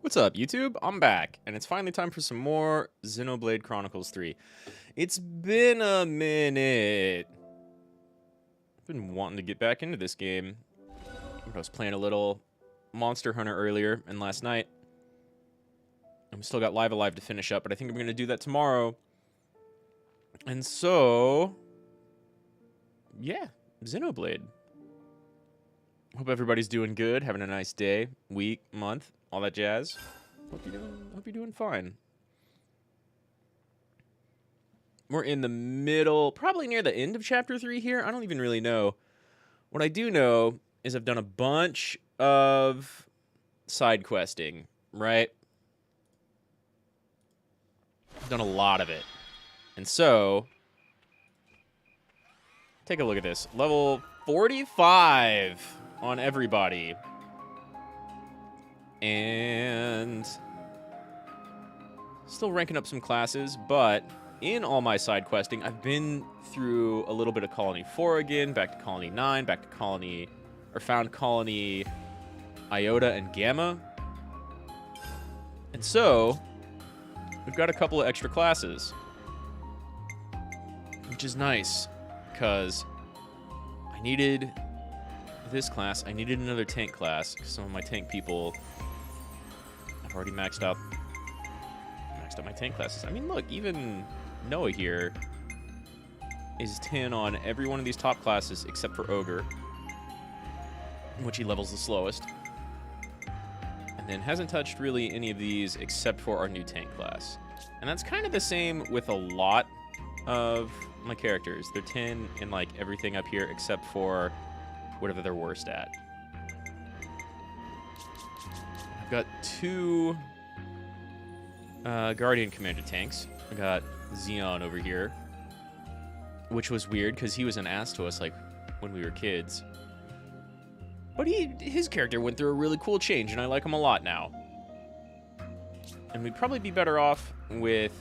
What's up, YouTube? I'm back, and it's finally time for some more Xenoblade Chronicles 3. It's been a minute. I've been wanting to get back into this game. I was playing a little Monster Hunter earlier and last night. And we still got Live Alive to finish up, but I think I'm going to do that tomorrow. And so, yeah, Xenoblade. Hope everybody's doing good, having a nice day, week, month, all that jazz. Hope you're doing fine. We're in the middle, probably near the end of Chapter 3 here. I don't even really know. What I do know is I've done a bunch of side questing, right? I've done a lot of it. And so, take a look at this. Level 45 on everybody. And still ranking up some classes, but in all my side questing, I've been through a little bit of Colony 4 again, back to Colony 9, back to Colony, or found Colony Iota and Gamma. And so, we've got a couple of extra classes, which is nice, because I needed this class. I needed another tank class, because some of my tank people have already maxed out my tank classes. I mean, look, even Noah here is 10 on every one of these top classes except for Ogre, which he levels the slowest. And then hasn't touched really any of these except for our new tank class. And that's kind of the same with a lot of my characters. They're 10 in like everything up here except for whatever they're worst at. I've got two Guardian Commander tanks. I got Xeon over here, which was weird because he was an ass to us like when we were kids. But his character went through a really cool change, and I like him a lot now. And we'd probably be better off with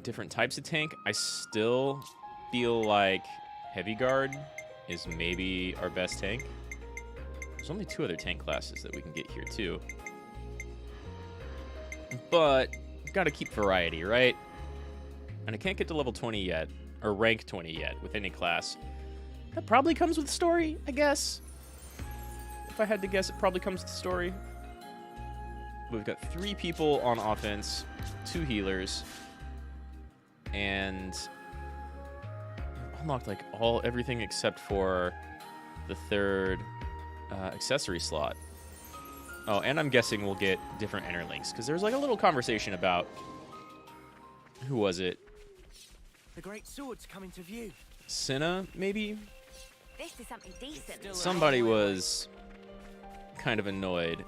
different types of tank. I still feel like Heavy Guard is maybe our best tank. There's only two other tank classes that we can get here too. But gotta keep variety, right? And I can't get to level 20 yet, or rank 20 yet with any class. That probably comes with story, I guess. If I had to guess, it probably comes with story. We've got 3 people on offense, 2 healers, and unlocked like everything except for the 3rd accessory slot. Oh, and I'm guessing we'll get different interlinks, because there's like a little conversation about, who was it? The great sword's coming to view. Cinna, maybe? This is something decent. Somebody was kind of annoyed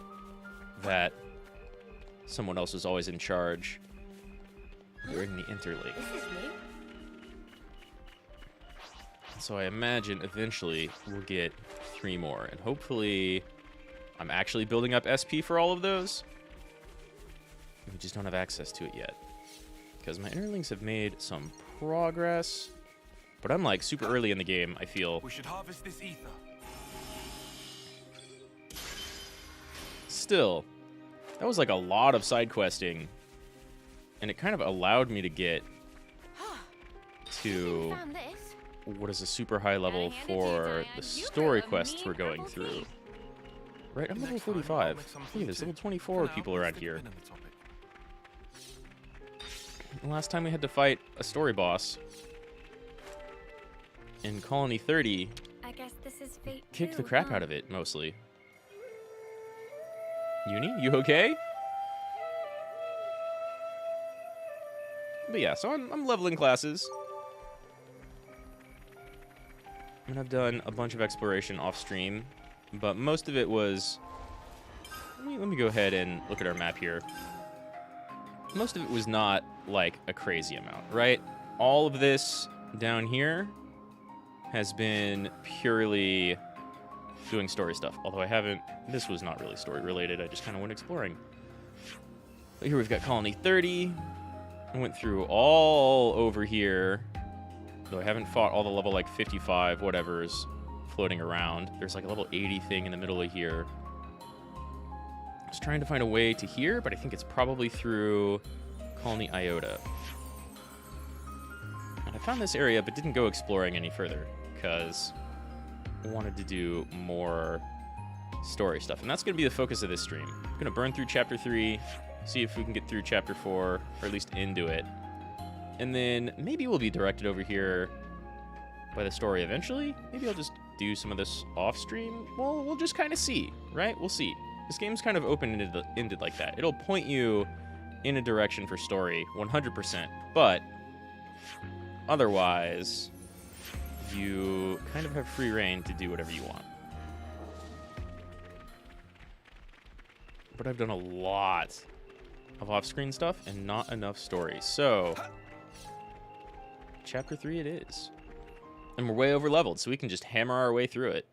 that someone else was always in charge during the interlink. This is new. So I imagine eventually we'll get 3 more, and hopefully I'm actually building up SP for all of those. We just don't have access to it yet, because my interlinks have made some progress, but I'm like super early in the game, I feel. We should harvest this ether. Still, that was like a lot of side questing, and it kind of allowed me to get to Found this. what is a super high level for the story quests we're going through. Right, I'm level 45. Look at this, level 24 people around here. The last time we had to fight a story boss in Colony 30, I guess this is fate. kicked the crap out of it, mostly. Uni, you okay? But yeah, so I'm leveling classes. And I've done a bunch of exploration off stream, but most of it was... Let me go ahead and look at our map here. Most of it was not, like, a crazy amount, right? All of this down here has been purely doing story stuff, although I haven't... This was not really story-related, I just kind of went exploring. But here we've got Colony 30. I went through all over here, though I haven't fought all the level, like, 55 whatevers floating around. There's, like, a level 80 thing in the middle of here. was trying to find a way to here, but I think it's probably through Colony Iota. And I found this area, but didn't go exploring any further, because I wanted to do more story stuff. And that's going to be the focus of this stream. I'm going to burn through Chapter 3, see if we can get through Chapter 4, or at least into it. And then maybe we'll be directed over here by the story eventually. Maybe I'll just do some of this off-stream. Well, we'll just kind of see, right? We'll see. This game's kind of open-ended like that. It'll point you in a direction for story, 100%. But otherwise, you kind of have free reign to do whatever you want. But I've done a lot of off-screen stuff and not enough story. So, Chapter 3 it is. And we're way over-leveled, so we can just hammer our way through it.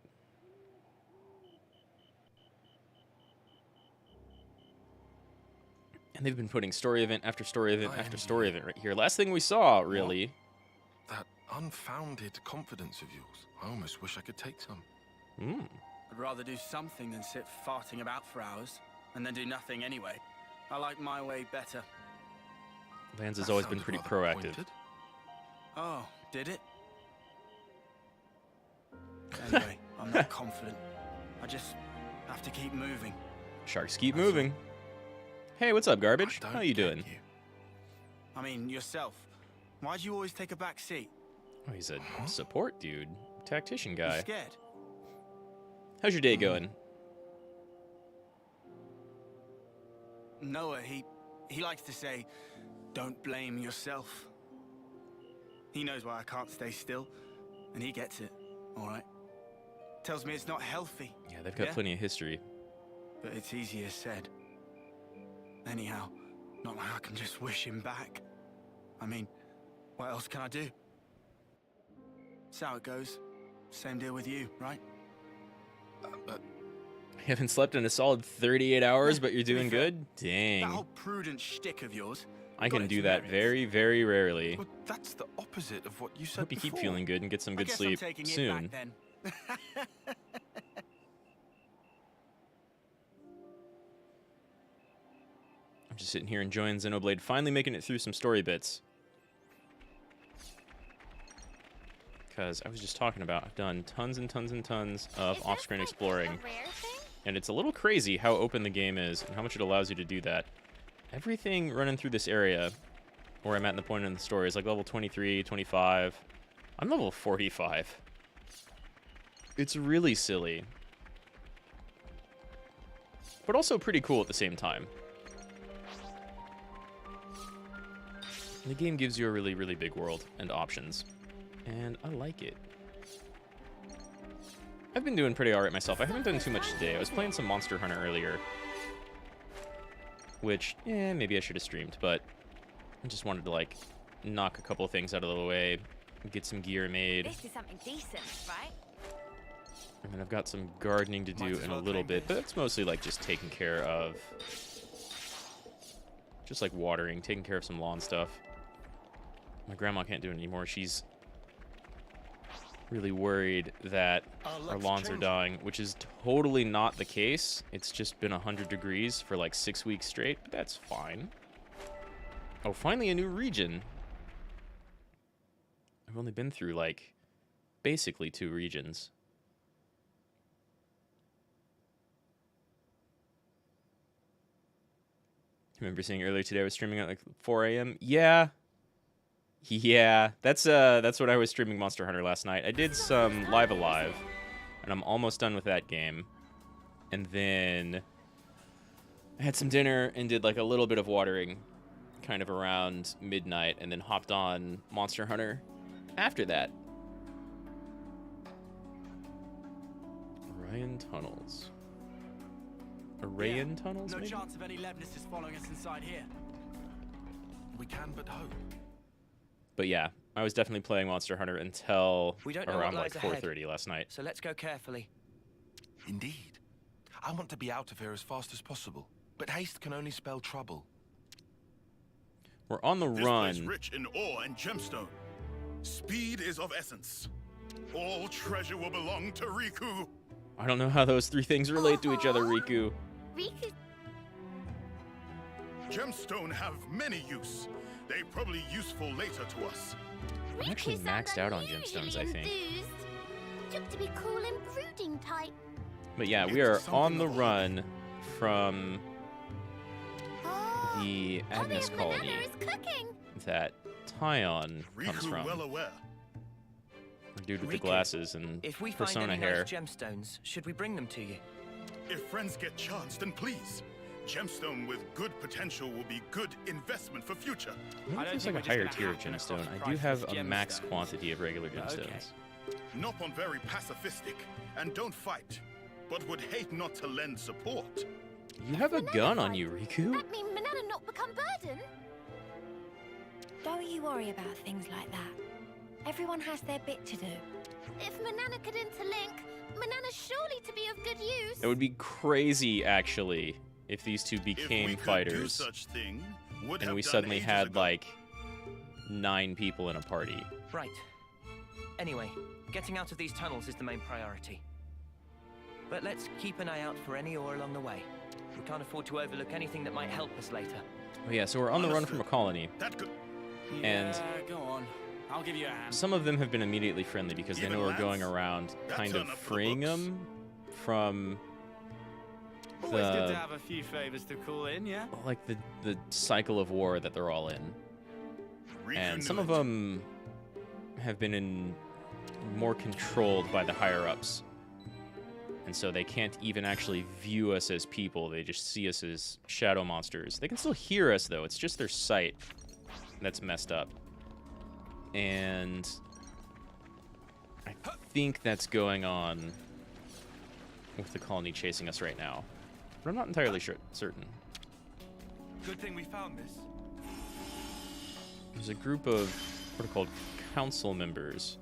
And they've been putting story event after story event after story event right here. Last thing we saw, really. That unfounded confidence of yours. I almost wish I could take some. I'd rather do something than sit farting about for hours and then do nothing anyway. I like my way better. Vans has always been pretty proactive. Pointed. Oh, did it? Anyway, I'm not confident. I just have to keep moving. Sharks keep moving. Hey, what's up, garbage? I How you don't doing? get you. I mean, yourself. Why do you always take a back seat? Oh, he's a support dude. Tactician You guy. scared? How's your day going? Noah, he likes to say, don't blame yourself. He knows why I can't stay still, and he gets it, all right? Tells me it's not healthy. Yeah, they've got plenty of history. But it's easier said. Anyhow, not like I can just wish him back. I mean, what else can I do? That's how it goes. Same deal with you, right? You haven't slept in a solid 38 hours, but you're doing fair, good? That Dang. whole prudent shtick of yours. I got can its do that merits. very, very rarely. Well, that's the opposite of what you said Hope you keep before. feeling good and get some I good guess sleep I'm taking soon. It back then. I'm just sitting here enjoying Xenoblade, finally making it through some story bits. Because I was just talking about, I've done tons and tons and tons of Is off-screen this, like, exploring. a rare thing? And it's a little crazy how open the game is and how much it allows you to do that. Everything running through this area, where I'm at in the point in the story, is like level 23, 25. I'm level 45. It's really silly. But also pretty cool at the same time. The game gives you a really, really big world and options. And I like it. I've been doing pretty alright myself. I haven't done too much today. I was playing some Monster Hunter earlier. Which, maybe I should have streamed, but I just wanted to, like, knock a couple of things out of the way, get some gear made. This is something decent, right? And then I've got some gardening to do Might as in a well little drink bit, this. but it's mostly, like, just taking care of... Just, like, watering, taking care of some lawn stuff. My grandma can't do it anymore. She's really worried that our lawns are dying, which is totally not the case. It's just been 100 degrees for like 6 weeks straight, but that's fine. Oh, finally a new region. I've only been through like basically 2 regions. Remember seeing earlier today I was streaming at like 4 a.m. Yeah, that's what I was streaming Monster Hunter last night. I did some Live Alive, and I'm almost done with that game. And then I had some dinner and did like a little bit of watering kind of around midnight, and then hopped on Monster Hunter after that. Orion Tunnels. Orion Tunnels, No maybe? chance of any Levnises following us inside here. We can but hope. But yeah, I was definitely playing Monster Hunter until We don't know around what like lies ahead. 4:30 last night. So let's go carefully. Indeed. I want to be out of here as fast as possible. But haste can only spell trouble. We're on the This run. place rich in ore and gemstone. Speed is of essence. All treasure will belong to Riku. I don't know how those 3 things relate to each other, Riku. Riku. Gemstone have many use. They probably useful later to us. I'm actually maxed out on gemstones, I think. Took to be cool and brooding type. But yeah, we are on the run from the Agnes colony that Tyon comes Riku from. well aware. The dude with the Riku, glasses and If we find persona any hair. nice gemstones, should we bring them to you? If friends get chance, then please. Gemstone with good potential will be good investment for future. I think there's like a higher tier of gemstone. I do have a max quantity of regular gemstones. Nopon very pacifistic and don't fight, but would hate not to lend support. You have a gun on you, Riku. That mean Manana not become burden? Don't you worry about things like that. Everyone has their bit to do. If Manana could interlink, Manana's surely to be of good use. That would be crazy, actually, if these two If we became could do fighters such thing, would and have we done suddenly ages had ago. like 9 people in a party. Right. Anyway, getting out of these tunnels is the main priority. But let's keep an eye out for any ore along the way. We can't afford to overlook anything that might help us later. Oh yeah, so we're on the run from a colony. That could And go on. I'll give you a hand. some of them have been immediately friendly because they Even know we're Lance? going around That's kind of enough for the freeing books. them from Always good to the have a few favors to call in, yeah? like the cycle of war that they're all in. Riku And knew some of it. them have been more controlled by the higher ups. And so they can't even actually view us as people. They just see us as shadow monsters. They can still hear us, though. It's just their sight that's messed up. And I think that's going on with the colony chasing us right now. But I'm not entirely certain. Good thing we found this. There's a group of what are called council members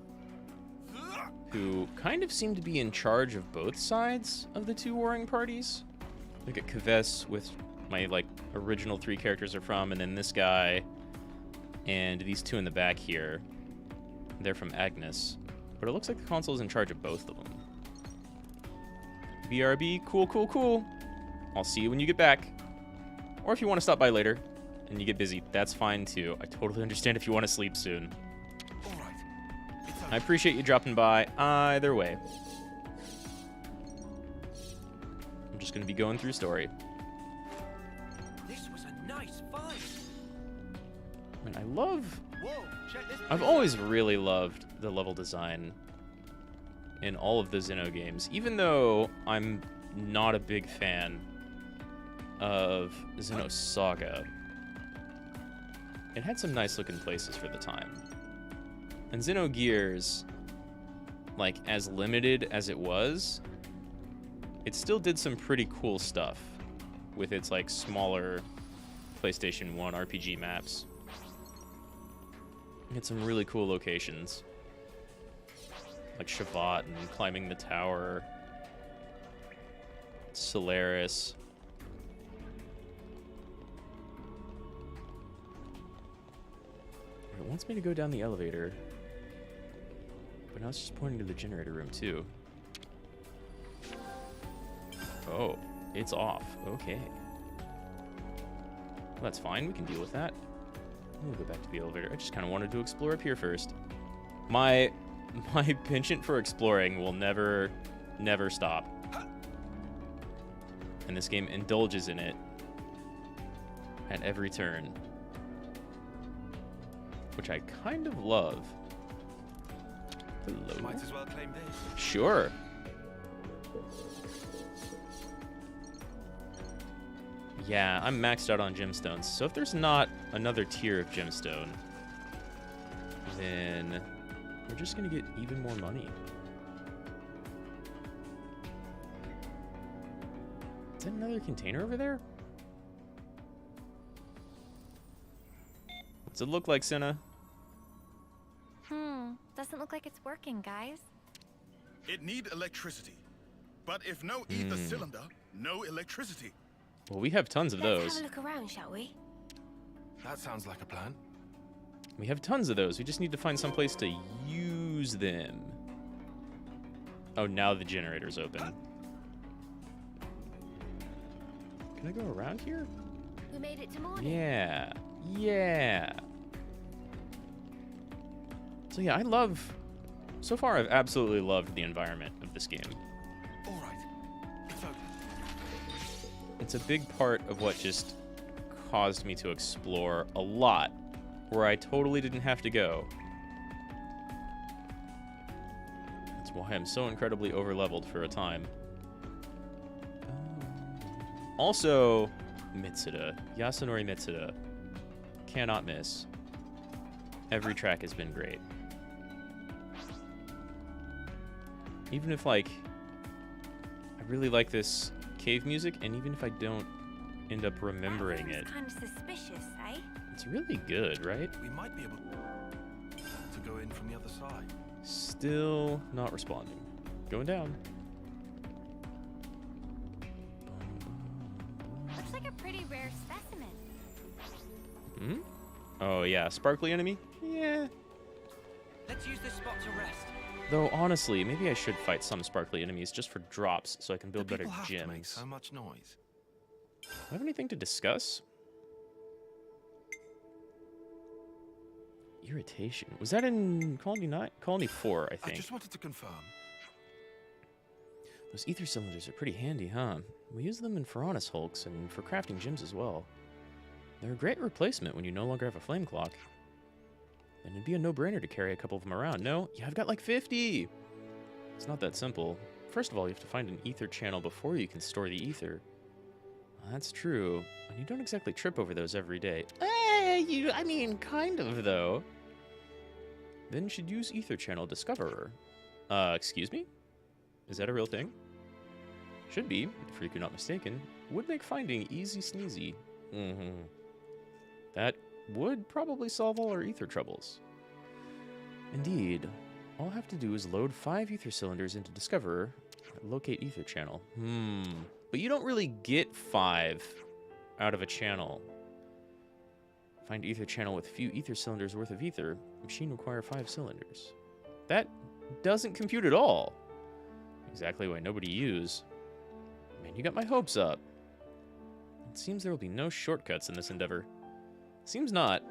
who kind of seem to be in charge of both sides of the two warring parties. Look at Kves, with my like original 3 characters are from, and then this guy, and these 2 in the back here. They're from Agnes, but it looks like the console is in charge of both of them. BRB, cool, cool, cool. I'll see you when you get back. Or if you want to stop by later and you get busy, that's fine too. I totally understand if you want to sleep soon. All right. It's I appreciate you dropping by either way. I'm just going to be going through story. This was a nice find. And I love... Whoa, check this. I've always really loved the level design in all of the Xeno games, even though I'm not a big fan of Xeno Saga. It had some nice looking places for the time. And Xenogears, like, as limited as it was, it still did some pretty cool stuff with its, like, smaller PlayStation 1 RPG maps. It had some really cool locations, like Shavat and climbing the tower, Solaris. It wants me to go down the elevator, but now it's just pointing to the generator room too. Oh, it's off. Okay. Well, that's fine. We can deal with that. We'll go back to the elevator. I just kind of wanted to explore up here first. My penchant for exploring will never stop. And this game indulges in it at every turn, which I kind of love. Hello. Might as well claim this. Sure. Yeah, I'm maxed out on gemstones. So if there's not another tier of gemstone, then we're just gonna get even more money. Is that another container over there? What's it look like, Senna? Doesn't look like it's working, guys. It need electricity. But if no ether cylinder, no electricity. Well, we have tons of Let's those. have a look around, shall we? That sounds like a plan. We have tons of those. We just need to find some place to use them. Oh, now the generator's open. Can I go around here? We made it to morning. Yeah. Yeah. So yeah, so far I've absolutely loved the environment of this game. All right. It's open. It's a big part of what just caused me to explore a lot where I totally didn't have to go. That's why I'm so incredibly overleveled for a time. Also, Mitsuda. Yasunori Mitsuda. Cannot miss. Every track has been great. Even if, like, I really like this cave music, and even if I don't end up remembering it, Kind of suspicious, eh? it's really good, right? We might be able to go in from the other side. Still not responding. Going down. Looks like a pretty rare specimen. Hmm? Oh, yeah. Sparkly enemy? Yeah. Let's use this spot to rest. Though, honestly, maybe I should fight some sparkly enemies just for drops so I can build Do better people have to make gyms. so much noise? Do I have anything to discuss? Irritation. Was that in Colony 9? Colony 4, I I think. just wanted to confirm. Those ether cylinders are pretty handy, huh? We use them in Piranha's hulks and for crafting gyms as well. They're a great replacement when you no longer have a flame clock. And it'd be a no-brainer to carry a couple of them around. No? Yeah, I've got like 50! It's not that simple. First of all, you have to find an ether channel before you can store the ether. That's true. And you don't exactly trip over those every day. I mean, kind of, though. Then you should use Ether Channel Discoverer. Excuse me? Is that a real thing? Should be, if you're not mistaken. Would make finding easy sneezy. That would probably solve all our ether troubles. Indeed. All I have to do is load 5 ether cylinders into Discoverer, locate ether channel. But you don't really get 5 out of a channel. Find ether channel with few ether cylinders worth of ether. Machine require 5 cylinders. That doesn't compute at all. Exactly why nobody use. Man, you got my hopes up. It seems there will be no shortcuts in this endeavor. Seems not.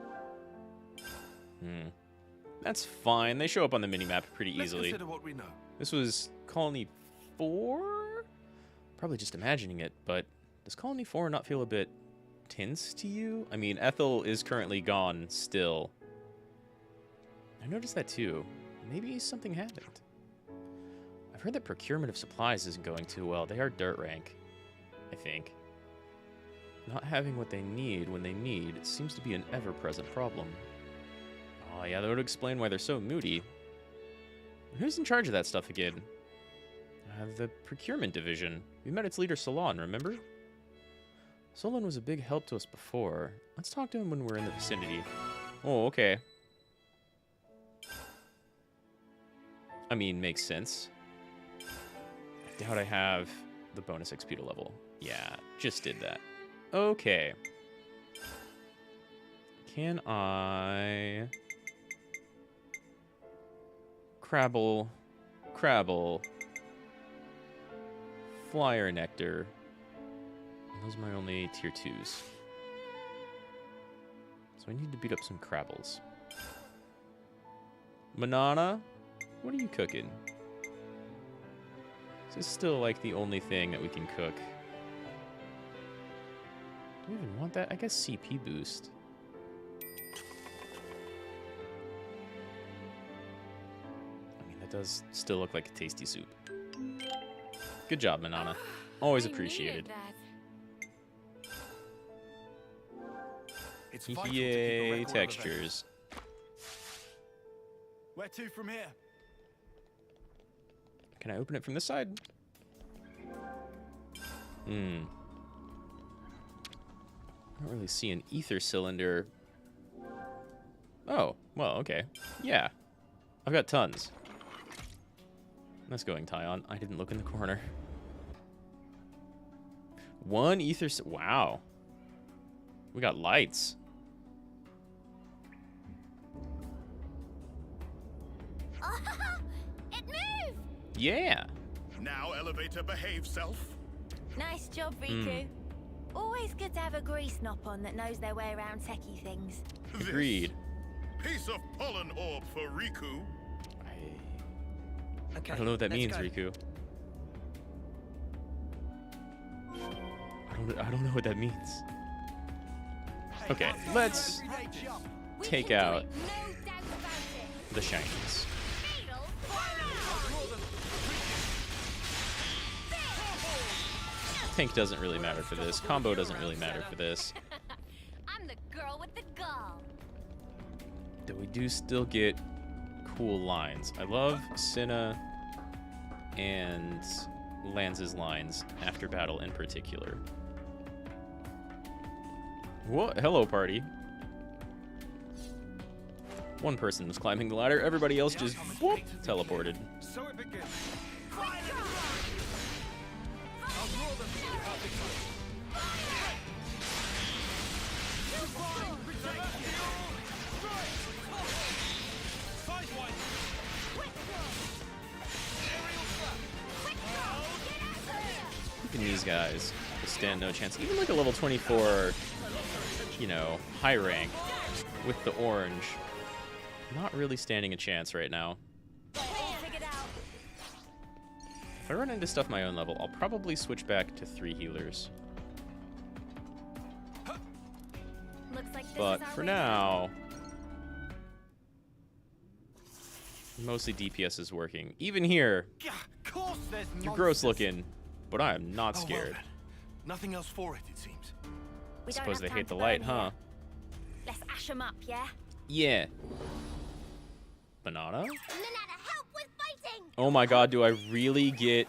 That's fine. They show up on the minimap pretty Let's easily. consider what we know. This was Colony 4? Probably just imagining it, but does Colony 4 not feel a bit tense to you? I mean, Ethel is currently gone still. I noticed that too. Maybe something happened. I've heard that procurement of supplies isn't going too well. They are dirt rank, I think. Not having what they need when they need seems to be an ever-present problem. Oh yeah, that would explain why they're so moody. Who's in charge of that stuff again? The procurement division. We met its leader, Solon, remember? Solon was a big help to us before. Let's talk to him when we're in the vicinity. Oh, okay. I mean, makes sense. I doubt I have the bonus XP to level. Yeah, just did that. Okay. Can I... Crabble. Flyer Nectar. And those are my only tier 2s. So I need to beat up some Crabbles. Manana, what are you cooking? This is still like the only thing that we can cook. Do we even want that? I guess CP boost. I mean, that does still look like a tasty soup. Good job, Manana. Always appreciated. It's vital to keep a Yay, record of textures. Where to from here? Can I open it from this side? I don't really see an ether cylinder. Oh, well, okay. Yeah. I've got tons. That's going Tyon. I didn't look in the corner. 1 ether... Wow. We got lights. It moved! Yeah. Now, elevator, behave, self. Nice job, Riku. Always good good to have a grease knop on that knows their way around techie things. Agreed. Piece of pollen orb for Riku. Okay, I don't know what that let's means, go. Riku. I don't know what that means. Okay, let's take out the shinies. Tank doesn't really matter for this. Combo doesn't really matter for this. I'm the girl with the gall. Though we do still get cool lines. I love Cinna and Lance's lines after battle in particular. What? Hello, party. One person was climbing the ladder. Everybody else just whoop, teleported. So it begins. Even these guys will stand no chance. Even like a level 24, you know, high rank with the orange, not really standing a chance right now. If I run into stuff my own level, I'll probably switch back to 3 healers. Looks like this But is our for way. now, mostly DPS is working. Even here, Of course there's you're gross looking, but I am not Oh, well scared. then. Nothing else for it seems. We don't Suppose have they time hate to the light, burn huh? here. Let's ash them up, yeah? Yeah. Banana? Nanana, help with fighting! Oh my god, do I really get...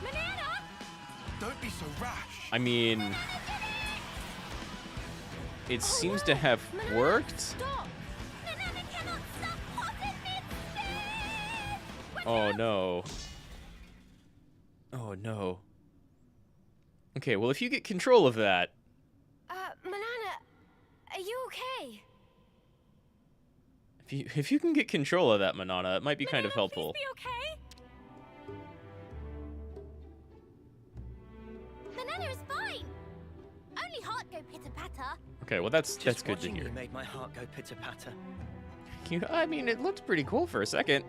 Banana! Don't be so rash. I mean... It seems to have Banana, worked. Stop! Banana cannot stop hot in mid-space! Oh no. Oh no. Okay, well if you get control of that... Manana, are you okay? If you can get control of that, Manana, it might be kind of helpful. Be okay? Banana is fine. Only heart go pitter-patter. Okay, well that's Just good to watching hear. you made my heart go pitter-patter. I mean, it looked pretty cool for a second.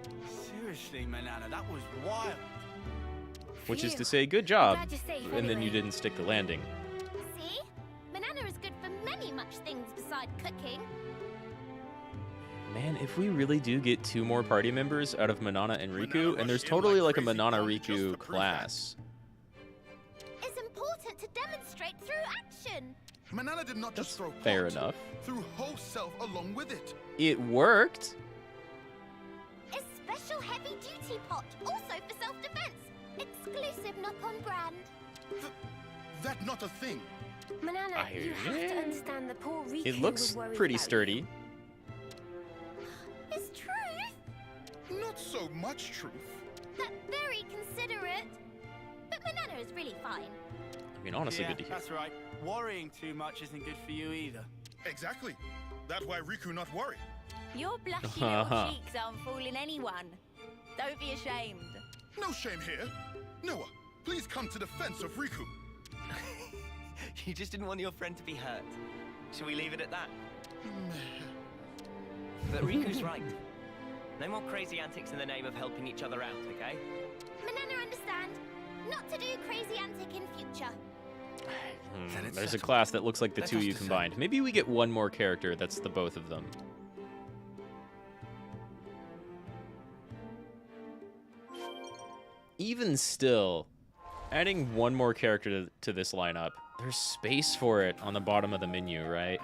Seriously, Manana, that was wild. Which is to Phew. say, good job. Glad you're safe And then you anyway. didn't stick the landing. See? Banana is good for many much things beside cooking. Man, if we really do get 2 more party members out of Manana and Manana Riku, and there's rushed in totally like like a crazy Manana punk just to Riku prove class. It's important to demonstrate through action. Manana did not just throw Fair pot, enough. threw whole self along with it. It worked. A special heavy-duty pot, also for self-defense. Exclusive knock-on brand. That not a thing. Manana, you have to understand the poor Riku It looks was worried pretty about sturdy. you. It's truth. Not so much truth. That's very considerate. But Banana is really fine. I mean, honestly, Yeah, good to hear. that's right. Worrying too much isn't good for you either. Exactly. That's why Riku not worry. Your blushy little cheeks aren't fooling anyone. Don't be ashamed. No shame here. Noah, please come to defense of Riku. You just didn't want your friend to be hurt. Shall we leave it at that? But Riku's right. No more crazy antics in the name of helping each other out, okay? Banana understand. Not to do crazy antic in future. Then it's There's a settled. class that looks like the Let 2 us you decide. combined. Maybe we get 1 more character that's the both of them. Even still, adding 1 more character to this lineup, there's space for it on the bottom of the menu, right?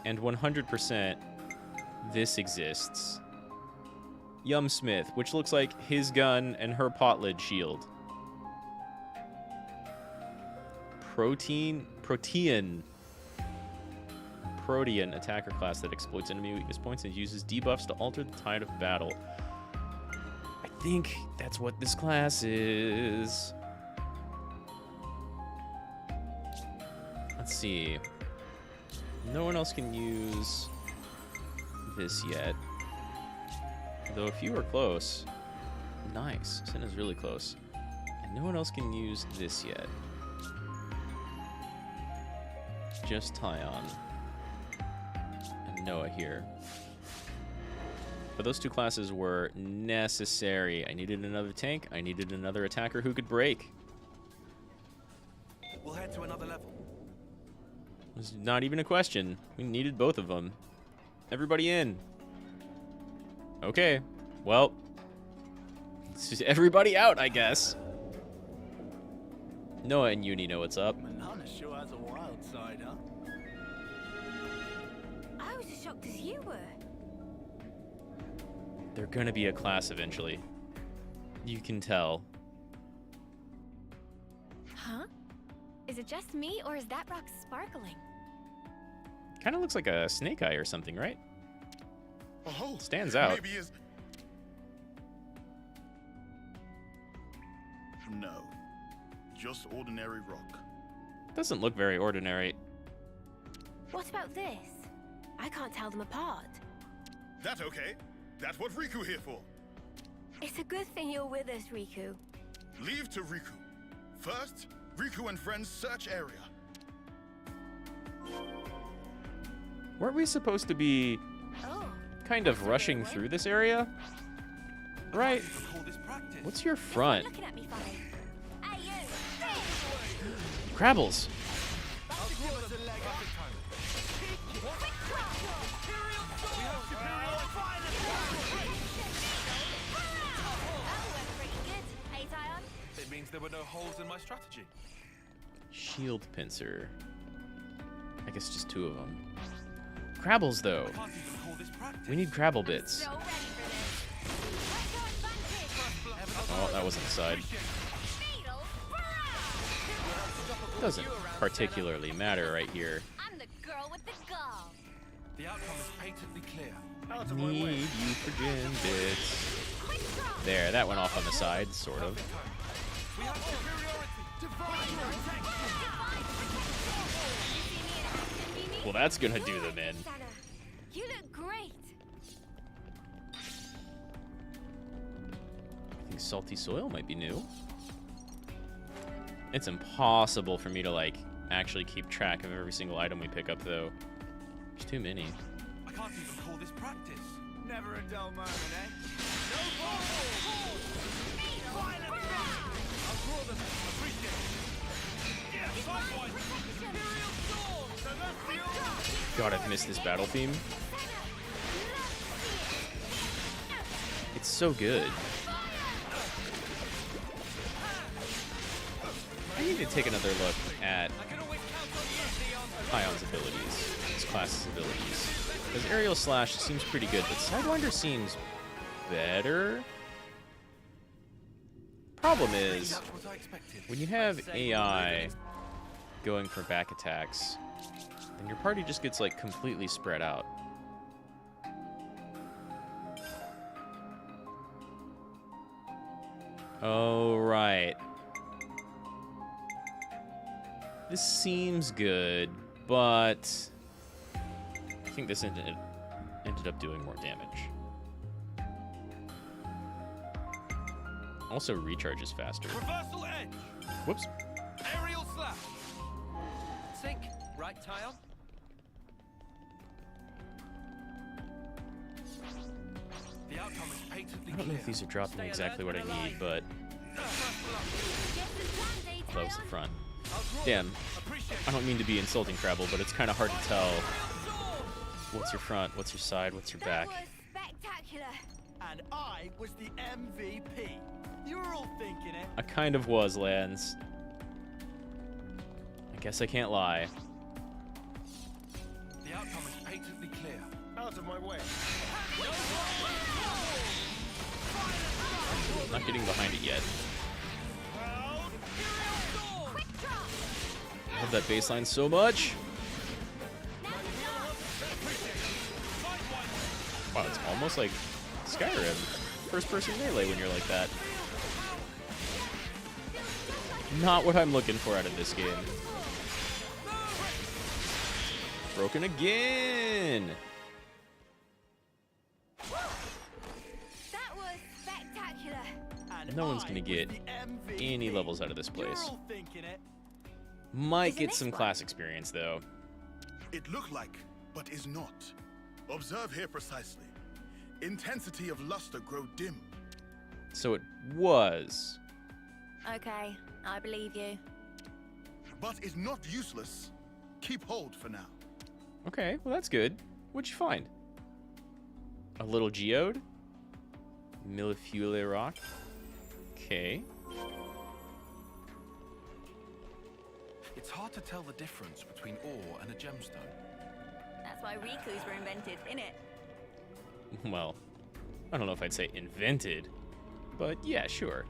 And 100% this exists. Yum Smith, which looks like his gun and her pot lid shield. Protean attacker class that exploits enemy weakness points and uses debuffs to alter the tide of battle. I think that's what this class is. Let's see. No one else can use this yet. Though if you were close. Nice. Senna's really close. No one else can use this yet. Just Tyon and Noah here. But those two classes were necessary. I needed another tank. I needed another attacker who could break. We'll head to another level. It's not even a question. We needed both of them. Everybody in. Okay. Well, it's just everybody out, I guess. Noah and Uni know what's up. Manana sure has a wild side, huh? I was as shocked as you were. They're gonna be a class eventually. You can tell. Huh? Is it just me, or is that rock sparkling? Kind of looks like a snake eye or something, right? Oh, Stands out. Maybe is. No, just ordinary rock. Doesn't look very ordinary. What about this? I can't tell them apart. That okay? That's what Riku here for. It's a good thing you're with us, Riku. Leave to Riku. First, Riku and friends search area. Weren't we supposed to be Oh. kind of rushing through this area? Right? Call this practice. What's your front? Looking at me funny. Hey, you! Crabbles. Oh, we're pretty good. Hey, Tyon. It means there were no holes in my strategy. Shield pincer. I guess just two of them. Crabbles, though. I can't even call this practice. We need Crabble bits. So ready for this. Let's go advantage. Oh, that wasn't the side. Beetle, Doesn't particularly matter right here. I'm the girl with the gall. The outcome is patently clear. Out of my Need way. you for gem bits. Quick draw. There, that went off on the side, sort of. We have superiority. Well, that's gonna do them in. Sana, you look great. I think salty soil might be new. It's impossible for me to, like, actually keep track of every single item we pick up, though. There's too many. I can't even call this practice. Never a dull moment, eh? God, I've missed this battle theme. It's so good. I need to take another look at Ion's abilities, his class's abilities. Because Aerial Slash seems pretty good, but Sidewinder seems better. Problem is, That's what I expected. when you have AI going for back attacks, then your party just gets, like, completely spread out. Oh, right. This seems good, but I think this ended up doing more damage. Also recharges faster. Reversal edge. Whoops. Aerial slash. Sync, right, Tyon? The outcome is patently I don't know if these are dropping exactly what I need, but that was the front. Damn, I don't mean to be insulting Crabble, but it's kind of hard to tell what's your front, what's your side, what's your That back. was spectacular. And I was the MVP. You were all thinking it. I kind of was, Lance. I guess I can't lie. The outcome is patently clear. Out of my way. I'm not getting behind it yet. I love that baseline so much. Wow, it's almost like Skyrim. First-person melee when you're like that. Not what I'm looking for out of this game. Broken again! That was spectacular. And No one's I gonna was get the MVP. any levels out of this You're place. all thinking it. Might Isn't get this some one? class experience, though. It looked like, but is not. Observe here precisely. Intensity of luster grow dim. So it was. Okay, I believe you. But is not useless. Keep hold for now. Okay, well that's good. What'd you find? A little geode? Millefeuille rock? Okay. It's hard to tell the difference between ore and a gemstone. That's why Riku's were invented, innit? Well, I don't know if I'd say invented, but yeah, sure.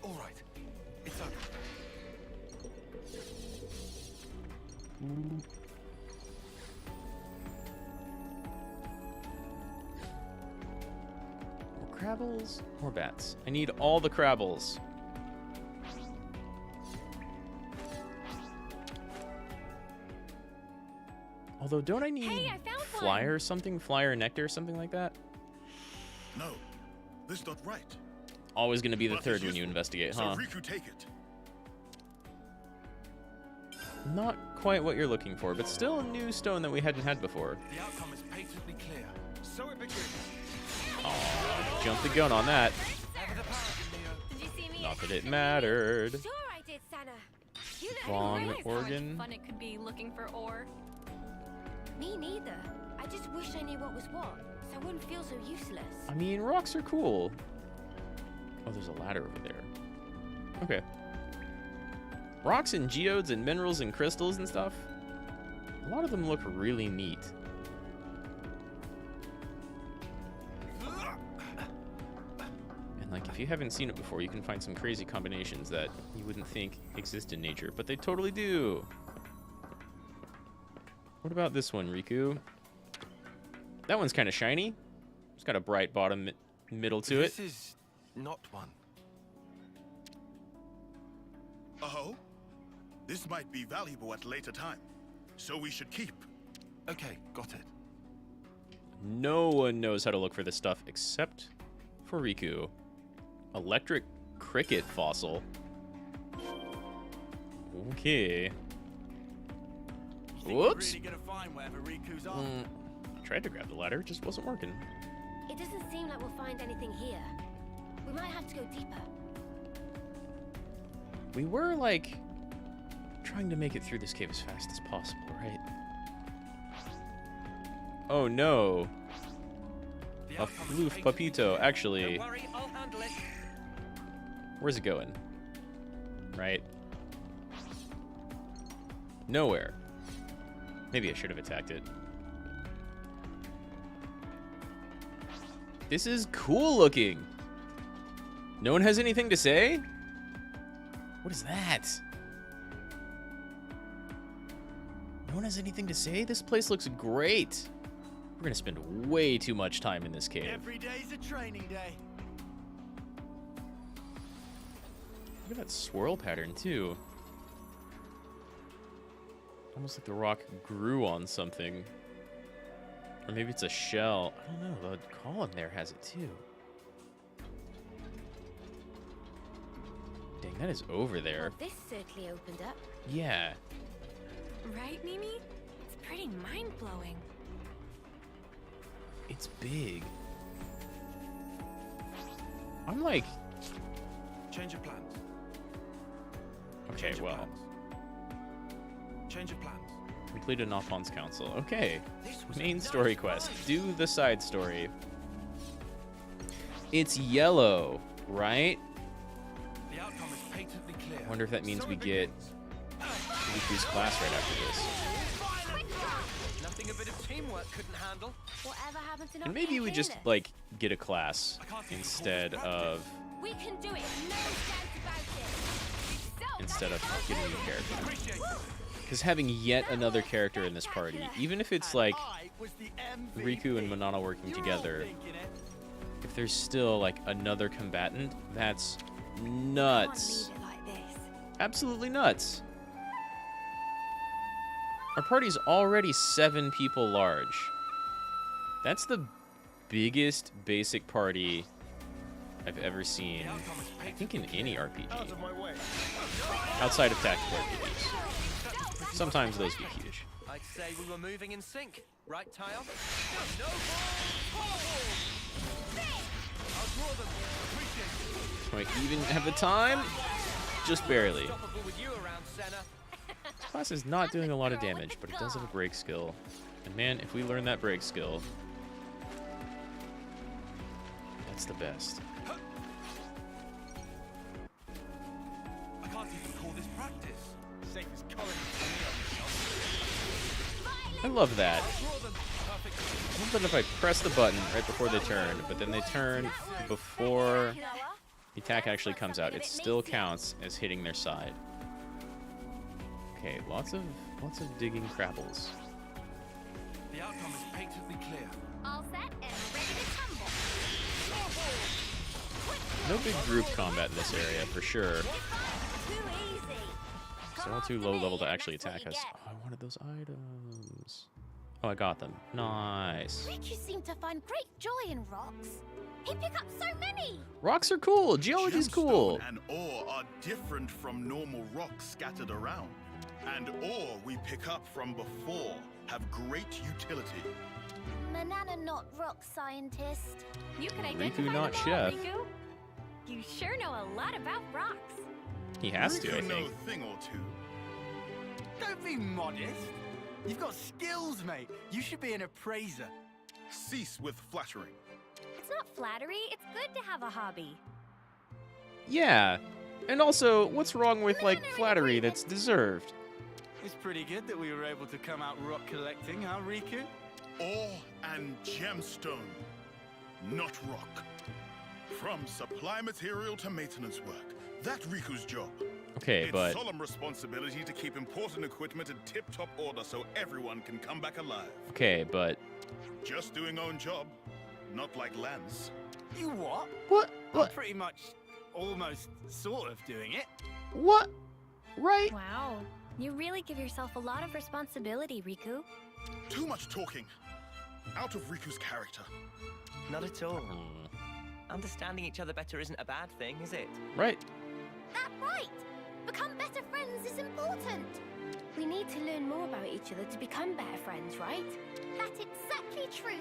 All right, it's open. More crabbles, more bats. I need all the crabbles. Although, don't I need Hey, I found flyer or something? Flyer nectar or something like that? No, this not right. Always going to be the But third it's when you useful, investigate, so huh? Riku take it. Not quite what you're looking for, but still a new stone that we hadn't had before. The outcome is patently clear. So it begins. Aw, jumped the gun on that. Did you see me? Not that it mattered. Sure I did, Sana. You didn't Wrong realize how organ. much fun it could be looking for ore. Me neither. I just wish I knew what was what, so I wouldn't feel so useless. I mean, rocks are cool. Oh, there's a ladder over there. Okay. Rocks and geodes and minerals and crystals and stuff. A lot of them look really neat. And like, if you haven't seen it before, you can find some crazy combinations that you wouldn't think exist in nature, but they totally do. What about this one, Riku? That one's kind of shiny. It's got a bright bottom middle to it. This is not one. Oh? This might be valuable at a later time, so we should keep. Okay, got it. No one knows how to look for this stuff except for Riku. Electric cricket fossil. Okay. Whoops. Really gonna find whatever Riku's on. Tried to grab the ladder, just wasn't working. It doesn't seem like we'll find anything here. We might have to go deeper. We were like trying to make it through this cave as fast as possible, right? Oh no. The A outcome is floof patently papito, clear. actually. Don't worry, I'll handle it. Where's it going? Right? Nowhere. Maybe I should have attacked it. This is cool looking. No one has anything to say? What is that? No one has anything to say? This place looks great. We're gonna spend way too much time in this cave. Every day's a training day. Look at that swirl pattern, too. Almost like the rock grew on something. Or maybe it's a shell. I don't know. The column there has it, too. Dang, that is over there. Well, this certainly opened up. Yeah. Right, Mimi? It's pretty mind-blowing. It's big. I'm like... Change of plans. Okay, Change of well. plans. Change of plans. Completed Noppon's Council. Okay. This was Main a story nice quest. find. Do the side story. It's yellow, right? The outcome is patently clear. I wonder if that means So we it get begins. Riku's class right after this. Nothing a bit of teamwork couldn't handle. Whatever happened to not And maybe being we just, fearless? like, get a class I can't think of instead course of We can do it. No doubt about it. instead of getting a new character. Appreciate it. Because having yet another character in this party, even if it's like I was the MVP. Riku and Manana working You're all together, thinking it. if there's still like another combatant, that's Can't nuts. leave it like this. Absolutely nuts. Our party's already 7 people large. That's the biggest basic party I've ever seen, I think, in any RPG. Outside of tactical RPGs. Sometimes those get huge. I'd say we were moving in sync, right, Tile? No Do I even have the time? Just barely. Unstoppable with you around, Senna. This class is not doing a lot of damage, but it does have a break skill. And man, if we learn that break skill, that's the best. I can't even call this practice. Safest colony. I love that. I love that if I press the button right before they turn, but then they turn before the attack actually comes out, it still counts as hitting their side. Okay, lots of digging crabbles. The outcome is patently clear. All set and ready to tumble. No big group combat in this area for sure. Too easy. They're all too low level to actually attack us. Oh, I wanted those items. Oh, I got them. Nice. Riku seemed to find great joy in rocks. He picked up so many. Rocks are cool. Geology's cool. Gemstone and ore are different from normal rocks scattered around. And ore we pick up from before have great utility. Manana not rock scientist. You can Riku, identify not them all, chef. Riku. You sure know a lot about rocks. He has to, I Riku know think. a thing or two. Don't be modest. You've got skills, mate. You should be an appraiser. Cease with flattering. It's not flattery. It's good to have a hobby. Yeah. And also, what's wrong with, like, flattery that's deserved? It's pretty good that we were able to come out rock collecting, huh, Riku? Ore and gemstone, not rock. From supply material to maintenance work. That's Riku's job. Okay, It's but solemn responsibility to keep important equipment in tip-top order so everyone can come back alive. okay, but Just doing own job, not like Lance. You what? what? I'm What? pretty much, almost, sort of doing it. What? Right? Wow. You really give yourself a lot of responsibility, Riku. Too much talking. Out of Riku's character. Not at all. Hmm, Understanding each other better isn't a bad thing, is it? right. That's right. Become better friends is important. We need to learn more about each other to become better friends, right? That's exactly truth.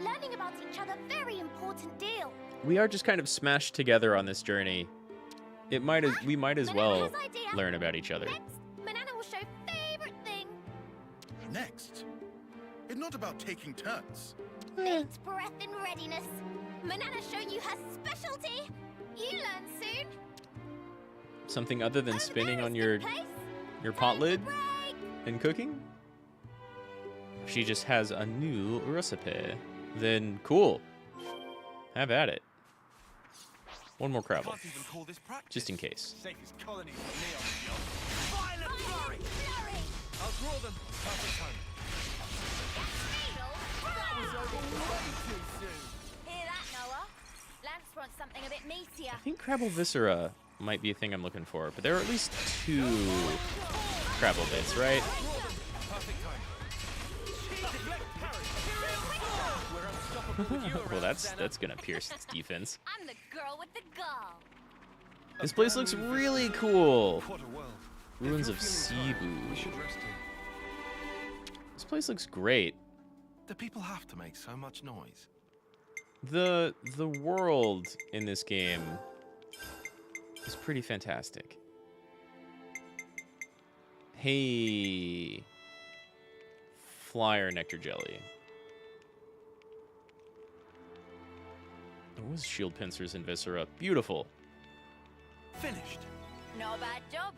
Learning about each other, very important deal. We are just kind of smashed together on this journey. We might as Manana well has idea. learn about each other. Next, Manana will show favorite thing. Next. It's not about taking turns. Deep breath in readiness. Manana's shown you her specialty. You learn soon. Something other than Over spinning there on is your the place. pot Take a lid break. and cooking? She just has a new recipe. Then cool. Have at it. One more I crabble, can't even call this practice. just in case. Safest colony for Leon. Violent flurry! Flurry. I'll draw them. Perfect timing. Hear that, Noah? Lance wants something a bit meatier. I think Crabble Viscera might be a thing I'm looking for, but there are at least 2 Crabble bits, right? Perfect timing. We're unstoppable with you Well, around, that's Senna. gonna pierce its defense. I'm the girl with the gall. This place looks really cool. What a world. Ruins If of you're feeling tired, Cebu. we should rest here. This place looks great. Do people have to make so much noise? The world in this game is pretty fantastic. Hey, Flyer Nectar Jelly. There was shield pincers and viscera. Beautiful. Finished. No bad job.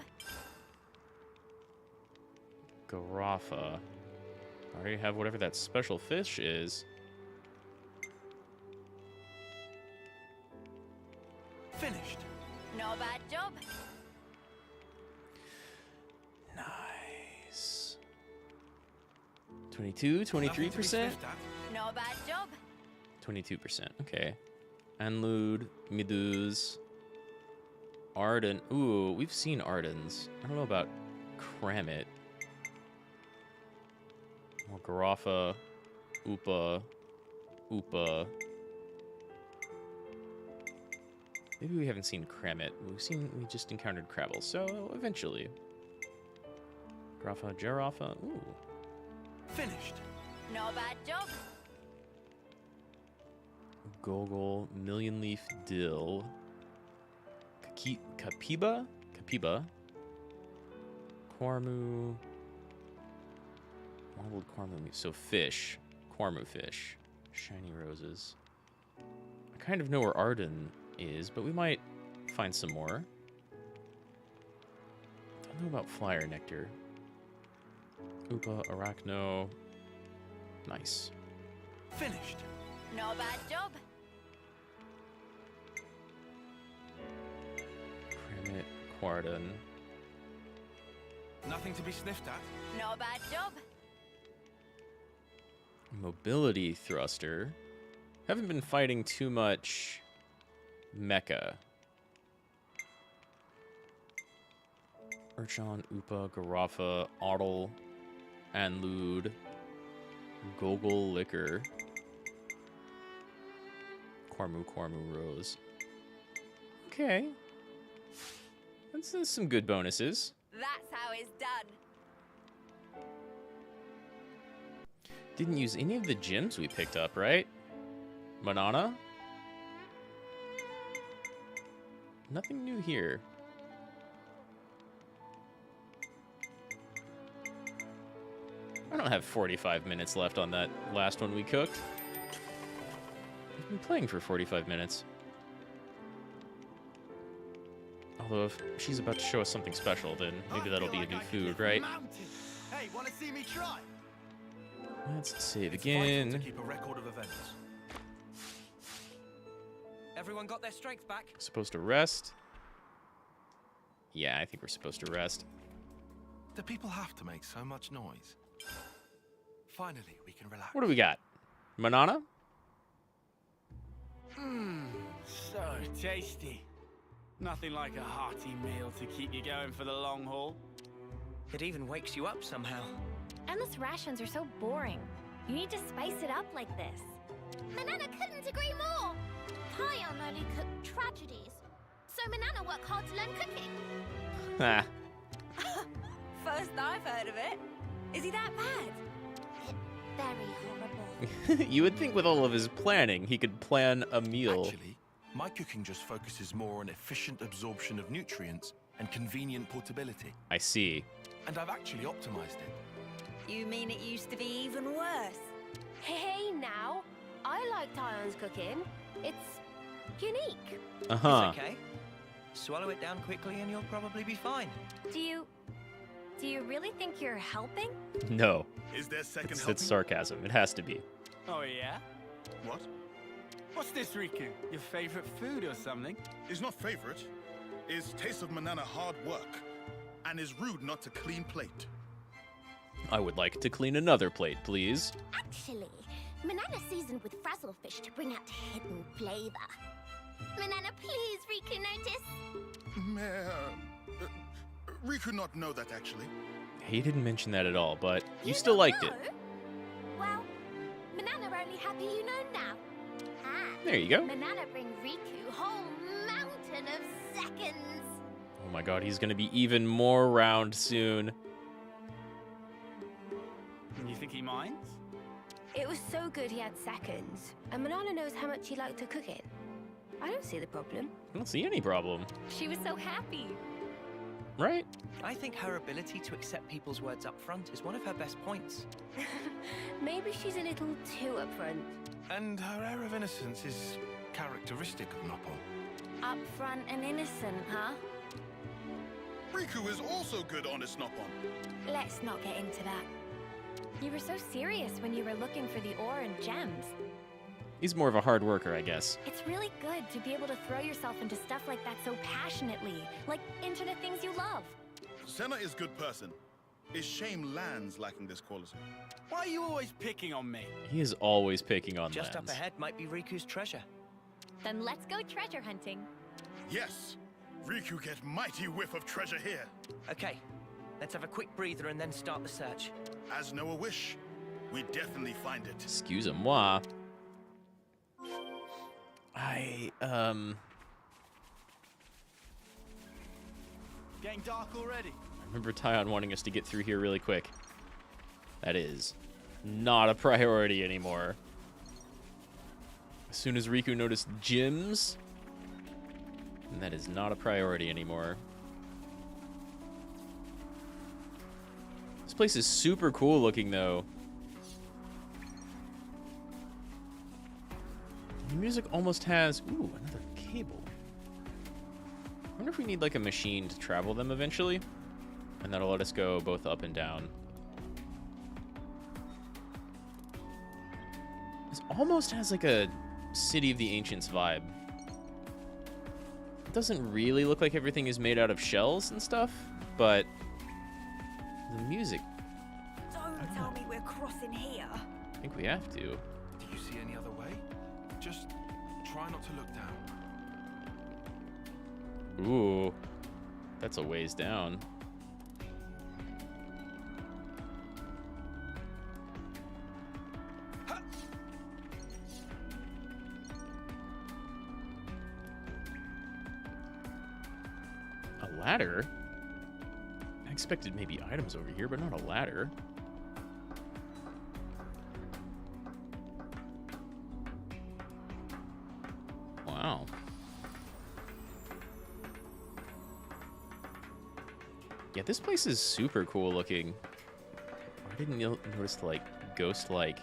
Garafa. I already have whatever that special fish is. Finished. No bad job. Nice. 22, Nothing to be 23%? sniffed at. No bad job. 22%. Okay. Anlude, Meduse, Arden. Ooh, we've seen Ardens. I don't know about Kramit. More Garafa, Upa. Maybe we haven't seen Kramit. We just encountered Crabble, so eventually. Graffa, Giraffa. Ooh. Finished. Not a bad job. Gogol, Million Leaf Dill. Capiba? Capiba. Quarmu. Marbled Quarmu. So fish. Quarmu fish. Shiny roses. I kind of know where Arden is, but we might find some more. I don't know about Flyer Nectar. Upa, Arachno. Nice. Finished. Not a bad job. Kramit, Quardon. Nothing to be sniffed at. Not a bad job. Mobility Thruster. Haven't been fighting too much mecha. Urchan, Upa, Garaffa, Ottle, Anlude, Gogol Liquor, Quarmu Rose. Okay. That's some good bonuses. That's how it's done. Didn't use any of the gems we picked up, right? Manana? Nothing new here. I don't have 45 minutes left on that last one we cooked. We've been playing for 45 minutes. Although if she's about to show us something special, then maybe that'll be a new food, right? Hey, wanna see me try? Let's save It's vital again. to keep a record of events. Everyone got their strength back? Supposed to rest? Yeah, I think we're supposed to rest. Do people have to make so much noise? Finally, we can relax. What do we got? Manana? So tasty. Nothing like a hearty meal to keep you going for the long haul. It even wakes you up somehow. Endless rations are so boring. You need to spice it up like this. Manana couldn't agree more. Kion only cooked tragedies. So Manana worked hard to learn cooking. Ah, First I've heard of it. Is he that bad? Very horrible. you would think with all of his planning, he could plan a meal. Actually, my cooking just focuses more on efficient absorption of nutrients and convenient portability. I see. And I've actually optimized it. You mean it used to be even worse? Hey now, I like Tyon's cooking. It's unique. Uh-huh. It's okay. Swallow it down quickly and you'll probably be fine. Do you really think you're helping? No, Is there second it's helping? sarcasm. It has to be. Oh yeah? What? What's this, Riku? Your favorite food or something? Is not favorite. Is taste of Manana hard work. And is rude not to clean plate. I would like to clean another plate, please. Actually, Manana seasoned with frazzlefish to bring out hidden flavor. Manana, please, Riku notice. Riku not know that actually. He didn't mention that at all, but you You still don't liked it. know? Well, Manana only happy you know now. Ah, There you go. Manana bring Riku whole mountain of seconds. Oh my god, he's gonna be even more round soon. You think he minds? It was so good he had seconds. And Manana knows how much he liked to cook it. I don't see the problem. I don't see any problem, She was so happy. right? I think her ability to accept people's words up front is one of her best points. Maybe she's a little too upfront. And her air of innocence is characteristic of Noppon. Upfront and innocent, huh? Riku is also good honest Noppon. Let's not get into that. You were so serious when you were looking for the ore and gems. He's more of a hard worker, I guess. It's really good to be able to throw yourself into stuff like that so passionately. Like into the things you love. Senna is good person. Is shame Lands lacking this quality? Why are you always picking on me? He is always picking on Just Lance. up ahead might be Riku's treasure. Then let's go treasure hunting. Yes. Riku get mighty whiff of treasure here. Okay, let's have a quick breather and then start the search. As Noah wish, we definitely find it. Excuse-moi. Getting dark already. I remember Tyon wanting us to get through here really quick. That is not a priority anymore. As soon as Riku noticed gyms, and that is not a priority anymore. This place is super cool looking, though. The music almost has... Ooh, another cable. I wonder if we need, like, a machine to travel them eventually. And that'll let us go both up and down. This almost has, like, a City of the Ancients vibe. It doesn't really look like everything is made out of shells and stuff, but the music... Don't tell me we're crossing here. I think we have to. Do you see any other way? Just try not to look down. Ooh, that's a ways down. A ladder? I expected maybe items over here, but not a ladder. Wow. Yeah, this place is super cool looking. I didn't notice the, like, ghost-like...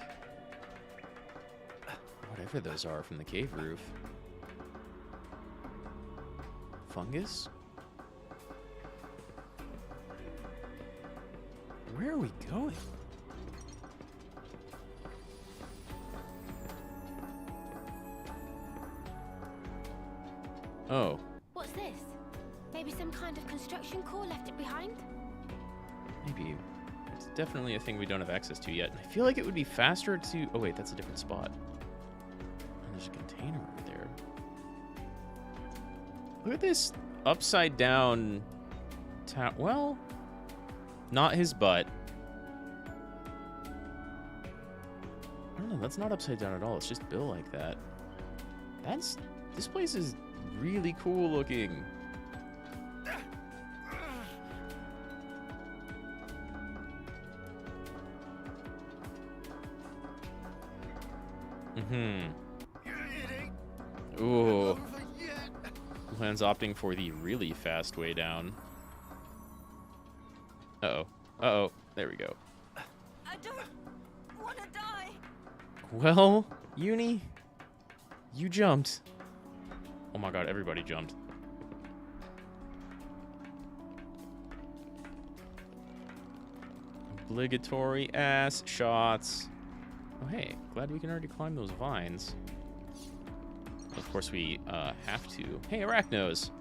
whatever those are from the cave roof. Fungus? Where are we going? Oh. What's this? Maybe some kind of construction core left it behind? Maybe. It's definitely a thing we don't have access to yet. And I feel like it would be faster to... Oh, wait, that's a different spot. And there's a container over there. Look at this upside-down... Well... Not his butt. I don't know, that's not upside down at all. It's just built like that. That's... This place is really cool looking. Ooh. Luhan's opting for the really fast way down. Uh-oh. Uh-oh. There we go. I don't want to die. Well, Uni, you jumped. Oh my god, everybody jumped. Obligatory ass shots. Oh hey, glad we can already climb those vines. Of course we have to. Hey, Arachnos.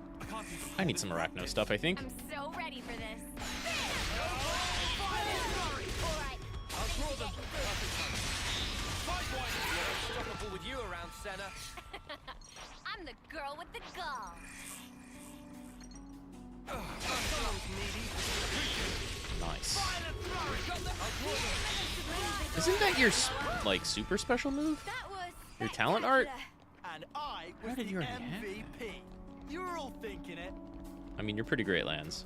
I need some Arachno stuff, I think. I'm so ready for this. Unstoppable with you around, Senna. I'm the girl with the gall. Nice. Isn't that your, like, super special move? That was Your talent art? And I How was did the you already have MVP. You were all thinking it. I mean, you're pretty great, Lance.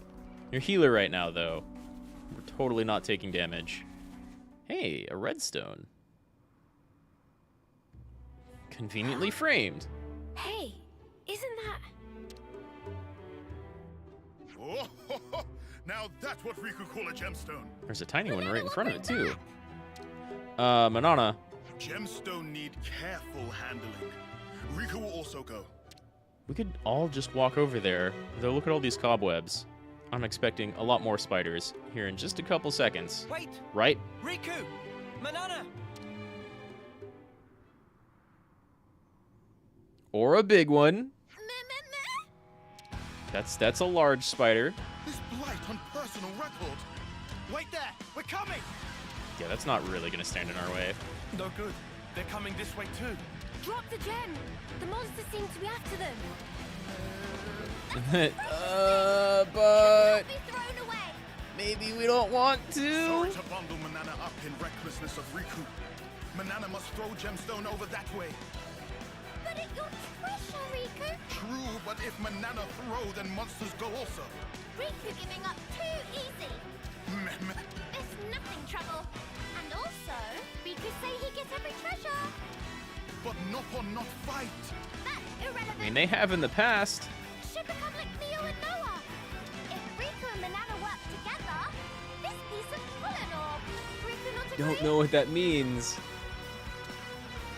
You're healer right now, though. We're totally not taking damage. Hey, a redstone. Conveniently framed. Hey, isn't that... Oh, now that's what Riku call a gemstone. There's a tiny one right in front of it, too. Manana. Gemstone need careful handling. Riku will also go. We could all just walk over there, though look at all these cobwebs. I'm expecting a lot more spiders here in just a couple seconds. Wait! Right? Riku! Manana! Or a big one. That's a large spider. This blight on personal record. Wait there, we're coming. Yeah, that's not really gonna stand in our way. No good. They're coming this way too. Drop the gem! The monsters seem to be after them. But Be thrown away. maybe we don't want to. Sorry to bundle Manana up in recklessness of Riku. Manana must throw gemstone over that way. But it's your treasure, Riku. True, but if Manana throw, then monsters go also. Riku, Riku giving up too easy. It's nothing trouble. And also, Riku say he gets every treasure. But Nopon not fight. That's irrelevant. I mean, they have in the past. Should become like Mio and Noah. If Riku and Manana work together, this piece of pulling orb. Riku not agree? Don't know what that means.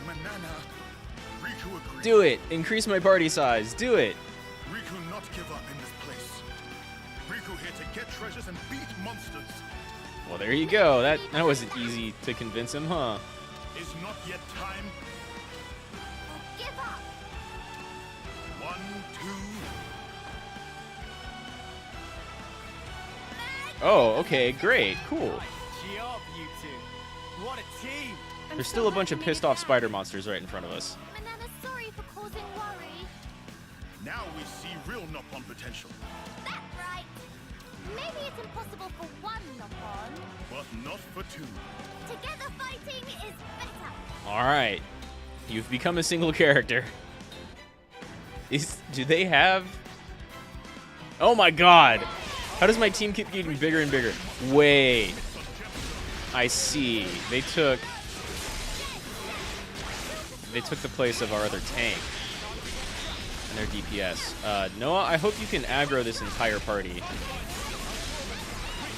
Manana. Riku agrees. Do it. Increase my party size. Do it. Riku not give up in this place. Riku here to get treasures and beat monsters. Well, there you go. That wasn't easy to convince him, huh? Is not yet time. Give up. 1, 2. Oh, okay, great, cool. Job, you two. What a team. There's still a bunch of pissed off spider monsters right in front of us. Manana's sorry for causing worry. Now we see real Nopon potential, That's right. Maybe it's impossible for one Nopon. but not for 2. Together fighting is better. All right, you've become a single character. Do they have? Oh my God! How does my team keep getting bigger and bigger? Wait, I see. They took the place of our other tank and their DPS. Noah, I hope you can aggro this entire party.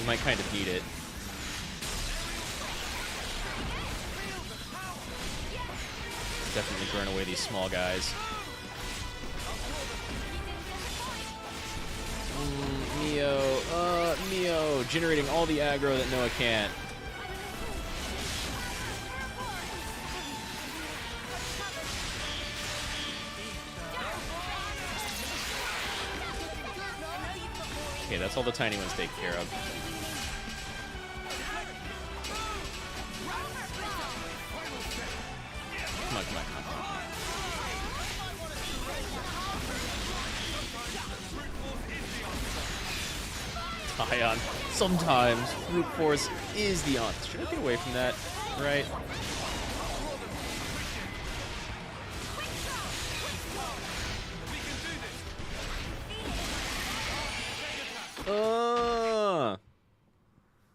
You might kind of need it. Definitely burn away these small guys. Mio, generating all the aggro that Noah can't. Okay, that's all the tiny ones take care of. Come on, come on, come on. Ion. Sometimes brute force is the honest. Should I get away from that? Right.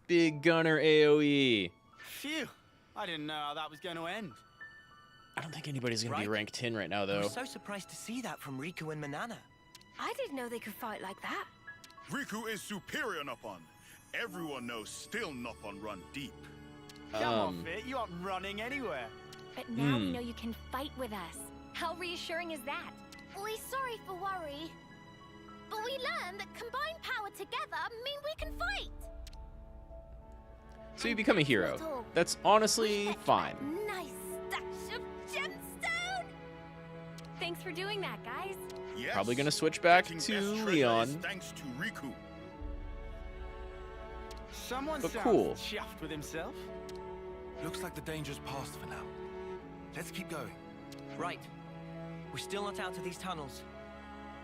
Big gunner AoE. Phew. I didn't know how that was going to end. I don't think anybody's gonna be Right. rank 10 right now, I though. was so surprised to see that from Riku and Manana. I didn't know they could fight like that. Riku is superior Nopon. Everyone knows still Nopon run deep. Come on, Fit. You aren't running anywhere. But now we know you can fight with us. How reassuring is that? We're sorry for worry. But we learned that combined power together mean we can fight. So you become a hero. That's honestly fine. Nice stash of gemstone. Thanks for doing that, guys. Yes. Probably gonna switch back Getting to best treasure is Leon. Thanks to Riku. Someone But sounds cool. chuffed with himself. Looks like the danger's past for now. Let's keep going. Right. We're still not out of these tunnels.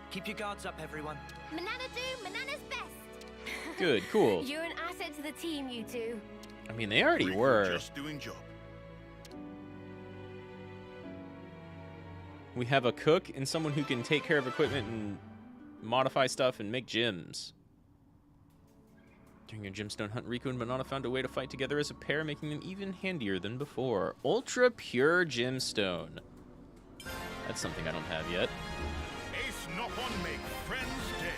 Keep your guards up, everyone. Manana do Manana's best. Good, cool. You're an asset to the team, you two. I mean, they already Riku were. just doing job. We have a cook and someone who can take care of equipment and modify stuff and make gems. During your gemstone hunt, Riku and Manana found a way to fight together as a pair, making them even handier than before. Ultra pure gemstone. That's something I don't have yet. Ace Nopon make friends day.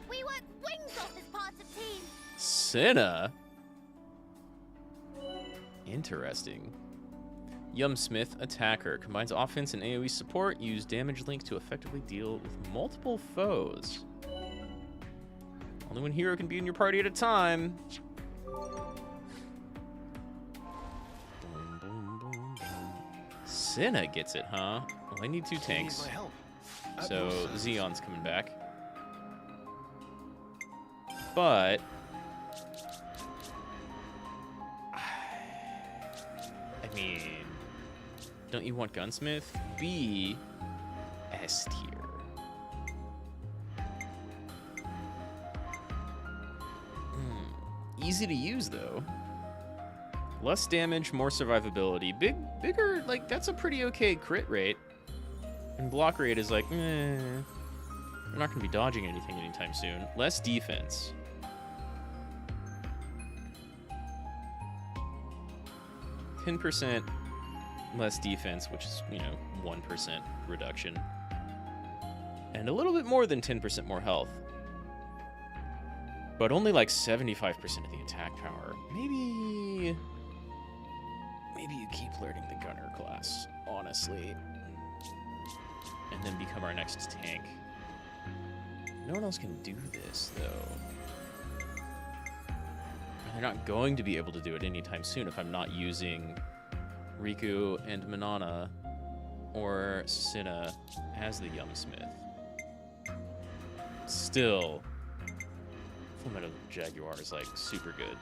We work wings off as part of team. Senna? Interesting. Yumsmith, attacker. Combines offense and AoE support. Use damage link to effectively deal with multiple foes. Only one hero can be in your party at a time. Boom, boom, boom, boom. Senna gets it, huh? Well, I need 2 tanks. So Xeon's coming back. But I mean, don't you want Gunsmith? B S tier. Easy to use though. Less damage, more survivability. Bigger, like that's a pretty okay crit rate. And block rate is like, we're not gonna be dodging anything anytime soon. Less defense. 10% less defense, which is, 1% reduction. And a little bit more than 10% more health. But only like 75% of the attack power. Maybe you keep learning the gunner class, honestly. And then become our next tank. No one else can do this, though. And they're not going to be able to do it anytime soon if I'm not using Riku and Manana or Cinna as the young smith. Still, Fullmetal Jaguar is like super good.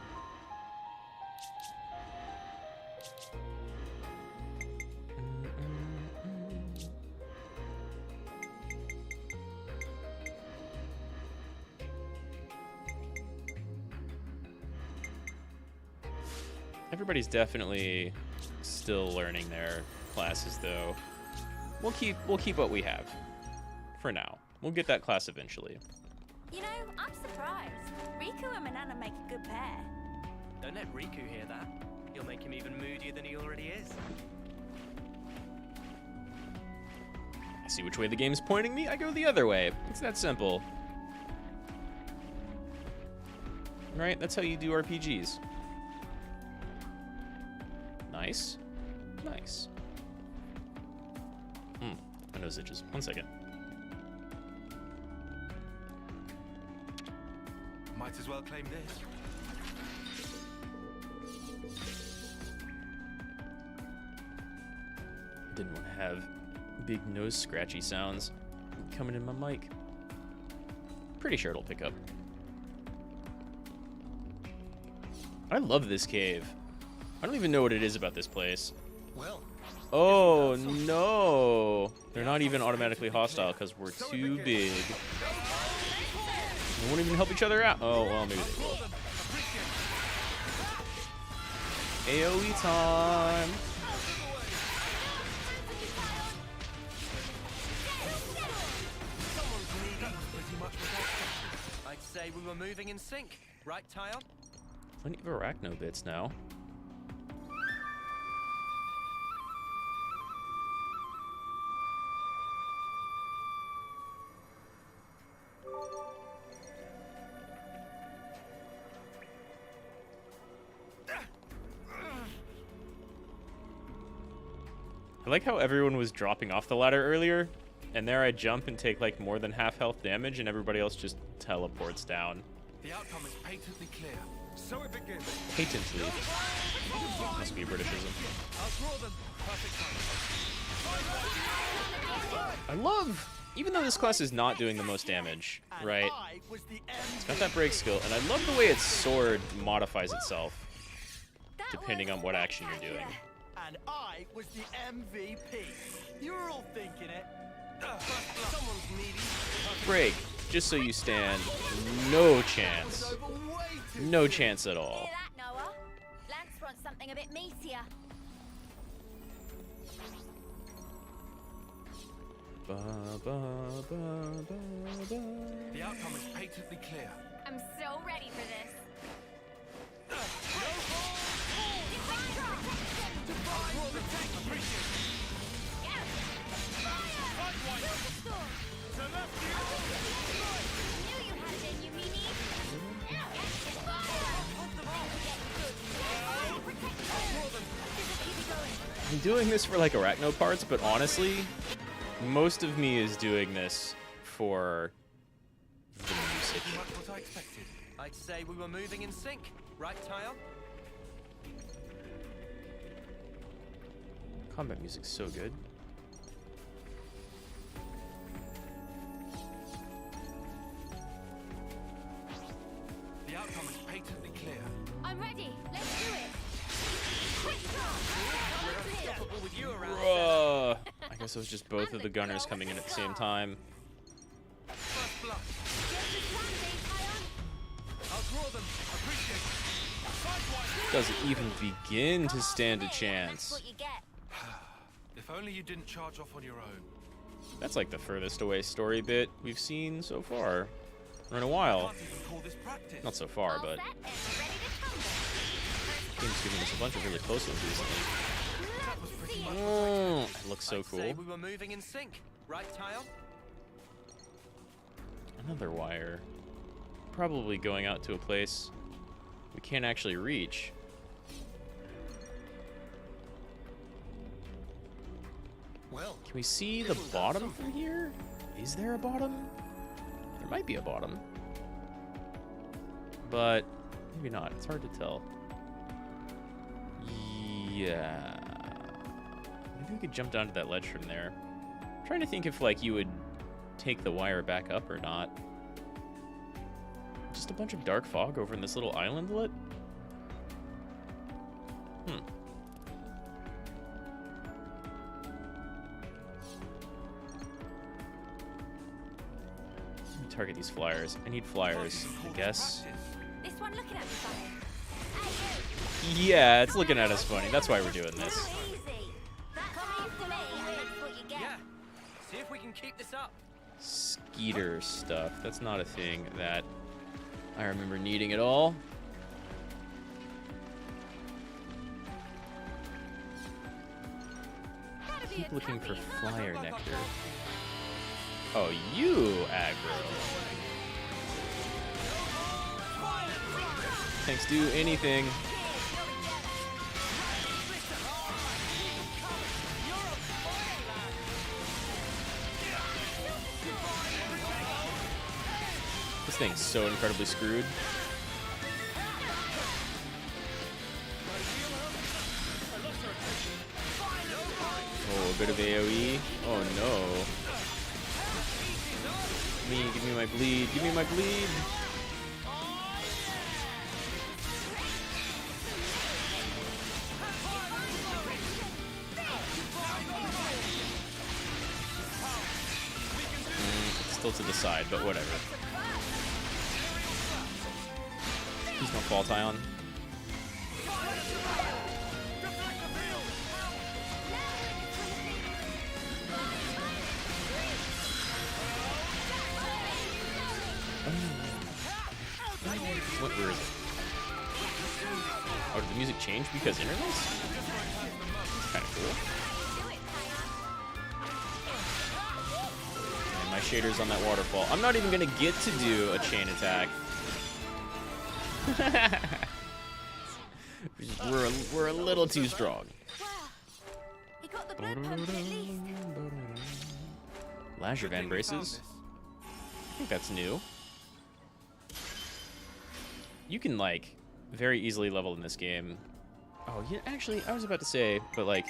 Everybody's definitely still learning their classes, though. We'll keep what we have for now. We'll get that class eventually. You know, I'm surprised. Riku and Manana make a good pair. Don't let Riku hear that. You'll make him even moodier than he already is. I see which way the game's pointing me, I go the other way. It's that simple. Right? That's how you do RPGs. Nice. Nice. My nose itches. 1 second. Might as well claim this. Didn't want to have big nose scratchy sounds coming in my mic. Pretty sure it'll pick up. I love this cave. I don't even know what it is about this place. Well, oh no! They're not even automatically hostile because we're too big. They won't even help each other out. Oh, well, maybe they will. AoE time! I'd say we were moving in sync, right, Tyon? Plenty of arachno bits now. I like how everyone was dropping off the ladder earlier, and there I jump and take like more than half health damage, and everybody else just teleports down. the outcome is patently clear. So it begins. Patently. Must be a Britishism. I'll draw them. Perfect time. I love, even though this class is not doing the most damage, right? It's got that break skill, and I love the way its sword modifies itself depending on what action you're doing. And I was the MVP. You were all thinking it. Someone's needy. Break, just so you stand, no chance. No chance at all. Hear that, Noah? Lance wants something a bit meatier. Ba, ba, ba, ba, ba. The outcome is patently clear. I'm so ready for this. I'm doing this for like arachno parts, but honestly, most of me is doing this for the music. Pretty much what I expected. I'd say we were moving in sync, right, Tyon? Combat music's so good. The outcome is patently clear. I'm ready. Let's do it. Unstoppable with you around. Bruh. I guess it was just both of the gunners coming in at the same time. First blood. I'll draw them. Appreciate it. Doesn't even begin to stand a That's chance. what you get. If only you didn't charge off on your own. That's like the furthest away story bit we've seen so far. Or in a while. Can't even call this practice. Not so far, All but set and ready to tumble. First game's giving us a bunch of really close ones recently. Oh, it looks so I'd cool. say we were moving in sync, right, Tile? Another wire. Probably going out to a place we can't actually reach. Well, Can we see the bottom from here? Is there a bottom? There might be a bottom. But maybe not. It's hard to tell. Yeah. Maybe we could jump down to that ledge from there. I'm trying to think if, like, you would take the wire back up or not. Just a bunch of dark fog over in this little islandlet? Hmm. Let me target these flyers. I need flyers, I guess. This one looking at me funny. Yeah, it's looking at us funny. That's why we're doing this. Easy. Come after me, and that's what you get. Yeah. See if we can keep this up. Skeeter stuff. That's not a thing that I remember needing at all. Keep looking for flyer nectar. Oh, you aggro. Thanks, do anything. This thing's so incredibly screwed. Oh, a bit of AoE. Oh no. Give me my bleed. Give me my bleed. It's still to the side, but whatever. Please don't fall, Tyon. Where is it? Oh, did the music change because intervals? Kind of cool. And my shader's on that waterfall. I'm not even gonna get to do a chain attack. we're a little too strong. He got the blood pump at least. Lazurvan braces. I think that's new. You can, like, very easily level in this game. Oh, yeah, actually, I was about to say, but, like,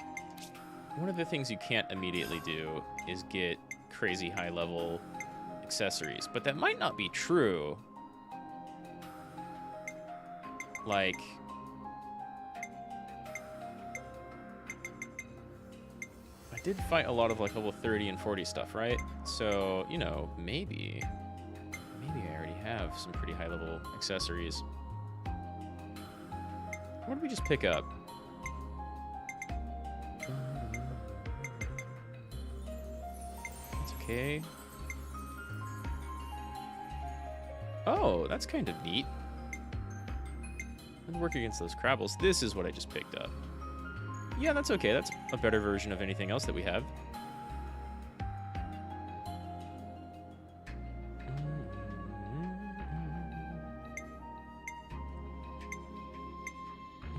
one of the things you can't immediately do is get crazy high-level accessories. But that might not be true. Like, I did fight a lot of, like, level 30 and 40 stuff, right? So, you know, maybe I already have some pretty high-level accessories. What did we just pick up? That's okay. Oh, that's kind of neat. I'd work against those Crabbles. This is what I just picked up. Yeah, that's okay. That's a better version of anything else that we have.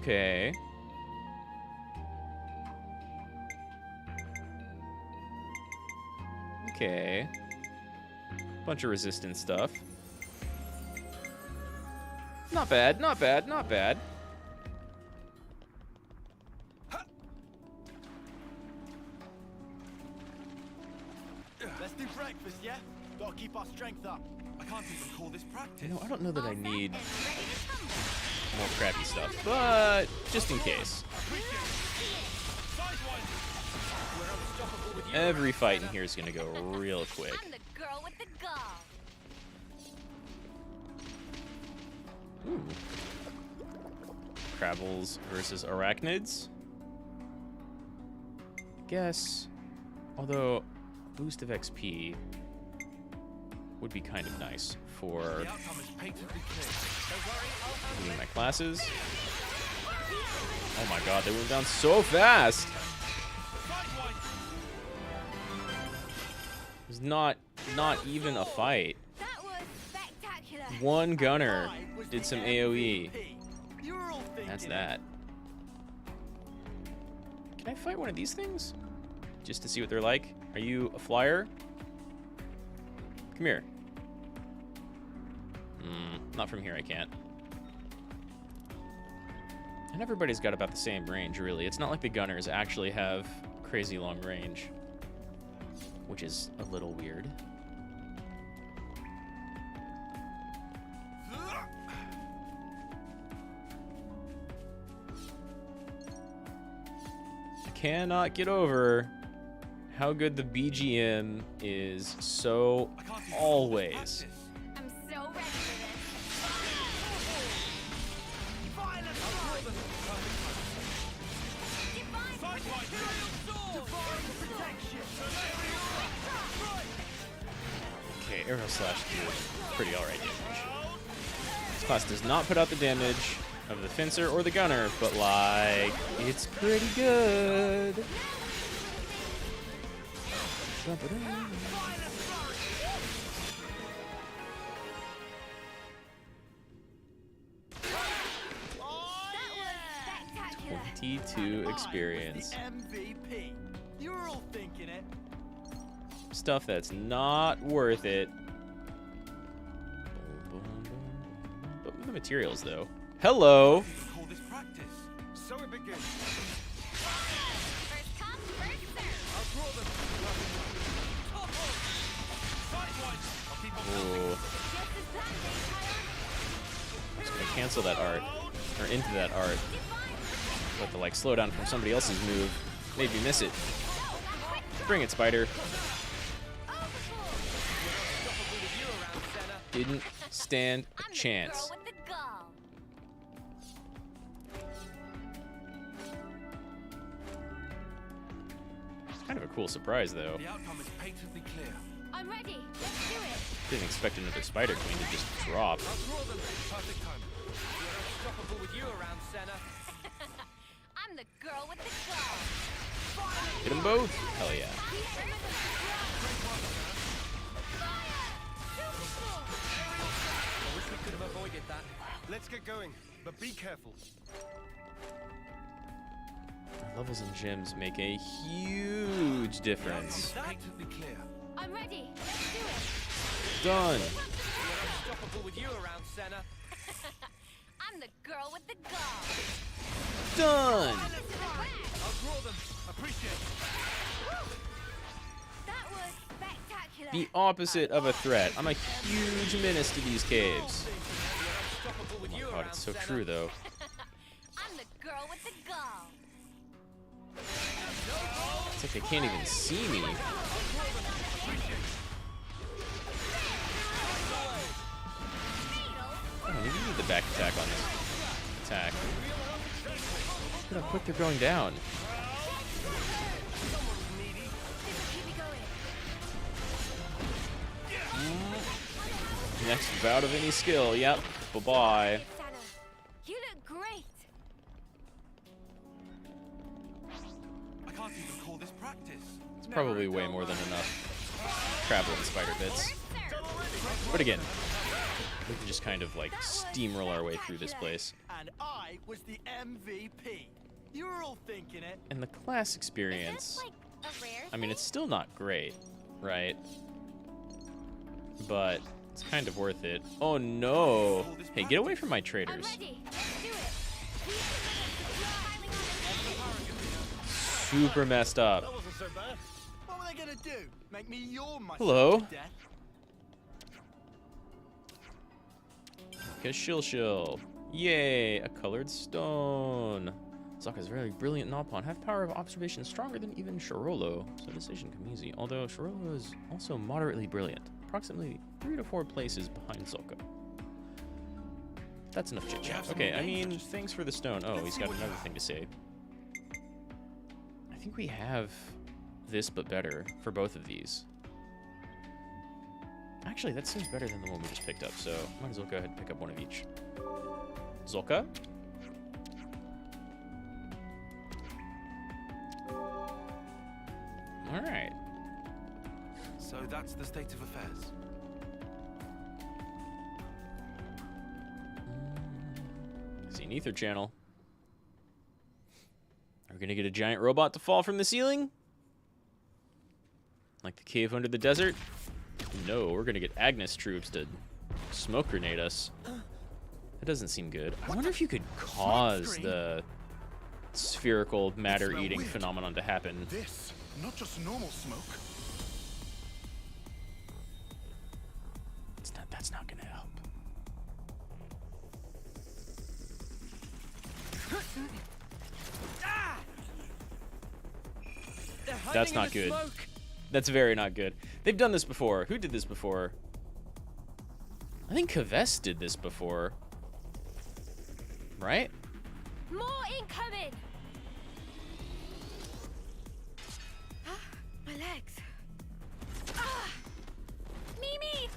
Okay. Okay. Bunch of resistance stuff. Not bad, not bad, not bad. Let's do breakfast, yeah? Gotta keep our strength up. I can't even call this practice. You know, I don't know that I need more crappy stuff, but just in case. Every fight in here is gonna go real quick. I'm the girl with the gall. Ooh. Crabbles versus arachnids. Guess. Although a boost of XP would be kind of nice for The outcome is patently clear. doing my classes. Oh my god, they went down so fast. It was not even a fight. That was spectacular. One gunner did some AoE. You're all That's thinking that. Can I fight one of these things? Just to see what they're like? Are you a flyer? Come here. Not from here, I can't. And everybody's got about the same range, really. It's not like the gunners actually have crazy long range, which is a little weird. I cannot get over how good the BGM is so always. I'm so ready for this. Okay, Arrow Slash did pretty alright damage. This class does not put out the damage of the Fencer or the Gunner, but like, it's pretty good. Spectacular. 22 experience. MVP. You're all thinking it. Stuff that's not worth it. But the materials, though. Hello. Call this practice. So it begins. First come, first serve. Ooh. Just as planned, Vampire. I'm just gonna cancel that art, or into that art. But the like slowdown from somebody else's move made me miss it. Bring it, Spider. Didn't stand a I'm the chance. girl with the gall. It's kind of a cool surprise, though. The outcome is patently clear. I'm ready. Let's do it. Didn't expect another Spider Queen to just drop. Perfect timing. Unstoppable with you around, Senna. I'm the girl with the gall. Hit them both. Hell yeah. I wish we could have avoided that. Let's get going, but be careful. Levels and gems make a huge difference. Patently clear. I'm ready. Let's do it. Done. Unstoppable with you around, Senna. I'm the girl with the gall. Done. I'll draw them. Appreciate it. That was spectacular. The opposite of a threat. I'm a huge menace to these caves. Unstoppable with you God, around, it's so Senna. true, though. I'm the girl with the gall. It's like they can't even see me. Oh, maybe you need the back attack on this attack. Look how quick they're going down. Keep me going. Next bout of any skill. Yep. Bye-bye. Sana, you look great. I can't even call this practice. It's probably way more than enough traveling spider bits. But again, we can just kind of like steamroll our way through this place. And I was the MVP. You're all thinking it. And the class Is experience, this like a rare I mean, it's thing? still not great, right? But it's kind of worth it. Oh no! Hey, get away from my I'm traders. ready. Let's do it. Super messed up. That wasn't so bad. What were they gonna do? Make me yawn myself Hello? to death? Kashilshil. Yay, a colored stone. Zaka's very brilliant Nopon. Have power of observation stronger than even Shirolo, so decision come easy. Although Shirolo is also moderately brilliant, approximately 3 to 4 places behind Zulka. That's enough chit chat. Okay, I mean, thanks for the stone. Oh, he's got another thing to say. I think we have this, but better for both of these. Actually, that seems better than the one we just picked up, so might as well go ahead and pick up one of each. Zulka? All right. So that's the state of affairs. See an ether channel. Are we gonna get a giant robot to fall from the ceiling? Like the cave under the desert? No, we're gonna get Agnes troops to smoke grenade us. That doesn't seem good. I wonder if you could cause the spherical matter-eating phenomenon to happen. This, not just normal smoke. That's not gonna help. That's not good. That's very not good. They've done this before. Who did this before? I think Kavess did this before. Right? More incoming! My legs. Mimi!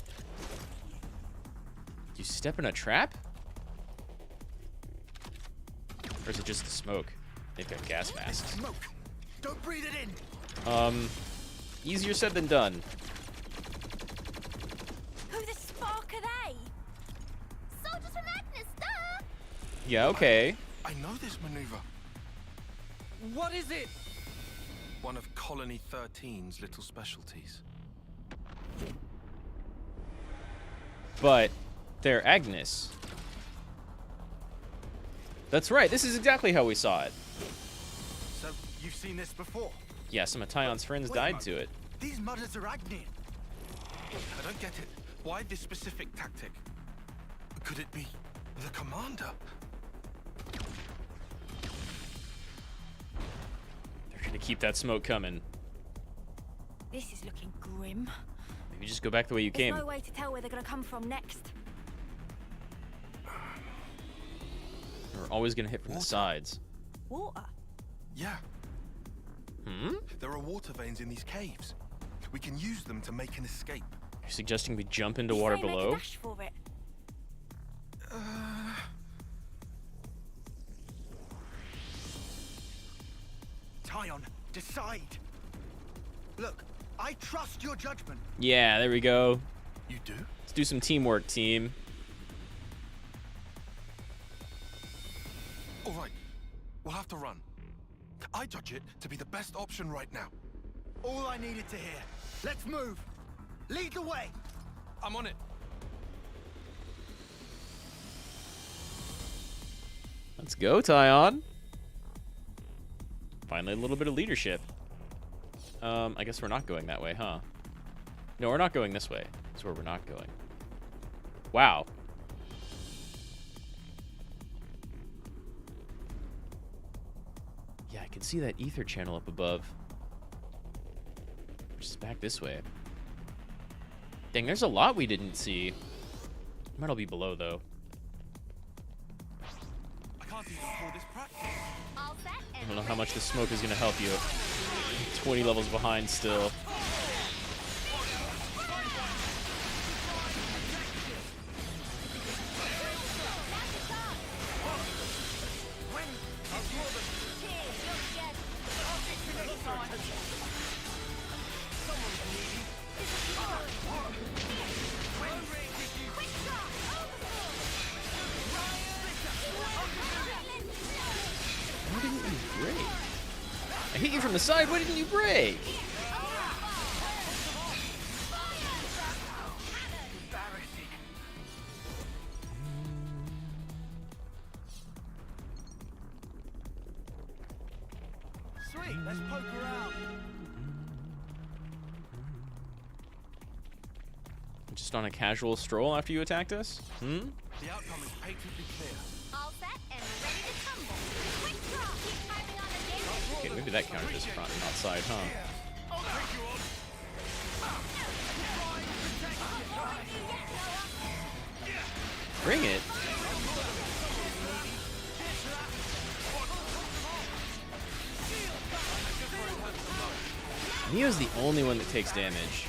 You step in a trap? Or is it just the smoke? They've got gas masks. Smoke! Don't breathe it in! Easier said than done. Who the spark are they? Soldiers from Agnes, duh! Yeah, okay. I know this maneuver. What is it? One of Colony 13's little specialties. But they're Agnes. That's right. This is exactly how we saw it. So, you've seen this before? Yeah, some of Tyon's friends died to it. These mudders are Agnian. I don't get it. Why this specific tactic? Could it be the commander? They're gonna keep that smoke coming. This is looking grim. Maybe just go back the way you There's came. no way to tell where they're gonna come from next. We're always gonna hit from the sides. Water. Yeah, Hmm? there are water veins in these caves. We can use them to make an escape. You're suggesting we jump into You water say make a below? dash for it. Tyon, decide! Look, I trust your judgment. Yeah, there we go. You do? Let's do some teamwork, team. All right, we'll have to run. I judge it to be the best option right now. All I needed to hear. Let's move. Lead the way. I'm on it. Let's go, Tyon. Finally, a little bit of leadership. I guess we're not going that way, huh? No, we're not going this way. That's where we're not going. Wow. Yeah, I can see that ether channel up above. Which is back this way. Dang, there's a lot we didn't see. Might all be below, though. I can't even call this practice. All set I and don't know how much the smoke is going to help you. 20 levels behind still. Why didn't you break? I hit you from the side. Why didn't you break? Sweet, let's poke around. Just on a casual stroll after you attacked us? Hmm? The outcome is patently clear. all set and ready to tumble. Quick draw. Keep typing on the game. Okay, maybe that counted as front and not side, huh? Bring it. Mia's the only one that takes damage.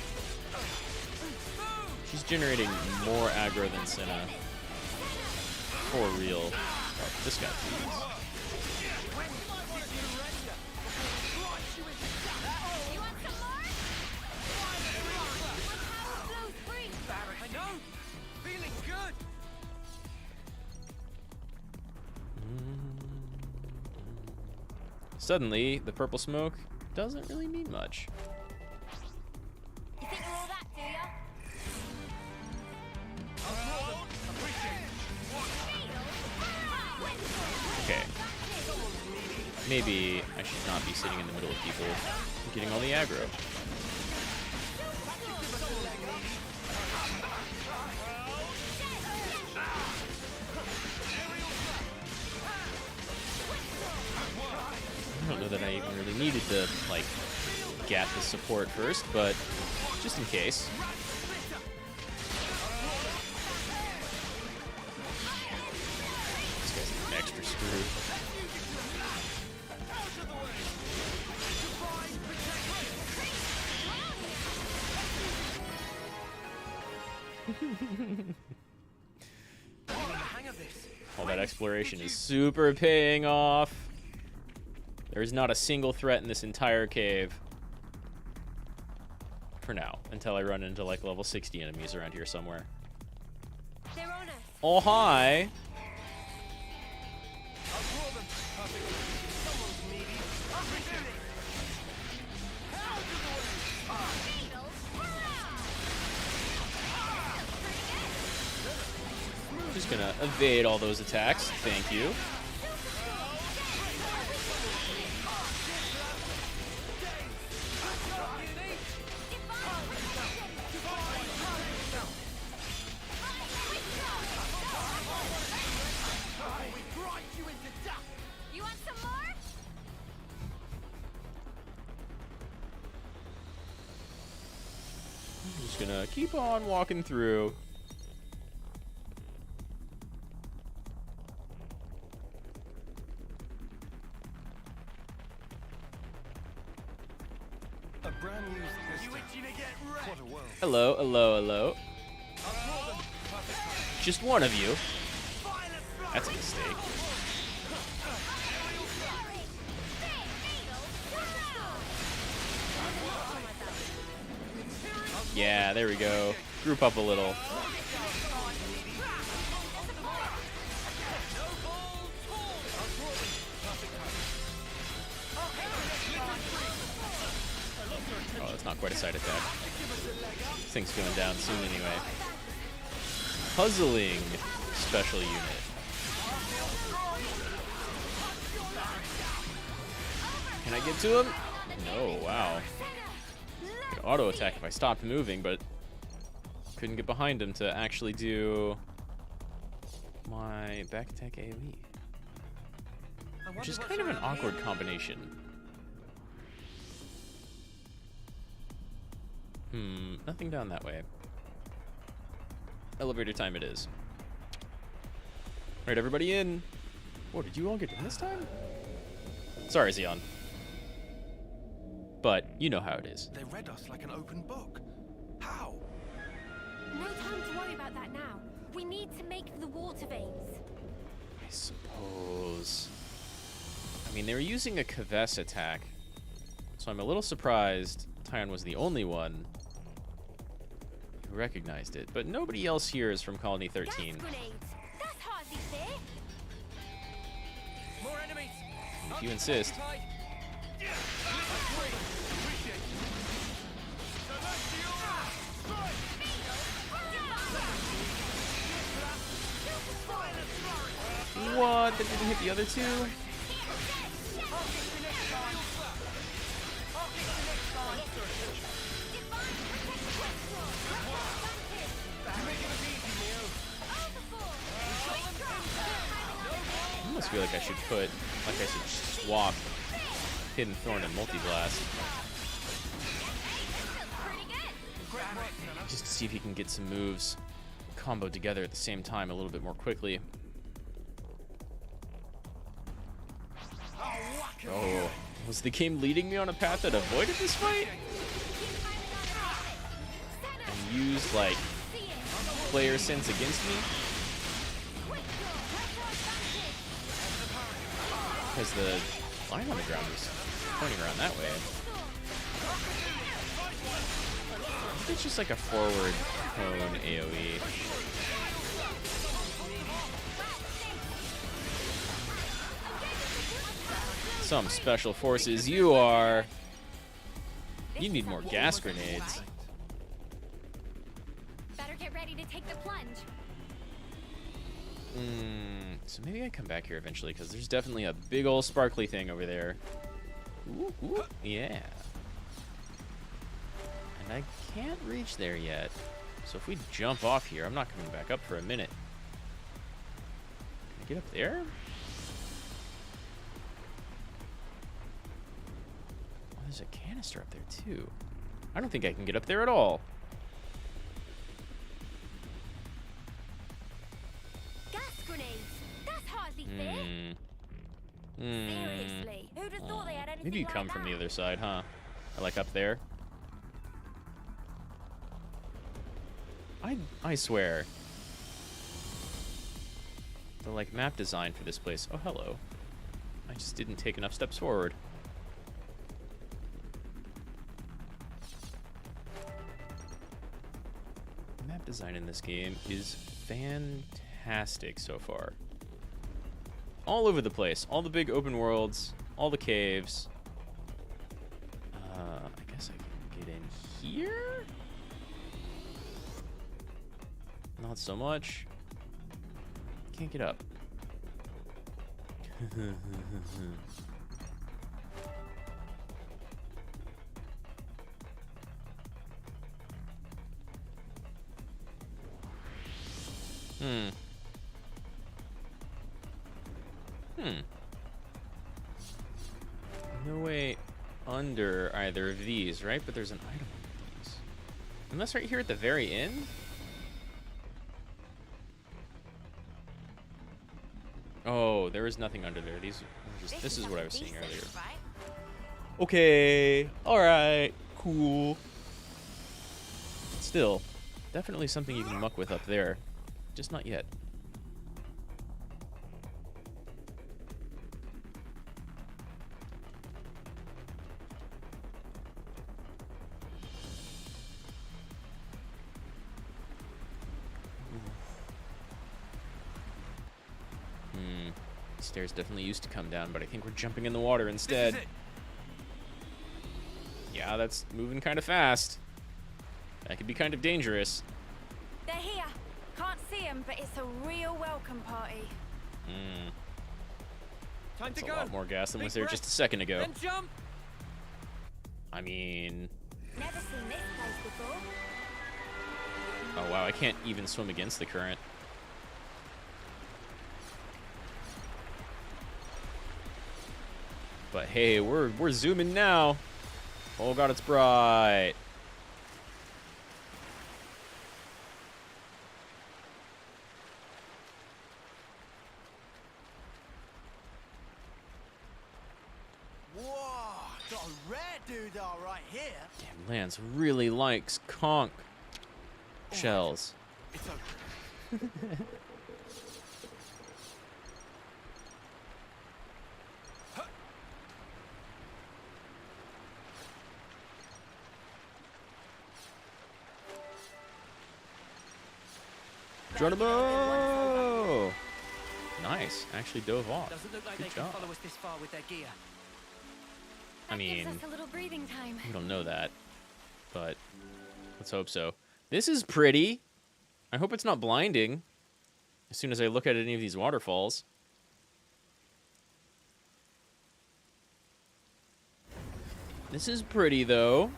She's generating more aggro than Senna. For real. Oh, this guy, please. You want some Suddenly, the purple smoke doesn't really mean much. You think you're all that, do ya? Okay. Maybe I should not be sitting in the middle of people getting all the aggro. I don't know that I even really needed to, like, get the support first, but just in case. This guy's extra screwed. All that exploration is super paying off. There is not a single threat in this entire cave. For now, until I run into like level 60 enemies around here somewhere. They're on us. Oh, hi! Just gonna evade all those attacks. Thank you. You want some more? I'm just gonna keep on walking through. A brand new What a world. Hello, hello, hello. Just one of you. That's a mistake. Yeah, there we go. Group up a little. Oh, that's not quite a side attack. This thing's going down soon anyway. Puzzling special unit. Can I get to him? No, wow. Could auto attack if I stopped moving, but couldn't get behind him to actually do my back attack AoE. Which is kind of an awkward combination. Nothing down that way. Elevator time it is. Alright, everybody in. Whoa, did you all get in this time? Sorry, Xeon. But you know how it is. They read us like an open book. How? No time to worry about that now. We need to make the water veins. I suppose. I mean, they were using a Kves attack, so I'm a little surprised Tyon was the only one who recognized it. But nobody else here is from Colony 13. Gas grenades. That's hardly fair. More enemies. If you insist. What? That didn't hit the other two? I almost feel like I should put, like I should swap Hidden Thorn and Multi-Blast. Just to see if he can get some moves comboed together at the same time a little bit more quickly. Oh, was the game leading me on a path that avoided this fight? And used, like, player sense against me? Because the line on the ground was pointing around that way. It's just like a forward cone AoE. Some special forces you are. You need more gas grenades. Better get ready to take the plunge. So maybe I come back here eventually, because there's definitely a big old sparkly thing over there. Ooh, ooh, yeah. And I can't reach there yet. So if we jump off here, I'm not coming back up for a minute. Can I get up there? Oh, there's a canister up there too. I don't think I can get up there at all. Gas grenades. That's hardly fair. Seriously, who'd have thought they had anything Maybe you like come from the that? other side, huh? Or like up there. I swear. The like map design for this place. Oh, hello. I just didn't take enough steps forward. The map design in this game is fantastic so far. All over the place. All the big open worlds. All the caves. I guess I can get in here? Not so much. Can't get up. No way under either of these, right? But there's an item on these. Unless right here at the very end? Oh, there is nothing under there. These are just, this is what I was seeing earlier. Okay. Alright. Cool. Still, definitely something you can muck with up there. Just not yet. Stairs definitely used to come down, but I think we're jumping in the water instead. Yeah, that's moving kind of fast. That could be kind of dangerous. They're here. Can't see them, but it's a real welcome party. Time to That's go. a lot more gas than Big was there breath, just a second ago. Then jump. I mean... Never seen this place before. Oh wow, I can't even swim against the current. But hey, we're zooming now. Oh god, it's bright. Whoa, got a rare doodah right here. Damn, Lance really likes conch shells. It's okay. Geronimo! Nice, actually dove off. Doesn't look like Good they job. can follow us this far with their gear. I mean, Gives us a little breathing time. we don't know that, but let's hope so. This is pretty. I hope it's not blinding as soon as I look at any of these waterfalls. This is pretty, though.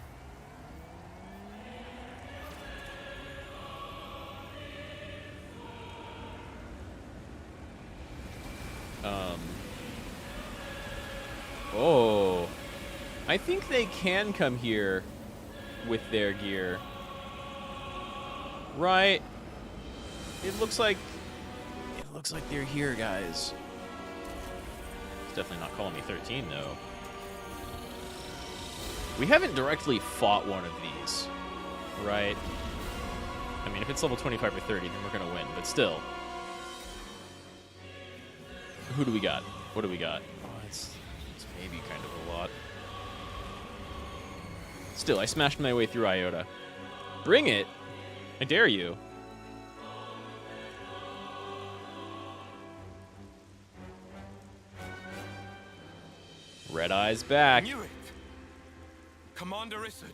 Oh. I think they can come here with their gear. Right? It looks like they're here, guys. It's definitely not calling me 13, though. We haven't directly fought one of these, right? I mean, if it's level 25 or 30, then we're gonna win, but still. Who do we got? What do we got? Oh, it's maybe kind of a lot. Still, I smashed my way through Iota. Bring it! I dare you. Red Eye's back. Knew it. Commander Issard.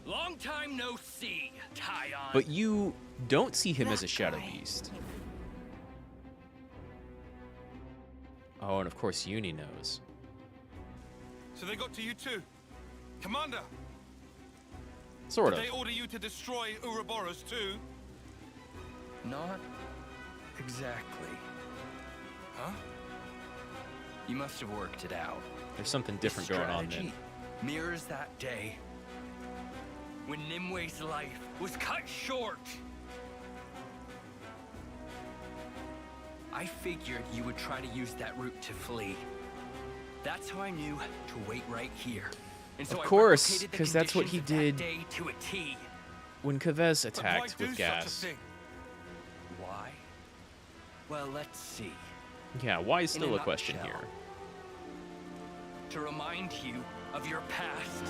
Long time no see, Tyon. But you don't see him as a Shadow Beast. Oh, and of course Uni knows. So they got to you too? Commander! Sort of. Did they order you to destroy Ouroboros too? Not exactly. Huh? You must have worked it out. There's something different going on there. Strategy mirrors that day when Nimwe's life was cut short. I figured you would try to use that route to flee. That's how I knew to wait right here. And so Of I course, replicated the because that's what he conditions of did that day to a T. when Kavez But why attacked do with such a gas. thing? Why? Well, let's see. Yeah, why is In still a a question nutshell. here. To remind you of your past,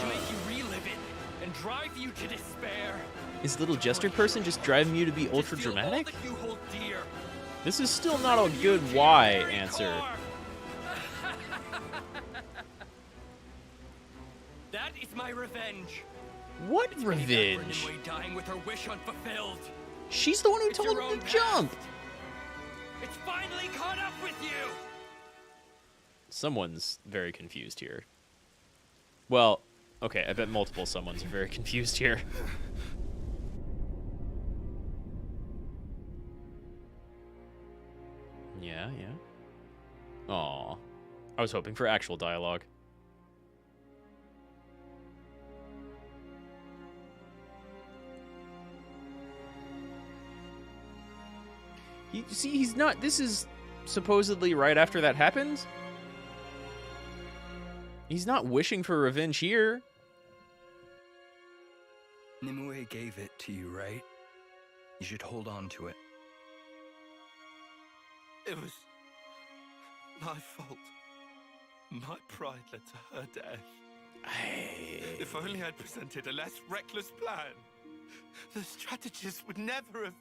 to make you relive it and drive you to despair. Is little jester person just driving you to be To ultra steal all dramatic? that you hold dear. This is still not a Burn you good to your why very answer. core. That is my revenge. What It's payback for revenge? Nimue dying with her wish unfulfilled. She's the one who It's told your him own to past. jump. It's finally caught up with you. Someone's very confused here. Well, okay, I bet multiple someone's are very confused here. Yeah, yeah. Aw. I was hoping for actual dialogue. See, he's not... This is supposedly right after that happened? He's not wishing for revenge here. Nimue gave it to you, right? You should hold on to it. It was my fault. My pride led to her death. If only I'd presented a less reckless plan, the strategist would never have...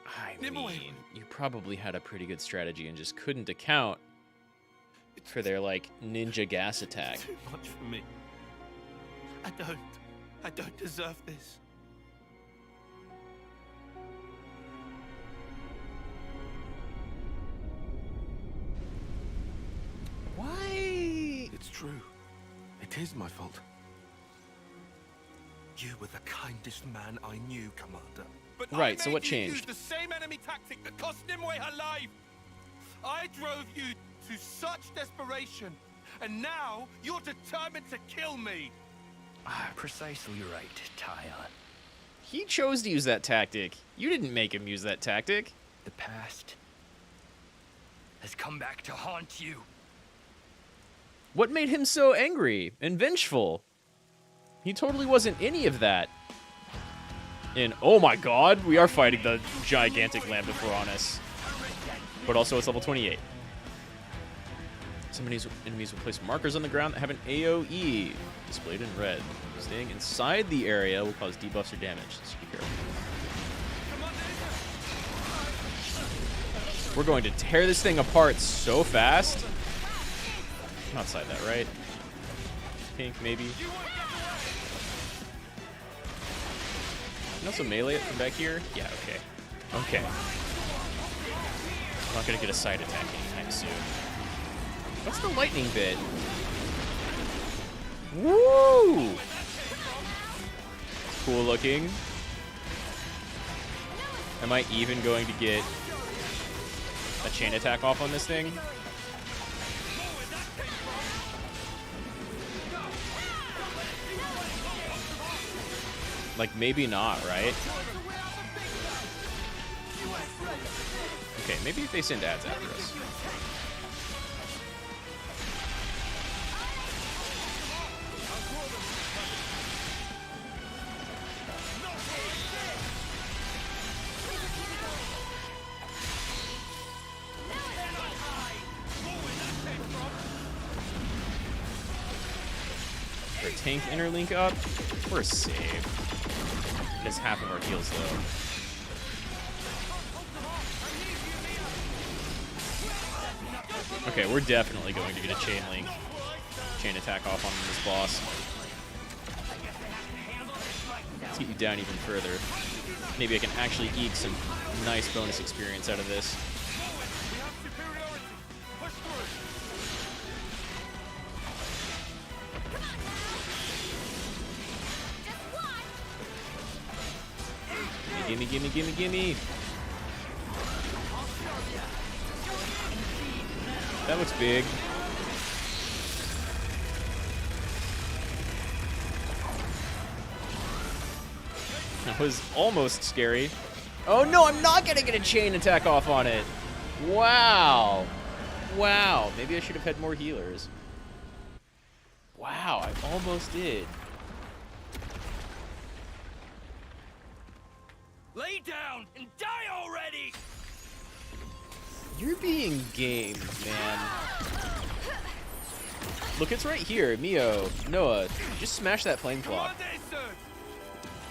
I Nimue. mean, you probably had a pretty good strategy and just couldn't account for their, like, ninja gas attack. Too much for me. I don't deserve this. Why? It's true. It is my fault. You were the kindest man I knew, Commander. But Right, I so made what you changed? use the same enemy tactic that cost Nimue her life. I drove you to such desperation, and now you're determined to kill me. Precisely right, Tyon. He chose to use that tactic. You didn't make him use that tactic. The past has come back to haunt you. What made him so angry and vengeful? He totally wasn't any of that. And oh my god, we are fighting the gigantic Lambda Piranhas. But also it's level 28. Some enemies will place markers on the ground that have an AoE displayed in red. Staying inside the area will cause debuffs or damage, so be careful. We're going to tear this thing apart so fast. I'm outside that, right? Pink, maybe. You can also melee it from back here? Yeah, okay. Okay. I'm not gonna get a side attack anytime soon. What's the lightning bit? Woo! Cool looking. Am I even going to get a chain attack off on this thing? Like, maybe not, right? Okay, maybe if they send ads after us. Our tank interlink up. We're safe. Because half of our heals low. Okay, we're definitely going to get a chain attack off on this boss. Let's get you down even further. Maybe I can actually eke some nice bonus experience out of this. Gimme, gimme, gimme, gimme. That looks big. That was almost scary. Oh no, I'm not gonna get a chain attack off on it. Wow. Wow. Maybe I should have had more healers. Wow, I almost did. Lay down and die already! You're being game, man. Look, it's right here. Mio, Noah, just smash that flame clock.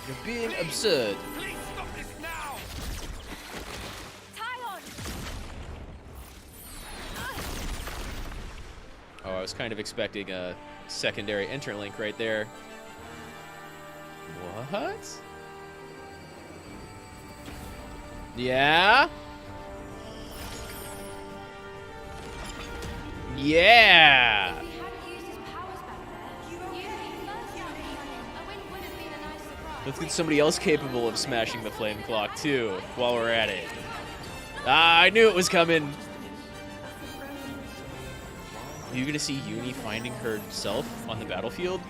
You're being absurd. Please stop this now! Oh, I was kind of expecting a secondary interlink right there. What? Yeah? Yeah! Let's get somebody else capable of smashing the flame clock, too, while we're at it. Ah, I knew it was coming! Are you gonna see Uni finding herself on the battlefield?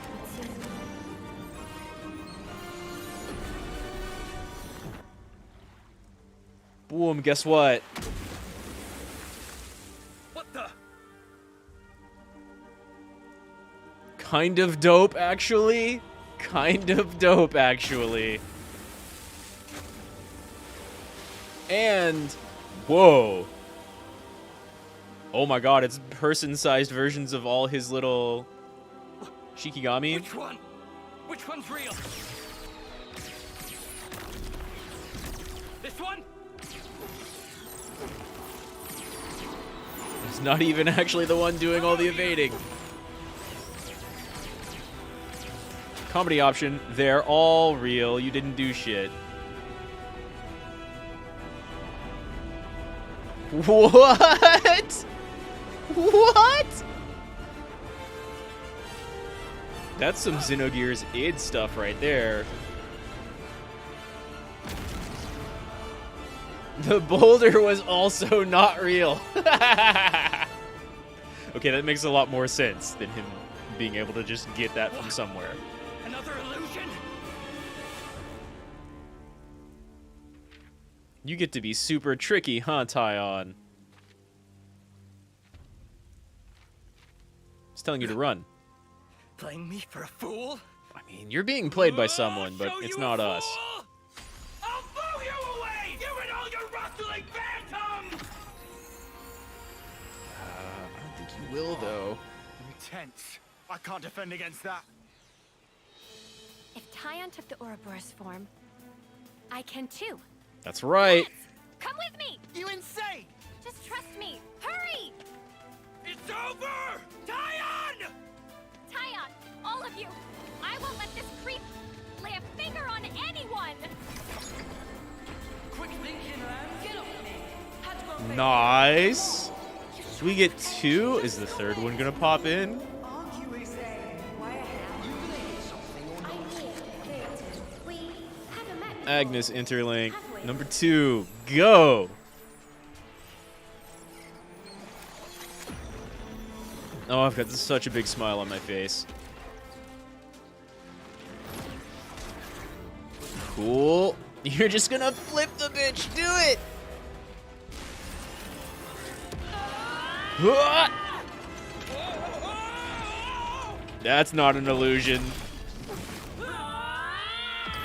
Boom, guess what? What the? Kind of dope, actually. Kind of dope, actually. And, whoa. Oh my god, it's person-sized versions of all his little Shikigami. Which one? Which one's real? This one? It's not even actually the one doing all the evading. Comedy option, they're all real. You didn't do shit. What? What? That's some Xenogears id stuff right there. The boulder was also not real. Okay, that makes a lot more sense than him being able to just get that from somewhere. Another illusion? You get to be super tricky, huh, Tyon? It's telling you to run. Playing me for a fool? I mean, you're being played by someone, but it's not us. I'll blow you away! You and all your rustling phantoms! I don't think you will, though. Intense. I can't defend against that. If Tyon took the Ouroboros form, I can too. That's right. Come with me! You insane! Just trust me. Hurry! It's over! Tyon! Tyon, all of you! I won't let this creep lay a finger on anyone! Quick thinking, lad. Get off me. Had to go and Nice. Do we get two? Is the third one gonna pop in? Agnes Interlink. Number 2. Go! Oh, I've got such a big smile on my face. Cool. You're just gonna flip the bitch. Do it! Ah! That's not an illusion.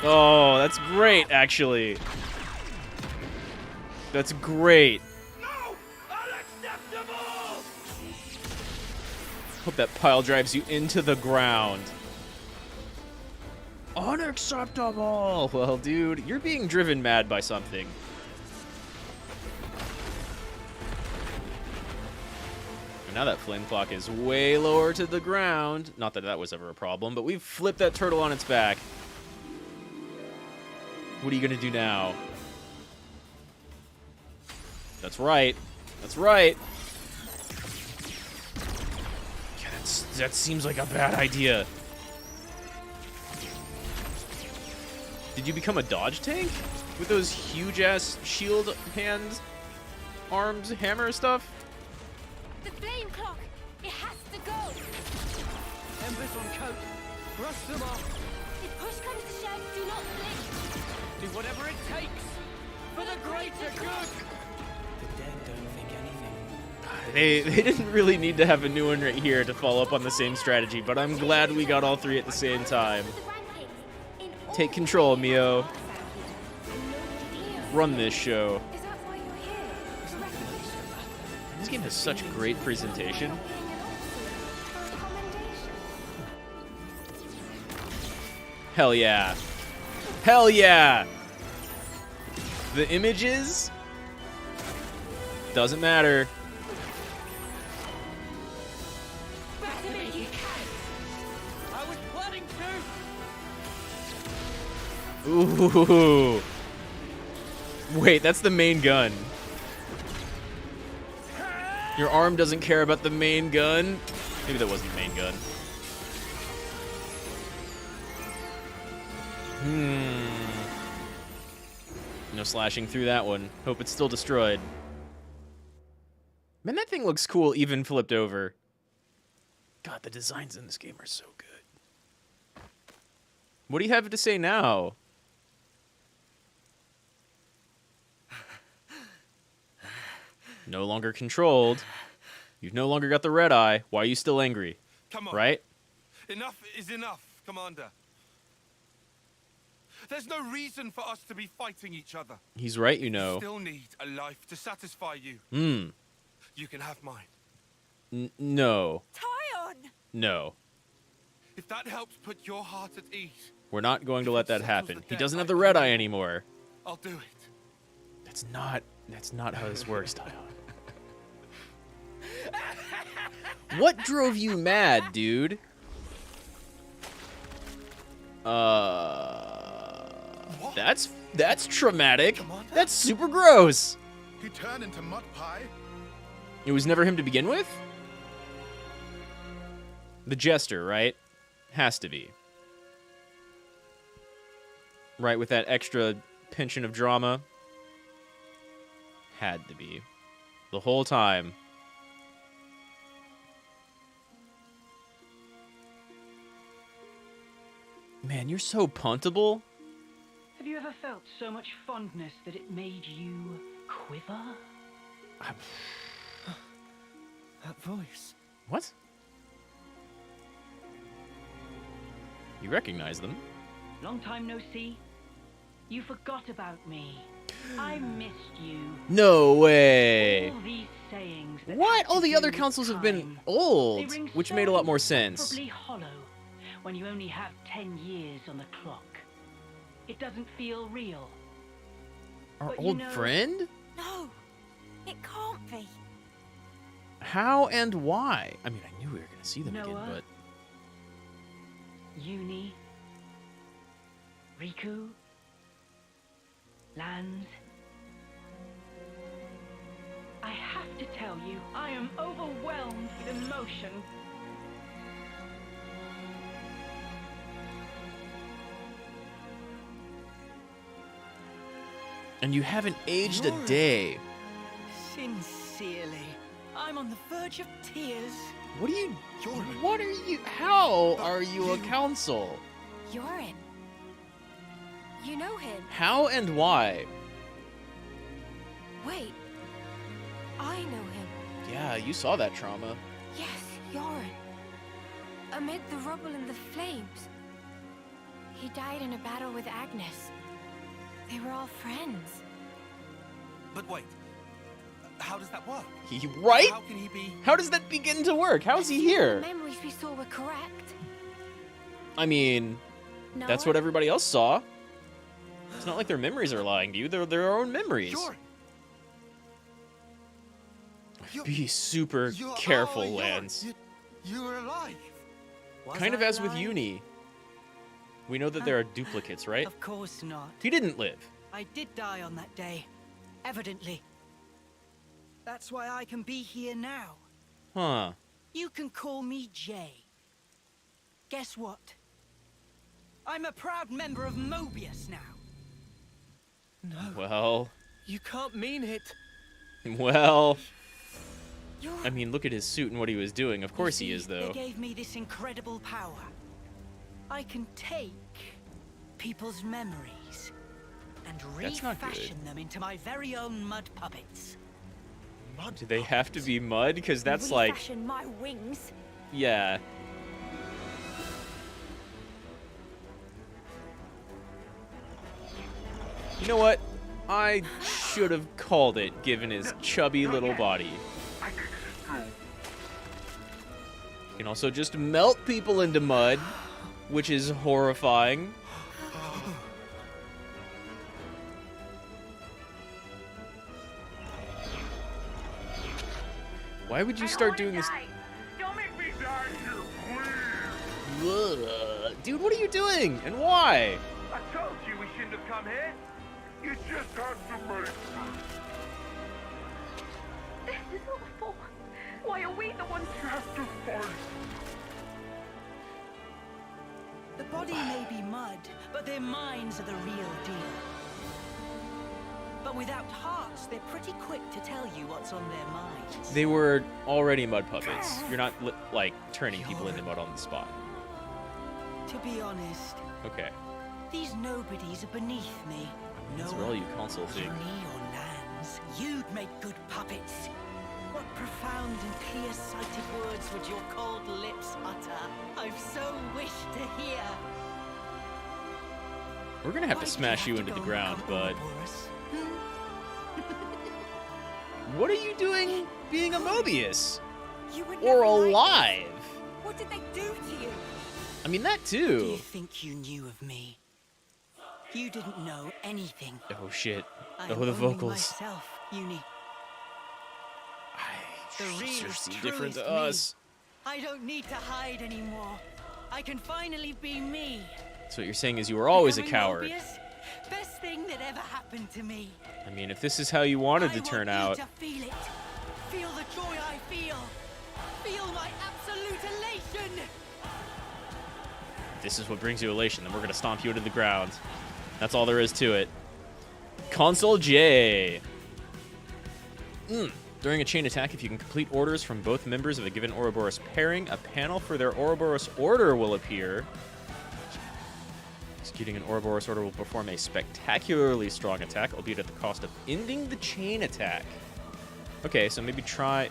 Oh, that's great, actually. That's great. No! Unacceptable! Hope that pile drives you into the ground. Unacceptable! Well, dude, you're being driven mad by something. now that flame clock is way lower to the ground. Not that that was ever a problem, but we've flipped that turtle on its back. What are you gonna do now? That's right. That's right. Yeah, that seems like a bad idea. Did you become a dodge tank? With those huge-ass shield hands, arms, hammer stuff? The flame clock! It has to go! Embers on coat. Brush them off. If push comes to shove, do not blink! Do whatever it takes for the greater good. The dead don't think anything. They didn't really need to have a new one right here to follow up on the same strategy, but I'm glad we got all three at the same time. Take control, Mio. Run this show. Is that why you're here? For recognition? This game has such great presentation. For a commendation? Hell yeah. Hell yeah! The images? Doesn't matter. Back to me, you can. I was planning to. Ooh. Wait, that's the main gun. Your arm doesn't care about the main gun? Maybe that wasn't the main gun. No slashing through that one. Hope it's still destroyed. Man, that thing looks cool even flipped over. God, the designs in this game are so good. What do you have to say now? No longer controlled. You've no longer got the red eye. Why are you still angry? Come on. Right? Enough is enough, Commander. There's no reason for us to be fighting each other. He's right, you You know. still need a life to satisfy you. You can have mine. No. Tyon! No. If that helps put your heart at ease, We're not going to let that Settles happen. the He debt doesn't have I the owe red eye you. anymore. I'll do it. That's not how this works, Tyon. What drove you mad, dude? That's traumatic. Commander? That's super gross. He turned into mud pie? It was never him to begin with? The Jester, right? Has to be. Right, with that extra pension of drama? Had to be. The whole time. Man, you're so puntable. Have you ever felt so much fondness that it made you quiver? That voice. What? You recognize them? Long time no see. You forgot about me. I missed you. No way. All these sayings that What? have to All the do other with councils have been time. old, They ring which made a lot more so sense. insufferably hollow when you only have 10 years on the clock. It doesn't feel real. Our But you old know- friend? No, it can't be. How and why? I mean, I knew we were going to see them again, Noah? but... Uni, Riku, Lands. I have to tell you, I am overwhelmed with emotion. And you haven't aged a Nora. day. Sincerely, I'm on the verge of tears. What are you... You're in. What are you... How are you a council? Yorin. You know him. How and why? Wait. I know him. Yeah, you saw that trauma. Yes, Yorin. Amid the rubble and the flames. He died in a battle with Agnes. They were all friends. But wait, how does that work? He... Right? How can he be? How does that begin to work? How's he Assume here? The memories we saw were correct. I mean, that's Noah? what everybody else saw. It's not like their memories are lying to you. They're their own memories. Sure. Be super careful, Lance. You were alive. Kind of as with Uni. We know that there are duplicates, right? Of course not. He didn't live. I did die on that day. Evidently. That's why I can be here now. Huh. You can call me Jay. Guess what? I'm a proud member of Mobius now. No. Well. You can't mean it. Well. I mean, look at his suit and what he was doing. Of course he is, though. They gave me this incredible power. I can take people's memories and refashion them into my very own mud puppets. Do they have to be mud? Because that's like... Refashion my wings. Yeah. You know what? I should have called it, given his chubby little body. You can also just melt people into mud, which is horrifying. Why would you start doing this? Don't make me die here, please. Ugh. Dude, what are you doing? And why? I told you we shouldn't have come here. You just had to make me. This is awful. Why are we the ones who have to fight? The body may be mud, but their minds are the real deal. But without hearts, they're pretty quick to tell you what's on their minds. They were already mud puppets. You're not, like, turning people into mud on the spot. To be honest, Okay. these nobodies are beneath me. That's all you console thing. Uni or lands, you'd make good puppets. What profound and clear-sighted words would your cold lips utter? I've so wished to hear. We're gonna have Why to did smash you have into to the go ground, become bud. Ouroboros? What are you doing being a Mobius? You would Or never like alive? this. What did they do to you? I mean, that Do you too. think you knew of me? You didn't know anything. Oh, shit. I Oh, am the only vocals. myself, Uni. The real, Sure seem truest different to me. us. I don't need to hide anymore. I can finally be me. So what you're saying is you were always a Becoming coward. Mobius, best thing that ever happened to me. I mean, if this is how you wanted to turn I out, want you to feel it. Feel the joy I feel. Feel my absolute elation. if this is what brings you elation, then we're gonna stomp you into the ground. That's all there is to it. Console J. During a chain attack, if you can complete orders from both members of a given Ouroboros pairing, a panel for their Ouroboros order will appear. Executing an Ouroboros order will perform a spectacularly strong attack, albeit at the cost of ending the chain attack. Okay, so maybe try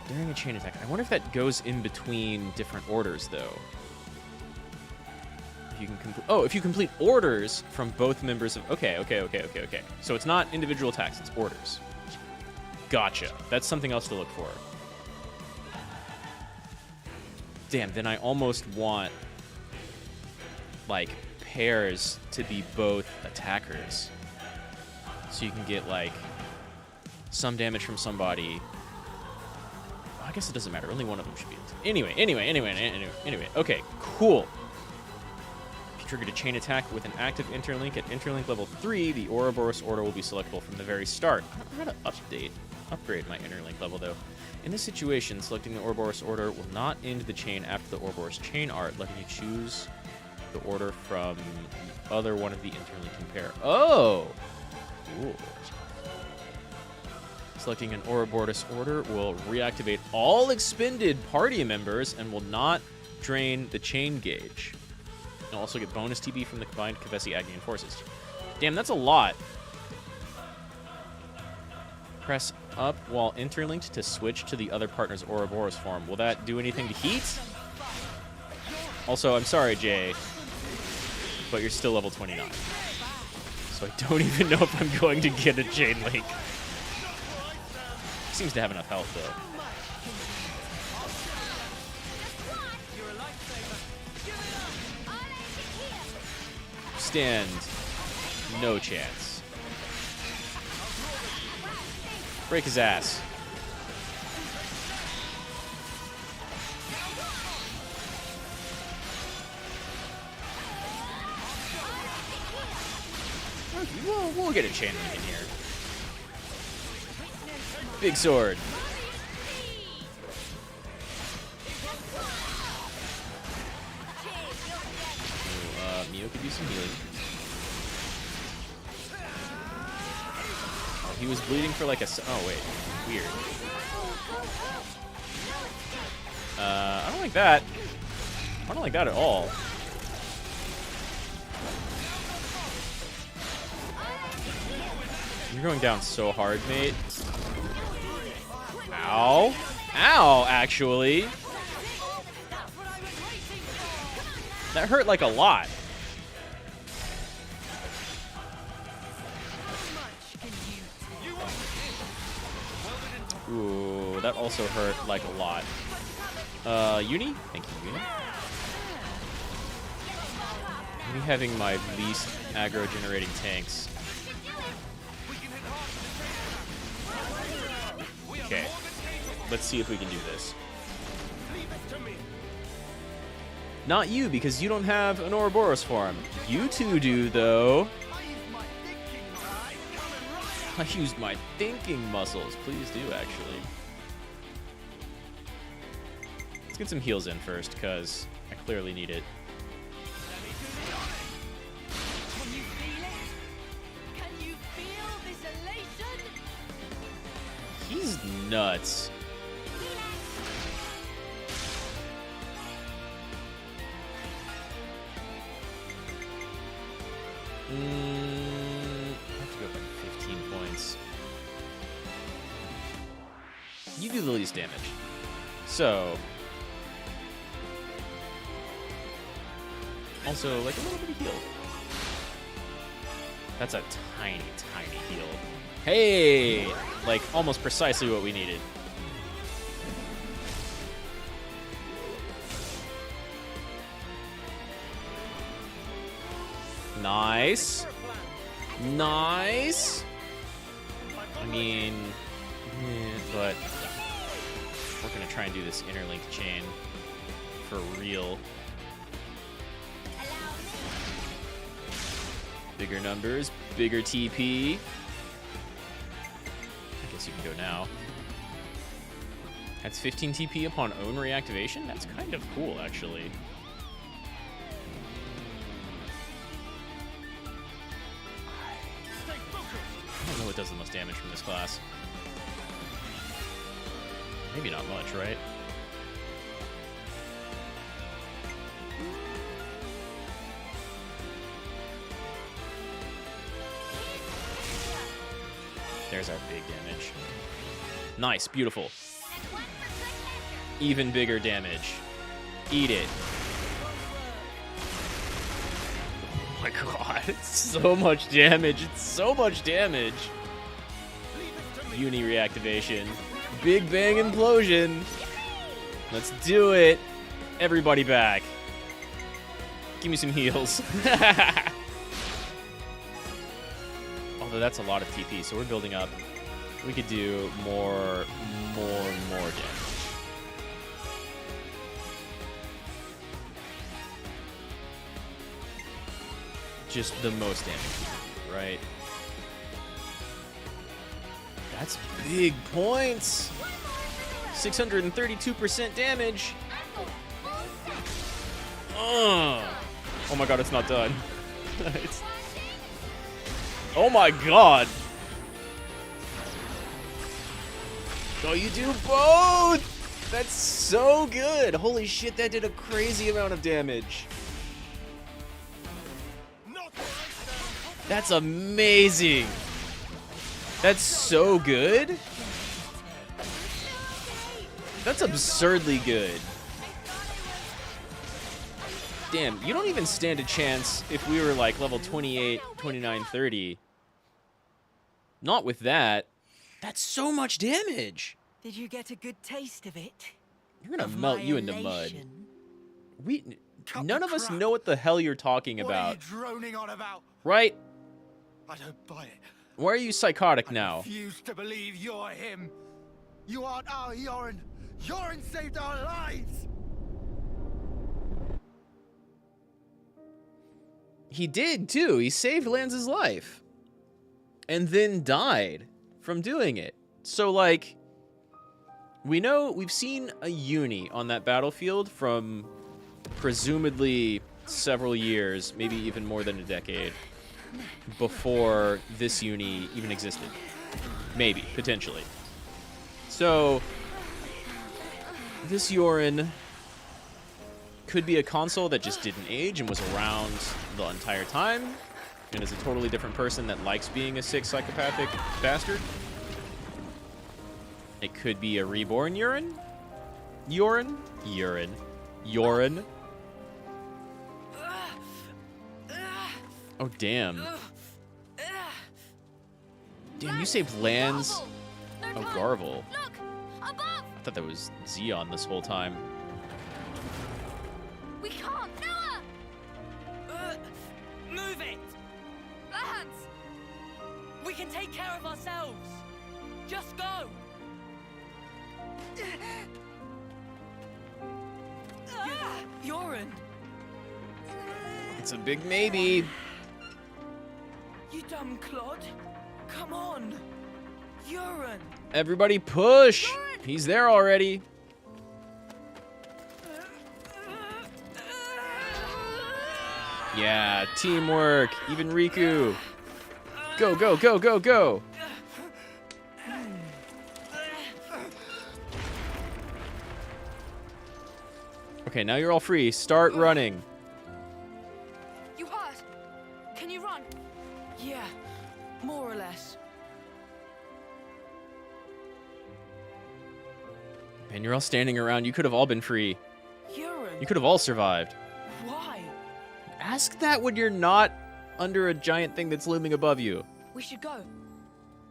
during a chain attack. I wonder if that goes in between different orders, though. If you can if you complete orders from both members of... Okay. So it's not individual attacks, it's orders. Gotcha. That's something else to look for. Damn, then I almost want, like, pairs to be both attackers. So you can get, like, some damage from somebody. Well, I guess it doesn't matter. Only one of them should be. Anyway. Okay, cool. If you triggered a chain attack with an active interlink at interlink level 3, the Ouroboros order will be selectable from the very start. I don't know how to upgrade my interlink level, though. In this situation, selecting the Ouroboros order will not end the chain after the Ouroboros chain art, letting you choose the order from the other one of the interlinking pair. Oh! Cool. Selecting an Ouroboros order will reactivate all expended party members and will not drain the chain gauge. You'll also get bonus TB from the combined Kavesi-Agnian forces. Damn, that's a lot. Press up while interlinked to switch to the other partner's Ouroboros form. Will that do anything to heat? Also, I'm sorry, Jay, but you're still level 29. So I don't even know if I'm going to get a chain link. Seems to have enough health, though. Stand no chance. Break his ass. We'll get a chain link in here. Big sword. Ooh, Mio could use some healing. Oh, he was bleeding for like a... Oh, wait. Weird. I don't like that. I don't like that at all. You're going down so hard, mate. Ow. Ow, actually. That hurt like a lot. Ooh, that also hurt like a lot. Uni? Thank you, Uni. Me having my least aggro generating tanks. Okay. Let's see if we can do this. Not you, because you don't have an Ouroboros form. You two do, though. I used my thinking muscles. Please do, actually. Let's get some heals in first, because I clearly need it. Can you feel it? Can you feel this elation? He's nuts. I have to go up like 15 points. You do the least damage. So... Also, like a little bit of heal. That's a tiny, tiny heal. Hey! Like, almost precisely what we needed. Nice. Nice. I mean, but we're gonna try and do this interlinked chain for real. Bigger numbers, bigger TP. I guess you can go now. That's 15 TP upon own reactivation? That's kind of cool, actually. I don't know what does the most damage from this class. Maybe not much, right? There's our big damage. Nice, beautiful. Even bigger damage. Eat it. Oh my god, it's so much damage. It's so much damage. Uni reactivation. Big Bang implosion. Let's do it. Everybody back. Give me some heals. Although that's a lot of TP, so we're building up. We could do more damage. Just the most damage, right? That's big points. 632% damage. Oh my god, it's not done. Oh my god. Oh, you do both. That's so good. Holy shit, that did a crazy amount of damage. That's amazing. That's so good. That's absurdly good. Damn, you don't even stand a chance if we were like level 28, 29, 30. Not with that. That's so much damage. Did you get a good taste of it? You're gonna melt you into mud. None of us know what the hell you're talking about. What are you droning on about? Right? I don't buy it. Why are you psychotic now? I refuse to believe you're him. You aren't our Yoren. Yoren saved our lives. He did too. He saved Lance's life. and then died from doing it. So, like, we've seen a uni on that battlefield from presumably several years, maybe even more than a decade, before this uni even existed. Maybe, potentially. So, this Yorin could be a console that just didn't age and was around the entire time, and is a totally different person that likes being a sick psychopathic bastard. It could be a reborn Yorin. Oh, damn. Damn, you saved Lands. Oh, Garvel. Look! Above! I thought that was Xeon this whole time. We can't! Noah! Move it! Lads! We can take care of ourselves! Just go! Yorin! It's a big maybe. You dumb clod! Come on! Yorin! Everybody push! He's there already. Yeah, teamwork. Even Riku. Go, go, go, go, go. Okay, now you're all free. Start running. You hurt? Can you run? Yeah, more or less. Man, you're all standing around. You could have all been free. Yorin! You could have all survived. Why? Ask that when you're not under a giant thing that's looming above you. We should go.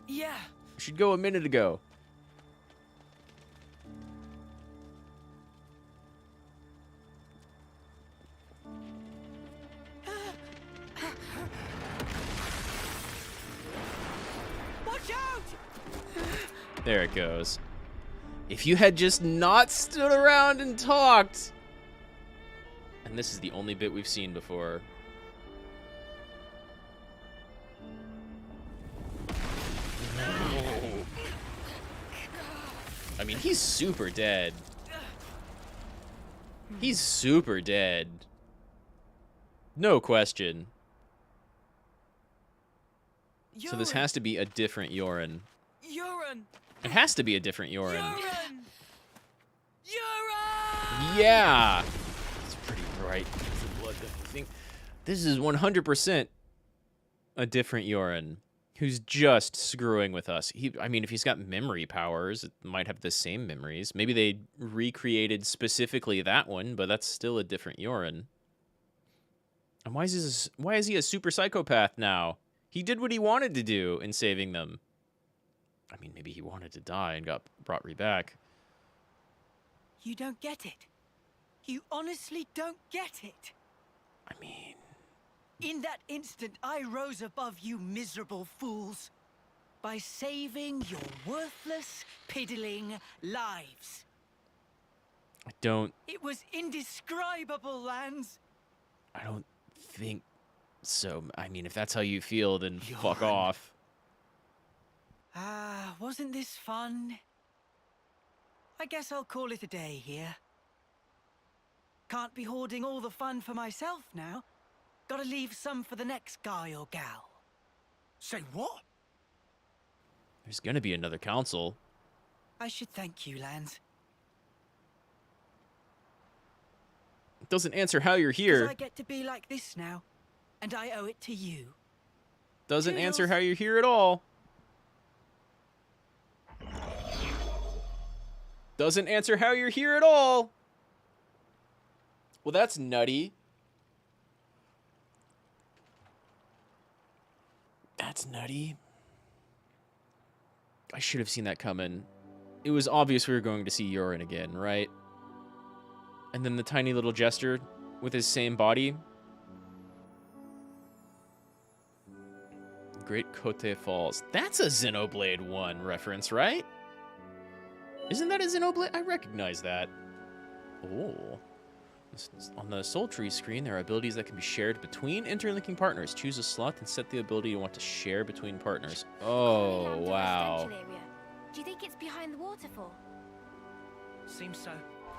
Yeah. You should go a minute ago. Watch out! There it goes. If you had just not stood around and talked. And this is the only bit we've seen before. I mean, he's super dead. He's super dead. No question. So this has to be a different Yorin. Yorin! It has to be a different Yorin. Yorin! Yorin! Yeah! It's pretty bright. This is 100% a different Yorin who's just screwing with us. I mean, if he's got memory powers, it might have the same memories. Maybe they recreated specifically that one, but that's still a different Yorin. And why is he a super psychopath now? He did what he wanted to do in saving them. I mean, maybe he wanted to die and got brought back. You don't get it. You honestly don't get it. I mean... In that instant, I rose above you miserable fools by saving your worthless, piddling lives. I don't... It was indescribable, Lance. I don't think so. I mean, if that's how you feel, then fuck off. Ah, wasn't this fun? I guess I'll call it a day here. Can't be hoarding all the fun for myself now. Gotta leave some for the next guy or gal. Say what? There's gonna be another council. I should thank you, Lance. It doesn't answer how you're here. 'Cause I get to be like this now, and I owe it to you. Doesn't answer how you're here at all. Doesn't answer how you're here at all. Well, that's nutty. That's nutty. I should have seen that coming. It was obvious we were going to see Yorin again, right? And then the tiny little jester with his same body. Great Cote Falls. That's a Xenoblade 1 reference, right? Isn't that a Xenoblade? I recognize that. Oh. On the Soul Tree screen, there are abilities that can be shared between interlinking partners. Choose a slot and set the ability you want to share between partners. Oh, wow. Do you think it's behind the waterfall? Seems so.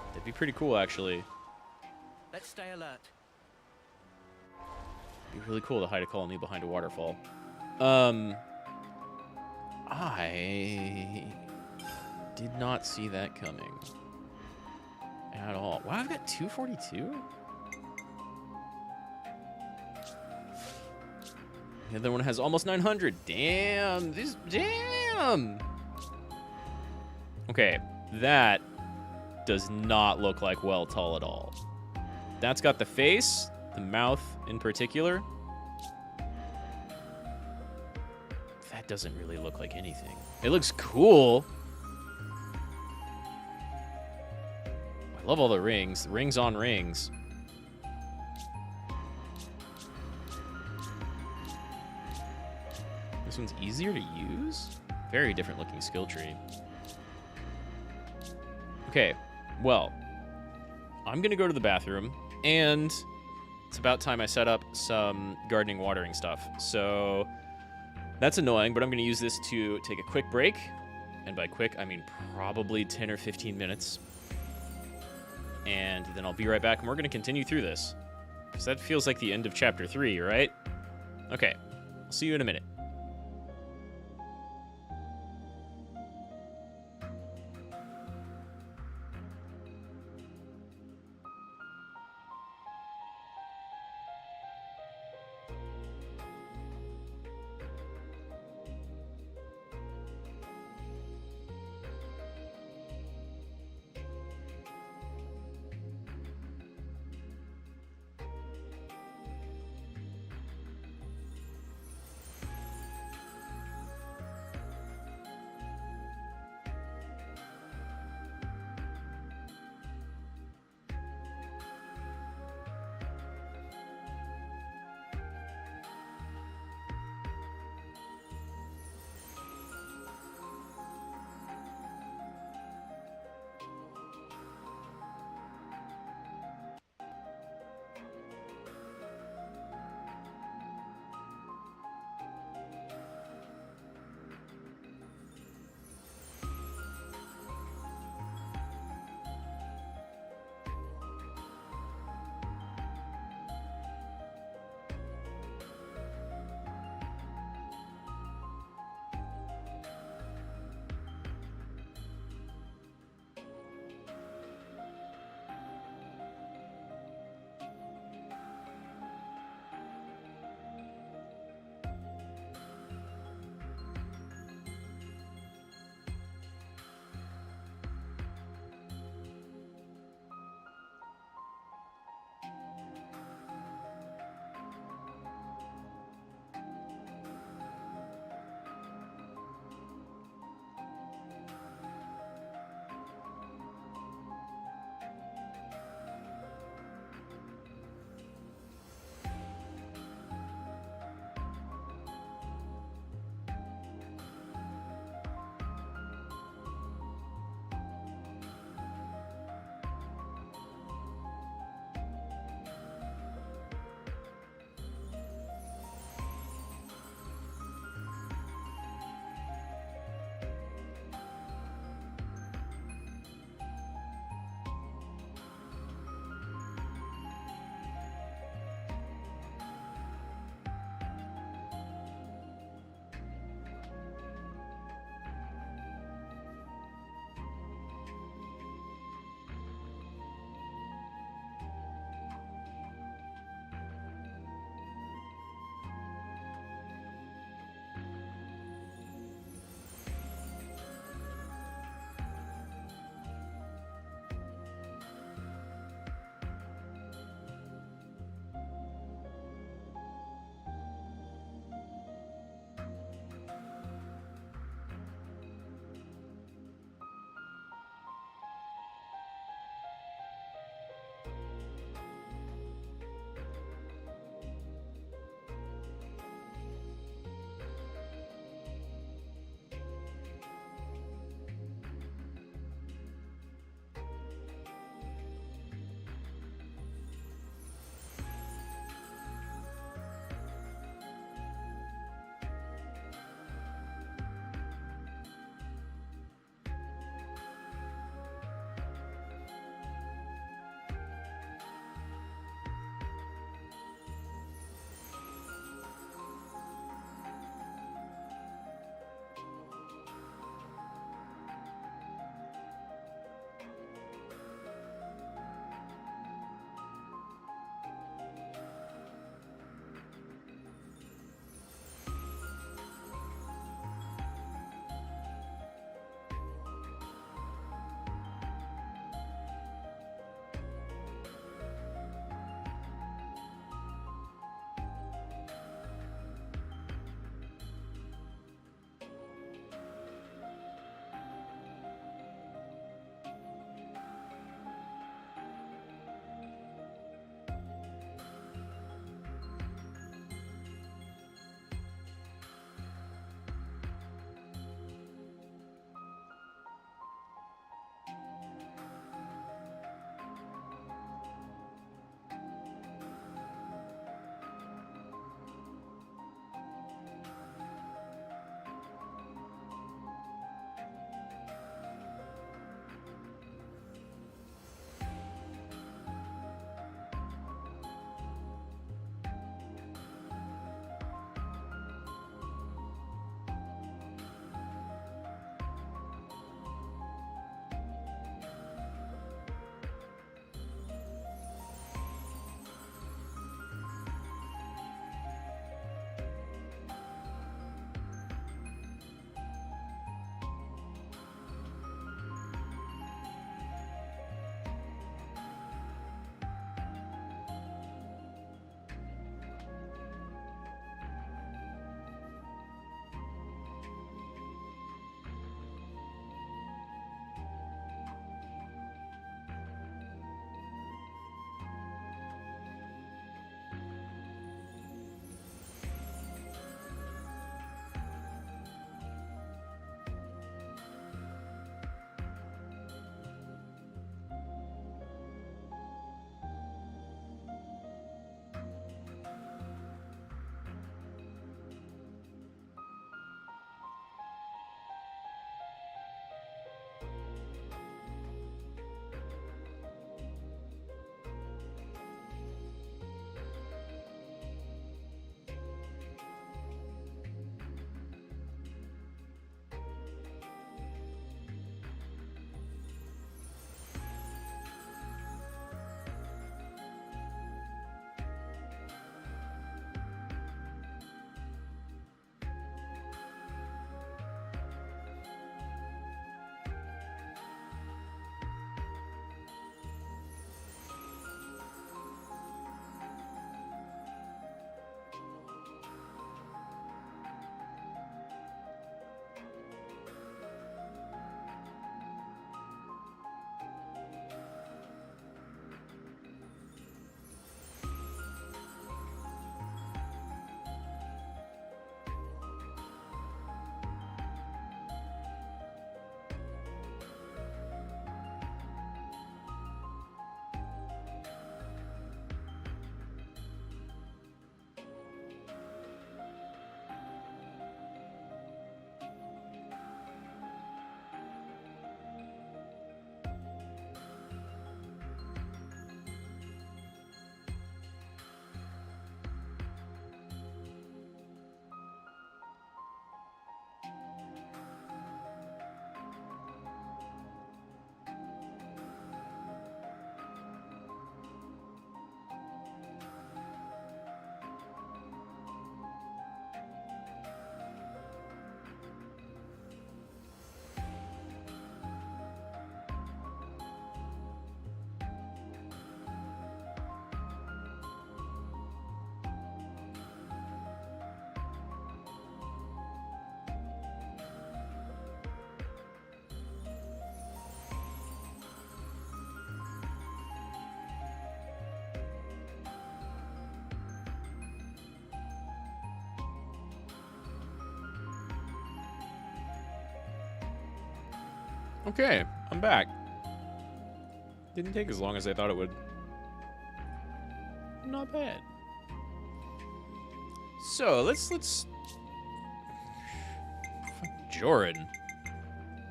That'd be pretty cool, actually. Let's stay alert. It'd be really cool to hide a colony behind a waterfall. I did not see that coming at all. Wow, I've got 242? The other one has almost 900. Damn. Damn. Okay, that does not look like Weltall at all. That's got the face, the mouth in particular. That doesn't really look like anything. It looks cool. I love all the rings. Rings on rings. This one's easier to use? Very different looking skill tree. Okay, well, I'm gonna go to the bathroom, and it's about time I set up some gardening watering stuff. So that's annoying, but I'm gonna use this to take a quick break. And by quick, I mean probably 10 or 15 minutes. And then I'll be right back, and we're gonna continue through this. Because that feels like the end of chapter 3, right? Okay, I'll see you in a minute. Okay, I'm back. Didn't take as long as I thought it would. Not bad. So let's Joran.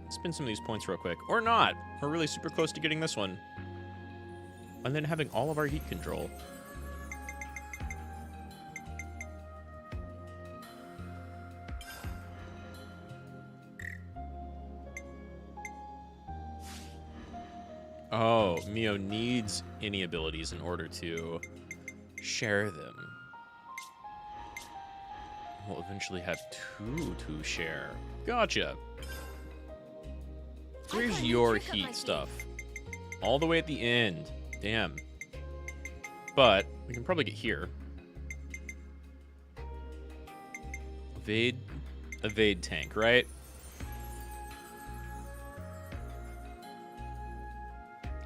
Spin some of these points real quick. Or not. We're really super close to getting this one. And then having all of our heat control. Oh, Mio needs any abilities in order to share them. We'll eventually have two to share. Gotcha. Where's your heat stuff? All the way at the end. Damn. But we can probably get here. Evade tank, right?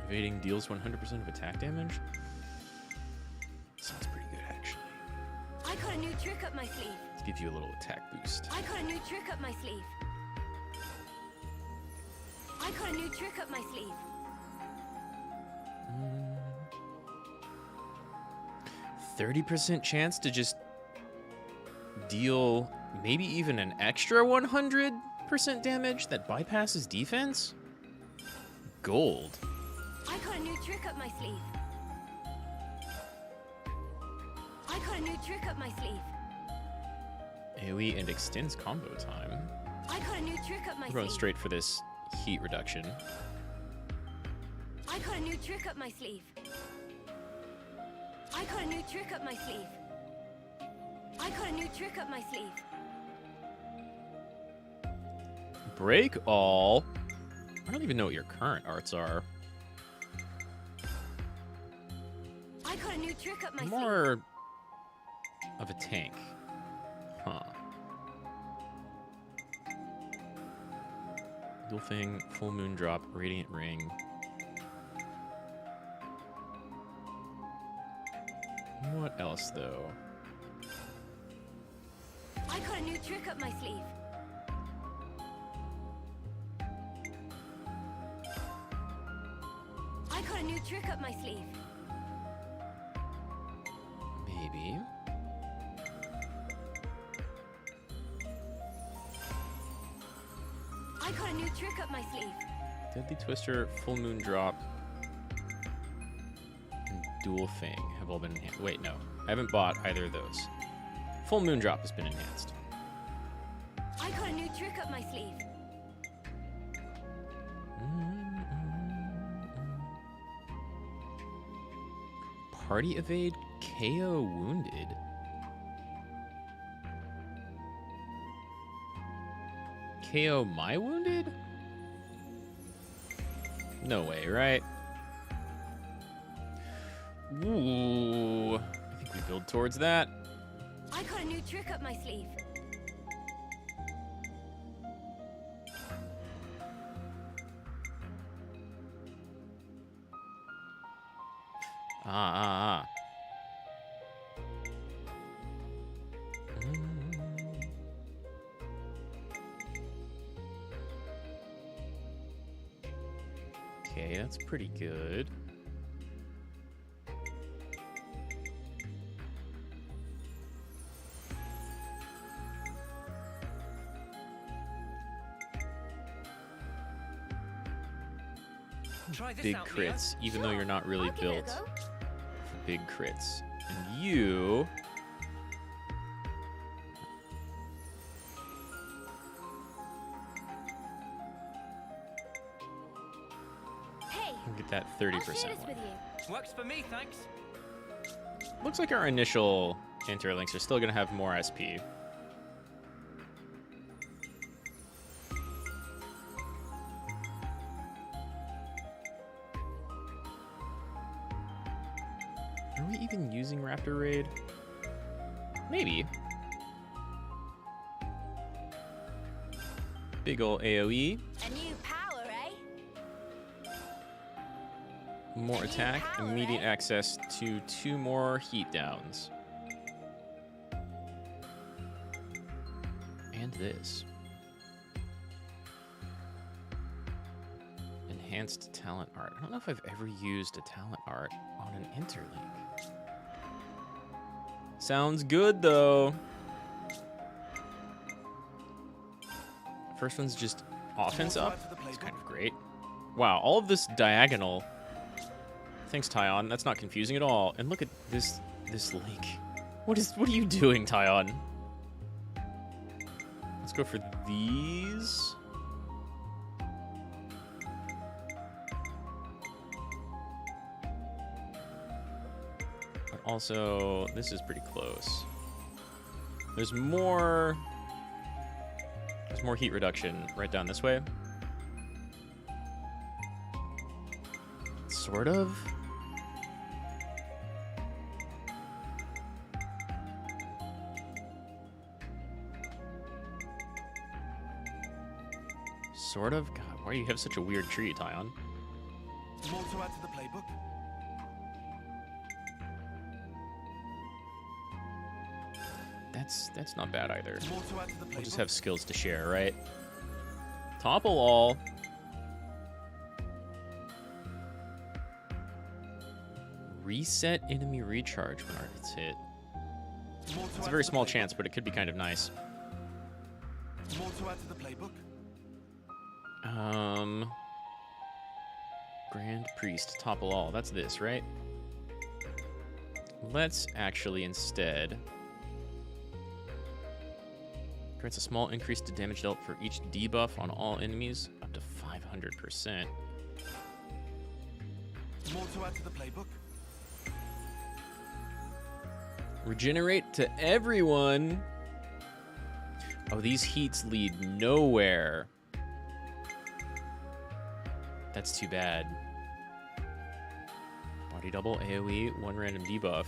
Evading deals 100% of attack damage? Sounds pretty good, actually. I got a new trick up my sleeve. Let's give you a little attack boost. I got a new trick up my sleeve. I got a new trick up my sleeve. 30% chance to just deal maybe even an extra 100% damage that bypasses defense? Gold. I got a new trick up my sleeve. I got a new trick up my sleeve. AoE and extends combo time. I got a new trick up my We're going sleeve. straight for this heat reduction. I got a new trick up my sleeve. I got a new trick up my sleeve. I got a new trick up my sleeve. Break all. I don't even know what your current arts are. I got a new trick up my sleeve. More of a tank. Huh. Dual Fang, Full Moon Drop, Radiant Ring. What else, though? I got a new trick up my sleeve. I got a new trick up my sleeve. Maybe. I got a new trick up my sleeve. Deadly Twister, Full Moon Drop, and Dual Fang have all been enhanced. Wait, no. I haven't bought either of those. Full Moon Drop has been enhanced. I got a new trick up my sleeve. Party Evade, KO Wounded. KO my wounded? No way, right? Ooh, I think we build towards that. I got a new trick up my sleeve. Okay, that's pretty good. Try this Big out, Mia. crits, even though you're not really I'll give it a built go. for big crits. And you... Hey, can get that I'll share 30% this one. with you. Works for me, thanks. Looks like our initial interlinks are still going to have more SP. Are we even using Raptor Raid? Maybe. Big ol' AoE. A new power, eh? More A new attack, power, immediate eh? access to 2 more heat downs. And this. enhanced talent art. I don't know if I've ever used a talent art on an interlink. Sounds good, though. First one's just offense up. It's kind of great. Wow, all of this diagonal. Thanks, Tyon. That's not confusing at all. And look at this link. What are you doing, Tyon? Let's go for these. But also, this is pretty close. There's more heat reduction right down this way. Sort of. Sort of? God, why do you have such a weird tree, Tyon? More to add to the playbook? That's not bad either. More to add to the playbook? We'll just have skills to share, right? Topple all. Reset enemy recharge when target's hit. It's a very small chance, but it could be kind of nice. More to add to the playbook? Grand Priest, topple all. That's this, right? Let's actually instead grants a small increase to damage dealt for each debuff on all enemies, up to 500%. More to add to the playbook? Regenerate to everyone. Oh, these heats lead nowhere. That's too bad. Body double, AoE, one random debuff.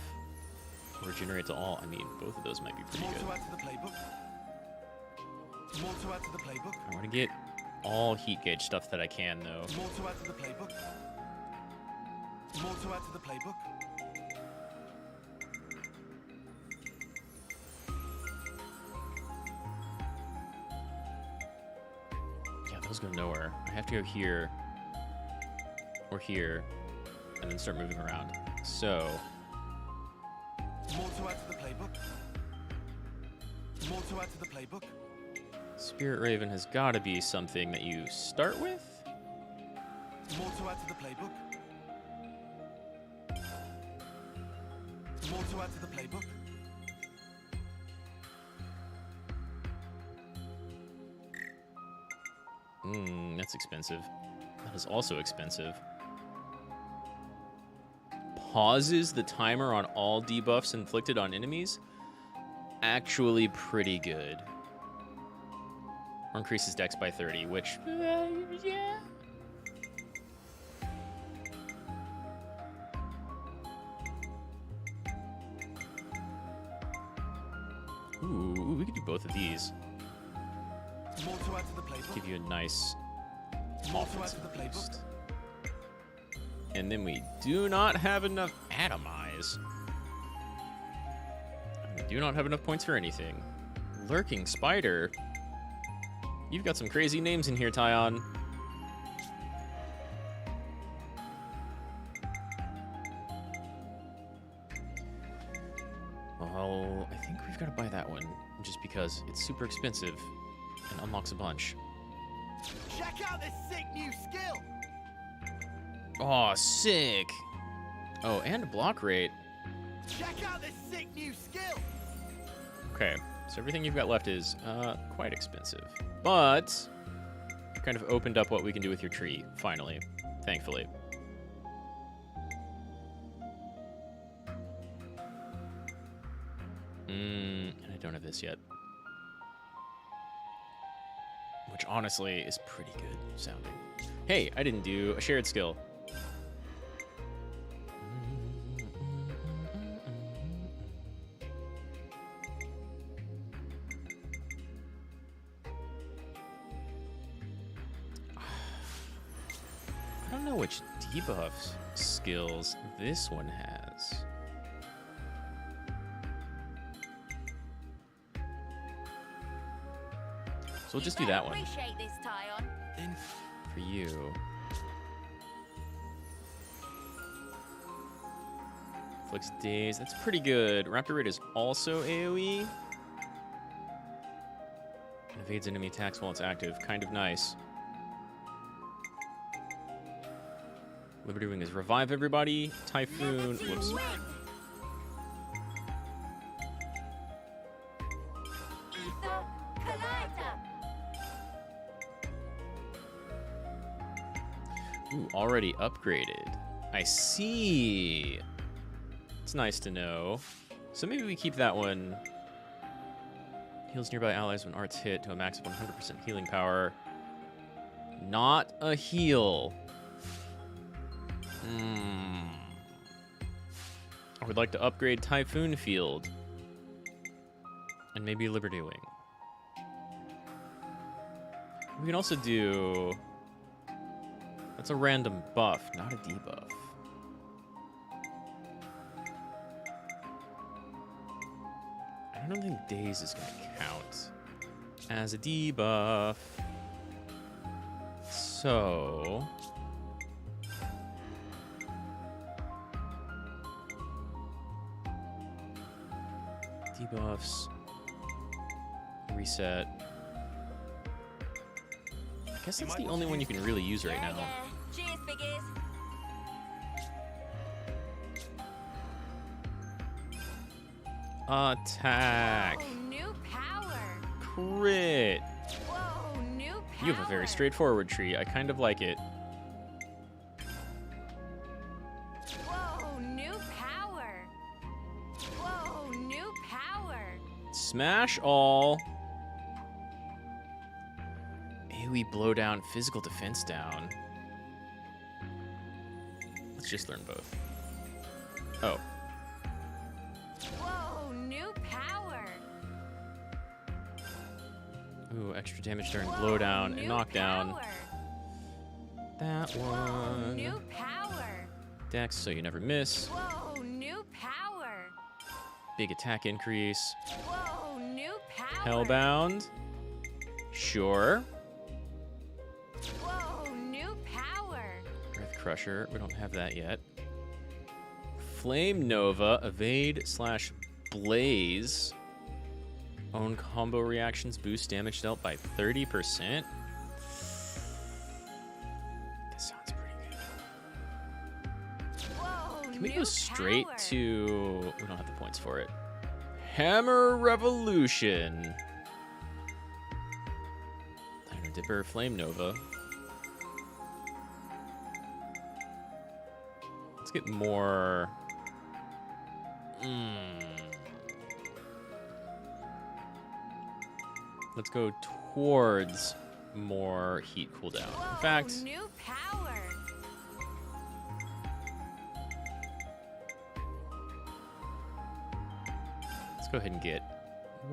Regenerate to all. I mean, both of those might be pretty good. More to add to the playbook? More to add to the playbook? I want to get all heat gauge stuff that I can, though. More to add to the playbook? More to add to the playbook? Yeah, those go nowhere. I have to go here or here and then start moving around. So, More to add to the playbook? More to add to the playbook? Spirit Raven has got to be something that you start with. More to add to the playbook? More to add to the playbook? That's expensive. That is also expensive. Pauses the timer on all debuffs inflicted on enemies. Actually pretty good. Or increases dex by 30, which, yeah. Ooh, we could do both of these. More to add to the playbook? Give you a nice More to add to offensive the playbook? boost. And then we do not have enough atomize. We do not have enough points for anything. Lurking Spider. You've got some crazy names in here, Tyon. Well, I think we've got to buy that one, just because it's super expensive and unlocks a bunch. Check out this sick new skill! Oh, sick. Oh, and block rate. Check out this sick new skill! Okay, so everything you've got left is quite expensive. But you've kind of opened up what we can do with your tree, finally. Thankfully. And I don't have this yet. Which honestly is pretty good sounding. Hey, I didn't do a shared skill. I don't know which debuff skills this one has. So we'll just do that one Appreciate this, Tyon. for you. Inflicts daze. That's pretty good. Raptor Raid is also AoE. And evades enemy attacks while it's active. Kind of nice. Liberty Wing is revive everybody. Typhoon. Whoops. Ooh, already upgraded. I see. It's nice to know. So maybe we keep that one. Heals nearby allies when art's hit to a max of 100% healing power. Not a heal. I would like to upgrade Typhoon Field. And maybe Liberty Wing. We can also do... That's a random buff, not a debuff. I don't think Daze is going to count as a debuff. So... Debuffs. Reset. I guess that's the only one you can really use right now. Cheers, figures. Attack. Whoa, new power. Crit. Whoa, new power. You have a very straightforward tree. I kind of like it. Whoa, new power. Whoa, new power. Smash all. AoE blow down, physical defense down. Let's just learn both. Oh. Whoa, new power. Ooh, extra damage during blow down and knockdown. Power. That Whoa, one. new power. Dex, so you never miss. Whoa, new power. Big attack increase. Whoa, new power. Hellbound. Sure. Whoa, new power. Breath Crusher. We don't have that yet. Flame Nova. Evade / Blaze. Own combo reactions boost damage dealt by 30%. That sounds pretty good. Whoa, Can we new go straight power. to... We don't have the points for it. Hammer Revolution. Dino Dipper, Flame Nova. Let's get more... Let's go towards more heat cooldown. Whoa, In fact, new power. let's go ahead and get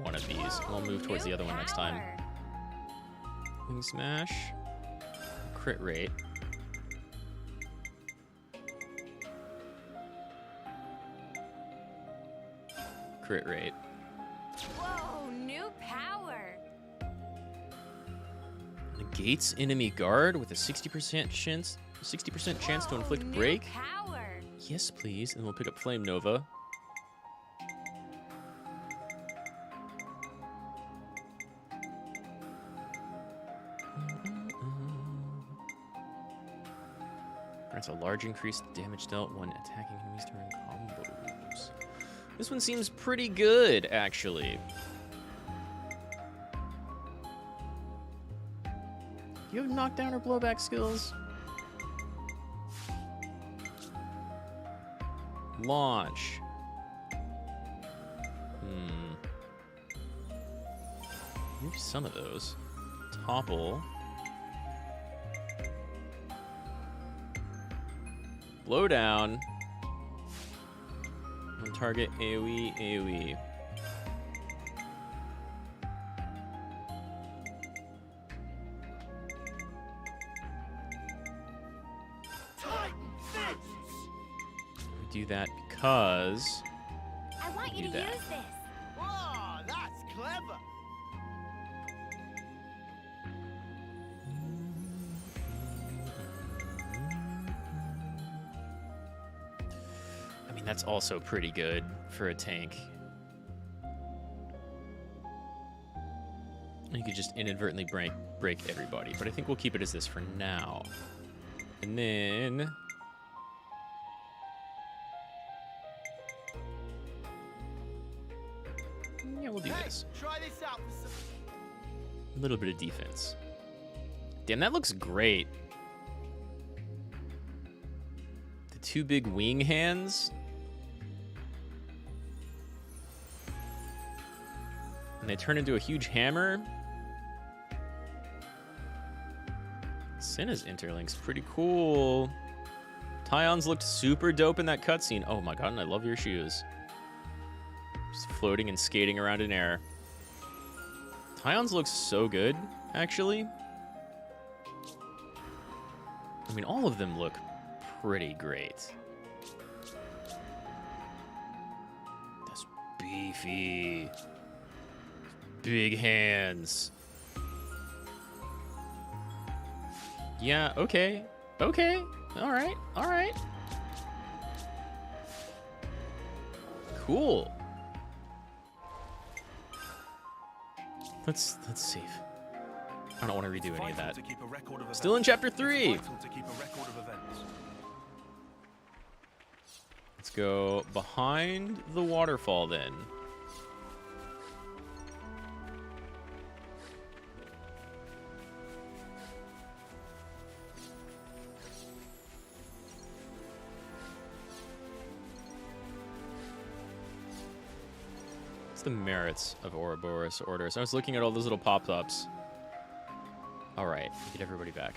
one of these. And we'll move towards the other one next time. Wing Smash. Crit rate. Crit rate. Whoa, new power. Negates enemy guard with a 60% chance to inflict Whoa, break. New power. Yes, please. And we'll pick up Flame Nova. Grants a large increase to damage dealt when attacking enemies during combos. This one seems pretty good, actually. Do you have knockdown or blowback skills? Launch. Maybe some of those. Topple. Blow down. On target AoE, AoE. We do that because I want you do to that. use this. Whoa, that's clever. I mean, mean, that's also pretty good for a tank. You could just inadvertently break everybody, but I think we'll keep it as this for now. And then... yeah, we'll do this. Try this out for some... A little bit of defense. Damn, that looks great. The two big wing hands. And they turn into a huge hammer. Cinna's interlink's pretty cool. Tyon's looked super dope in that cutscene. Oh my god, and I love your shoes. Just floating and skating around in air. Tyon's looks so good, actually. I mean, all of them look pretty great. That's beefy. Big hands. Yeah, okay. Okay. Alright. Alright. Cool. Let's save. I don't want to redo any of that. Still in chapter 3. Let's go behind the waterfall then. The merits of Ouroboros Order. So I was looking at all those little pop-ups. All right, get everybody back.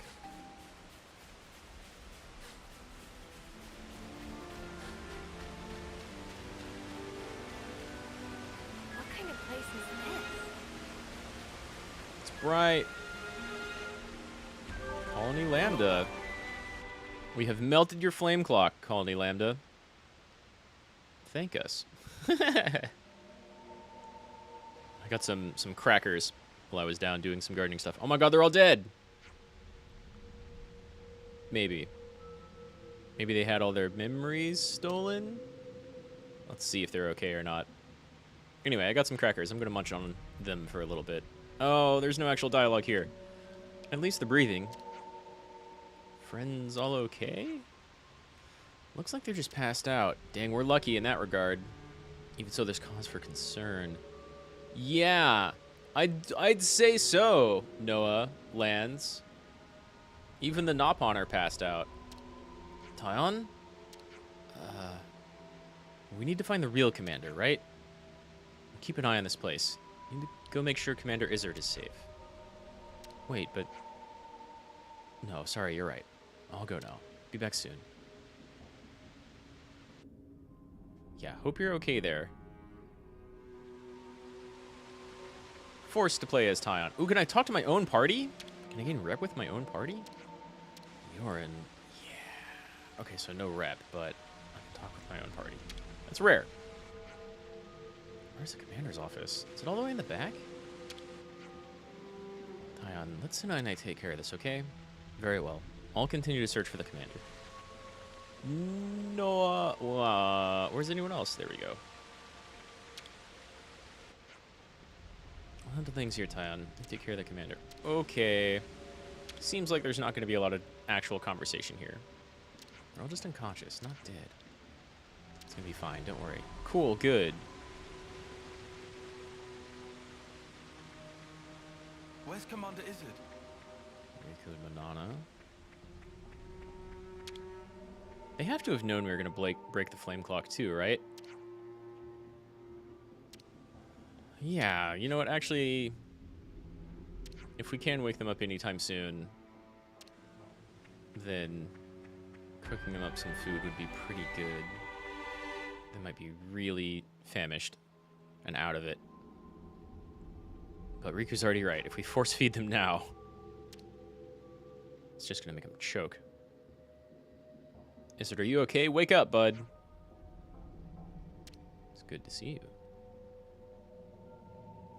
What kind of place is this? It's bright. Colony Lambda. We have melted your flame clock, Colony Lambda. Thank us. I got some crackers while I was down doing some gardening stuff. Oh my god, they're all dead! Maybe. Maybe they had all their memories stolen? Let's see if they're okay or not. Anyway, I got some crackers. I'm gonna munch on them for a little bit. Oh, there's no actual dialogue here. At least the breathing. Friends all okay? Looks like they're just passed out. Dang, we're lucky in that regard. Even so, there's cause for concern. Yeah, I'd say so, Noah Lands. Even the Nopon are passed out. Tyon? We need to find the real commander, right? Keep an eye on this place. We need to go make sure Commander Izzard is safe. Wait, but... no, sorry, you're right. I'll go now. Be back soon. Yeah, hope you're okay there. Forced to play as Tyon. Ooh, can I talk to my own party? Can I gain rep with my own party? Yorin. Yeah. Okay, so no rep, but I can talk with my own party. That's rare. Where's the commander's office? Is it all the way in the back? Tyon, let Cinna and I take care of this, okay? Very well. I'll continue to search for the commander. Noah. Where's anyone else? There we go. I'll handle things here, Tyon. Take care of the commander. Okay. Seems like there's not going to be a lot of actual conversation here. They're all just unconscious, not dead. It's going to be fine, don't worry. Cool, good. Where's Commander Izzard? Riku and Manana. They have to have known we were going to break the flame clock too, right? Yeah, you know what? Actually, if we can wake them up anytime soon, then cooking them up some food would be pretty good. They might be really famished and out of it. But Riku's already right. If we force feed them now, it's just going to make them choke. Izzard, are you okay? Wake up, bud. It's good to see you.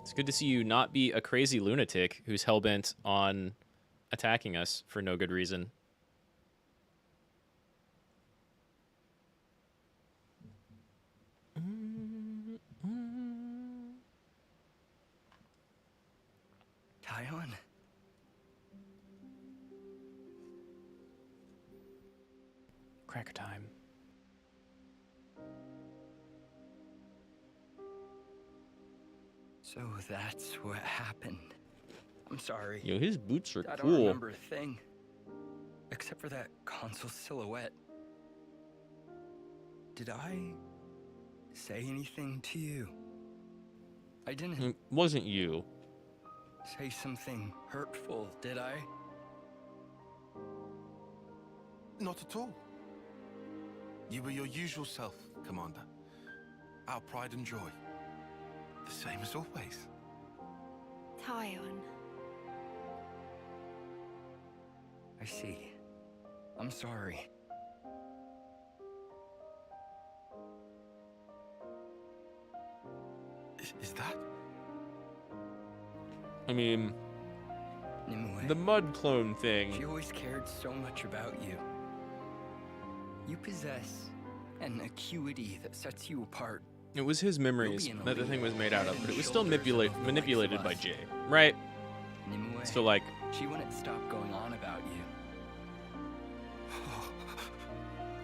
It's good to see you not be a crazy lunatic who's hellbent on attacking us for no good reason. Taion? Cracker time. So that's what happened. I'm sorry. Yo, his boots are I don't cool. remember a thing. Except for that console silhouette. Did I say anything to you? I didn't. It wasn't you. Say something hurtful, did I? Not at all. You were your usual self, Commander. Our pride and joy. The same as always. Taion. I see. I'm sorry. Is that? I mean, Nimue. the mud clone She thing. always cared so much about you. You possess an acuity that sets you apart. It was his memories You'll be an that the elite thing was made out of, but it was still shoulders above the likes of manipulated by us. Jay, right? Nimue. So like, She wouldn't stop going on about you.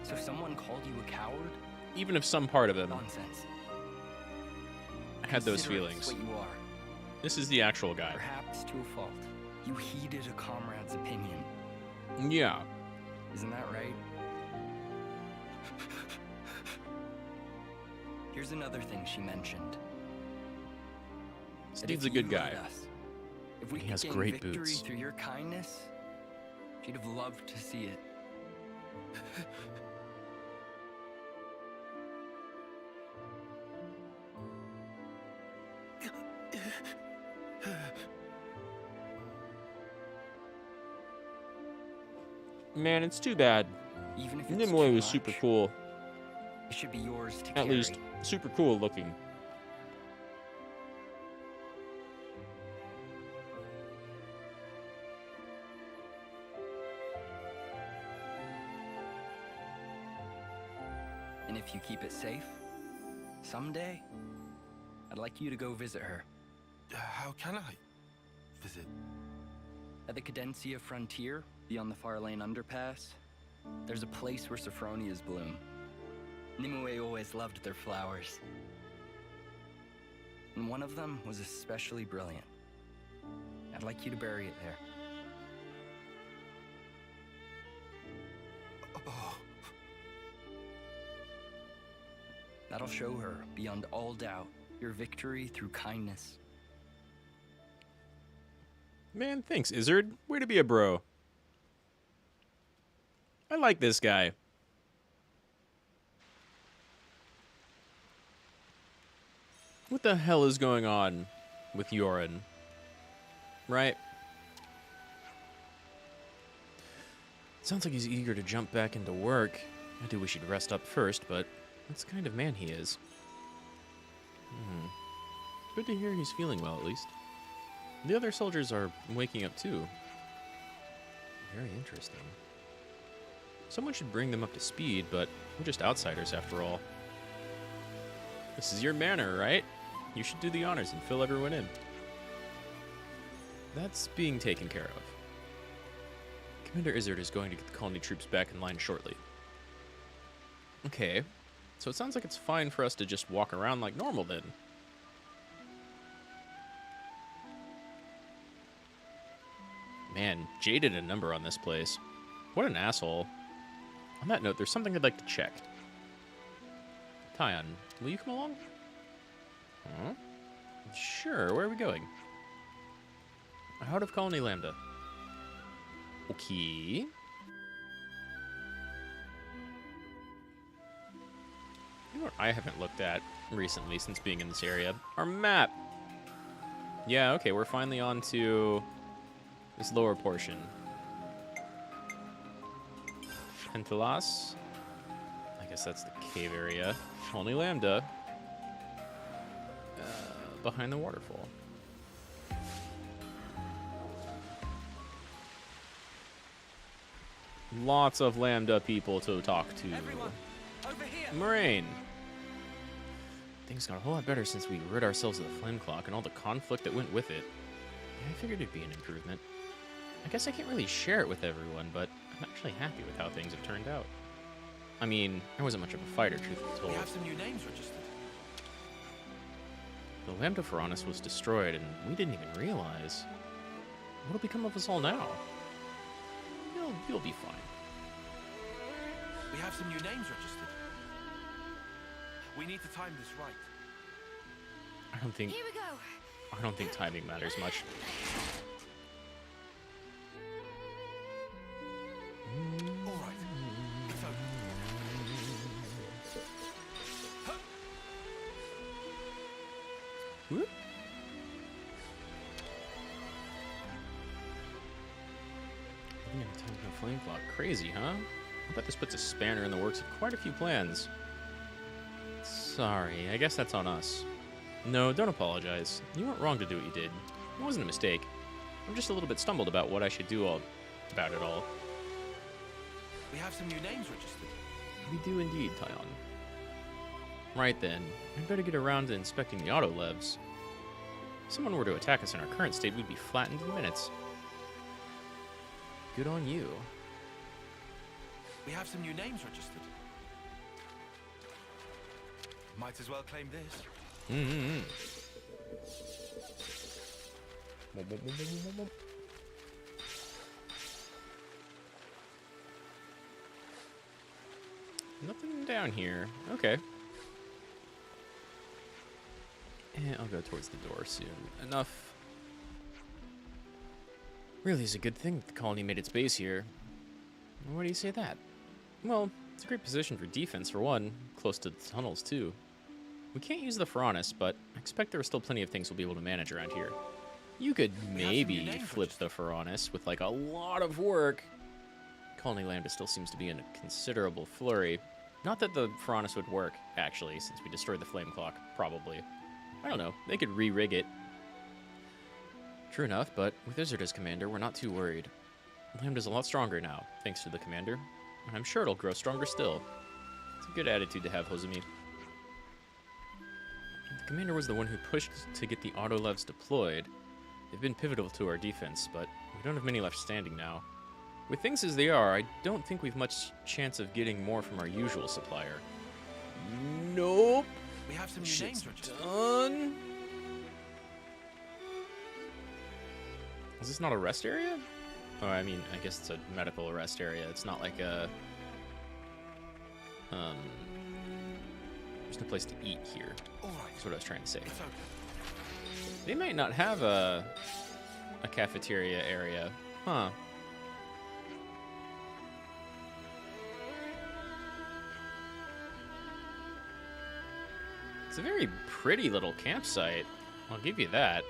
So someone called you a coward? even if some part of him Nonsense. had those Consider it feelings, what you are. this is the actual guy. Perhaps to a fault. You heeded a comrade's opinion. Yeah. Isn't that right? Here's another thing she mentioned. This That dude's if a good you guy. led us, if we He could has gain great victory boots. through your kindness, she'd have loved to see it. Man, it's too bad. Even if it's Nimue too was super much, cool. it should be yours to At carry. least super cool looking. And if you keep it safe, someday, I'd like you to go visit her. How can I visit? At the Cadencia frontier, beyond the Far Lane underpass, there's a place where sophronias bloom. Nimue always loved their flowers. And one of them was especially brilliant. I'd like you to bury it there. Oh, That'll show her, beyond all doubt, your victory through kindness. Man, thanks, Izzard. Way to be a bro. I like this guy. What the hell is going on with Yorin? Right? Sounds like he's eager to jump back into work. I do wish he'd rest up first, but that's the kind of man he is. Good to hear he's feeling well, at least. The other soldiers are waking up too. Very interesting. Someone should bring them up to speed, but we're just outsiders after all. This is your manor, right? You should do the honors and fill everyone in. That's being taken care of. Commander Izzard is going to get the colony troops back in line shortly. Okay, so it sounds like it's fine for us to just walk around like normal then. Man, Jay did a number on this place. What an asshole. On that note, there's something I'd like to check. Taion, will you come along? Huh? Sure, where are we going? Out of Colony Lambda. Okay. You know what I haven't looked at recently since being in this area? Our map! Yeah, okay, we're finally on to this lower portion. Pentalas. I guess that's the cave area. Colony Lambda. Behind the waterfall. Lots of Lambda people to talk to. Everyone, over here. Moraine. Things got a whole lot better since we rid ourselves of the flame clock and all the conflict that went with it. Yeah, I figured it'd be an improvement. I guess I can't really share it with everyone, but I'm actually happy with how things have turned out. I mean, I wasn't much of a fighter, truth be told. We have some new names registered. The Lambda Pharaonis was destroyed, and we didn't even realize. What'll become of us all now? You'll be fine. We have some new names registered. We need to time this right. I don't think. Here we go. I don't think timing matters much. All right. It's over. Whoop. Living in a time of flame clock. Crazy, huh? I bet this puts a spanner in the works of quite a few plans. Sorry, I guess that's on us. No, don't apologize. You weren't wrong to do what you did. It wasn't a mistake. I'm just a little bit stumbled about what I should do about it all. We have some new names registered. We do indeed, Tyon. Right then, I'd better get around to inspecting the auto-levs. If someone were to attack us in our current state, we'd be flattened in minutes. Good on you. We have some new names registered. Might as well claim this. Nothing down here. Okay. And I'll go towards the door soon. Enough. Really is a good thing the colony made its base here. Why do you say that? Well, it's a great position for defense for one, close to the tunnels too. We can't use the Pharaonis, but I expect there are still plenty of things we'll be able to manage around here. You could maybe flip the Pharaonis with like a lot of work. Colony Lambda still seems to be in a considerable flurry. Not that the Pharaonis would work, actually, since we destroyed the flame clock, probably. I don't know, they could re-rig it. True enough, but with Izzard as commander, we're not too worried. Lambda's a lot stronger now, thanks to the commander, and I'm sure it'll grow stronger still. It's a good attitude to have, Hozumi. The commander was the one who pushed to get the auto-levs deployed. They've been pivotal to our defense, but we don't have many left standing now. With things as they are, I don't think we've much chance of getting more from our usual supplier. Nope. We have some new names registered. Done. Is this not a rest area? Oh, I mean, I guess it's a medical rest area. It's not like a... There's no place to eat here. That's what I was trying to say. They might not have a cafeteria area. Huh. It's a very pretty little campsite. I'll give you that.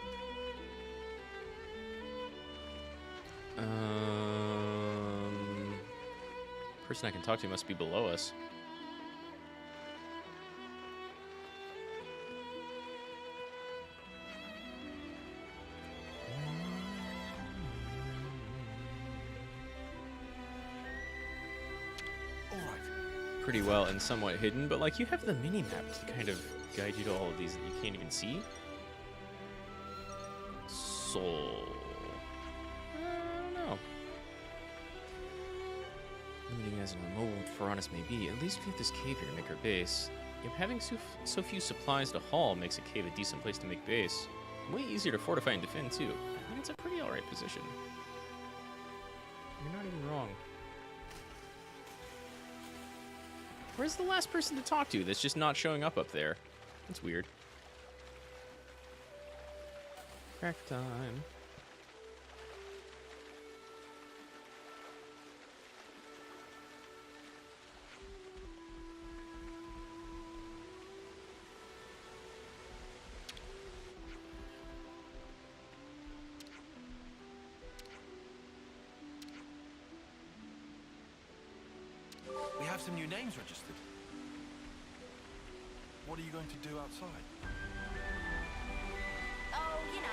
Person I can talk to must be below us. Pretty well and somewhat hidden, but like you have the mini-map to kind of guide you to all of these that you can't even see. Soul. I don't know. Limiting as an immobile Pharaonis may be, at least we have this cave here to make our base. If having so few supplies to haul makes a cave a decent place to make base, way easier to fortify and defend too. I think it's a pretty alright position. You're not even wrong. Where's the last person to talk to that's just not showing up there? That's weird. Crack time. We have some new names registered. What are you going to do outside? Oh, you know,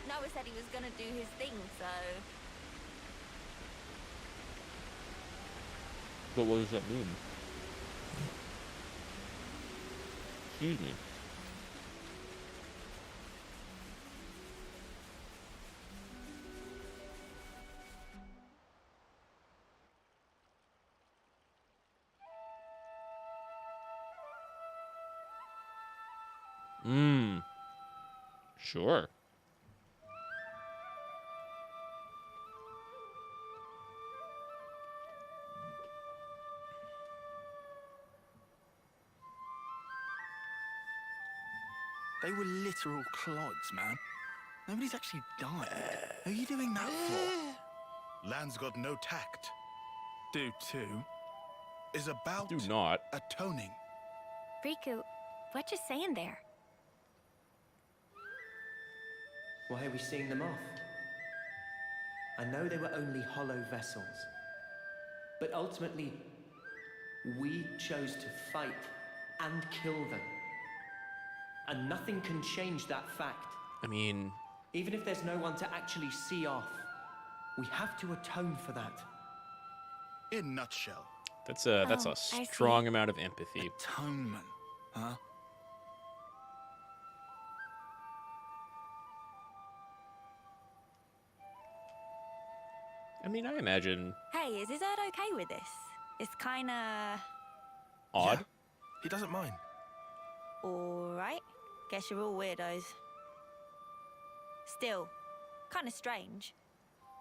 Noah said he was gonna do his thing, so... But what does that mean? Excuse me. Sure. They were literal clods, man. Nobody's actually died. Who are you doing that for? Land's got no tact. Do too. Is about Do not. atoning. Riku, what you saying there? Why are we seeing them off? I know they were only hollow vessels. But ultimately, we chose to fight and kill them. And nothing can change that fact. I mean, Even if there's no one to actually see off, we have to atone for that. In nutshell. that's a I see. strong amount of empathy. Atonement, huh? I mean, I imagine Hey, is his dad okay with this? It's kinda... odd. Yeah, he doesn't mind. Alright. Guess you're all weirdos. Still, kinda strange.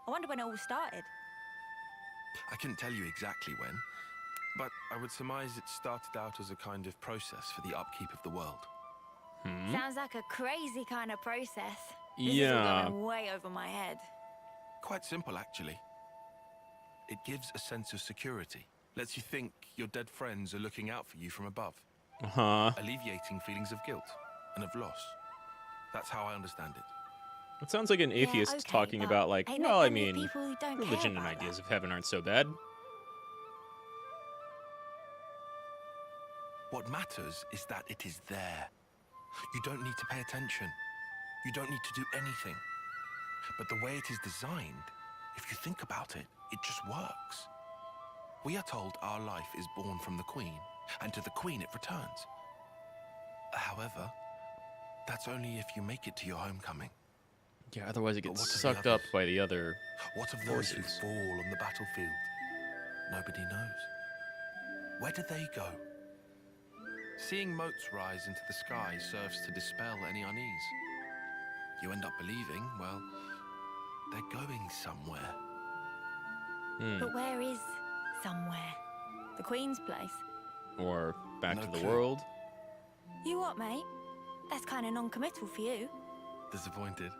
I wonder when it all started. I couldn't tell you exactly when, but I would surmise it started out as a kind of process for the upkeep of the world. Sounds like a crazy kind of process. This is Yeah. all going way over my head. Quite simple, actually. It gives a sense of security. Lets you think your dead friends are looking out for you from above. Alleviating feelings of guilt and of loss. That's how I understand it. It sounds like an atheist okay, talking but about, like, ain't well, that I many mean, people who don't care religion and about ideas that? of heaven aren't so bad. What matters is that it is there. You don't need to pay attention. You don't need to do anything. But the way it is designed, if you think about it, it just works. We are told our life is born from the Queen, and to the Queen it returns. However, that's only if you make it to your homecoming. Yeah, otherwise it But gets what of the sucked up others? by the other. What of those who Forces. fall on the battlefield? Nobody knows. Where do they go? Seeing motes rise into the sky serves to dispel any unease. You end up believing, well, they're going somewhere. But where is somewhere? The Queen's place? Or back No to the clue. world. You what, mate? That's kind of non-committal for you. Disappointed?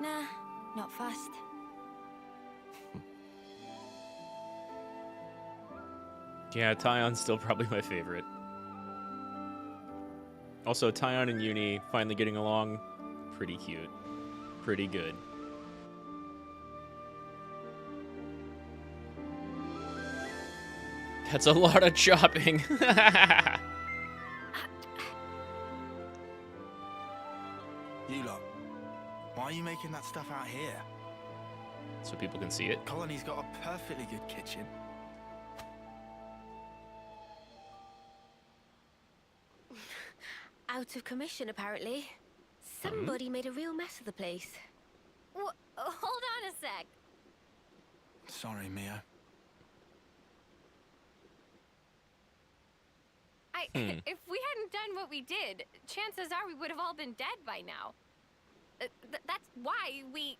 Nah, not fussed. Yeah, Tion's still probably my favorite. Also, Tion and Uni finally getting along. Pretty cute. Pretty good. That's a lot of chopping. You lot, why are you making that stuff out here? So people can see it. Colony's got a perfectly good kitchen. Out of commission, apparently. Somebody made a real mess of the place. Hold on a sec. Sorry, Mio. If we hadn't done what we did, chances are we would have all been dead by now. That's why we...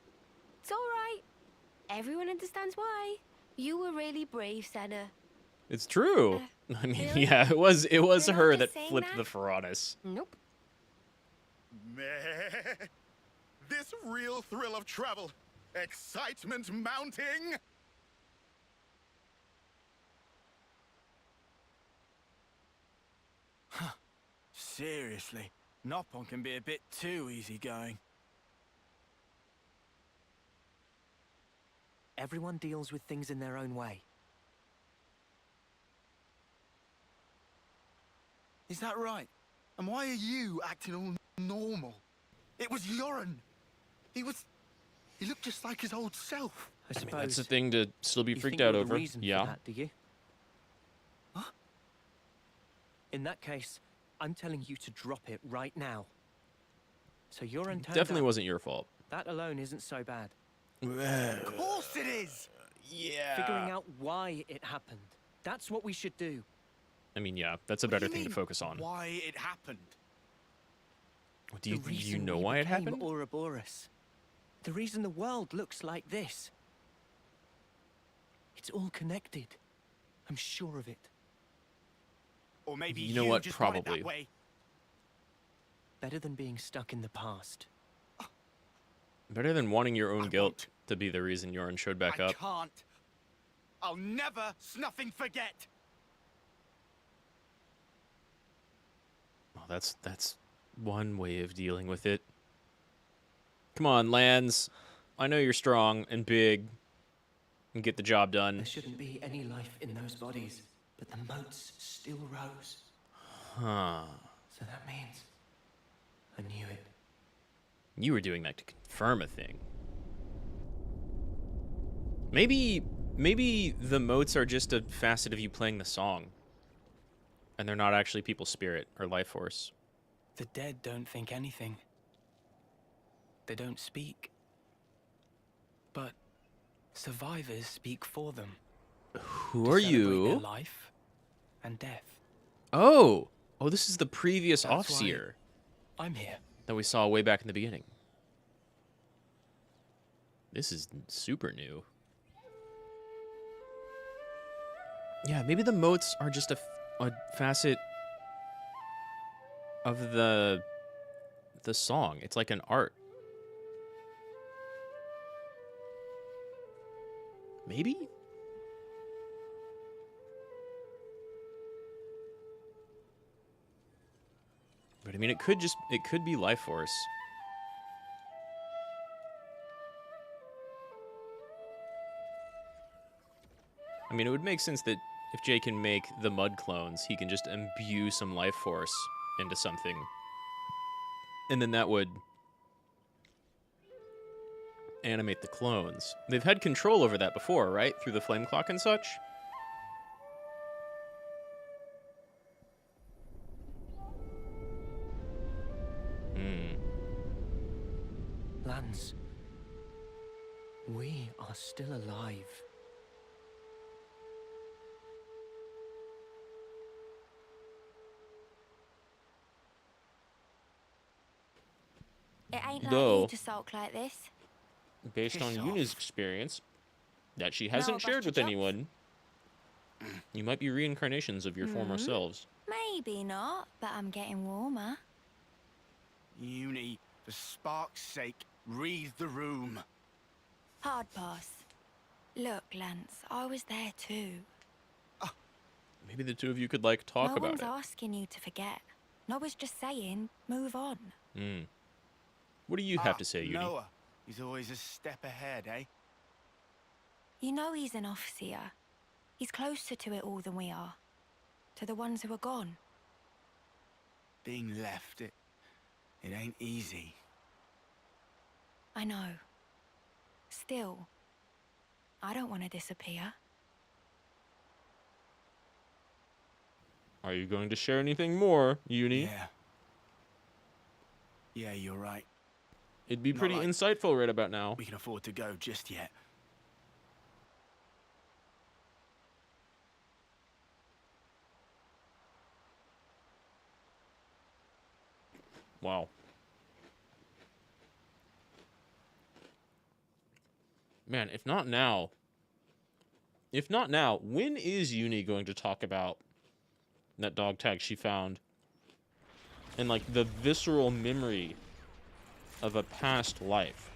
It's all right. Everyone understands why. You were really brave, Senna. It's true. I mean, really? yeah, it was You're her not that just saying flipped that? the Ferratus. Nope. Meh. This real thrill of travel. Excitement mounting. Seriously, Noppon can be a bit too easygoing. Everyone deals with things in their own way. Is that right? And why are you acting all normal? It was Yoren. He looked just like his old self. I I suppose. mean, that's the thing to still be you freaked think out you're the over. reason for Yeah. that, do you? Huh? In that case, I'm telling you to drop it right now. So you're in Definitely wasn't your fault. That alone isn't so bad. Of course it is! Yeah. Figuring out why it happened. That's what we should do. I mean, yeah, that's a What do better you thing to mean, focus on. Why it happened? Do you, The you reason know we why it became happened? Ouroboros. The reason the world looks like this. It's all connected. I'm sure of it. Or maybe You know what? just want it Probably. that way. Better than being stuck in the past. Better than wanting your own I guilt won't. to be the reason Yoren showed back I up. can't. I'll never snuffing forget. Well, that's one way of dealing with it. Come on, Lance. I know you're strong and big and get the job done. There shouldn't be any life in those bodies, but the moats still rose. Huh. So that means I knew it. You were doing that to confirm a thing. Maybe the moats are just a facet of you playing the song. And they're not actually people's spirit or life force. The dead don't think anything. They don't speak. But survivors speak for them. Who to are celebrate their you? life and death. Oh, this is the previous That's why Offseer I'm here. that we saw way back in the beginning. This is super new. Yeah, maybe the moats are just a facet of the song. It's like an art. Maybe? But I mean, it could be life force. I mean, it would make sense that if Jay can make the mud clones, he can just imbue some life force into something. And then that would animate the clones. They've had control over that before, right? Through the flame clock and such? Lance, we are still alive. It ain't like Though- you to sulk like this. Based Piss on Yuna's off. experience that she No, hasn't bust shared your with chops. anyone, you might be reincarnations of your former selves. Maybe not, but I'm getting warmer. Uni, for spark's sake, read the room. Hard pass. Look, Lance, I was there too. Maybe the two of you could, like, talk no about one's it. asking you to forget. No one's just saying, move on. What do you have to say, Uni? Noah, he's always a step ahead, eh? You know he's an Offseer. He's closer to it all than we are. To the ones who are gone. Being left, it ain't easy. I know. Still, I don't want to disappear. Are you going to share anything more, Uni? Yeah, you're right. It'd be Not pretty like- insightful right about now. We can afford to go just yet. Wow. Man, if not now, when is Uni going to talk about that dog tag she found and, like, the visceral memory of a past life?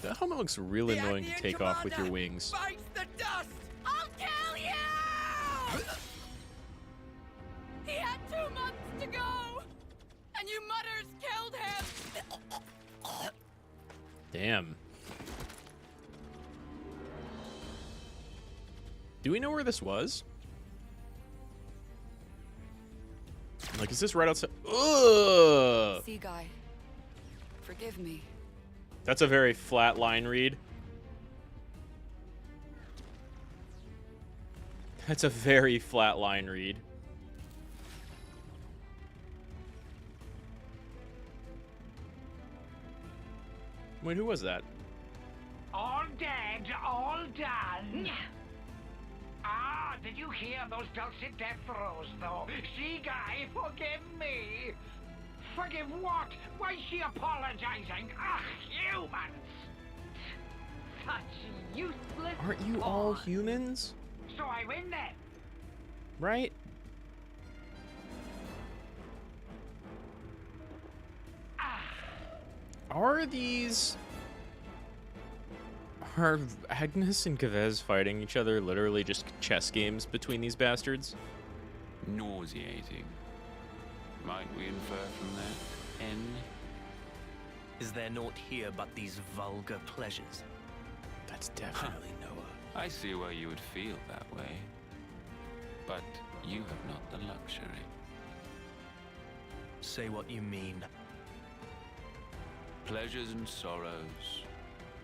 That helmet looks really annoying to take off with your wings. Bites the dust! I'll kill you! He had 2 months to go! And you mutters killed him! Damn. Do we know where this was? Like, is this right outside? Ugh! Sea guy, forgive me. That's a very flat line read. That's a very flat line read. Wait, who was that? All dead, all done. Ah, did you hear those dulcet death throes, though? Sea guy, forgive me. Forgive what? Why is she apologizing? Ugh, humans! Such useless. Aren't you all humans? So I win then. Right? Are these... Are Agnes and Kavez fighting each other literally just chess games between these bastards? Nauseating. Might we infer from that, N? Is there naught here but these vulgar pleasures? That's definitely Noah. I see why you would feel that way. But you have not the luxury. Say what you mean. Pleasures and sorrows,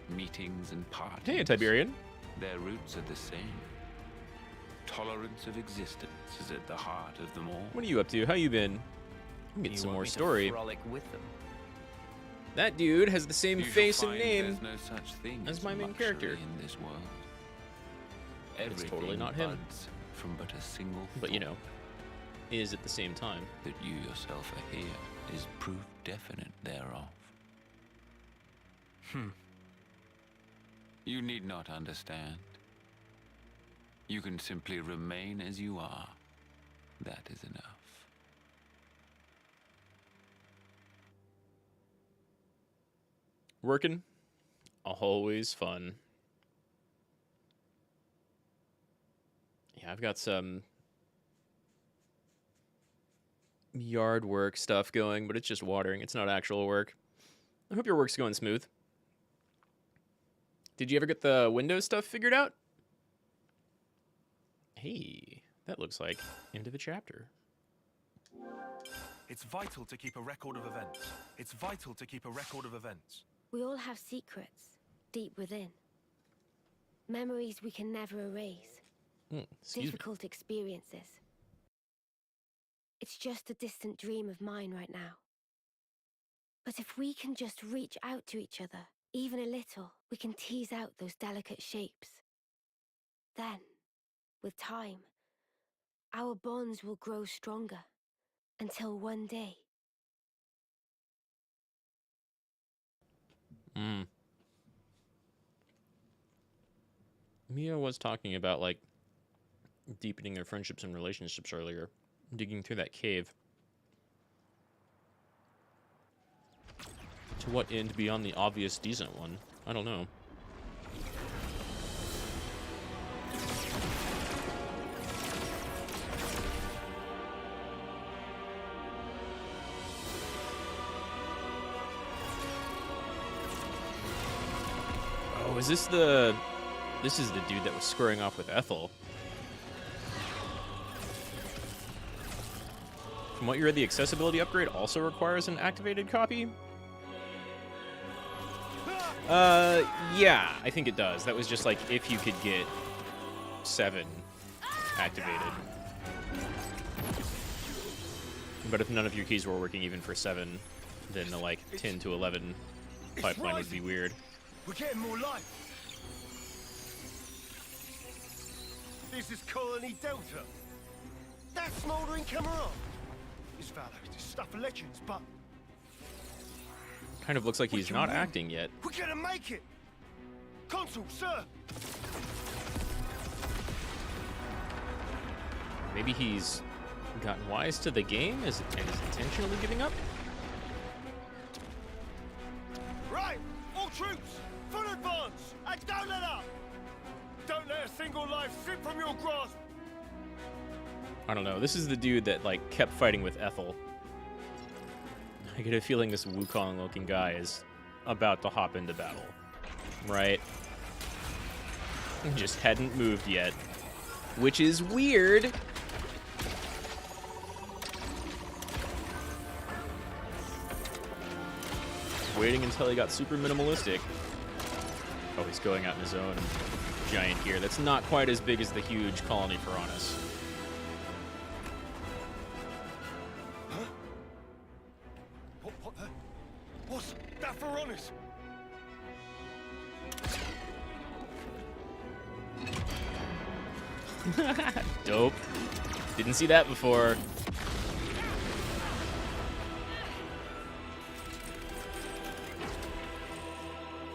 meetings and parties. Hey, Tiberian. Their roots are the same. Tolerance of existence is at the heart of them all. What are you up to? How you been? I'm getting some more story. Frolic with them. That dude has the same face and name no such thing as my main character. In this world. It's totally not him. From but a single but you know, is at the same time. That you yourself are here is proof definite thereof. You need not understand. You can simply remain as you are. That is enough. Working, always fun. Yeah, I've got some yard work stuff going, but it's just watering. It's not actual work. I hope your work's going smooth. Did you ever get the Windows stuff figured out? Hey, that looks like end of a chapter. It's vital to keep a record of events. It's vital to keep a record of events. We all have secrets deep within. Memories we can never erase. Difficult experiences. It's just a distant dream of mine right now. But if we can just reach out to each other, even a little, we can tease out those delicate shapes. Then, with time, our bonds will grow stronger until one day. Mia was talking about, like, deepening their friendships and relationships earlier, digging through that cave. To what end beyond the obvious decent one? I don't know. Oh, is this the... This is the dude that was squaring off with Ethel. From what you read, the accessibility upgrade also requires an activated copy? Yeah, I think it does. That was just like if you could get 7 activated. But if none of your keys were working even for 7, then the like 10 to 11 pipeline would be weird. We're getting more light. This is Colony Delta. That smouldering camera. This fellow is stuff of legends, but Kind of looks like he's not acting yet. we're gonna make it. Consul, sir. Maybe he's gotten wise to the game and is intentionally giving up? Right, all troops, full advance, and don't let up. Don't let a single life slip from your grasp. I don't know. This is the dude that like kept fighting with Ethel. I get a feeling this Wukong-looking guy is about to hop into battle, right? Just hadn't moved yet. which is weird. Waiting until he got super minimalistic. Oh, he's going out in his own giant gear. That's not quite as big as the huge colony piranhas. Huh? What the? What's that for honest? Dope. Didn't see that before.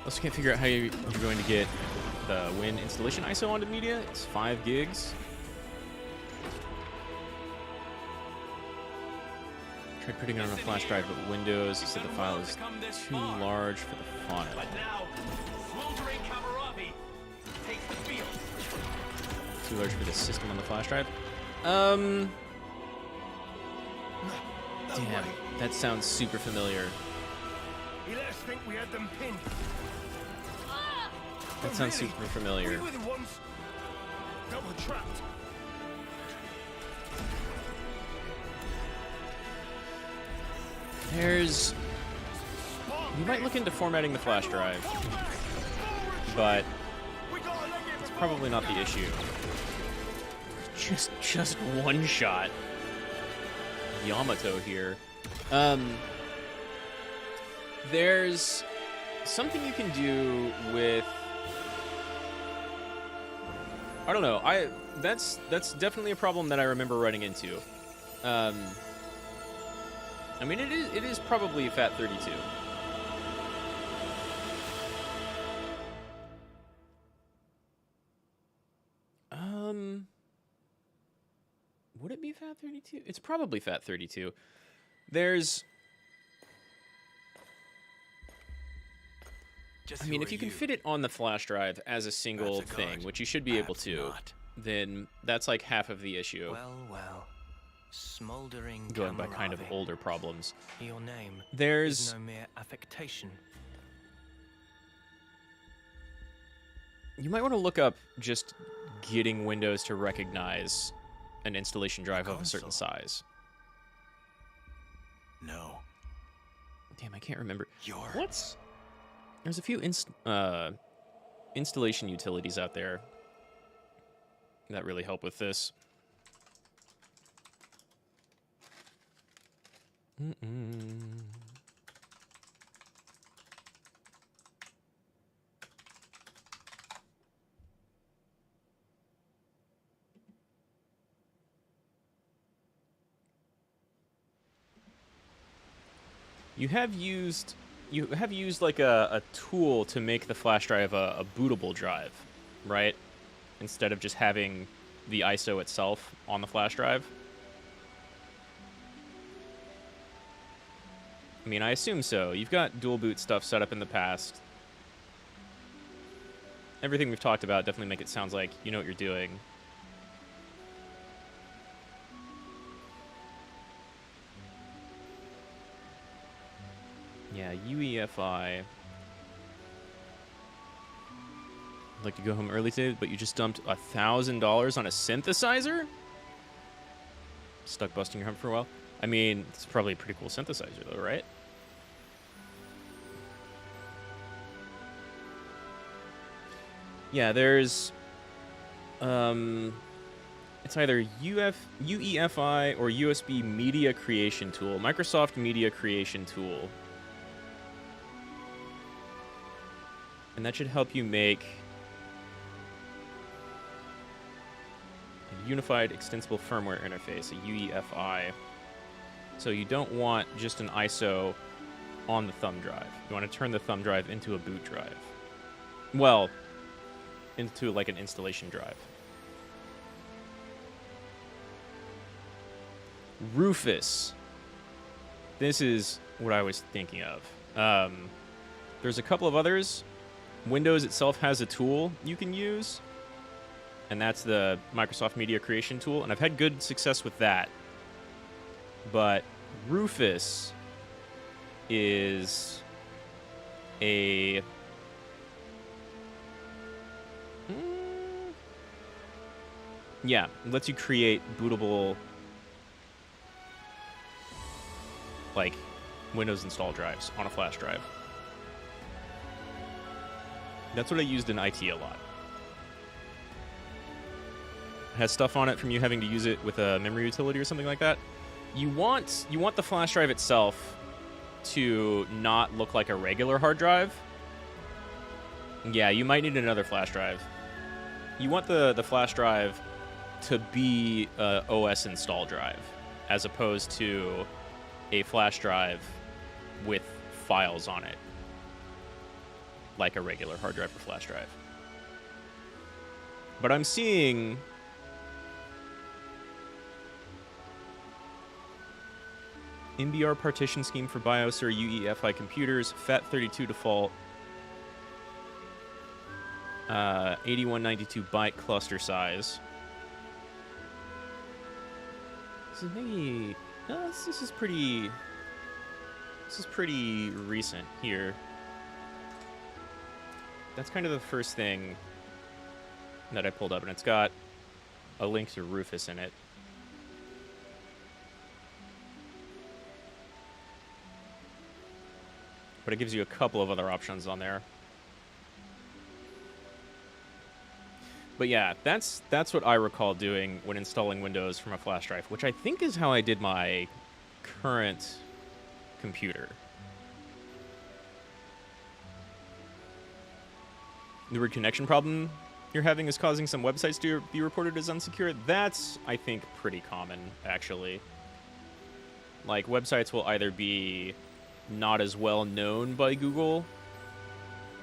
Also can't figure out how you're going to get the Win installation ISO onto media. It's 5 gigs. Tried putting it on a flash drive, but Windows said the file is too large for the font. But now, smoldering Kamaravi takes the field. Too large for the system on the flash drive. Damn, that sounds super familiar. He let us think we had them pinned. That sounds super familiar. We were the ones that were trapped. There's... You might look into formatting the flash drive, but it's probably not the issue. Just one shot. Yamato here. There's something you can do with... I don't know. That's definitely a problem that I remember running into. I mean, it is probably FAT32. Would it be FAT32? It's probably FAT32. There's... I mean, if you can fit it on the flash drive as a single thing, which you should be able to, then that's like half of the issue. Well. Smoldering going by kind of older problems. Your name There's is no mere affectation. You might want to look up just getting Windows to recognize an installation drive of a certain size. No. Damn, I can't remember. What's... There's a few installation utilities out there that really help with this. You have used like a tool to make the flash drive a bootable drive, right? Instead of just having the ISO itself on the flash drive. I mean, I assume so. You've got dual boot stuff set up in the past. Everything we've talked about definitely make it sound like you know what you're doing. Yeah, UEFI. I'd like to go home early today, but you just dumped $1,000 on a synthesizer? Stuck busting your hump for a while? I mean, it's probably a pretty cool synthesizer, though, right? Yeah, there's... it's either UEFI or USB Media Creation Tool. Microsoft Media Creation Tool. And that should help you make a unified extensible firmware interface, a UEFI. So you don't want just an ISO on the thumb drive. You want to turn the thumb drive into a boot drive. Well, into like an installation drive. Rufus. This is what I was thinking of. There's a couple of others. Windows itself has a tool you can use, and that's the Microsoft Media Creation Tool, and I've had good success with that. But Rufus is a... Yeah, it lets you create bootable, like, Windows install drives on a flash drive. That's what I used in IT a lot. It has stuff on it from you having to use it with a memory utility or something like that. You want the flash drive itself to not look like a regular hard drive. Yeah, you might need another flash drive. You want the flash drive to be a OS install drive, as opposed to a flash drive with files on it, like a regular hard drive or flash drive. But I'm seeing MBR partition scheme for BIOS or UEFI computers, FAT32 default, 8192 byte cluster size. This is maybe no, this is pretty recent here. That's kind of the first thing that I pulled up, and it's got a link to Rufus in it. But it gives you a couple of other options on there. But yeah, that's what I recall doing when installing Windows from a flash drive, which I think is how I did my current computer. The weird connection problem you're having is causing some websites to be reported as unsecure. That's, I think, pretty common, actually. Like, websites will either be not as well known by Google,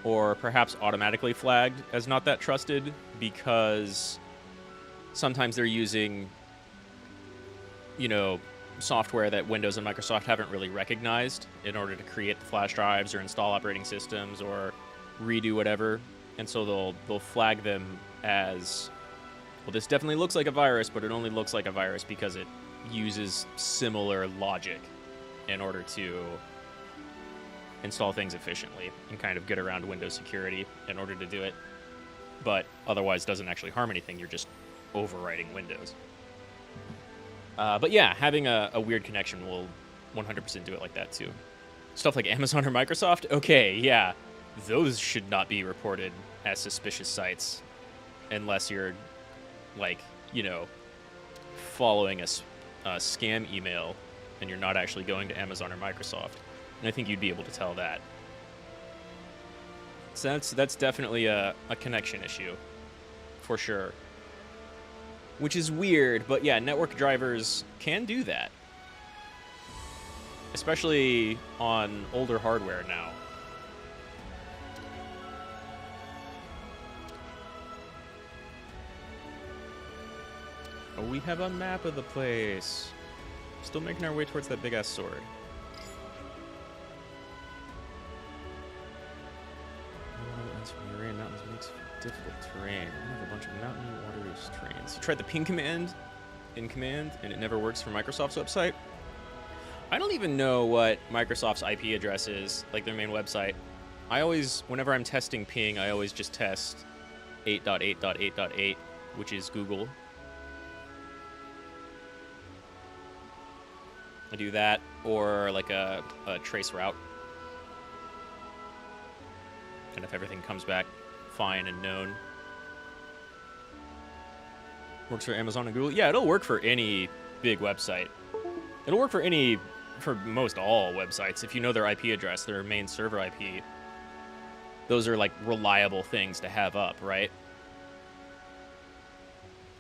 or perhaps automatically flagged as not that trusted because sometimes they're using, you know, software that Windows and Microsoft haven't really recognized in order to create the flash drives or install operating systems or redo whatever. And so they'll flag them as, well, this definitely looks like a virus, but it only looks like a virus because it uses similar logic in order to install things efficiently and kind of get around Windows security in order to do it, but otherwise doesn't actually harm anything. You're just overwriting Windows. But yeah, having a weird connection will 100% do it like that too. Stuff like Amazon or Microsoft, okay, yeah, those should not be reported as suspicious sites unless you're, like, you know, following a scam email and you're not actually going to Amazon or Microsoft. And I think you'd be able to tell that. So that's definitely a connection issue, for sure. Which is weird, but yeah, network drivers can do that. Especially on older hardware now. Oh, we have a map of the place. Still making our way towards that big-ass sword. Mountains makes difficult terrain. I have a bunch of mountain water-based terrains. You tried the ping command in command, and it never works for Microsoft's website. I don't even know what Microsoft's IP address is, like their main website. I always, whenever I'm testing ping, I always just test 8.8.8.8, which is Google. I do that, or like a trace route. And if everything comes back fine and known. Works for Amazon and Google. Yeah, it'll work for any big website. It'll work for most all websites. If you know their IP address, their main server IP, those are like reliable things to have up, right?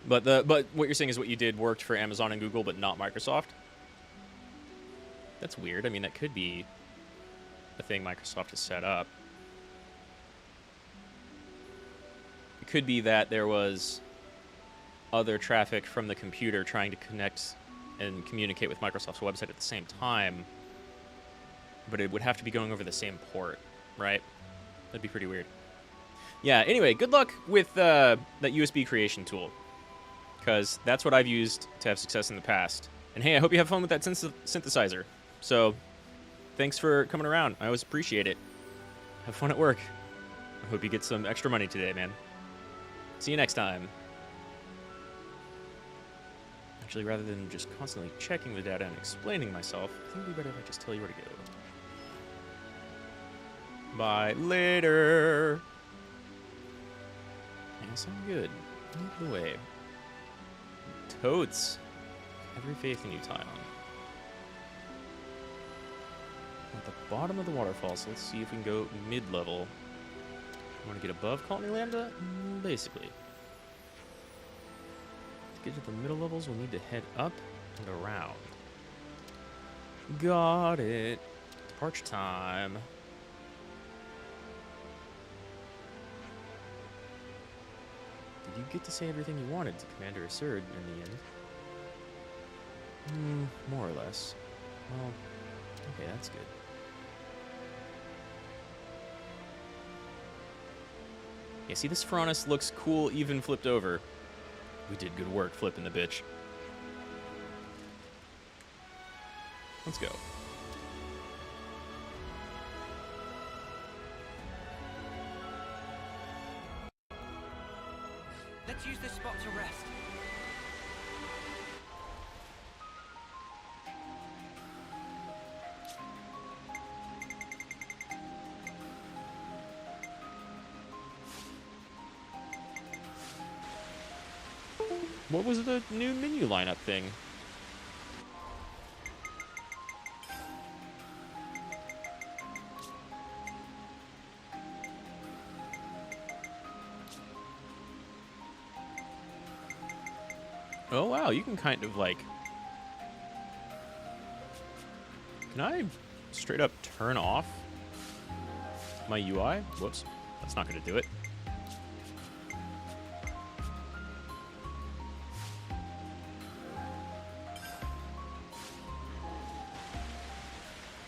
But what you're saying is what you did worked for Amazon and Google, but not Microsoft? That's weird. I mean, that could be a thing Microsoft has set up. It could be that there was other traffic from the computer trying to connect and communicate with Microsoft's website at the same time, but it would have to be going over the same port, right? That'd be pretty weird. Yeah, anyway, good luck with that USB creation tool, because that's what I've used to have success in the past. And hey, I hope you have fun with that synthesizer. So, thanks for coming around. I always appreciate it. Have fun at work. I hope you get some extra money today, man. See you next time. Actually, rather than just constantly checking the data and explaining myself, I think it'd be better if I just tell you where to go. Bye later. Yes, I'm good. Lead the way. Totes. Every faith in you, Tyon. At the bottom of the waterfall, so let's see if we can go mid-level. Want to get above Colony Lambda? Basically. To get to the middle levels, we'll need to head up and around. Got it. Departure time. Did you get to say everything you wanted to Commander Asserd in the end? More or less. Well, okay, that's good. Yeah, see, this Pharaonis looks cool even flipped over. We did good work flipping the bitch. Let's go. Let's use this spot to rest. What was the new menu lineup thing? Oh wow, you can kind of like... Can I straight up turn off my UI? Whoops, that's not gonna do it.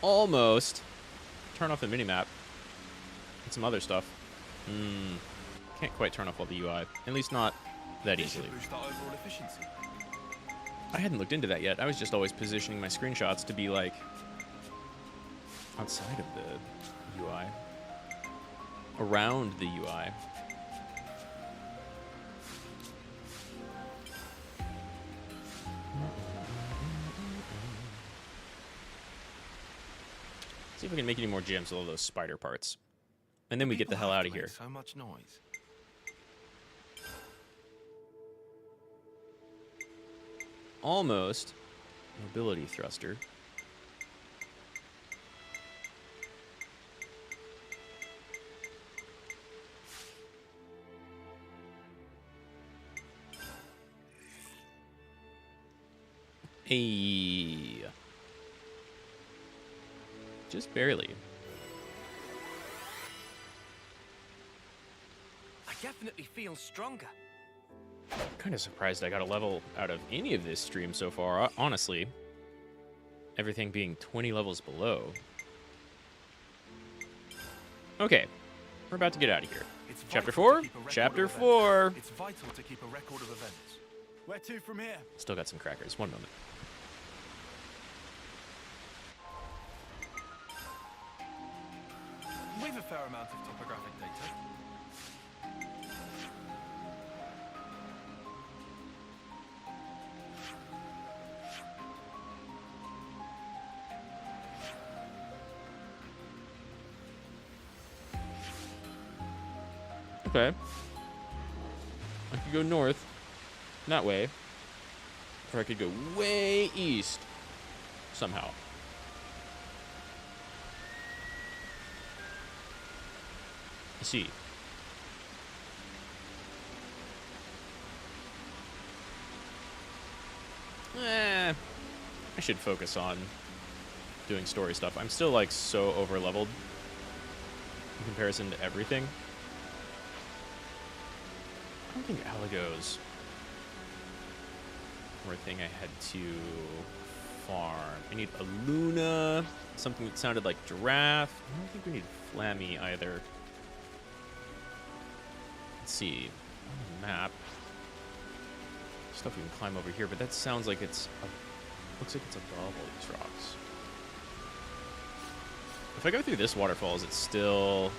Almost. Turn off the minimap. And some other stuff. Can't quite turn off all the UI. At least not that easily. Boost our overall efficiency. I hadn't looked into that yet. I was just always positioning my screenshots to be like outside of the UI. Around the UI. See if we can make any more gems with all those spider parts. And then we get the hell out of here. So much noise. Almost. Mobility thruster. Hey. Just barely. I definitely feel stronger. I'm kind of surprised I got a level out of any of this stream so far, honestly. Everything being 20 levels below. Okay, we're about to get out of here. Chapter 4? Chapter 4! It's vital to keep a record of events. Where to from here? Still got some crackers. One moment. We've a fair amount of topographic data. Okay. I could go north, that way. Or I could go way east, somehow. I see. I should focus on doing story stuff. I'm still like so over leveled in comparison to everything. I don't think Aligos were a thing I had to farm. I need a Luna, something that sounded like giraffe. I don't think we need Flammy either. Let's see. On the map. Stuff we can climb over here, but that sounds like it's looks like it's above all these rocks. If I go through this waterfall, is it still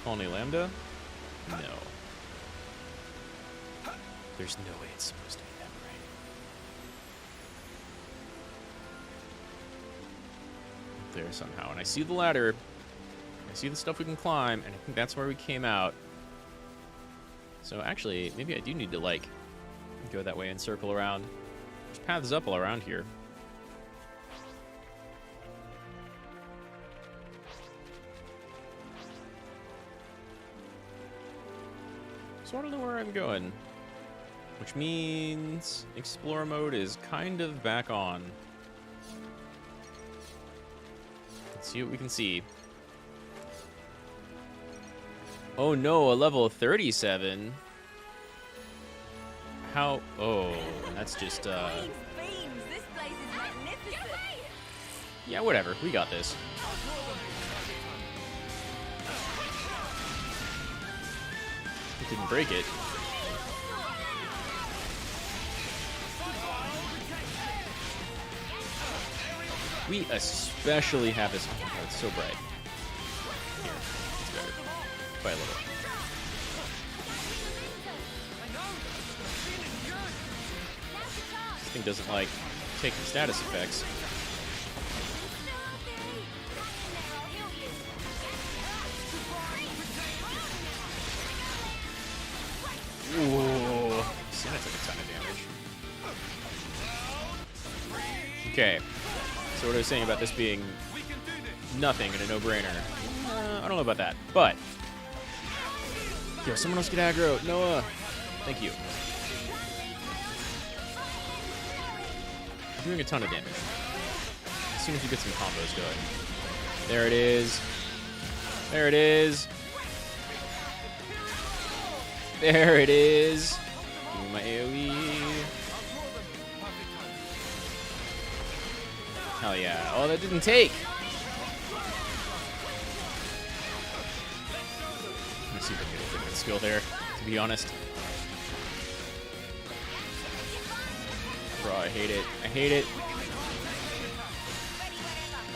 Colony Lambda? No. There's no way it's supposed to be that up there somehow. And I see the ladder. I see the stuff we can climb, and I think that's where we came out. So actually, maybe I do need to, like, go that way and circle around. There's paths up all around here. So I don't know where I'm going. Which means Explorer mode is kind of back on. Let's see what we can see. Oh no, a level 37? How? Oh, that's just, This place is magnificent. yeah, whatever. We got this. It didn't break it. We especially have this. Oh, it's so bright. Here, it's better. By a little. This thing doesn't like take the status effects. Ooh, Senna took a ton of damage. Okay, so what I was saying about this being nothing and a no-brainer, I don't know about that, but yo, someone else get aggro. Noah, thank you. Doing a ton of damage. As soon as you get some combos going. There it is. There it is. There it is. Doing my AoE. Hell yeah. Oh, that didn't take. Let me see if I can get a different skill there, to be honest. Bro, I hate it. I hate it.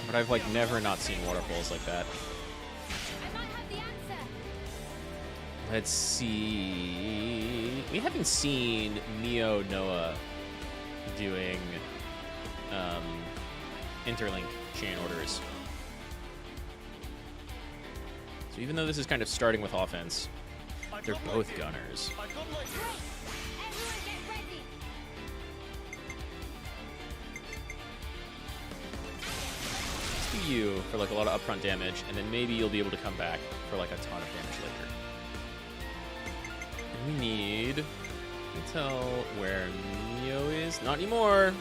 But I've, like, never not seen waterfalls like that. Let's see. We haven't seen Neo Noah doing interlink chain orders. So even though this is kind of starting with offense, they're both gunners. Let's do you for like a lot of upfront damage, and then maybe you'll be able to come back for like a ton of damage later. We need to tell where Neo is. Not anymore.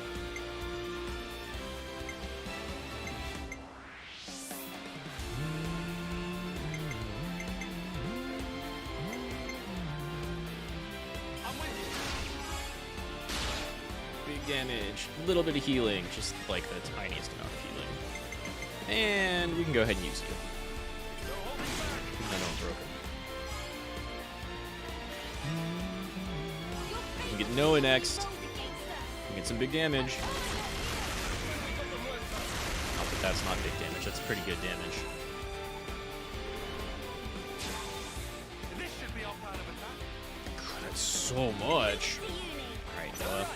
Big damage. A little bit of healing. Just like the tiniest amount of healing. And we can go ahead and use you. I know I'm broken. We can get Noah next. We can get some big damage. Oh, but that's not big damage. That's pretty good damage. God, that's so much. Alright, Noah.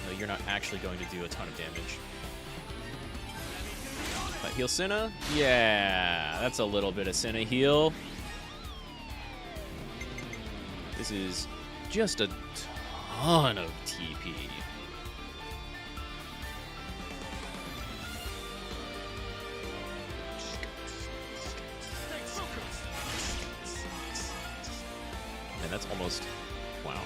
No, you're not actually going to do a ton of damage. But heal Senna? Yeah, that's a little bit of Senna heal. This is just a ton of TP. And that's almost, wow.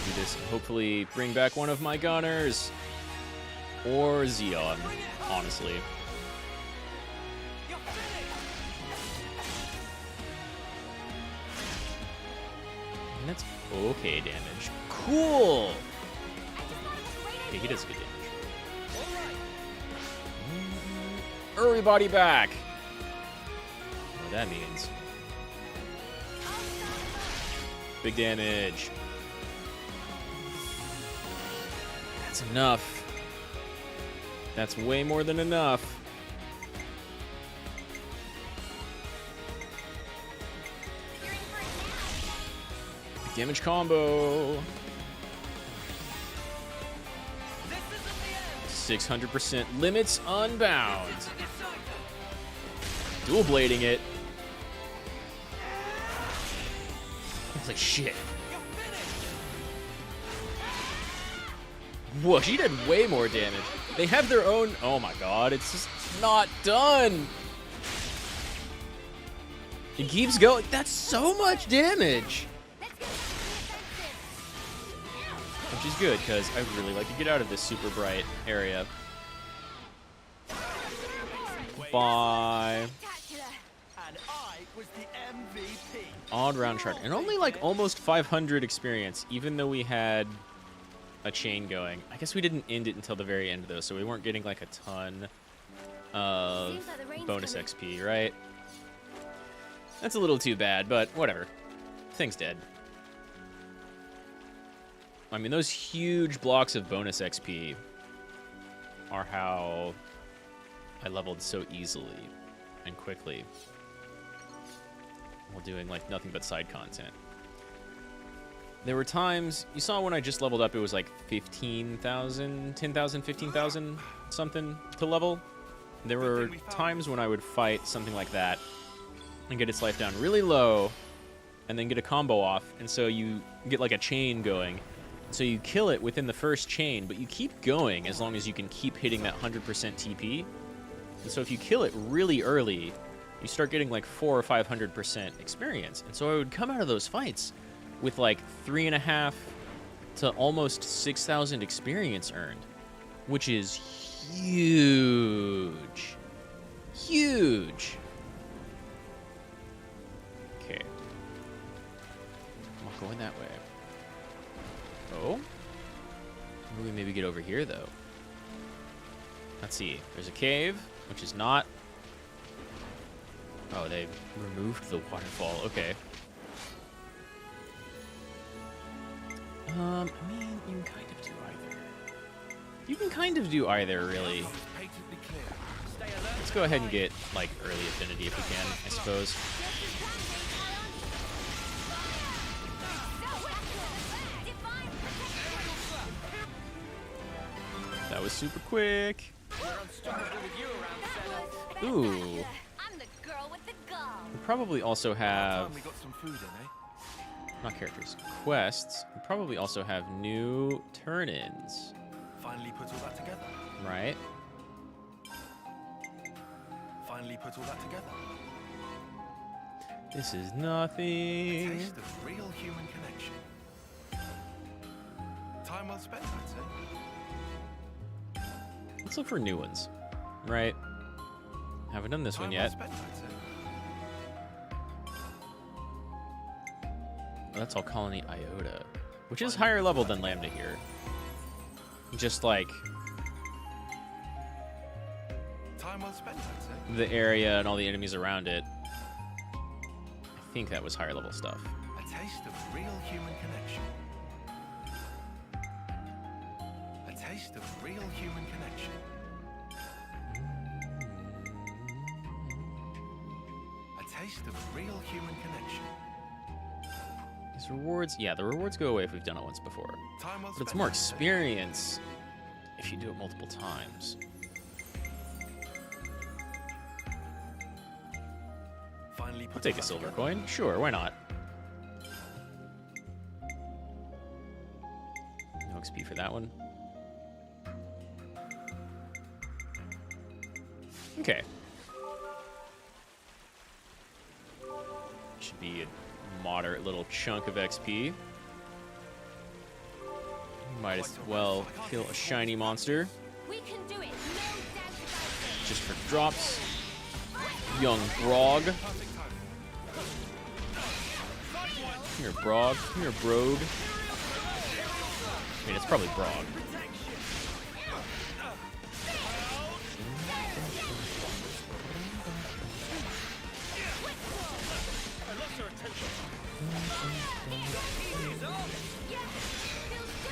Do this and hopefully bring back one of my gunners. Or Xeon, honestly. And that's okay damage. Cool! Okay, he does good damage. Everybody back! What that means. Big damage. That's enough. That's way more than enough. Damage combo. 600% limits unbound. Dual blading it. It's like shit. Whoa, she did way more damage. They have their own. Oh my god, it's just not done. It keeps going. That's so much damage. Which is good, because I really like to get out of this super bright area. Bye. And I was the MVP. Odd round chart. And only like almost 500 experience, even though we had a chain going. I guess we didn't end it until the very end, though, so we weren't getting like a ton of bonus XP, right? That's a little too bad, but whatever. Thing's dead. I mean, those huge blocks of bonus XP are how I leveled so easily and quickly while doing, like, nothing but side content. There were times, you saw when I just leveled up, it was like 15,000, 10,000, 15,000 something to level. There were times when I would fight something like that and get its life down really low and then get a combo off, and so you get like a chain going. So you kill it within the first chain, but you keep going as long as you can keep hitting that 100% TP. And so if you kill it really early, you start getting like 400 or 500% experience. And so I would come out of those fights with like 3.5 to almost 6,000 experience earned, which is huge. Huge. Okay. I'm not going that way. Oh? We maybe get over here, though. Let's see. There's a cave, which is not... Oh, they removed the waterfall. Okay. I mean, you can kind of do either. You can kind of do either, really. Let's go ahead and get, like, early affinity if we can, I suppose. That was super quick. Ooh. I'm the girl with the gun. We probably also have... Not characters. Quests. We probably also have new turn-ins. Finally put all that together. Right? Finally put all that together. This is nothing. A taste of real human connection. Time well spent, I'd say. Let's look for new ones. Right? Haven't done this one yet. Oh, that's all Colony Iota, which is higher level than Lambda here. Just like Time well spent, I'd say. the area and all the enemies around it. I think that was higher level stuff. A taste of real human connection. A taste of real human connection. A taste of real human connection. These rewards, yeah, the rewards go away if we've done it once before. But it's more experience if you do it multiple times. I'll take a silver coin. Sure, why not? No XP for that one. Okay. Should be a moderate little chunk of XP. Might as well kill a shiny monster. We can do it. Just for drops. Young Brog. Come here, Brog. Come here, Brogue. I mean, it's probably Brog.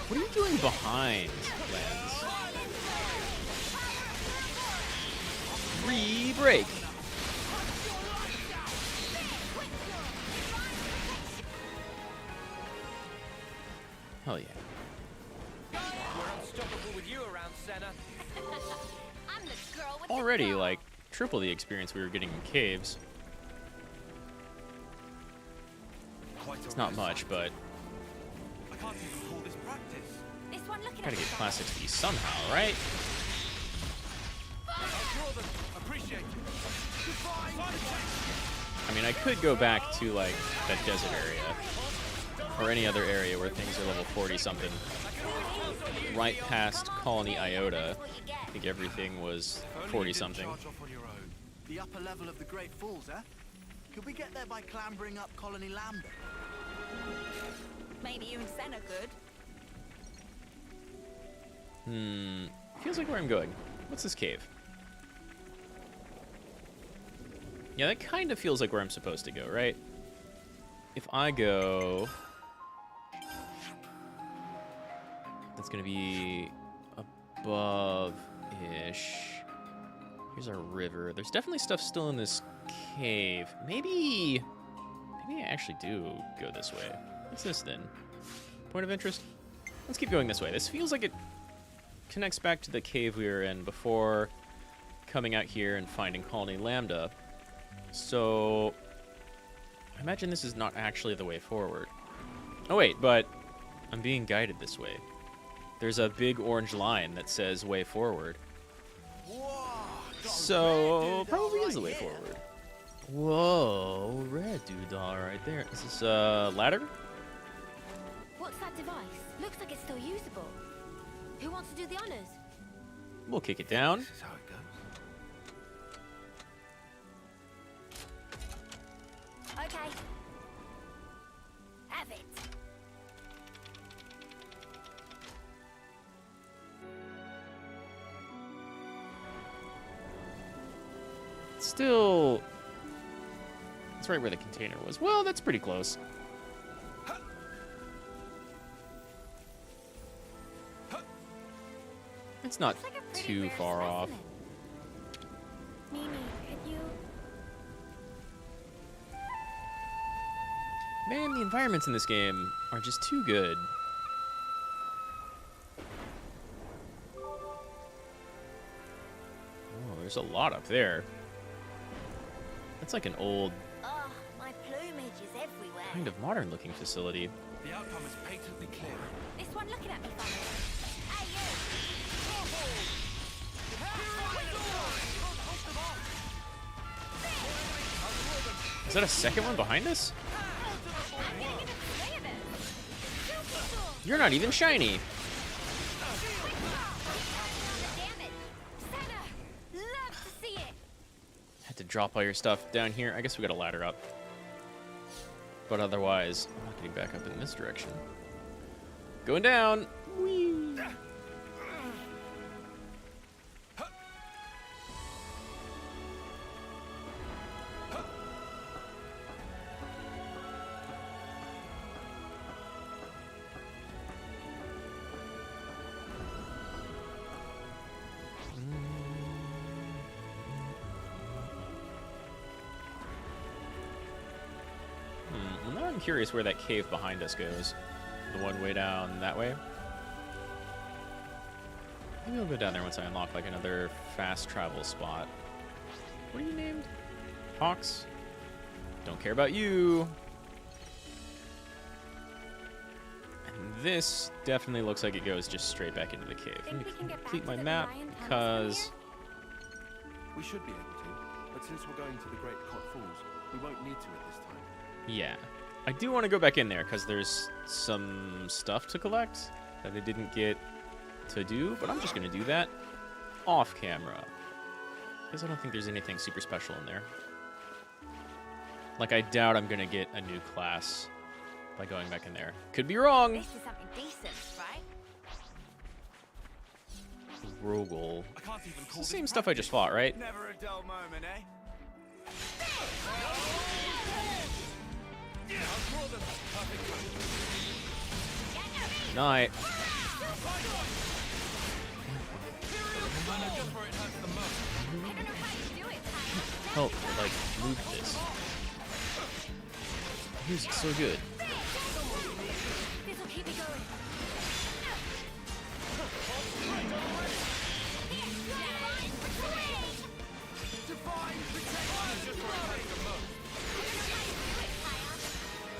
What are you doing behind, Lens? Re-break. Hell yeah. unstoppable with you around, Senna. I'm the girl with Already, like, triple the experience we were getting in caves. It's not much, but I can't even call this practice. This one looking gotta at get me. class XP somehow, right? Appreciate it. I mean, I could go back to, like, that desert area. Or any other area where things are level 40-something. Right past Colony Iota. I think everything was 40-something. The upper level of the Great Falls, eh? Could we get there by clambering up Colony Lambda? Maybe you and Senna could. Feels like where I'm going. What's this cave? Yeah, that kind of feels like where I'm supposed to go, right? If I go... That's gonna be above-ish. Here's our river. There's definitely stuff still in this cave. Maybe I actually do go this way. What's this then? Point of interest? Let's keep going this way. This feels like it connects back to the cave we were in before coming out here and finding Colony Lambda. So I imagine this is not actually the way forward. Oh wait, but I'm being guided this way. There's a big orange line that says way forward. So probably is the way forward. Whoa, red doodle right there. Is this a ladder? What's that device? Looks like it's still usable. Who wants to do the honors? We'll kick it down. This is how it goes. Okay. Have it. Still, that's right where the container was. Well, that's pretty close. It's not too far off. Mimi, could you... Man, the environments in this game are just too good. Oh, there's a lot up there. That's like an old, Oh, my plumage is everywhere. kind of modern-looking facility. The outcome is patently clear. This one looking at me funny. Hey, you! Is that a second one behind us? You're not even shiny. Love to see it. Had to drop all your stuff down here. I guess we got a ladder up. But otherwise, I'm not getting back up in this direction. Going down. Whee. Well, now I'm curious where that cave behind us goes. The one way down that way? Maybe I'll go down there once I unlock like another fast travel spot. What are you named? Hawks? Don't care about you. And this definitely looks like it goes just straight back into the cave. Let me complete my map because... We should be able to, but since we're going to the Great Cot Falls, we won't need to at this time. Yeah. I do want to go back in there because there's some stuff to collect that I didn't get to do, but I'm just going to do that off camera because I don't think there's anything super special in there. Like, I doubt I'm going to get a new class by going back in there. Could be wrong. This is something decent, right? Rogel. It's the same stuff I just fought, right? Never a dull moment, eh? Night. Help, like, move this. Music's so good. This'll keep me going.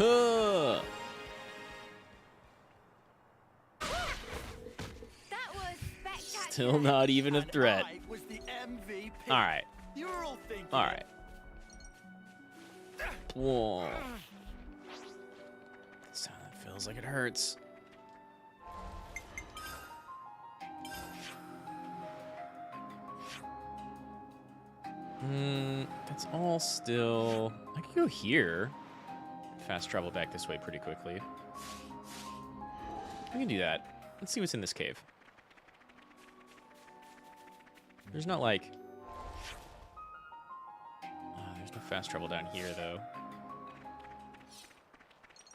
Huh. That was spectacular. Still not even a threat. I was the MVP. All right. You were all thinking. All right. Whoa. That feels like it hurts. That's all still... I could go here. Fast travel back this way pretty quickly. I can do that. Let's see what's in this cave. There's not like... there's no fast travel down here, though.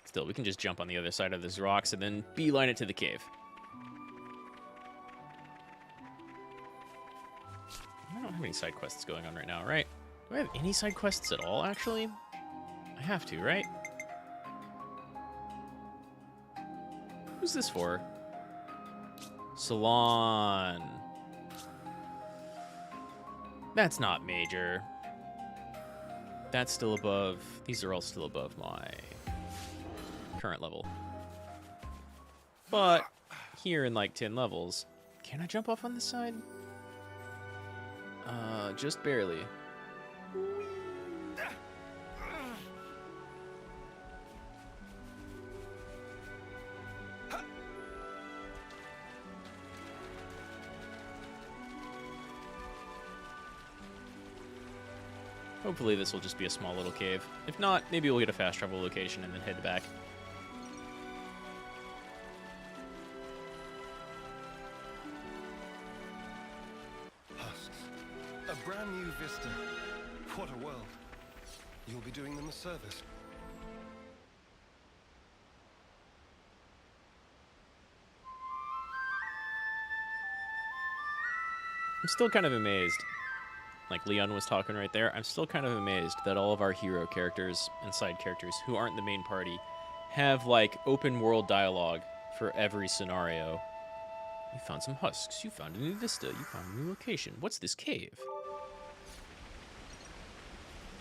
Still, we can just jump on the other side of these rocks and then beeline it to the cave. I don't have any side quests going on right now, right? Do I have any side quests at all, actually? I have to, right? Who's this for? Salon. That's not major. That's still above. These are all still above my current level. But here in like 10 levels, can I jump off on this side? Just barely. Hopefully this will just be a small little cave. If not, maybe we'll get a fast travel location and then head back. A brand new vista. What a world. You'll be doing them a service. I'm still kind of amazed. Like Leon was talking right there, I'm still kind of amazed that all of our hero characters and side characters who aren't the main party have like open world dialogue for every scenario. You found some husks, you found a new vista, you found a new location. What's this cave?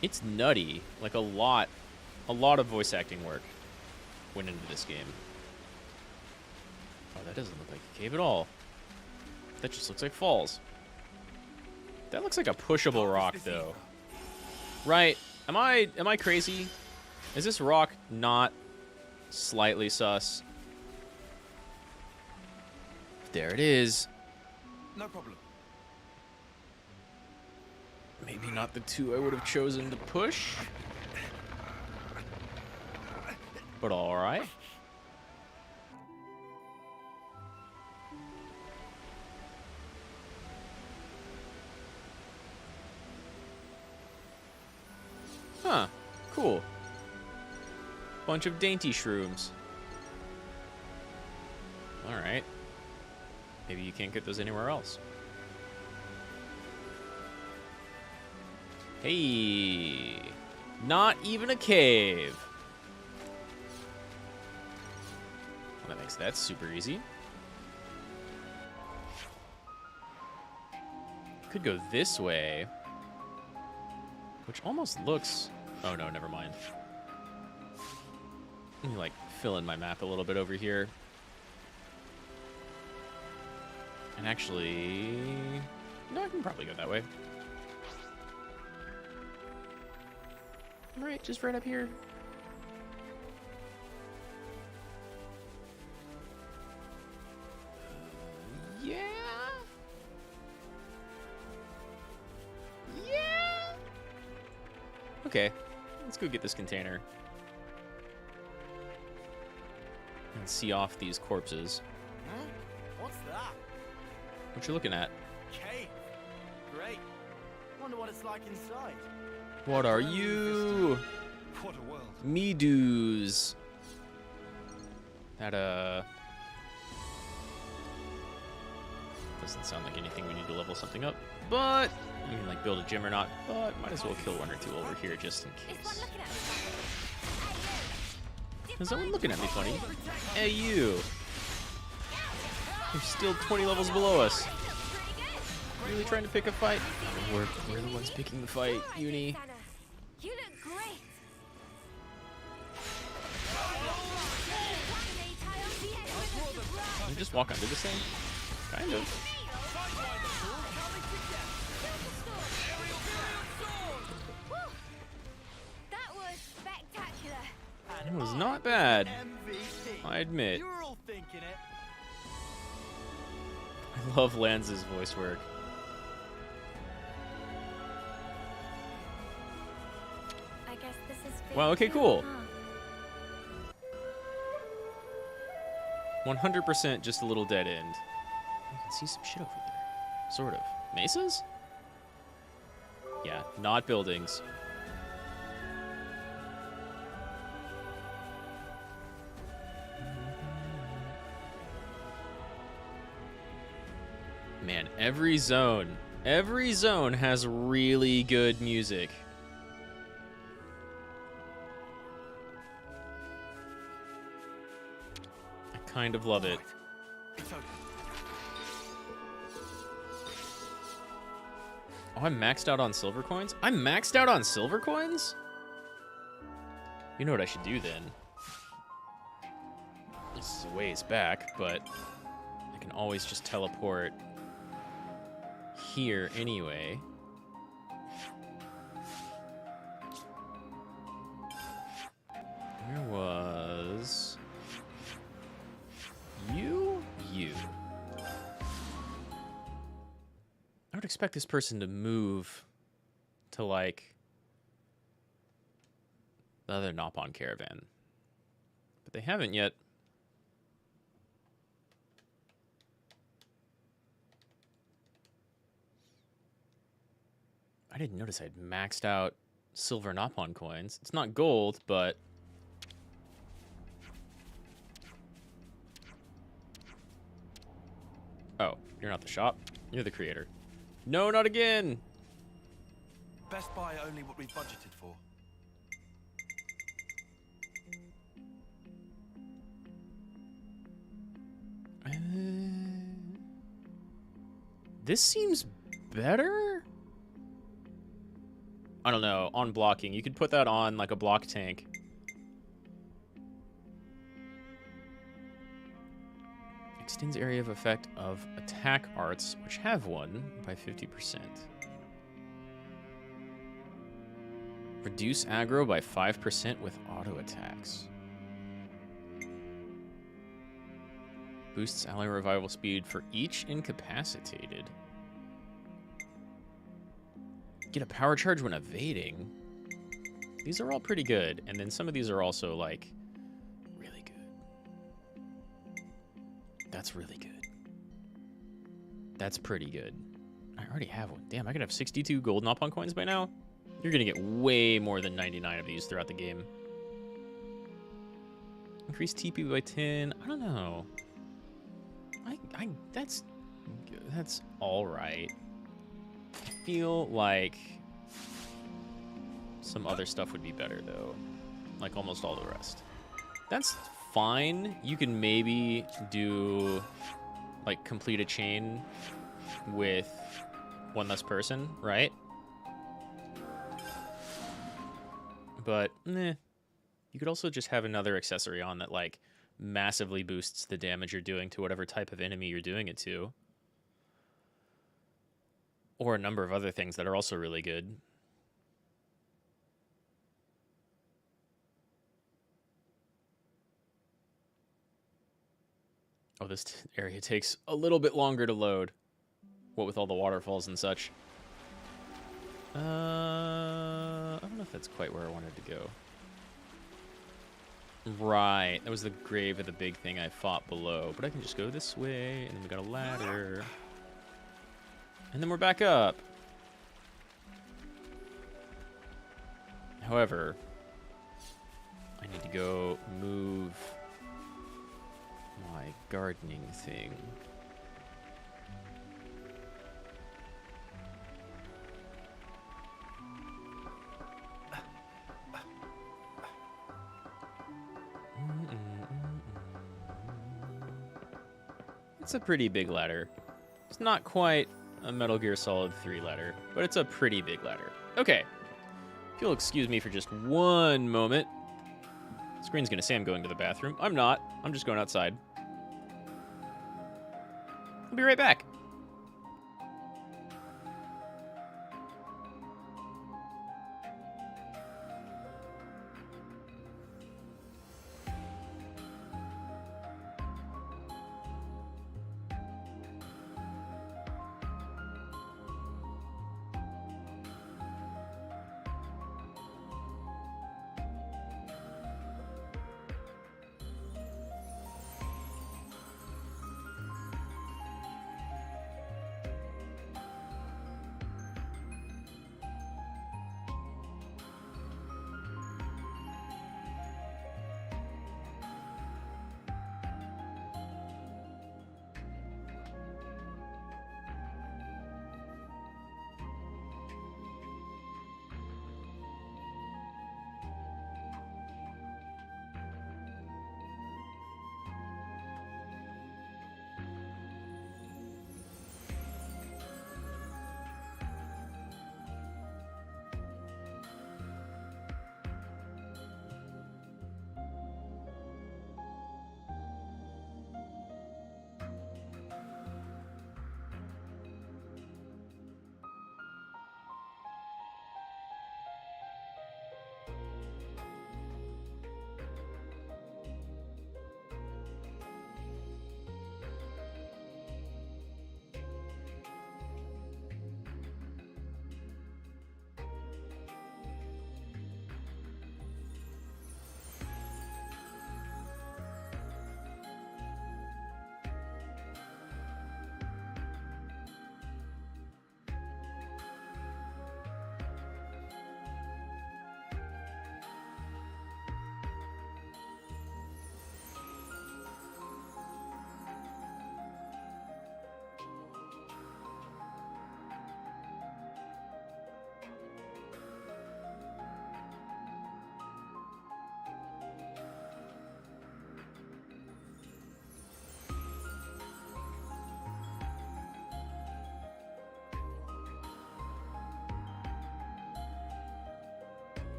It's nutty. Like a lot of voice acting work went into this game. Oh, that doesn't look like a cave at all. That just looks like falls. That looks like a pushable rock, though. Right? Am I crazy? Is this rock not slightly sus? There it is. No problem. Maybe not the two I would have chosen to push. But all right. Huh. Cool. Bunch of dainty shrooms. Alright. Maybe you can't get those anywhere else. Hey. Not even a cave. Well, that makes that super easy. Could go this way. Which almost looks... Oh no, never mind. Let me like fill in my map a little bit over here. And actually... No, I can probably go that way. Right, just right up here. Yeah. Yeah. Okay, let's go get this container. And see off these corpses. Huh? What's that? What you looking at? Cave. Great. Wonder what it's like inside. What are you? What a world. Me-doos. That, doesn't sound like anything we need to level something up. But, I mean, like, build a gym or not. But, might as well kill one or two over here just in case. Is someone looking at me funny? Hey, you. You're still 20 levels below us. Really trying to pick a fight? We're the ones picking the fight, Uni. You look great. you just walk under this thing? Kind of. That was spectacular. It was not bad, I admit. You were all thinking it. I love Lanz's voice work. I guess this is Wow, okay, cool. 100% just a little dead end. You can see some shit over there. Sort of. Mesas? Yeah, not buildings. Man, every zone has really good music. I kind of love it. Oh, I'm maxed out on silver coins? I'm maxed out on silver coins? You know what I should do then? This is a ways back, but I can always just teleport here anyway. Where was you? I would expect this person to move to, like, the other Nopon caravan. But they haven't yet. I didn't notice I'd maxed out silver Nopon coins. It's not gold, but... Oh, you're not the shop. You're the creator. No, not again! Best buy only what we've budgeted for. This seems better? I don't know. On blocking. You could put that on like a block tank. Extends area of effect of attack arts, which have one, by 50%. Reduce aggro by 5% with auto attacks. Boosts ally revival speed for each incapacitated. Get a power charge when evading. These are all pretty good, and then some of these are also, like, really good. That's really good. That's pretty good. I already have one. Damn, I could have 62 gold Nopon coins by now. You're gonna get way more than 99 of these throughout the game. Increase TP by 10. I don't know. That's all right. I feel like some other stuff would be better though, like almost all the rest. That's fine. You can maybe do like complete a chain with one less person, right? But you could also just have another accessory on that like massively boosts the damage you're doing to whatever type of enemy you're doing it to. Or a number of other things that are also really good. Oh, this area takes a little bit longer to load. What with all the waterfalls and such. I don't know if that's quite where I wanted to go. Right, that was the grave of the big thing I fought below. But I can just go this way, and then we got a ladder. And then we're back up. However, I need to go move my gardening thing. It's a pretty big ladder. It's not quite a Metal Gear Solid 3 ladder, but it's a pretty big ladder. Okay. If you'll excuse me for just one moment. Screen's gonna say I'm going to the bathroom. I'm not. I'm just going outside. I'll be right back.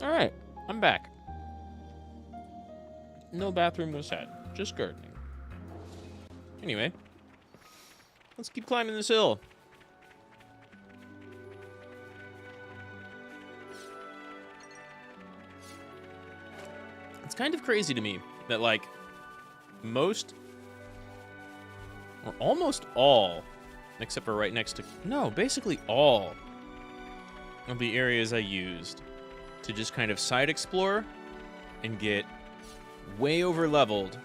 Alright, I'm back. No bathroom was had, just gardening. Anyway, let's keep climbing this hill. It's kind of crazy to me that, like, most, or almost all, except for right next to, no, basically all of the areas I used to just kind of side explore and get way over leveled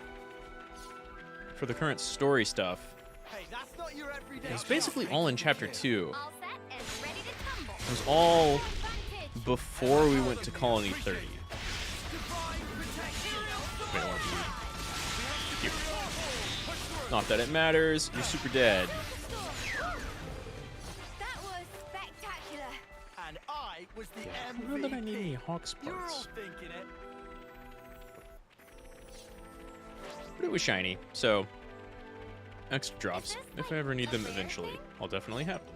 for the current story stuff. Hey, that's not your everyday. It was basically all in chapter 2. All set and ready to tumble. It was all before we went to Colony 30. Wait, I want to be here. Not that it matters. You're super dead. That was spectacular. And I was the I MVP. don't know that I need any Hawks You're all parts. thinking it. But it was shiny, so extra drops. If I ever need them eventually, I'll definitely have them.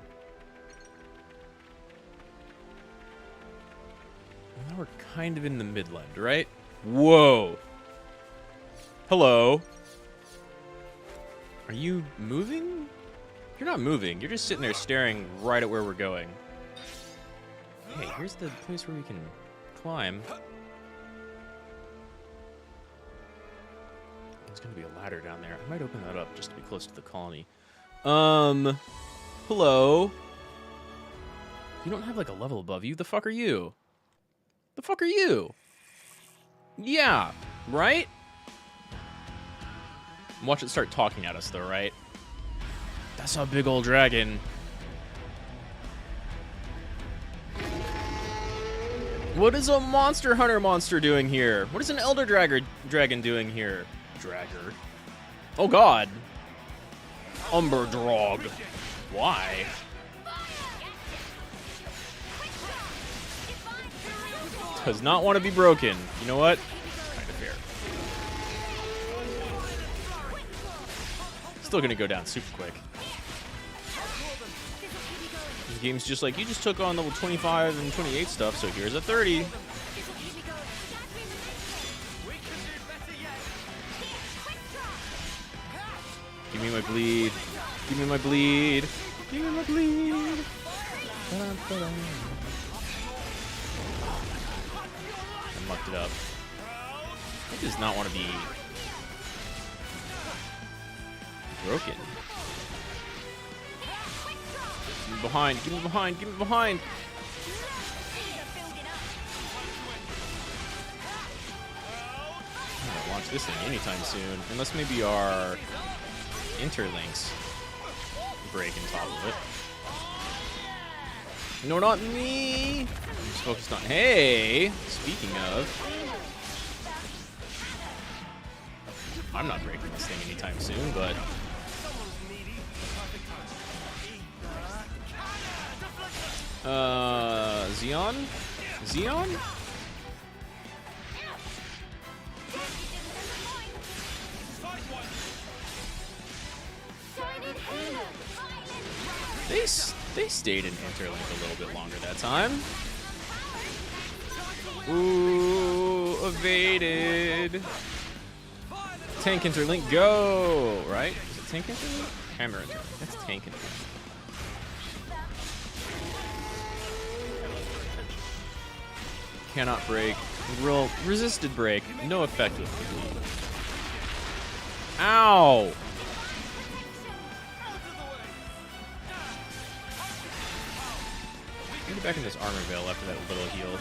Now we're kind of in the Midland, right? Whoa. Hello. Are you moving? You're not moving. You're just sitting there staring right at where we're going. Hey, here's the place where we can climb. There's gonna be a ladder down there. I might open that up just to be close to the colony. Hello? You don't have like a level above you. The fuck are you? The fuck are you? Yeah, right? Watch it start talking at us though, right? That's a big old dragon. What is a monster hunter monster doing here? What is an elder dragon doing here? Dragger. Oh god. Umberdrog. Why? Does not want to be broken. You know what? Kind of fair. Still gonna go down super quick. This game's just like, you just took on level 25 and 28 stuff, so here's a 30. Give me my bleed. Give me my bleed. Give me my bleed. I mucked it up. It does not want to be broken. Give me behind. Give me behind. Give me behind. I'm not gonna launch this thing anytime soon, unless maybe our interlinks break on top of it. No, not me! I'm just focused on... Hey! Speaking of... I'm not breaking this thing anytime soon, but... Xeon? Xeon? They stayed in Interlink a little bit longer that time. Ooh, evaded. Tank Interlink, go! Right? Is it Tank Interlink? Hammer Interlink. That's Tank Interlink. Cannot break. Roll. Resisted break. No effect with the bleed. Ow! Get back in this armor veil after that little heal.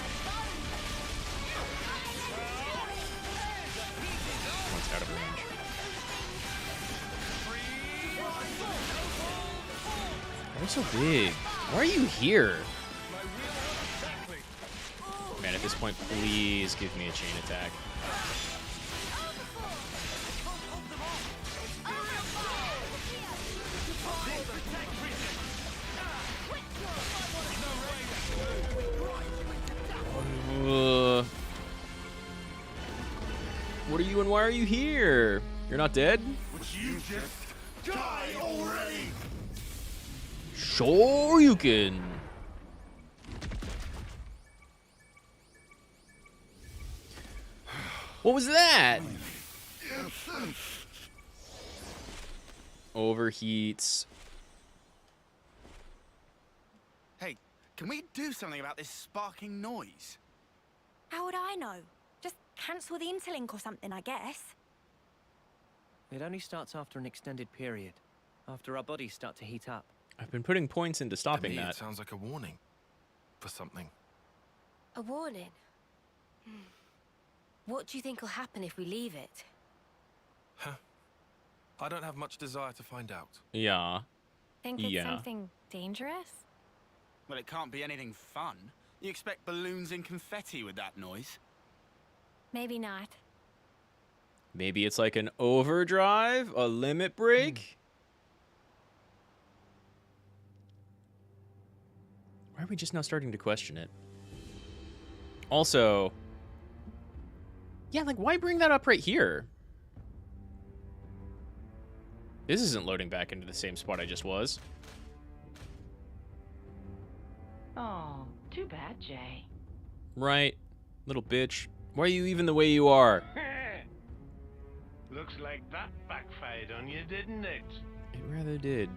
Once out of range. Why are you so big? Why are you here? Man, at this point, please give me a chain attack. What are you and why are you here? You're not dead? Would you just die already? Sure you can. What was that? Overheats. Hey, can we do something about this sparking noise? How would I know? Just cancel the interlink or something, I guess. It only starts after an extended period, after our bodies start to heat up. I've been putting points into stopping To me, that. It sounds like a warning for something. A warning? What do you think will happen if we leave it? Huh. I don't have much desire to find out. Yeah. Think it's something dangerous? Well, it can't be anything fun. You expect balloons and confetti with that noise? Maybe not. Maybe it's like an overdrive, a limit break. Why are we just now starting to question it? Also, yeah, like, why bring that up right here? This isn't loading back into the same spot I just was. Oh, too bad, Jay. Right, little bitch. Why are you even the way you are? Looks like that backfired on you, didn't it? It rather did.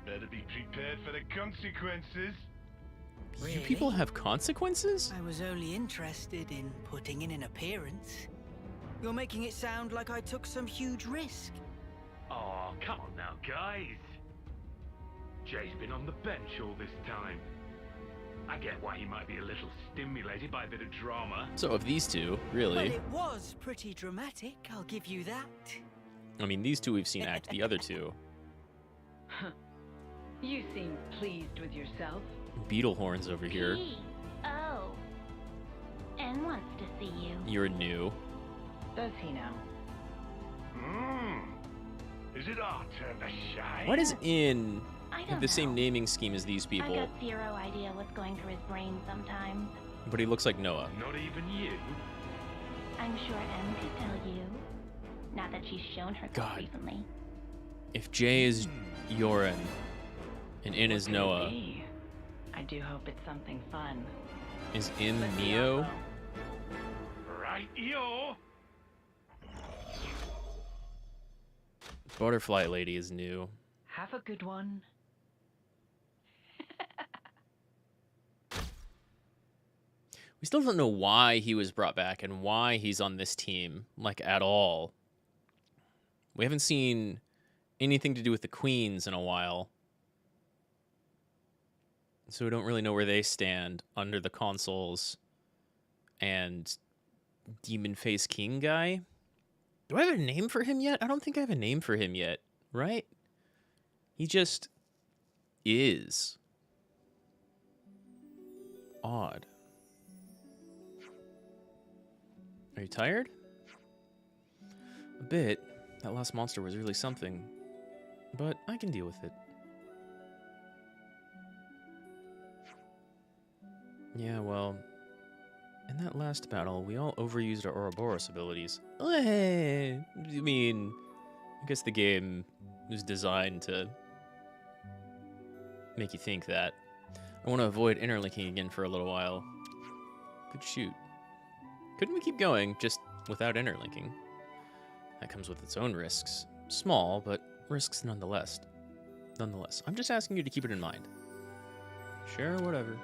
Better be prepared for the consequences. Really? You people have consequences? I was only interested in putting in an appearance. You're making it sound like I took some huge risk. Oh, come on now, guys. Jay's been on the bench all this time. I get why he might be a little stimulated by a bit of drama. So of these two, really. Well, it was pretty dramatic, I'll give you that. I mean, these two we've seen act, the other two. You seem pleased with yourself. Beetle horns over here. Oh. N wants to see you. You're new. Does he now? Is it our turn to shine? Why does In I have don't the same know. naming scheme as these I people? got zero idea what's going through his brain sometimes. But he looks like Noah. Not even you? I'm sure M could tell you. Not that she's shown herself God. recently. If Jay is Yoren and In is Noah, I do hope it's something fun. is In Neo? Right, yo. Butterfly Lady is new. Have a good one. We still don't know why he was brought back and why he's on this team, like, at all. We haven't seen anything to do with the Queens in a while. So we don't really know where they stand under the consoles and Demon Face King guy. Do I have a name for him yet? I don't think I have a name for him yet, right? He just is. Odd. Are you tired? A bit. That last monster was really something. But I can deal with it. Yeah, well, in that last battle, we all overused our Ouroboros abilities. I mean, I guess the game was designed to make you think that. I want to avoid interlinking again for a little while. Good shoot. Couldn't we keep going, just without interlinking? That comes with its own risks. Small, but risks nonetheless. I'm just asking you to keep it in mind. Sure, whatever.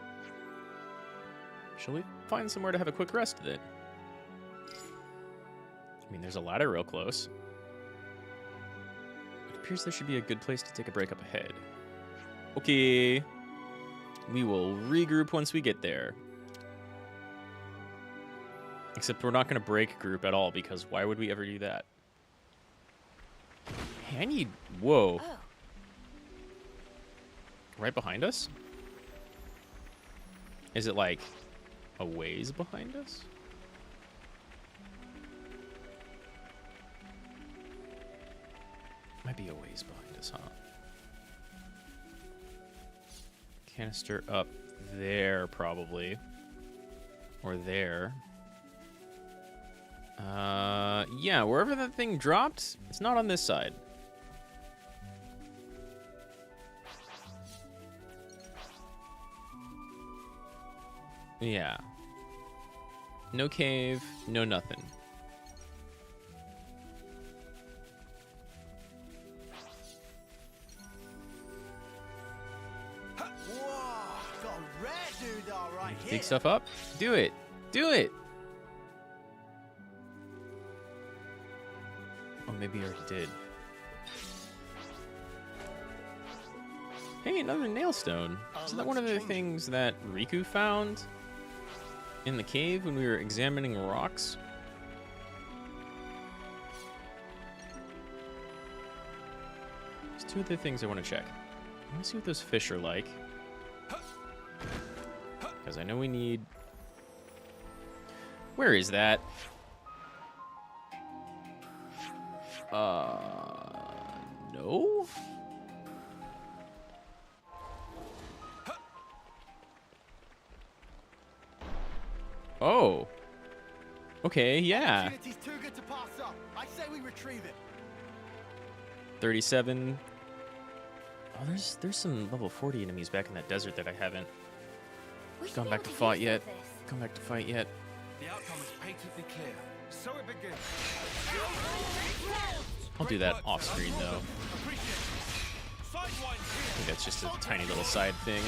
Shall we find somewhere to have a quick rest then? I mean, there's a ladder real close. It appears there should be a good place to take a break up ahead. Okay. We will regroup once we get there. Except we're not going to break group at all, because why would we ever do that? Hey, I need... Whoa. Oh. Right behind us? Is it like a ways behind us? Might be a ways behind us, huh? Canister up there, probably. Or there. Yeah, wherever that thing dropped, it's not on this side. Yeah. No cave, no nothing. Dig stuff up? Do it. Do it. Oh, maybe I already did. Hey, another nailstone. Isn't that one of the things that Riku found in the cave when we were examining rocks? There's two other things I want to check. I want to see what those fish are like. Because I know we need... Where is that? No? Oh. Okay, yeah. Opportunity's too good to pass up. I say we retrieve it. 37. Oh, there's some level 40 enemies back in that desert that I haven't gone back to fight yet. Gone back to fight yet. The outcome is patently clear. So it begins. I'll do that off screen though. I think that's just a tiny little side thing.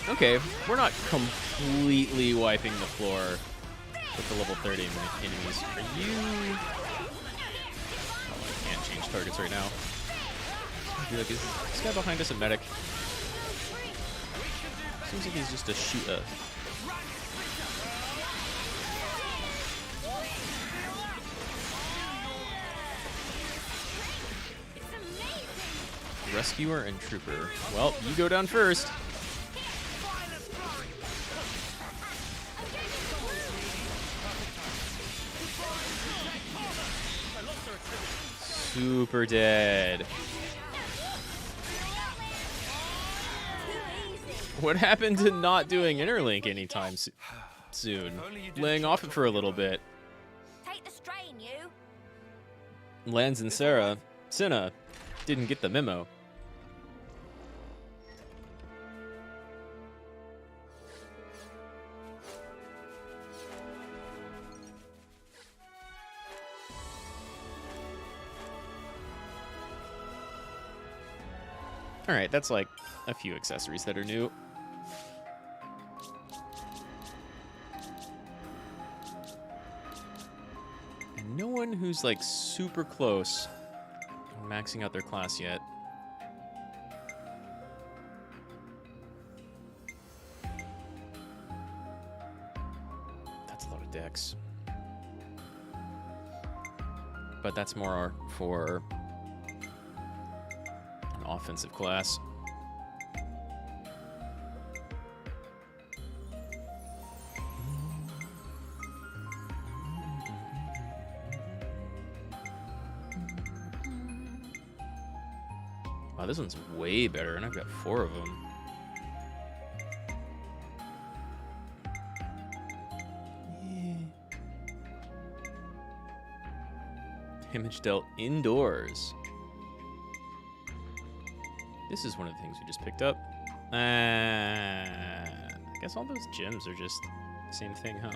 Okay, we're not completely wiping the floor with the level 30 enemies. Are you... Oh, I can't change targets right now. I feel like, is this guy behind us a medic? Seems like he's just a shooter. Rescuer and trooper. Well, you go down first. Super dead. What happened to not doing Interlink anytime soon? Laying off it for a little bit. Take the strain, you. Lance and Senna didn't get the memo. Alright, that's like a few accessories that are new. And no one who's like super close on maxing out their class yet. That's a lot of decks. But that's more for offensive class. Wow, this one's way better, and I've got 4 of them. Image dealt indoors. This is one of the things we just picked up. I guess all those gems are just the same thing, huh?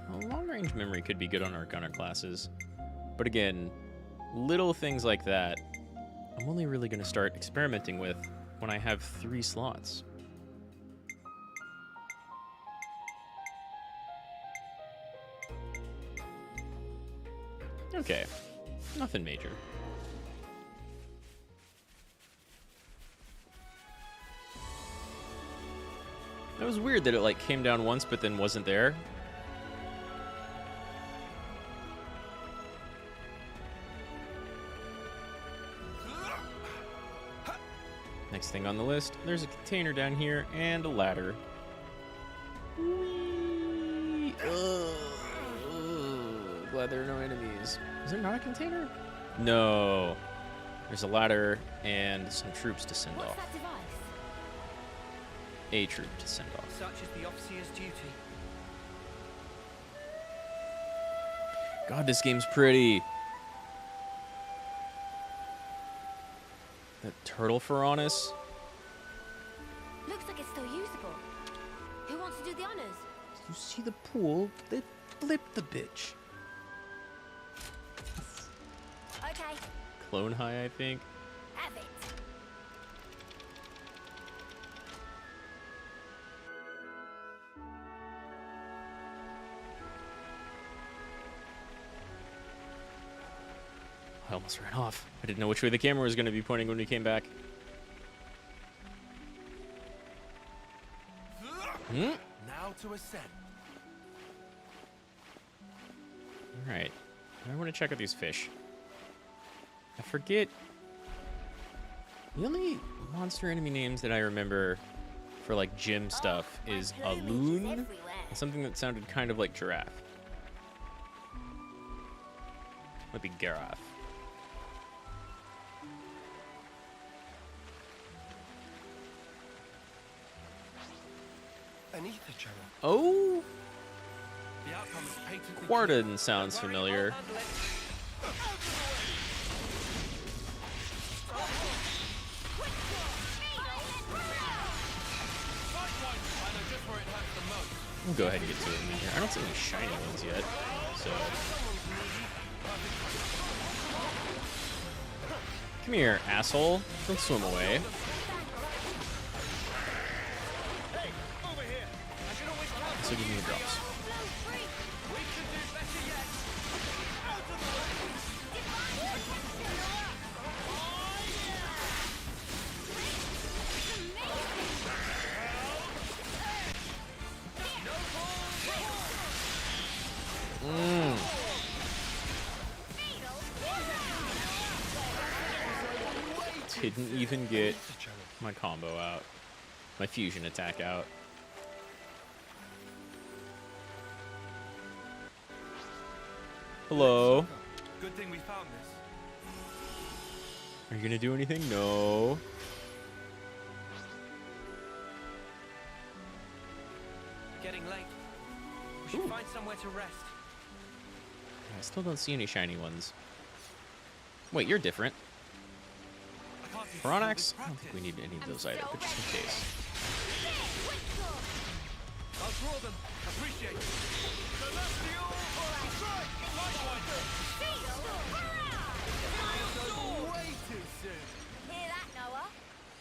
Well, long-range memory could be good on our gunner classes. But again, little things like that, I'm only really going to start experimenting with when I have 3 slots. Okay, nothing major. That was weird that it like came down once but then wasn't there. Next thing on the list, there's a container down here and a ladder. Whee! Glad there are no enemies. Is there not a container? No. There's a ladder and some troops to send off. That device? A troop to send off. Such is the officer's duty. God, this game's pretty. That turtle Pharaonis. Looks like it's still usable. Who wants to do the honors? You see the pool? They flipped the bitch. Okay. Clone High, I think. Have it. I almost ran off. I didn't know which way the camera was going to be pointing when we came back. Now to ascend. Alright. I want to check out these fish. I forget. The only monster enemy names that I remember for like gym stuff is a loon and something that sounded kind of like giraffe. Might be giraffe. An ether channel. Oh! The outcome is patently Quarton sounds familiar. We'll go ahead and get to it in here. I don't see any shiny ones yet, so... Come here, asshole. Don't swim away. So give me the drops. Didn't even get my combo out. My fusion attack out. Hello. Good thing we found this. Are you gonna do anything? No. Getting late. We should find somewhere to rest. I still don't see any shiny ones. Wait, you're different. Piranhax? I don't think we need any of those either, but just in case. I'll draw them. Appreciate it. Celestial strike! Way too soon. Hear that, Noah?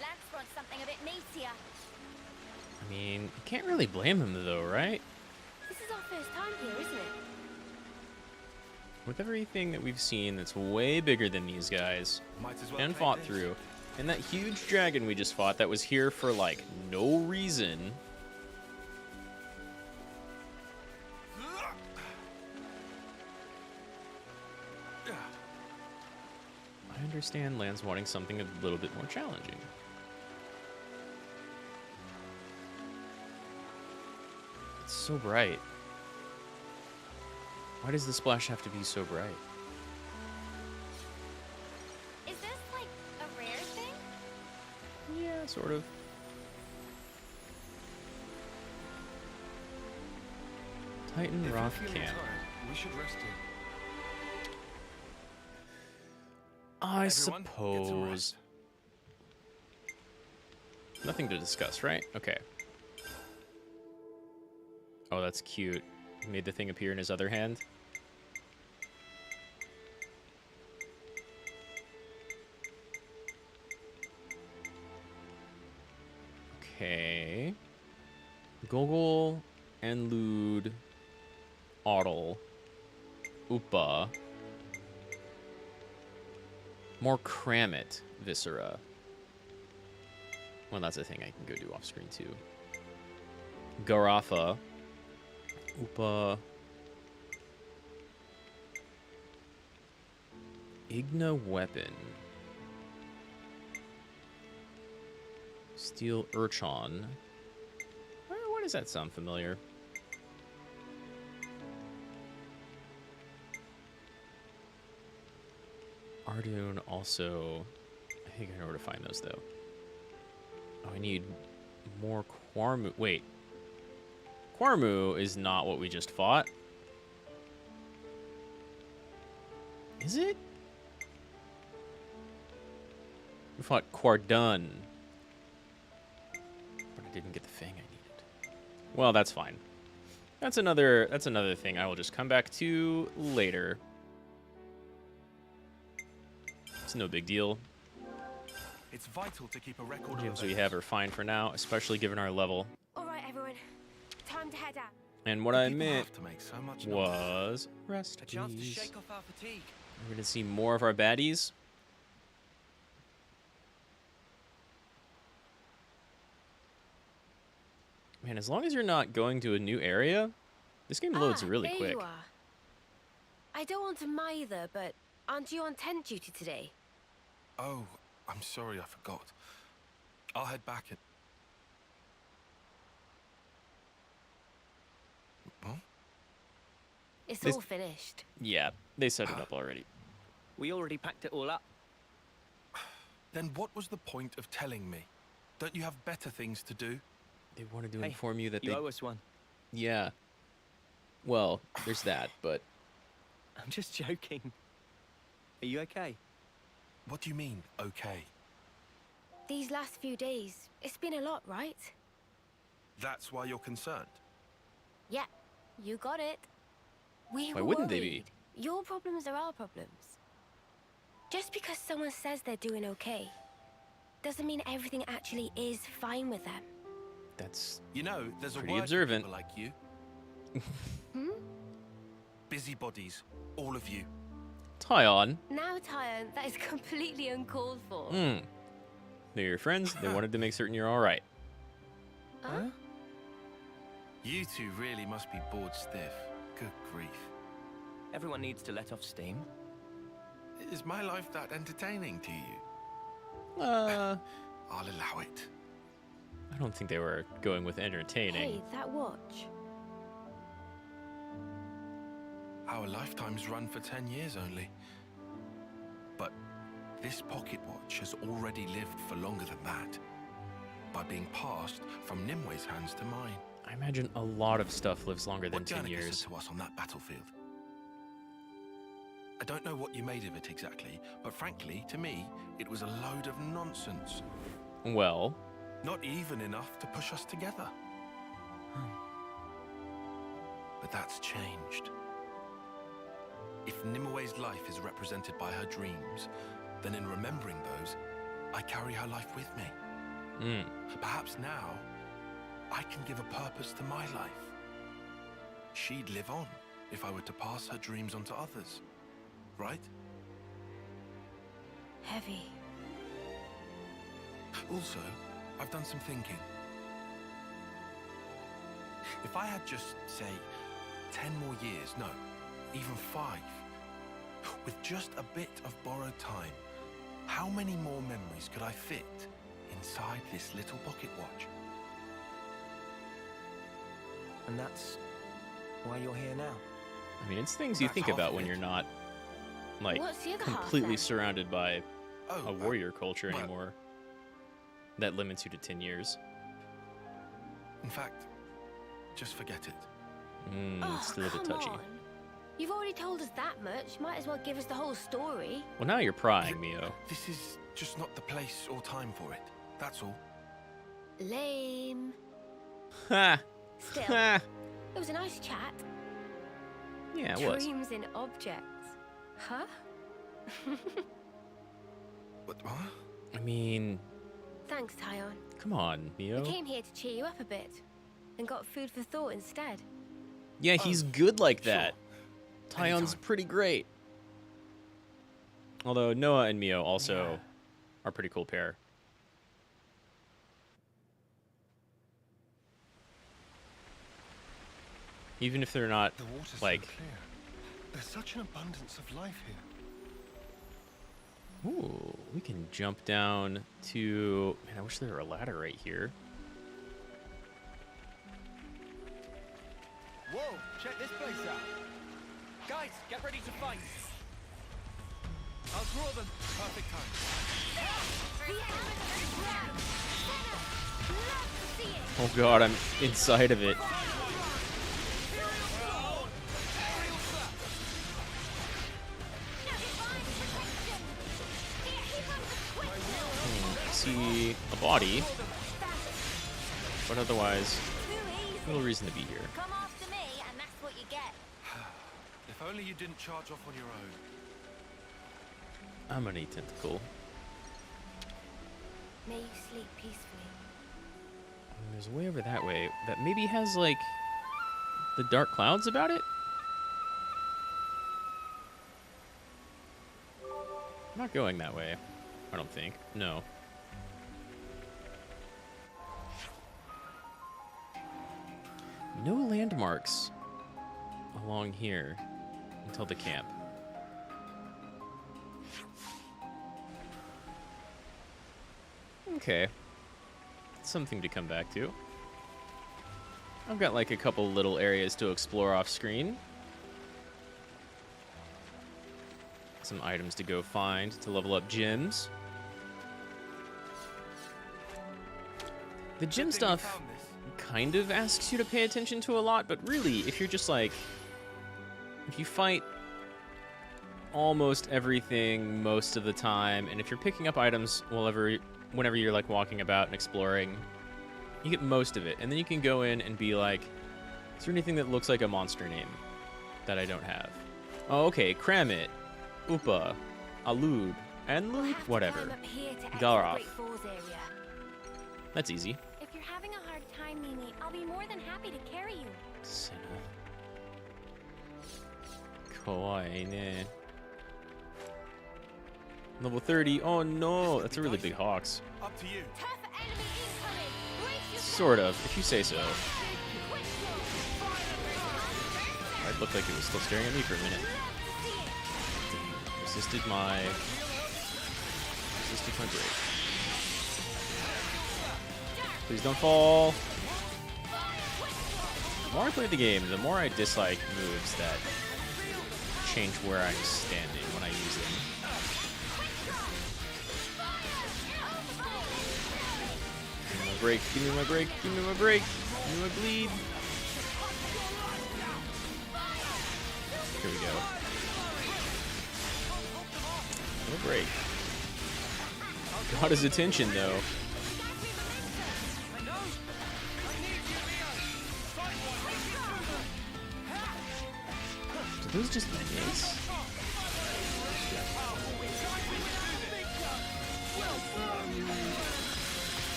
Lance wants something a bit meatier. I mean, you can't really blame him though, right? This is our first time here, isn't it? With everything that we've seen that's way bigger than these guys and fought through, and that huge dragon we just fought that was here for like no reason. I understand Lance wanting something a little bit more challenging. It's so bright. Why does the splash have to be so bright? Is this like a rare thing? Yeah, sort of. Titan Rock Camp. We should rest here. I suppose. Nothing to discuss, right? Okay. Oh, that's cute. He made the thing appear in his other hand. Okay. Gogol, Enlude, Ottle, Upa. More Kramit, Viscera. Well, that's a thing I can go do off screen too. Garafa, Upa, Igna Weapon, Steel Urchin. Why does that sound familiar? Ardoon also... I think I know where to find those, though. Oh, I need more Quarmu. Wait. Quarmu is not what we just fought. Is it? We fought Quardun. But I didn't get the thing I needed. Well, that's fine. That's another thing I will just come back to later. It's no big deal. It's vital to keep a record Gems of we events. have are fine for now, especially given our level. All right, everyone. Time to head out. And what I meant have to make so much was rest, A chance to please. shake off our fatigue. We're gonna see more of our baddies. Man, as long as you're not going to a new area, this game loads really there quick. You are. I don't want to mither, but aren't you on tent duty today? Oh, I'm sorry, I forgot. I'll head back in. Huh? It's This- all finished. Yeah, they set it up already. We already packed it all up. Then what was the point of telling me? Don't you have better things to do? They wanted to Hey, inform you that you they... owe us one. Yeah. Well, there's that, but... I'm just joking. Are you okay? What do you mean, okay? These last few days, it's been a lot, right? That's why you're concerned? Yeah, you got it. We Why were wouldn't they be? worried. Your problems are our problems. Just because someone says they're doing okay, doesn't mean everything actually is fine with them. That's You know, there's a pretty word observant. for people like you. Hmm? Busybodies, all of you. tie on. Now, Tyon, that is completely uncalled for. Hmm. They're your friends. They wanted to make certain you're all right. Huh? You two really must be bored stiff. Good grief. Everyone needs to let off steam. Is my life that entertaining to you? I'll allow it. I don't think they were going with entertaining. Hey, that watch. Our lifetimes run for 10 years only. But this pocket watch has already lived for longer than that, by being passed from Nimwe's hands to mine. I imagine a lot of stuff lives longer than What 10 Danica years. said to us on that battlefield. I don't know what you made of it exactly, but frankly, to me, it was a load of nonsense. Well, Not even enough to push us together. But that's changed. If Nimwe's life is represented by her dreams, then in remembering those, I carry her life with me. Perhaps now, I can give a purpose to my life. She'd live on if I were to pass her dreams on to others, right? Heavy. Also, I've done some thinking. If I had just, say, 10 more years, no, even 5, with just a bit of borrowed time, how many more memories could I fit inside this little pocket watch? And that's why you're here now. I mean, it's things you That's think half about of when it. you're not, like, What's the other half, completely then? surrounded by Oh, a warrior culture well- anymore. That limits you to 10 years. In fact, just forget it. Oh, Still a bit come touchy. on. You've already told us that much. Might as well give us the whole story. Well, now you're prying, Mio. This is just not the place or time for it. That's all. Lame. Ha! Still, Ha! it was a nice chat. Yeah, it was. Dreams in objects. Huh? What? I mean, Thanks, Tyon. come on, Mio. I came here to cheer you up a bit. And got food for thought instead. Yeah, he's good like that. Sure. Tyon's Anytime. pretty great. Although Noah and Mio also are a pretty cool pair. Even if they're not, The water's like... so clear. There's such an abundance of life here. Ooh, we can jump down to... Man, I wish there were a ladder right here. Whoa, check this place out. Guys, get ready to fight. I'll draw them. Perfect time. Oh god, I'm inside of it. See a body, but otherwise, no reason to be here. Come after me, and that's what you get. If only you didn't charge off on your own. I'm gonna eat tentacle. May you sleep peacefully. And there's a way over that way that maybe has, like, the dark clouds about it? I'm not going that way. I don't think. No. No landmarks along here until the camp. Okay. Something to come back to. I've got like a couple little areas to explore off screen. Some items to go find to level up gyms. The gym stuff kind of asks you to pay attention to a lot, but really, if you're just like, if you fight almost everything most of the time, and if you're picking up items whenever you're like walking about and exploring, you get most of it. And then you can go in and be like, is there anything that looks like a monster name that I don't have? Oh, okay, Kramit, Upa, Alud, Anlud, whatever. Galroth. That's easy. If you're having a hard time, Mimi, I'll be more than happy to carry you. Senna. Kawaii ne. Level 30. Oh no, that's a really big Hawks. Up to you. Sort of, if you say so. It looked like it was still staring at me for a minute. Resisted my break. Please don't fall. The more I play the game, the more I dislike moves that change where I'm standing when I use them. Give me my break, give me my break, give me my break, give me my bleed. Here we go. No break. Got his attention though. Do those just miss?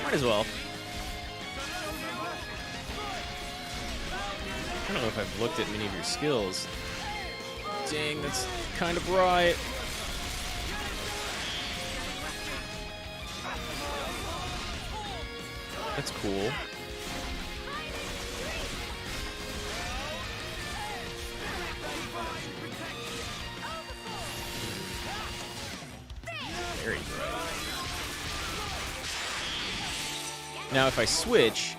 Might as well. I don't know if I've looked at many of your skills. Dang, that's kind of right. That's cool. Very bright. Now, if I switch,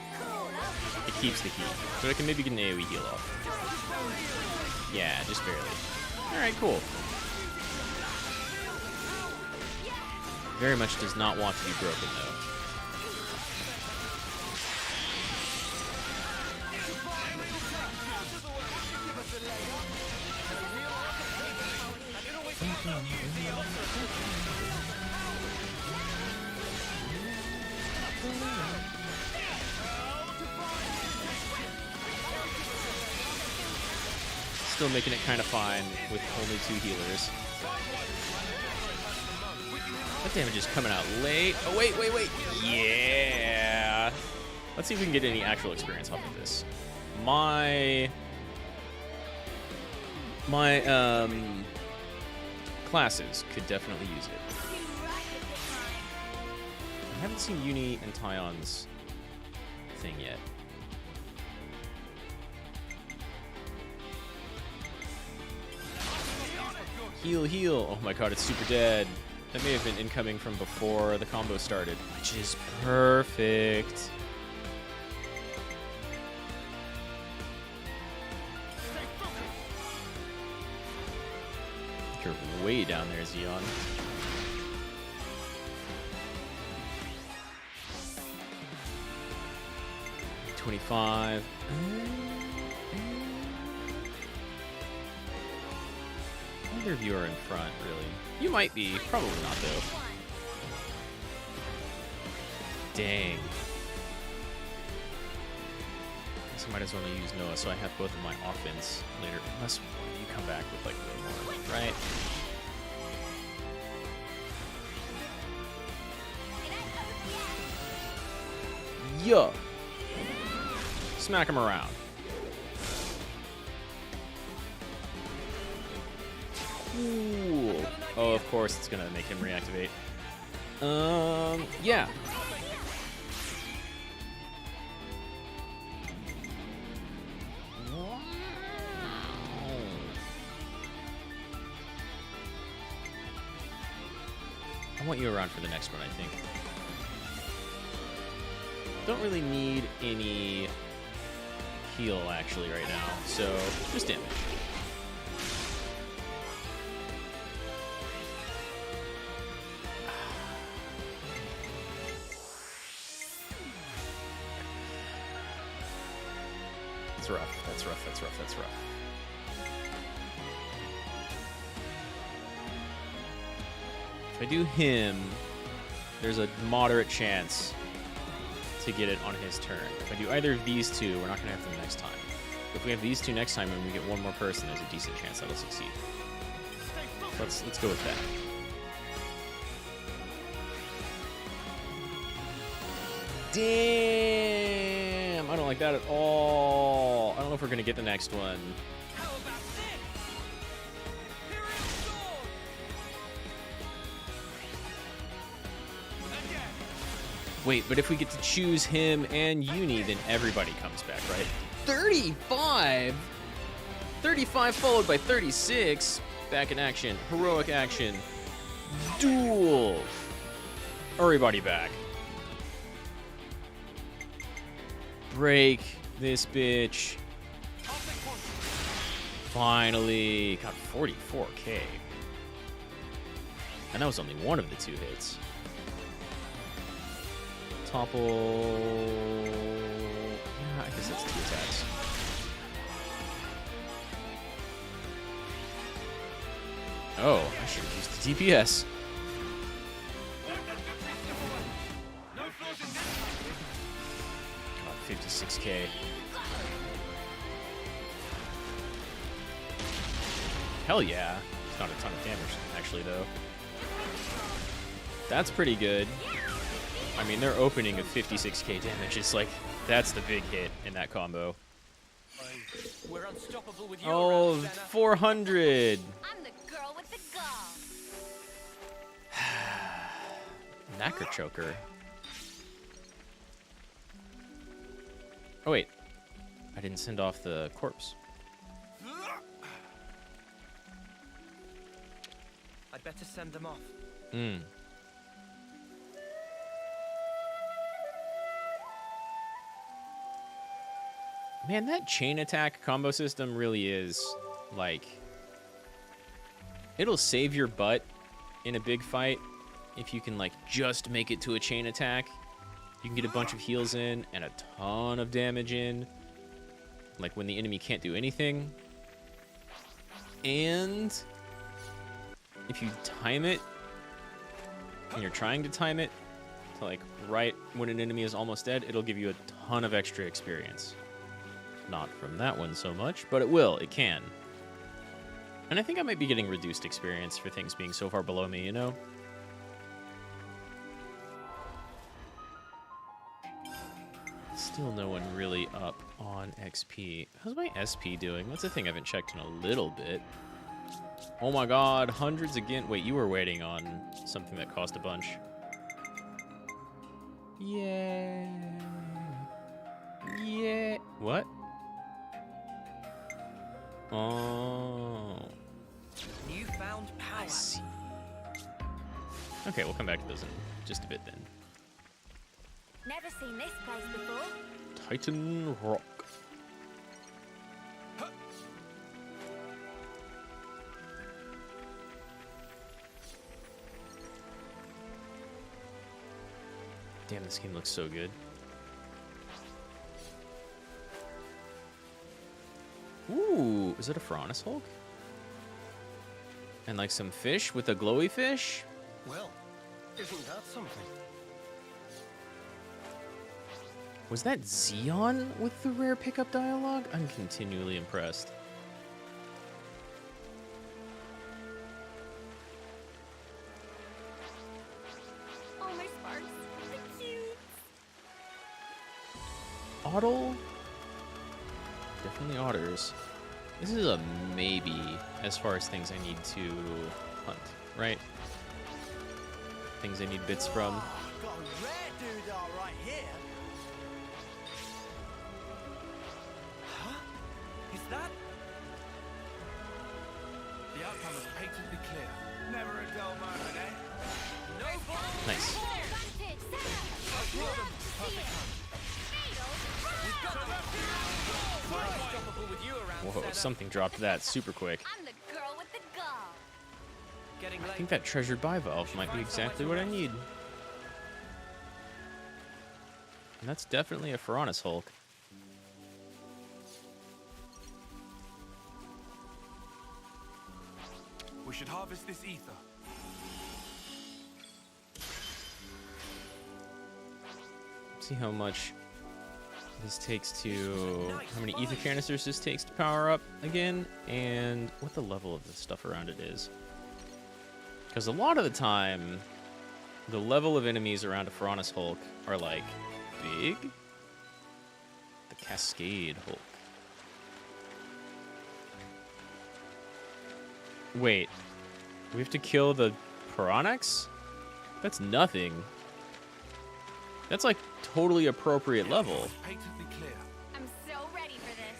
it keeps the heat. But I can maybe get an AoE heal off. Yeah, just barely. Alright, cool. Very much does not want to be broken, though. Still making it kind of fine with only 2 healers. That damage is coming out late. Oh, wait. Yeah. Let's see if we can get any actual experience off of this. My classes could definitely use it. I haven't seen Uni and Tyon's thing yet. Heal. Oh my god, it's super dead. That may have been incoming from before the combo started, which is perfect. You're way down there, Xeon. $25. Neither of you are in front, really. You might be. Probably not, though. Dang. Guess I might as well use Noah so I have both of my offense later. Unless you come back with like way more, right? Yeah. Smack him around. Ooh. Oh, of course it's gonna make him reactivate. Yeah. I want you around for the next one, I think. Don't really need any heal, actually, right now. So, just damage. That's rough. That's rough. That's rough. That's rough. If I do him, there's a moderate chance to get it on his turn. If I do either of these two, we're not going to have them next time. If we have these two next time and we get one more person, there's a decent chance that'll succeed. Let's go with that. Damn! I don't like that at all. I don't know if we're going to get the next one. Wait, but if we get to choose him and Uni, then everybody comes back, right? 35? 35 followed by 36. Back in action. Heroic action. Duel. Everybody back. Break this bitch. Finally. Got 44k. And that was only one of the two hits. Topple. Yeah, I guess that's two attacks. Oh, I should have used the DPS. God, 56k. Hell yeah. It's not a ton of damage, actually, though. That's pretty good. I mean, their opening of 56k damage is like, that's the big hit in that combo. We're unstoppable with your Oh, 400! I'm the girl with the gall. Knacker choker. Oh, wait. I didn't send off the corpse. I'd better send them off. Hmm. Man, that chain attack combo system really is, like... It'll save your butt in a big fight if you can, like, just make it to a chain attack. You can get a bunch of heals in and a ton of damage in. Like, when the enemy can't do anything. And... if you time it, and you're trying to time it, to, like, right when an enemy is almost dead, it'll give you a ton of extra experience. Not from that one so much, but it will. It can. And I think I might be getting reduced experience for things being so far below me, you know? Still no one really up on XP. How's my SP doing? That's a thing I haven't checked in a little bit. Oh my god, hundreds again. Wait, you were waiting on something that cost a bunch. Yeah. Yeah. What? Oh. Newfound power. I see. Okay, we'll come back to those in just a bit then. Never seen this place before. Titan Rock. Damn, this game looks so good. Ooh, is it a Pharaonis Hulk? And like some fish with a glowy fish? Well, isn't that something? Was that Xeon with the rare pickup dialogue? I'm continually impressed. Oh, my Sparks. They're cute. Oddle? Definitely otters. This is a maybe as far as things I need to hunt, right? Things I need bits from. Got a rare doodah right here. Huh? Is that? The outcome is patently clear. Never a dull moment, eh? No ball. Nice. Whoa, something dropped that super quick. I'm the girl with the gall. I think that treasured bivalve might be exactly what I need. And that's definitely a Piranhas Hulk. We should harvest this ether. See how much this takes to, how many ether canisters this takes to power up again, and what the level of the stuff around it is. Because a lot of the time, the level of enemies around a Piranhas Hulk are like big. The Cascade Hulk. Wait, we have to kill the Piranhax? That's nothing. That's like totally appropriate level. I'm so ready for this.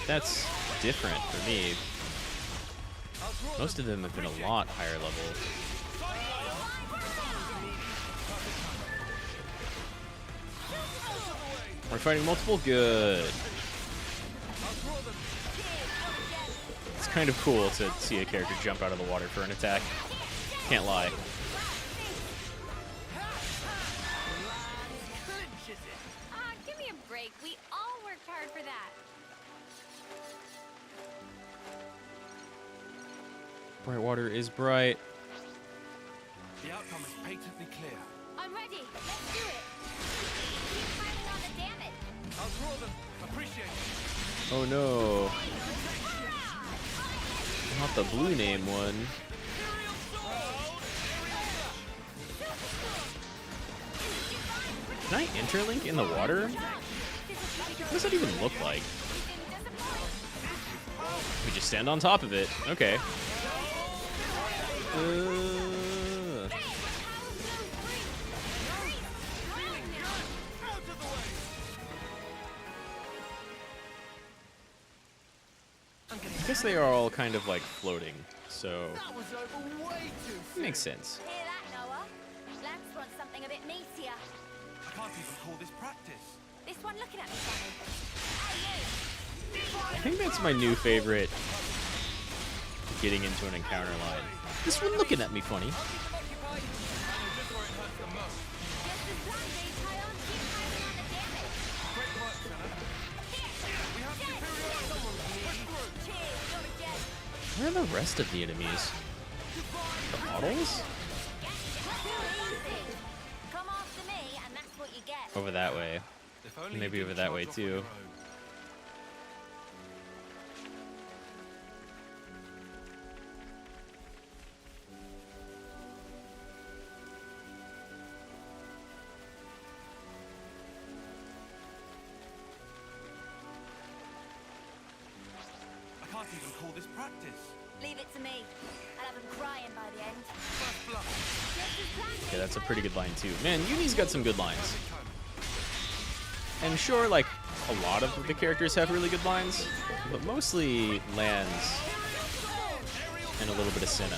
That's different for me. Most of them have been a lot higher level. We're fighting multiple? Good. It's kind of cool to see a character jump out of the water for an attack. Can't lie. Give me a break. We all worked hard for that. Bright water is bright. The outcome is patently clear. I'm ready. Let's do it. Keep piling on the damage. I'll draw them. Appreciate it. Oh no. Not the blue name one. Can I interlink in the water? What does that even look like? We just stand on top of it. Okay. I guess they are all kind of like floating, so it makes sense. Hear that, Noah? Lance wants something a bit meatier. I can't even call this practice. This one looking at me funny. Hey, I think that's my new favorite getting into an encounter line. This one looking at me funny. Where are the rest of the enemies? The models? Come after me, and that's what you get. Over that way. Maybe over that way too. I can't even call this practice. Leave it to me. I'll have them crying by the end. Okay, that's a pretty good line too. Man, Uni's got some good lines. And sure, like, a lot of the characters have really good lines, but mostly Lance and a little bit of Senna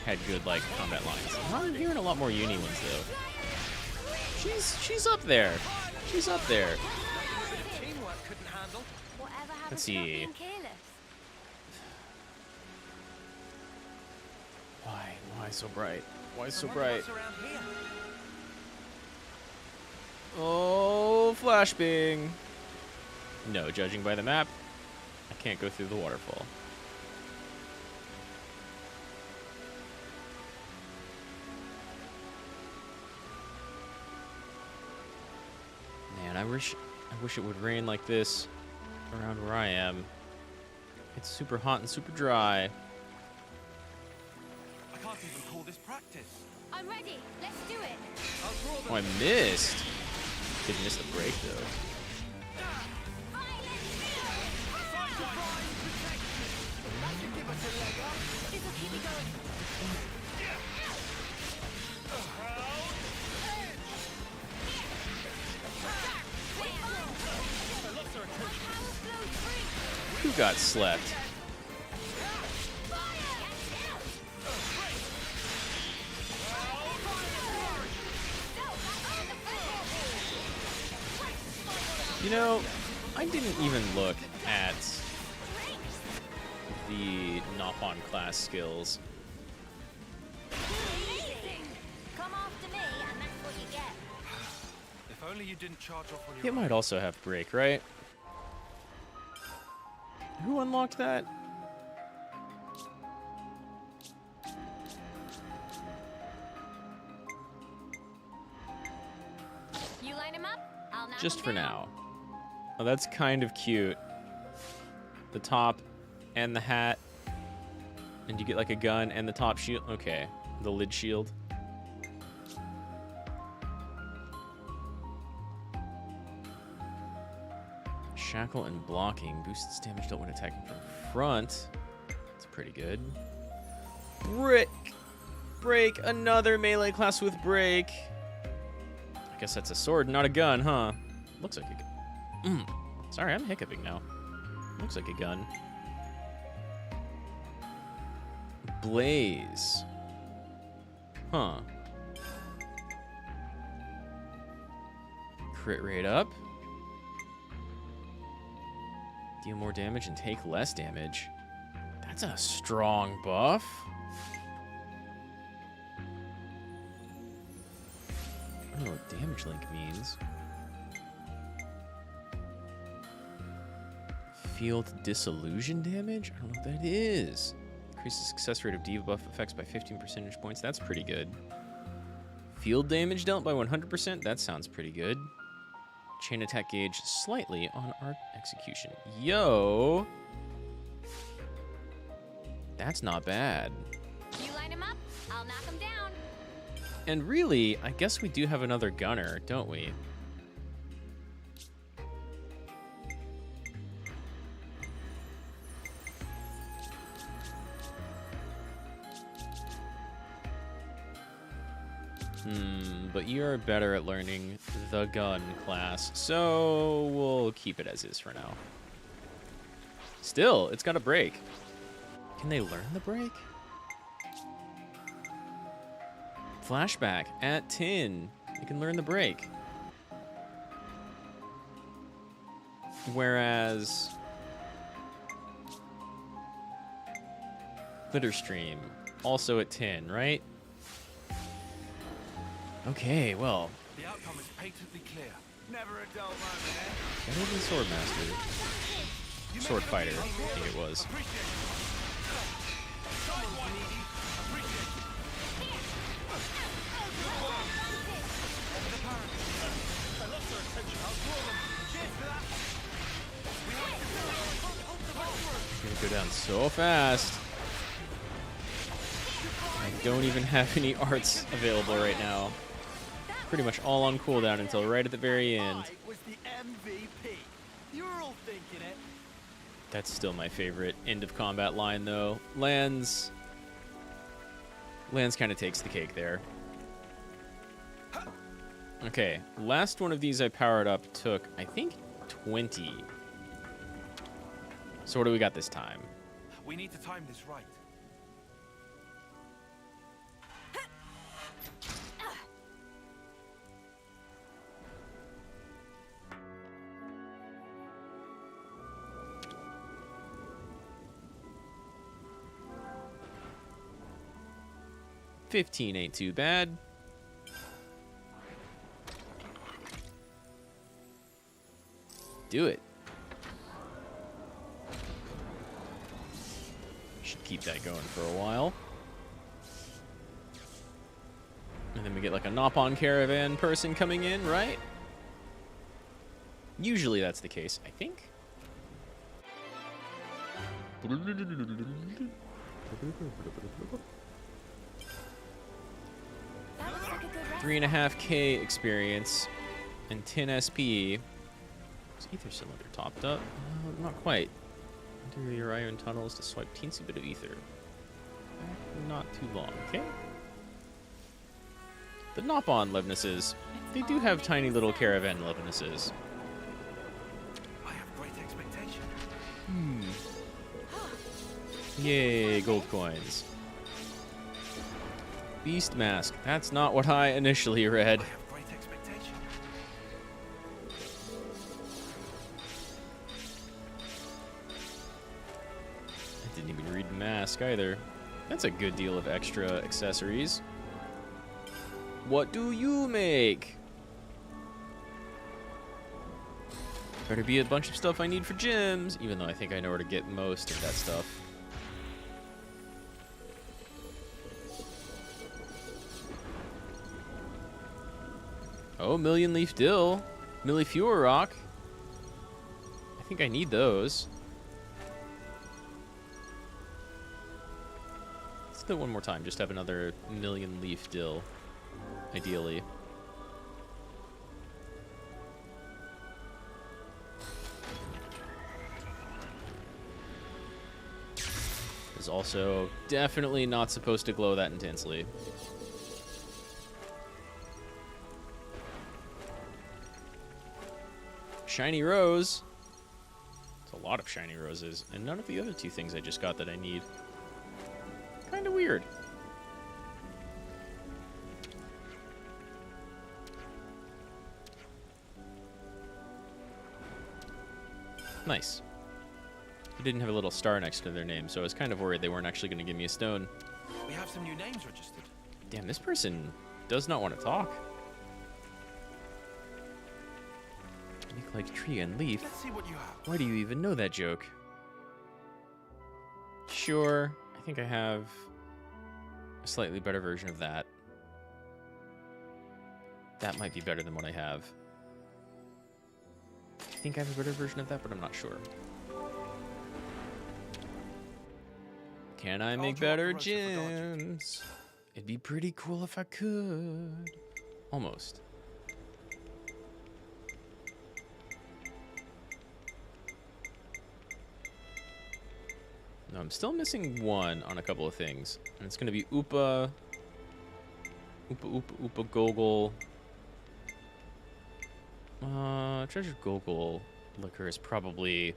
had good, like, combat lines. I'm hearing a lot more Uni ones, though. She's up there. She's up there. Let's see. Why so bright? Why so bright? Oh, flashbang. No, judging by the map, I can't go through the waterfall. wish it would rain like this around where I am. It's super hot and super dry. I can't even call this practice. I'm ready. Let's do it. Oh, I missed. Didn't miss the break though. This'll keep me going. Who got slept? You know, I didn't even look at the Nopon class skills. Come after me, and that's what you get. If only you didn't charge off on your It might also have break, right? Who unlocked that? You line him up, I'll knock Just him for down. now. Oh, that's kind of cute. The top and the hat. And you get like a gun and the top shield. Okay, the lid shield. Shackle and blocking. Boosts damage dealt when attacking from front. That's pretty good. Break! Break! Another melee class with break. I guess that's a sword, not a gun, huh? Looks like a gun. Sorry, I'm hiccuping now. Looks like a gun. Blaze. Huh. Crit rate up. Deal more damage and take less damage. That's a strong buff. I don't know what damage link means. Field disillusion damage? I don't know what that is. Increases success rate of debuff effects by 15 percentage points. That's pretty good. Field damage dealt by 100%. That sounds pretty good. Chain attack gauge slightly on art execution. Yo! That's not bad. You line him up, I'll knock him down. And really, I guess we do have another gunner, don't we? But you're better at learning the gun class, so we'll keep it as is for now. Still, it's got a break. Can they learn the break? Flashback at 10. You can learn the break. Whereas Glitterstream, also at 10, right? Okay, well. The outcome is patently clear. Never a dull moment, eh? Better than Swordmaster. Sword Fighter, I think it was. It's gonna go down so fast. I don't even have any arts available right now. Pretty much all on cooldown until right at the very end. Was the MVP. You were all thinking it. That's still my favorite end of combat line, though. Lands kind of takes the cake there. Okay, last one of these I powered up took, I think, 20. So what do we got this time? We need to time this right. $15 ain't too bad. Do it. Should keep that going for a while. And then we get like a Nopon caravan person coming in, right? Usually that's the case, I think. 3.5K experience and 10 SP. Is ether cylinder topped up? Not quite. Enter your iron tunnels to swipe teensy bit of ether. Not too long, okay? The Nopon Levnesses, they do have tiny little caravan Levnesses. I have great expectation. Yay, gold coins. Beast Mask. That's not what I initially read. I have great expectation. I didn't even read the mask either. That's a good deal of extra accessories. What do you make? Better be a bunch of stuff I need for gyms, even though I think I know where to get most of that stuff. Oh, Million Leaf Dill. Millifure Rock. I think I need those. Let's do it one more time. Just have another Million Leaf Dill, ideally. Is also definitely not supposed to glow that intensely. Shiny Rose. It's a lot of shiny roses, and none of the other two things I just got that I need. Kind of weird. Nice. They didn't have a little star next to their name, so I was kind of worried they weren't actually going to give me a stone. We have some new names registered. Damn, this person does not want to talk. Make like tree and leaf. Let's see what you have. Why do you even know that joke? Sure, I think I have a slightly better version of that. That might be better than what I have. I think I have a better version of that, but I'm not sure. Can I make better gyms? It'd be pretty cool if I could. Almost. No, I'm still missing one on a couple of things. And it's going to be Oopa Gogol. Treasure Gogol liquor is probably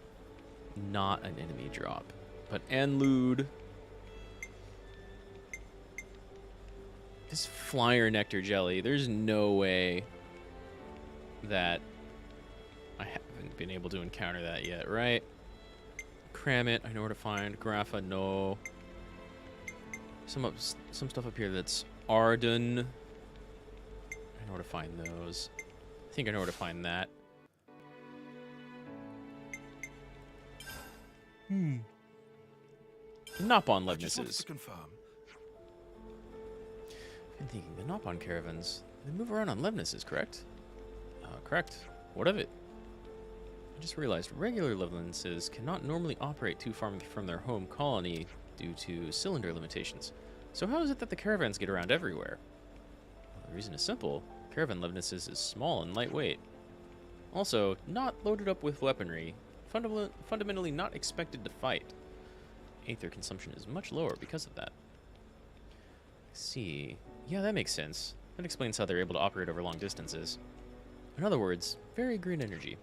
not an enemy drop. But Anlude. This Flyer Nectar Jelly, there's no way that I haven't been able to encounter that yet, right? Cramit, I know where to find. Grapha, no. Some stuff up here that's Arden. I know where to find those. I think I know where to find that. Nopon Levnesses. I'm thinking the Nopon caravans, they move around on Levnesses, correct? Correct. What of it? I just realized regular Levnesses cannot normally operate too far from their home colony due to cylinder limitations. So how is it that the caravans get around everywhere? Well, the reason is simple. Caravan Levnesses is small and lightweight. Also, not loaded up with weaponry. Fundamentally not expected to fight. Aether consumption is much lower because of that. Let's see. Yeah, that makes sense. That explains how they're able to operate over long distances. In other words, very green energy.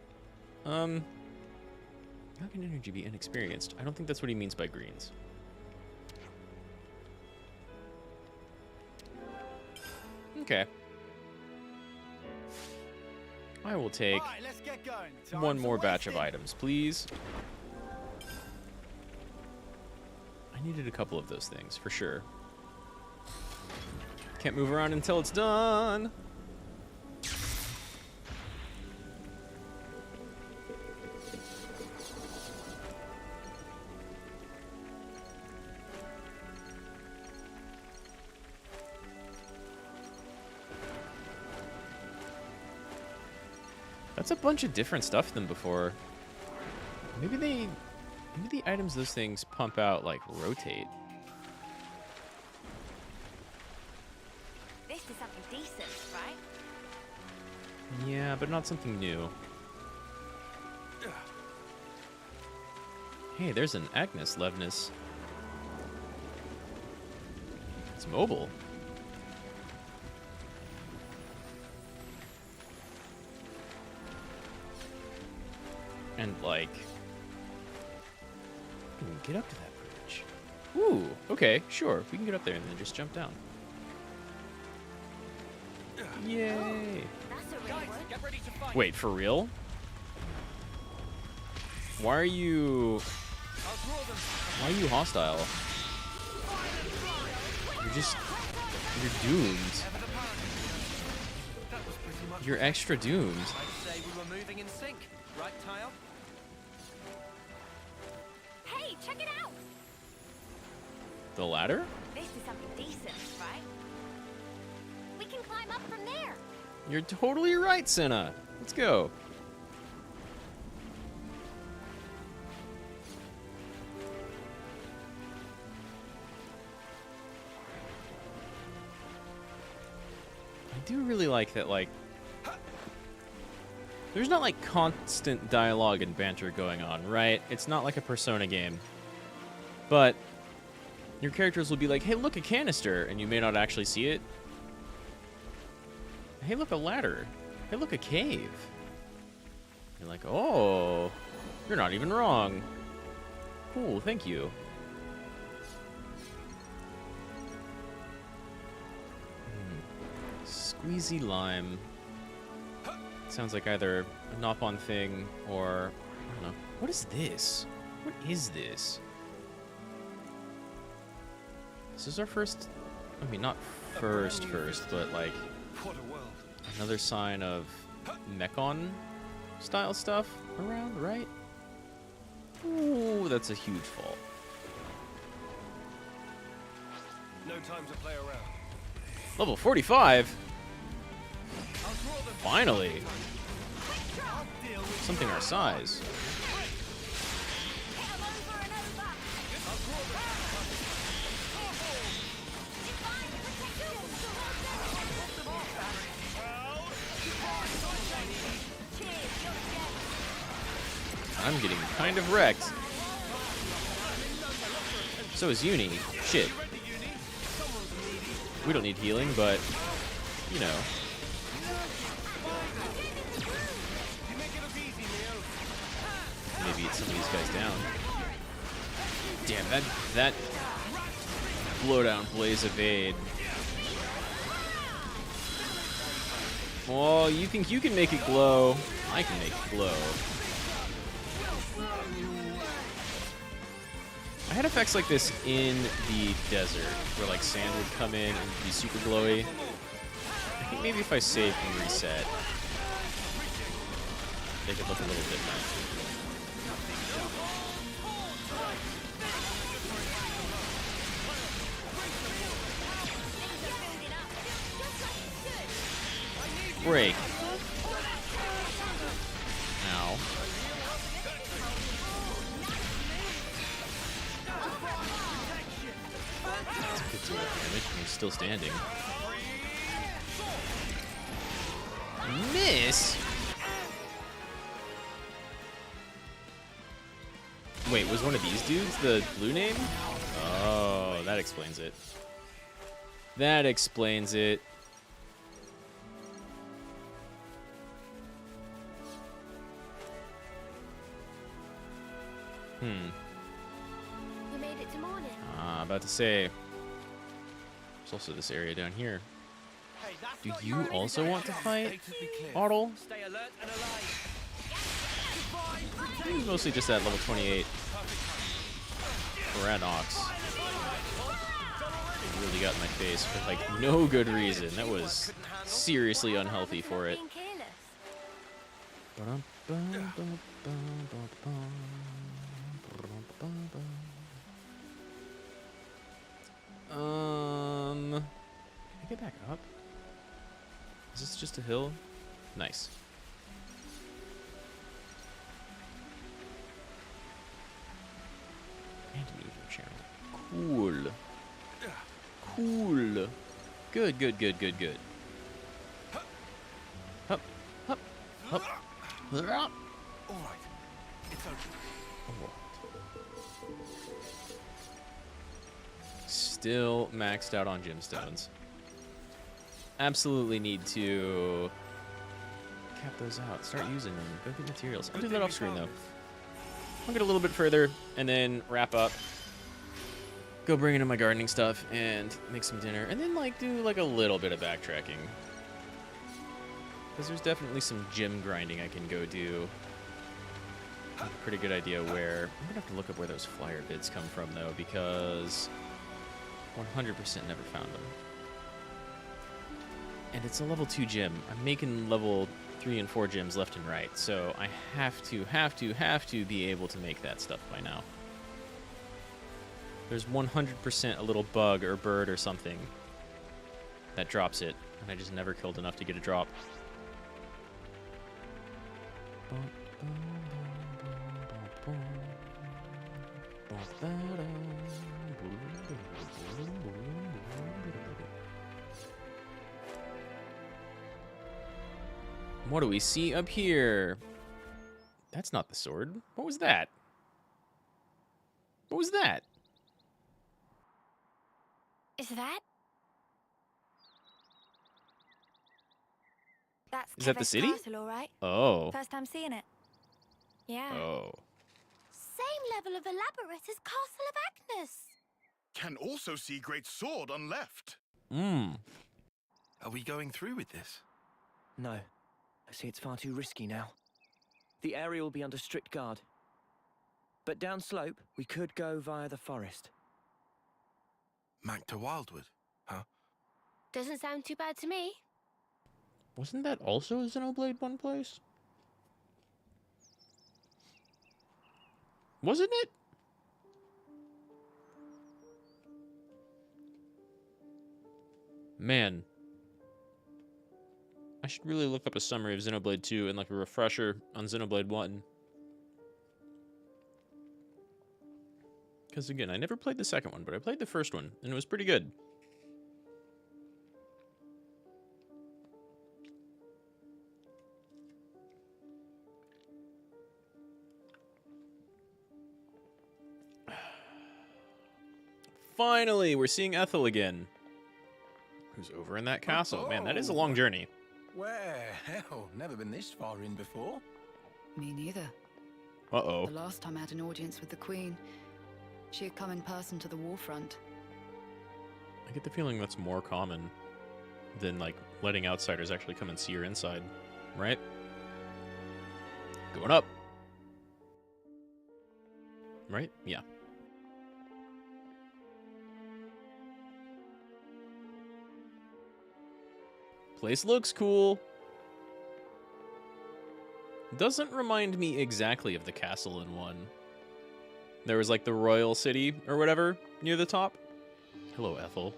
How can energy be inexperienced? I don't think that's what he means by greens. Okay. I will take one more batch of items, please. I needed a couple of those things, for sure. Can't move around until it's done. That's a bunch of different stuff than before. Maybe the items those things pump out like rotate. This is something decent, right? Yeah, but not something new. Hey, there's an Agnes Levness. It's mobile. And like, we can get up to that bridge. Ooh, okay, sure. We can get up there and then just jump down. Yay! Wait, for real? Why are you hostile? You're doomed. You're extra doomed. I'd say we were moving in sync, right, Tile? Hey, check it out! The ladder? This is something decent, right? We can climb up from there. You're totally right, Senna. Let's go. I do really like that, like, there's not like constant dialogue and banter going on, right? It's not like a Persona game. But your characters will be like, hey, look, a canister, and you may not actually see it. Hey, look, a ladder. Hey, look, a cave. You're like, oh, you're not even wrong. Cool, thank you. Squeezy lime. Sounds like either a Nopon thing or, I don't know. What is this? What is this? This is our first, I mean, not first, but like another sign of Mechon style stuff around, right? Ooh, that's a huge fall. No time to play around. Level 45? Finally! Something our size. I'm getting kind of wrecked. So is Uni. Shit. We don't need healing, but, you know. Maybe it's some of these guys down. Damn, that blowdown Blaze Evade. Well, you can make it glow. I can make it glow. I had effects like this in the desert, where like sand would come in and be super glowy. I think maybe if I save and reset, they could look a little different. Break. Ow. That's a good deal of damage, and he's still standing. Miss? Wait, was one of these dudes the blue name? Oh, that explains it. That explains it. We made it to morning. About to say, there's also this area down here. Do you also want to fight, Otto? He's mostly just at level 28. Rad Mahou. It really got in my face for like no good reason. That was seriously unhealthy for it. Can I get back up? Is this just a hill? Nice. Enonyment channel. Cool. Cool. Good, good, good, good, good. Hup, hup, hup. All right. It's open. Still maxed out on gemstones. Absolutely need to cap those out. Start using them. Go get materials. I'll do that off screen though. I'll get a little bit further and then wrap up. Go bring in my gardening stuff and make some dinner, and then like do like a little bit of backtracking. Because there's definitely some gym grinding I can go do. I have a pretty good idea where. I'm gonna have to look up where those flyer bids come from though, because 100% never found them. And it's a level 2 gym. I'm making level 3 and 4 gyms left and right, so I have to be able to make that stuff by now. There's 100% a little bug or bird or something that drops it, and I just never killed enough to get a drop. What do we see up here? That's not the sword. What was that? What was that? Is that? That's Is that the Keves city? Castle, all right. Oh. First time seeing it. Yeah. Oh. Same level of elaborate as Castle of Agnes. Can also see great sword on left. Are we going through with this? No. I see it's far too risky now. The area will be under strict guard. But downslope, we could go via the forest. Mac to Wildwood, huh? Doesn't sound too bad to me. Wasn't that also a Xenoblade 1 place? Wasn't it? Man. I should really look up a summary of Xenoblade 2 and like a refresher on Xenoblade 1. Because again, I never played the second one, but I played the first one, and it was pretty good. Finally, we're seeing Ethel again. Who's over in that castle. Man, that is a long journey. Where? Hell, never been this far in before. Me neither. Uh-oh. The last time I had an audience with the Queen, she had come in person to the warfront. I get the feeling that's more common than, like, letting outsiders actually come and see your inside, right? Going up. Right? Yeah. Place looks cool. Doesn't remind me exactly of the castle in 1. There was like the royal city or whatever near the top. Hello, Ethel.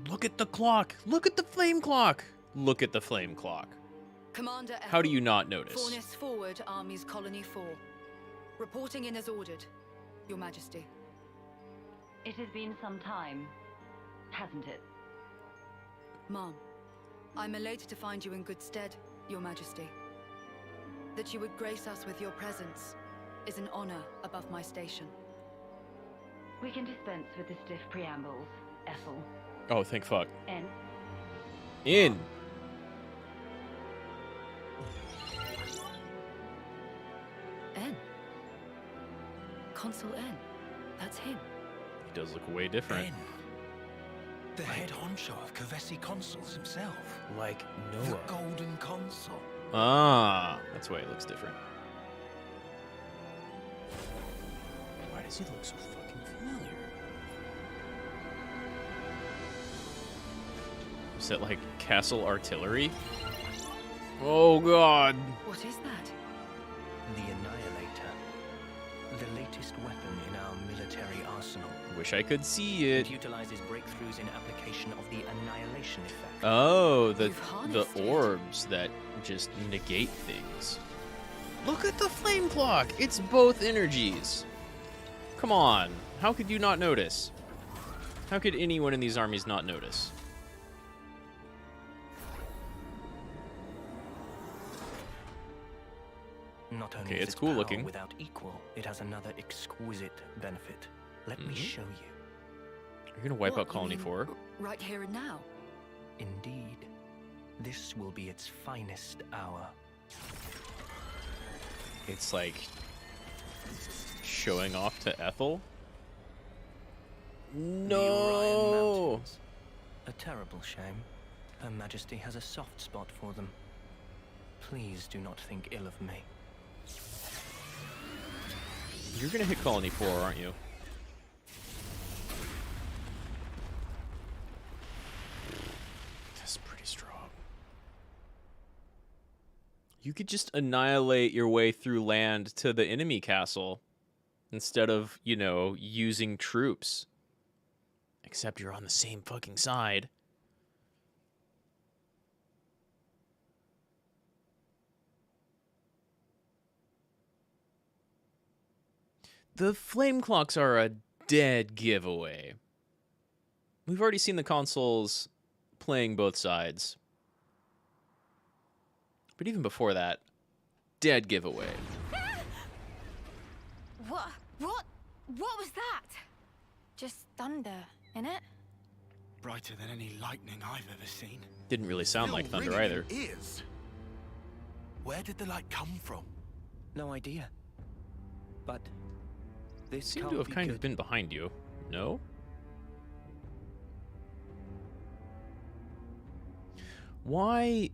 Look at the clock. Look at the flame clock. Look at the flame clock. Commander Ethel, how do you not notice? Forness forward, Army's Colony 4. Reporting in as ordered, Your Majesty. It has been some time, hasn't it? Ma'am, I'm elated to find you in good stead, Your Majesty. That you would grace us with your presence is an honor above my station. We can dispense with the stiff preambles, Ethel. Oh, thank fuck. N. In. N. Consul N. That's him. He does look way different. Ben, the head honcho of Kavesi Consuls himself. Like The Noah. Golden Consul. Ah, that's why he looks different. Why does he look so fucking familiar? Is that like castle artillery? Oh god. What is that? The Annihilator. The latest weapon in our military arsenal. Wish I could see it. It utilizes breakthroughs in application of the annihilation effect. Oh, the orbs that just negate things. Look at the flame clock. It's both energies. Come on. How could you not notice? How could anyone in these armies not notice? Not only Okay, is it's its cool power looking. without equal, it has another exquisite benefit. Let me show you. You're gonna wipe What, out Colony you mean 4? Right here and now? Indeed. This will be its finest hour. It's like showing off to Ethel. The Orion No. Mountains. A terrible shame. Her Majesty has a soft spot for them. Please do not think ill of me. You're gonna hit Colony 4, aren't you? That's pretty strong. You could just annihilate your way through land to the enemy castle instead of, you know, using troops. Except you're on the same fucking side. The flame clocks are a dead giveaway. We've already seen the consoles playing both sides. But even before that, dead giveaway. What? What was that? Just thunder, innit? Brighter than any lightning I've ever seen. Didn't really sound like thunder either. Ears. Where did the light come from? No idea. But this Seemed can't to have be kind good. of been behind you. No? Why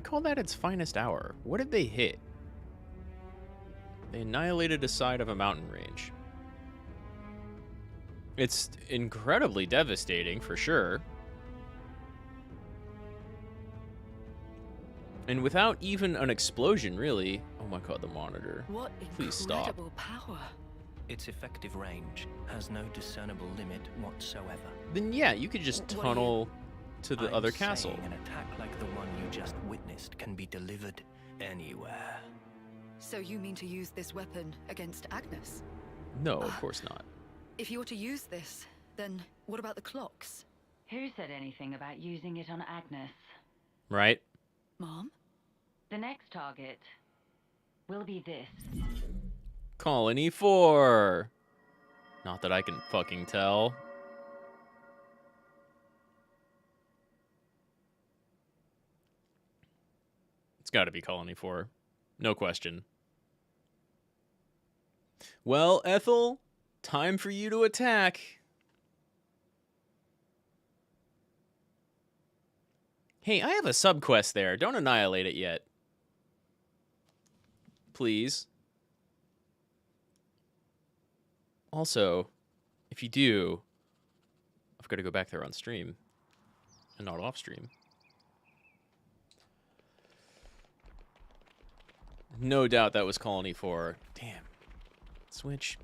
call that its finest hour? What did they hit? They annihilated a side of a mountain range. It's incredibly devastating, for sure. And without even an explosion, really. Oh my god, the monitor. What Please stop. incredible power. Its effective range has no discernible limit whatsoever. Then yeah, you could just tunnel to the I'm other castle. saying an attack like the one you just witnessed can be delivered anywhere. So you mean to use this weapon against Agnes? No, of course not. If you were to use this, then what about the clocks? Who said anything about using it on Agnes? Right? Mom? The next target will be this. Colony 4. Not that I can fucking tell. It's got to be Colony 4. No question. Well, Ethel, time for you to attack. Hey, I have a subquest there. Don't annihilate it yet. Please. Also, if you do, I've got to go back there on stream and not off stream. No doubt that was Colony 4. Damn. Switch.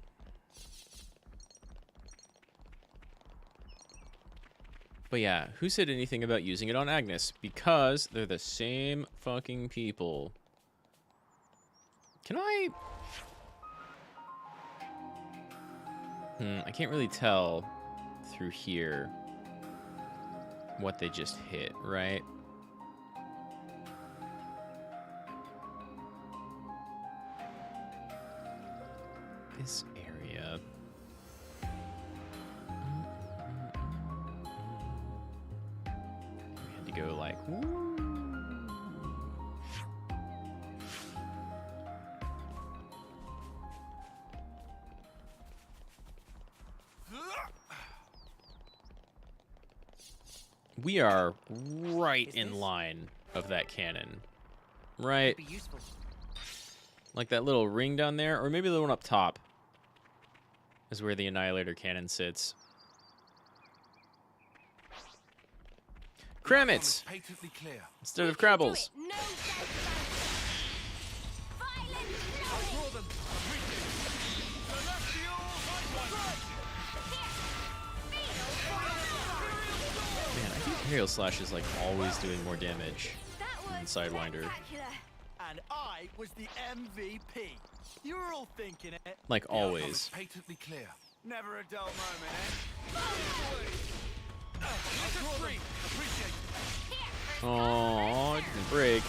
But yeah, who said anything about using it on Agnes? Because they're the same fucking people. Can I... I can't really tell through here what they just hit, right? This area. We had to go like, woo. We are right in line of that cannon. Right? Like that little ring down there, or maybe the one up top is where the Annihilator cannon sits. Kramits! Patently clear. Instead of Crabbles. Man, I think Aerial Slash is like always doing more damage than Sidewinder. And I was the MVP. You were all thinking it. Like always. Patently clear. Never a dull moment, eh? Oh, it didn't break.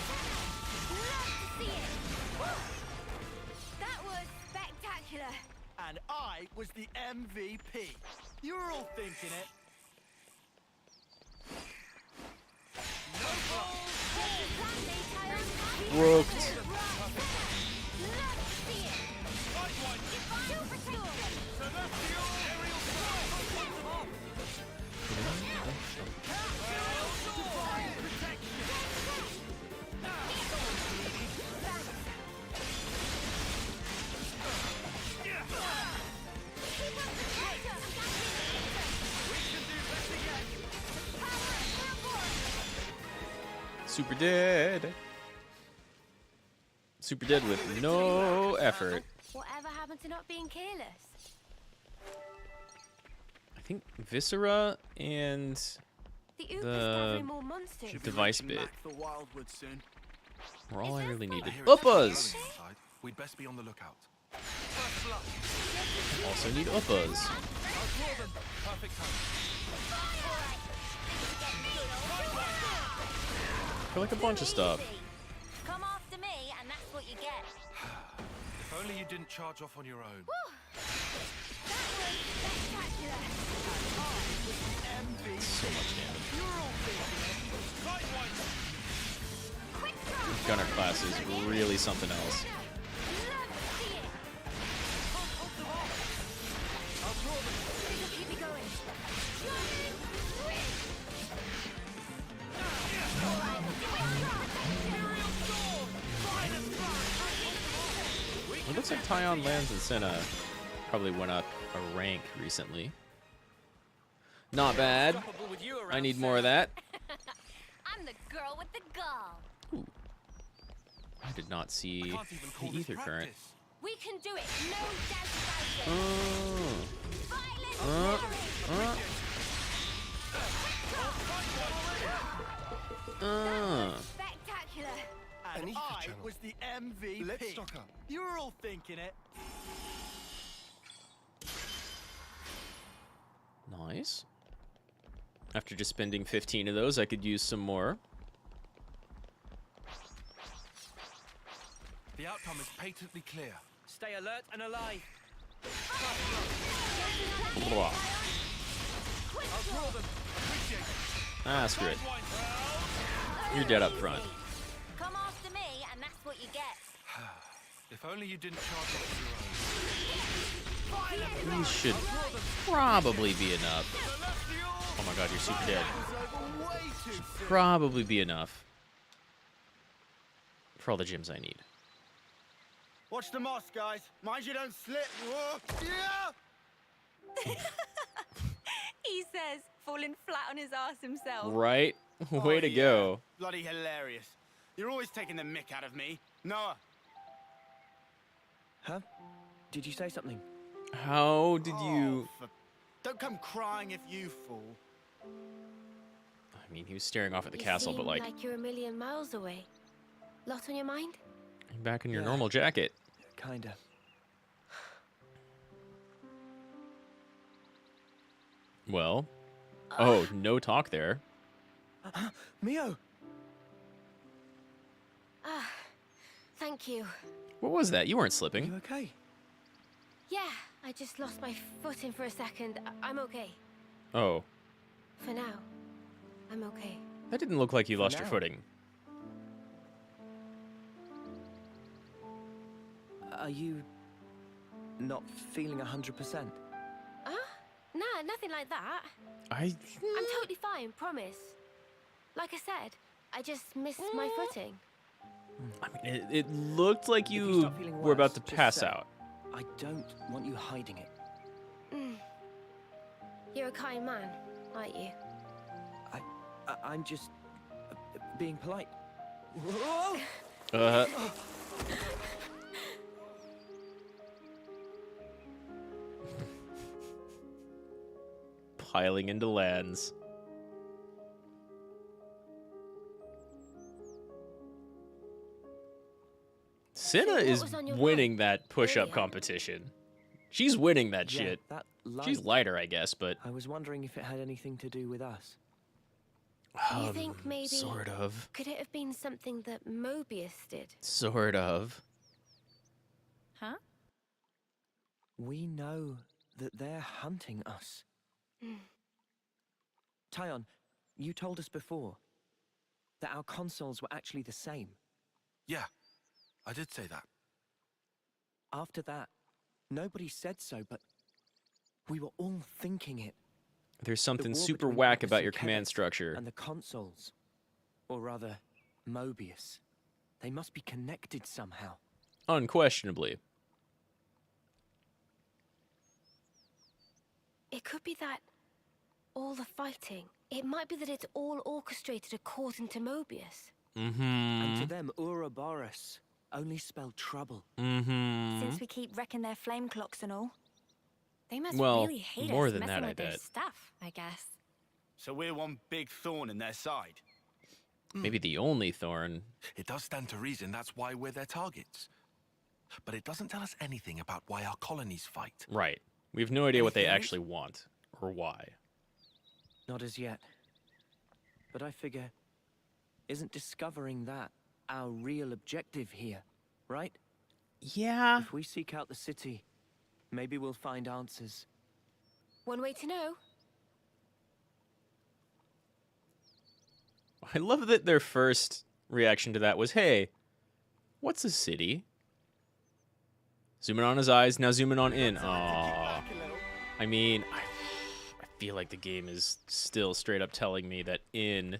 That was spectacular. And I was the MVP. You were all thinking it. Brooked. Super dead. Super dead with no effort. Whatever happened to not being careless? I think Viscera and the device bit were all I really needed. Uppas! We'd best be on the lookout. Also need uppas. For like a bunch of stuff. Come after me, and that's what you get. If only you didn't charge off on your own. So much damage. Gunner class is really something else. It looks like Tyon Lands and Senna probably went up a rank recently. Not bad. I need more of that. I'm the girl with the gall. Ooh. I did not see the ether current. We can do it. No doubt. Spectacular. And I was the MVP. Let's stock up. You were all thinking it. Nice. After just spending 15 of those, I could use some more. The outcome is patently clear. Stay alert and alive. Blah. Ah, screw it. You're dead up front. Come after me, and that's what you get. If only you didn't charge off your own. These should probably be enough. Oh my god, you're super dead. Should probably be enough for all the gems I need. Watch the moss, guys. Mind you don't slip. Whoa. Yeah! He says, falling flat on his ass himself. Right? Way to go. Bloody hilarious. You're always taking the mick out of me. Noah. Huh? Did you say something? How did you... Don't come crying if you fall. I mean, he was staring off at the castle, but like you're a million miles away. Lot on your mind? back in your normal jacket. Kinda. Well, oh, no talk there. Mio! Ah, thank you. What was that? You weren't slipping. You okay? Yeah, I just lost my footing for a second. I'm okay. Oh. For now, I'm okay. That didn't look like you lost your footing. Are you not feeling 100%? Nah, nothing like that. I'm totally fine, promise. Like I said, I just missed my footing. I mean, it looked like you were about to pass out. I don't want you hiding it. You're a kind man, aren't you? I'm just being polite. Piling into lands. Cinna what is was on your winning mind that push-up earlier? competition. She's winning that Yeah, shit. that She's light. lighter, I guess, but I was wondering if it had anything to do with us. You think maybe... sort of. Could it have been something that Mobius did? Sort of. Huh? We know that they're hunting us. Tyon, you told us before that our consoles were actually the same. Yeah, I did say that. After that, nobody said so, but we were all thinking it. There's The something war super between whack Atlas about and your command Kedex structure. And the consoles. Or rather, Mobius. They must be connected somehow. Unquestionably. It could be that all the fighting. It might be that it's all orchestrated according to Mobius. And to them, Ouroboros only spelled trouble. Since we keep wrecking their flame clocks and all. They must Well, really hate more us than messing that, I with their bet. stuff, I guess. So we're one big thorn in their side. Maybe the only thorn. It does stand to reason that's why we're their targets. But it doesn't tell us anything about why our colonies fight. Right. We have no idea what they Anything else? actually want. Or why. Not as yet. But I figure, isn't discovering that our real objective here, right? Yeah. If we seek out the city, maybe we'll find answers. One way to know. I love that their first reaction to that was, hey, what's a city? Zooming on his eyes, now zooming on in. Aww. I mean, I feel like the game is still straight up telling me that in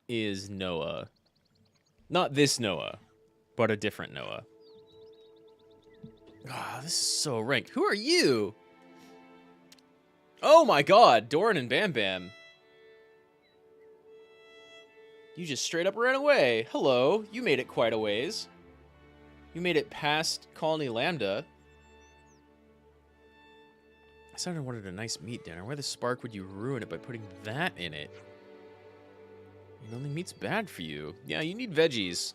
is Noah. Not this Noah, but a different Noah. Ah, this is so ranked. Who are you? Oh my god, Doran and Bam Bam. You just straight up ran away. Hello, you made it quite a ways. You made it past Colony Lambda. I said I wanted a nice meat dinner. Why the spark would you ruin it by putting that in it? You know, the meat's bad for you. Yeah, you need veggies.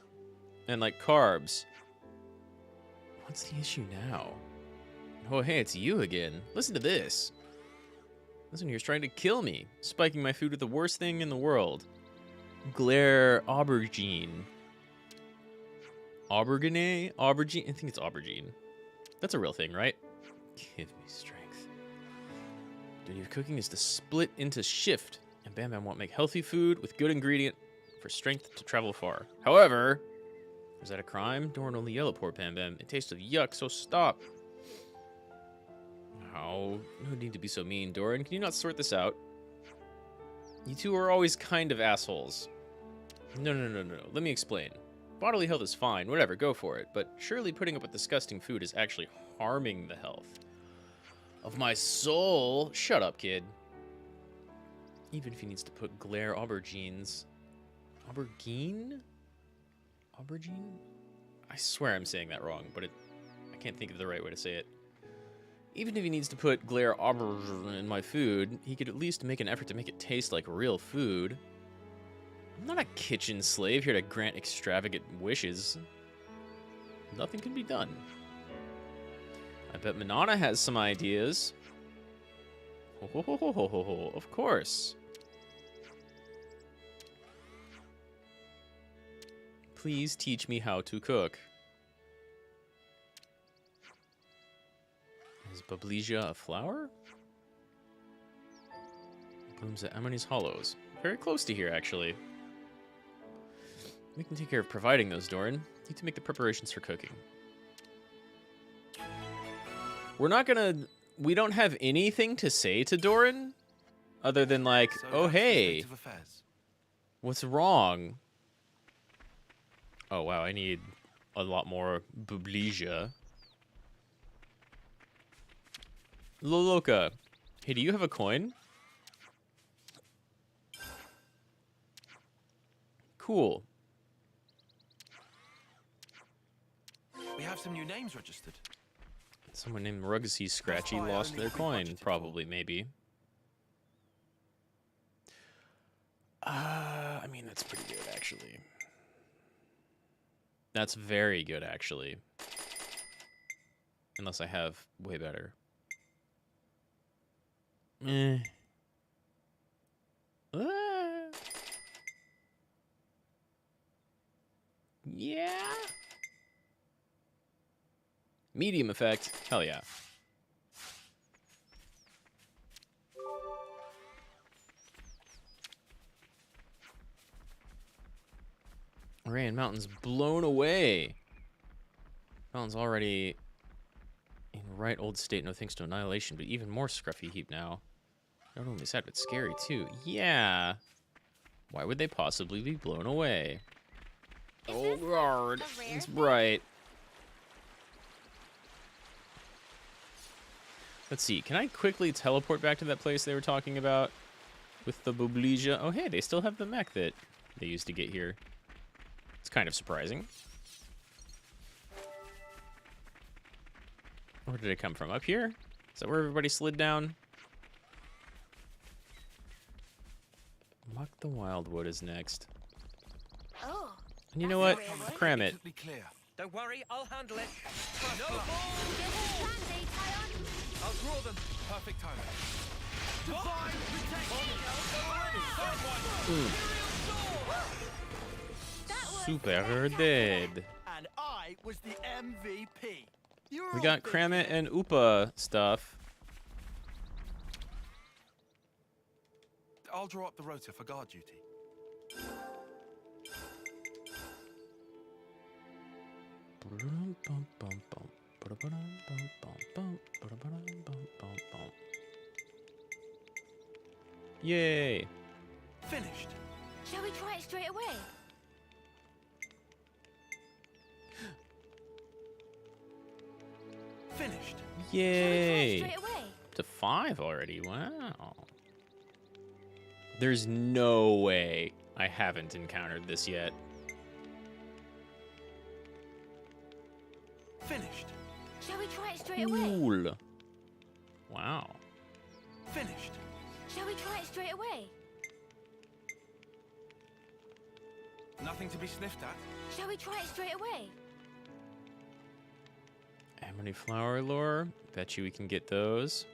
And, like, carbs. What's the issue now? Oh, hey, it's you again. Listen to this. Listen, you're trying to kill me. Spiking my food with the worst thing in the world. Glare aubergine. Aubergine? Aubergine? I think it's aubergine. That's a real thing, right? Give me strength. The duty of cooking is to split into shift. And Bam Bam won't make healthy food with good ingredient for strength to travel far. However, is that a crime? Doran only yell at poor Bam Bam. It tastes of yuck, so stop. Oh, no need to be so mean, Doran. Can you not sort this out? You two are always kind of assholes. No. Let me explain. Bodily health is fine, whatever, go for it. But surely putting up with disgusting food is actually harming the health of my soul. Shut up, kid. Even if he needs to put glare aubergines. Aubergine? Aubergine? I swear I'm saying that wrong, but I can't think of the right way to say it. Even if he needs to put glare aubergine in my food, he could at least make an effort to make it taste like real food. I'm not a kitchen slave here to grant extravagant wishes. Nothing can be done. I bet Manana has some ideas. Of course. Please teach me how to cook. Is Bablesia a flower? Blooms at Ammon's Hollows. Very close to here, actually. We can take care of providing those, Doran. Need to make the preparations for cooking. We're not gonna... We don't have anything to say to Doran, other than like, So oh that's the hey, state of affairs. what's wrong? Oh wow, I need a lot more Bablesia. Loloka, hey, do you have a coin? Cool. We have some new names registered. Someone named Rugsy Scratchy why I lost only their have coin, budgeted probably, maybe. I mean, that's pretty good, actually. That's very good, actually. Unless I have way better. Yeah. Medium effect. Hell yeah. Rain Mountain's blown away. Mountain's already in right old state, no thanks to annihilation, but even more scruffy heap now. Not only sad, but scary too. Yeah. Why would they possibly be blown away? Oh, guard. It's bright. Let's see. Can I quickly teleport back to that place they were talking about with the Bublesia? Oh, hey, they still have the mech that they used to get here. It's kind of surprising. Where did it come from? Up here? Is that where everybody slid down? Muck the Wildwood is next. Oh. And you know what? Cram it. Don't worry, I'll handle it. No ball! I'll draw them. Perfect timing. Divine protection! Super dead. And I was the MVP. We got Kramit and Upa stuff. I'll draw up the rota for guard duty. Yay. Finished. Shall we try it straight away? Finished. Yay. Straight away? To 5 already. Wow. There's no way I haven't encountered this yet. Finished. Shall we try it straight away? Cool. Wow. Finished. Shall we try it straight away? Nothing to be sniffed at. Shall we try it straight away? Amity flower lore. Bet you we can get those.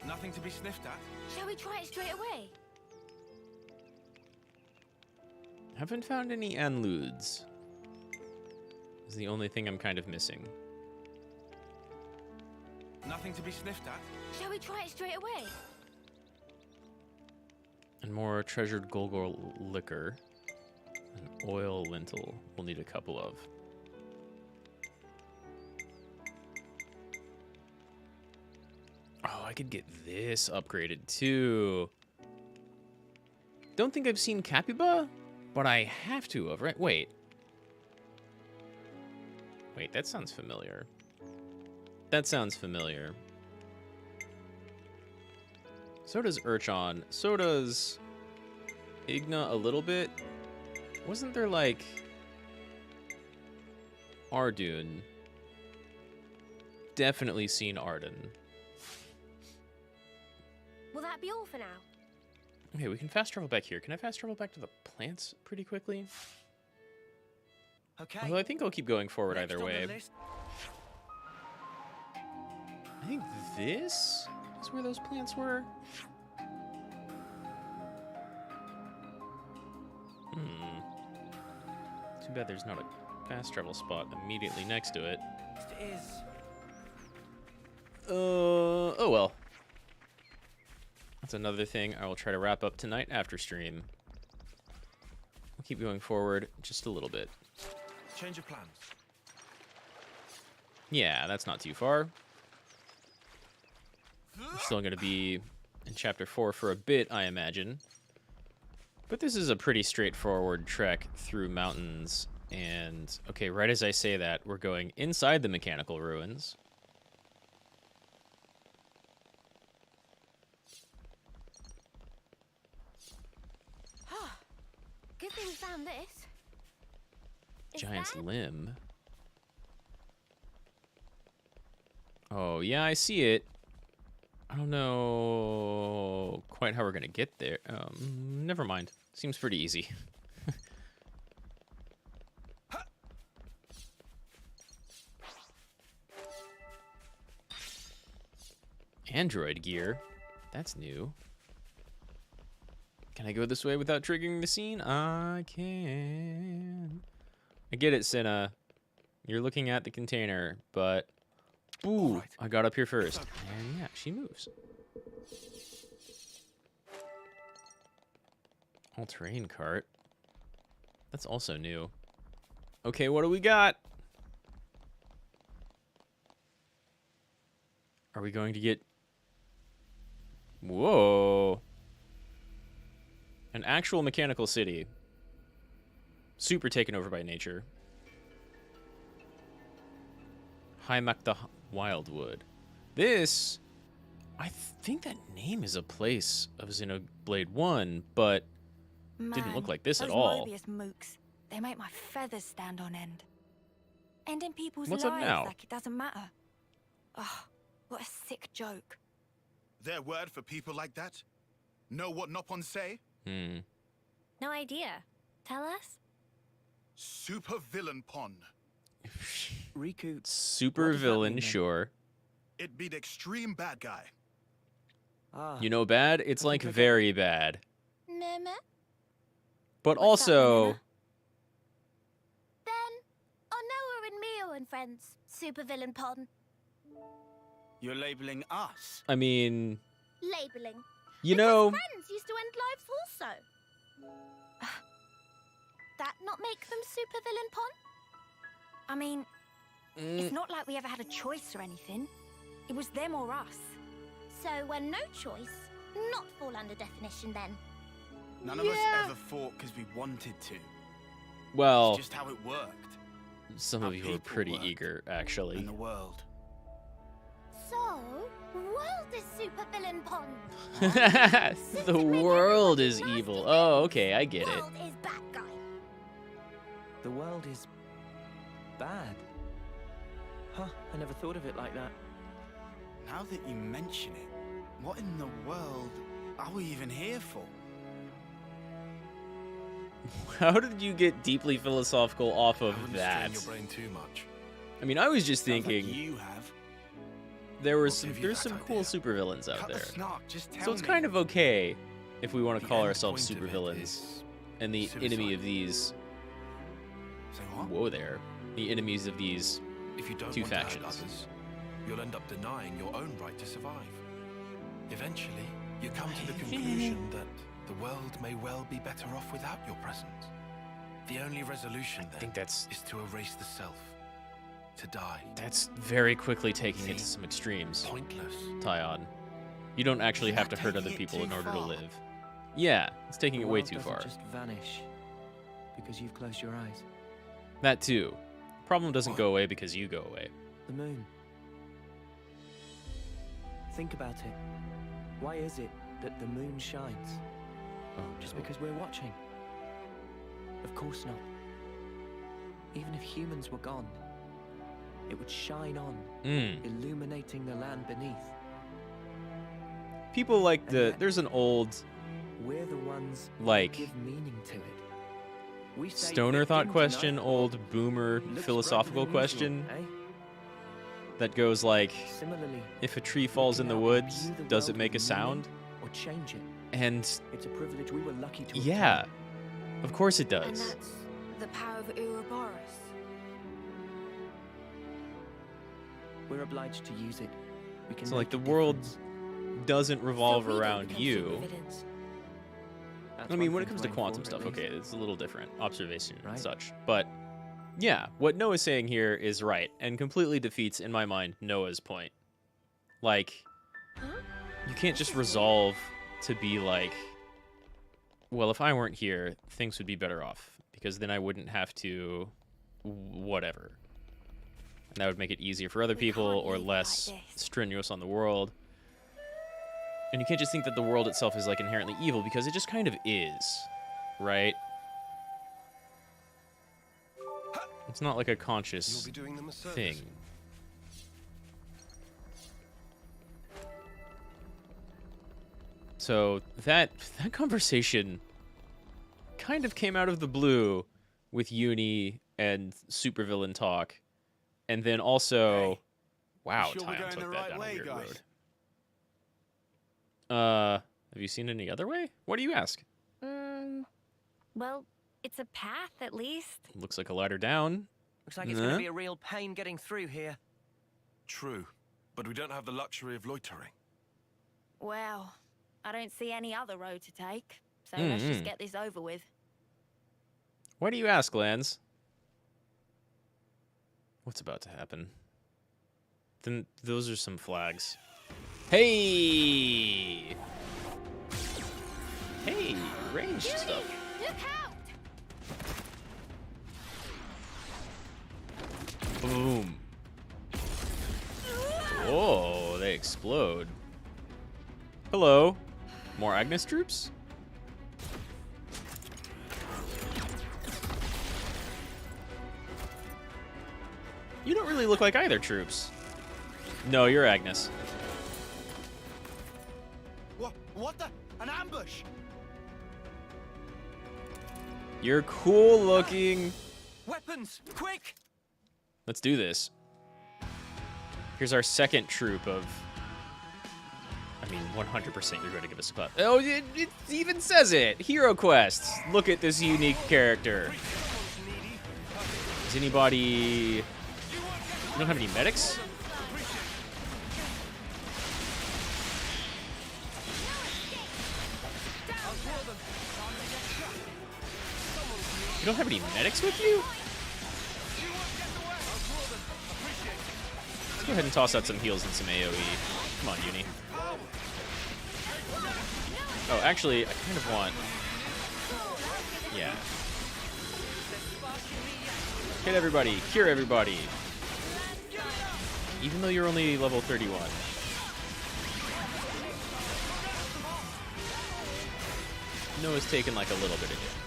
Nothing to be sniffed at. Shall we try it straight away? Haven't found any Anludes. Is the only thing I'm kind of missing. Nothing to be sniffed at. Shall we try it straight away? And more treasured Golgor liquor. An oil lintel. We'll need a couple of. Oh, I could get this upgraded too. Don't think I've seen Capyba, but I have to have, right? Wait. Wait, that sounds familiar. That sounds familiar. So does Urchon. So does Igna a little bit. Wasn't there like Ardun? Definitely seen Arden. Will that be all for now? Okay, we can fast travel back here. Can I fast travel back to the plants pretty quickly? Okay. Although I think I'll keep going forward either way. I think this is where those plants were. Too bad there's not a fast travel spot immediately next to it. It is. Oh well. That's another thing I will try to wrap up tonight after stream. We'll keep going forward just a little bit. Change of plans. Yeah, that's not too far. We're still going to be in Chapter 4 for a bit, I imagine. But this is a pretty straightforward trek through mountains. And, okay, right as I say that, we're going inside the mechanical ruins. Good thing we found this. Giant's limb. Oh, yeah, I see it. I don't know quite how we're going to get there. Never mind. Seems pretty easy. Android gear. That's new. Can I go this way without triggering the scene? I can. I get it, Cinna. You're looking at the container, but... Ooh, right. I got up here first. And yeah, she moves. All-terrain cart. That's also new. Okay, what do we got? Are we going to get... Whoa. An actual mechanical city. Super taken over by nature. Hymakta Wildwood. This... I think that name is a place of Xenoblade 1, but... didn't look like this at all. Mobius mooks, they make my feathers stand on end. Ending people's What's up lives now? like it doesn't matter. Oh, what a sick joke. Their word for people like that? Know what Nopon say? No idea. Tell us. Super villain pon. Riku. Super villain, sure. It be the extreme bad guy. You know bad? It's like very bad. Meme? But also... Then, Onoa and Mio and friends. Supervillain pon. You're labeling us? I mean... Labeling. You know... Friends used to end lives also. That not make them supervillain pon? I mean, it's not like we ever had a choice or anything. It was them or us. So when no choice, not fall under definition then. None of us ever fought because we wanted to. Well... It's just how it worked. Some of you are pretty eager, actually. In the world. So, world is supervillain pon. The world is evil. Oh, okay, I get it. World is bad guy. The world is bad. Huh, I never thought of it like that. Now that you mention it, what in the world are we even here for? How did you get deeply philosophical off of that? Your brain too much. I mean, I was just thinking... Like you have. There's some cool supervillains out there. So it's kind of okay if we want to call ourselves supervillains. And the enemy of these... Whoa there. The enemies of these if you don't two want to hurt factions. others, you'll end up denying your own right to survive. Eventually, you come to the conclusion that the world may well be better off without your presence. The only resolution then is to erase the self, to die. That's very quickly taking it to some extremes. Pointless. Tyon. You don't actually have to hurt other people in order to live. Yeah, it's taking it way too far. Just vanish because you've closed your eyes. That too. Problem doesn't go away because you go away. The moon. Think about it. Why is it that the moon shines? Just because we're watching? Of course not. Even if humans were gone, it would shine on, illuminating the land beneath. People like there's an old, we're the ones like, give meaning to it. We stoner thought question, old boomer philosophical question that goes like, if a tree falls in the woods, does it make a sound? Or change it? And it's a privilege we were lucky to yeah, obtain. Of course it And does. that's the power of Ouroboros. We're obliged to use it. We can So like the make a world difference. doesn't revolve So we don't around become you. supervillains. That's I mean, one when it thing comes to to aim quantum for, stuff, at okay, least. it's a little different observation and Right. such. But yeah, what Noah's saying here is right and completely defeats, in my mind, Noah's point. Like, you can't just resolve to be like, well, if I weren't here, things would be better off because then I wouldn't have to whatever. And that would make it easier for other people or less strenuous on the world. And you can't just think that the world itself is like inherently evil because it just kind of is, right? It's not like a conscious thing. So that conversation kind of came out of the blue with Uni and supervillain talk. And then also, wow, sure we're Tyon going took the that right down a way, weird guys? road. Have you seen any other way? What do you ask? Well, it's a path at least. Looks like a ladder down. Looks like it's going to be a real pain getting through here. True, but we don't have the luxury of loitering. Well, I don't see any other road to take, so let's just get this over with. Why do you ask, Lance? What's about to happen? Then those are some flags. Hey! Hey, ranged stuff. Look out! Boom. Whoa, they explode. Hello. More Agnes troops? You don't really look like either troops. No, you're Agnes. What the? An ambush! You're cool looking. Weapons, quick! Let's do this. Here's our second troop of... I mean, 100% you're going to give us a class. Oh, it even says it. Hero quests. Look at this unique character. Is anybody... You don't have any medics? You don't have any medics with you? Let's go ahead and toss out some heals and some AoE. Come on, Uni. Oh, actually, I kind of want... Yeah. Hit everybody. Cure everybody. Even though you're only level 31. Noah's taken like a little bit of damage.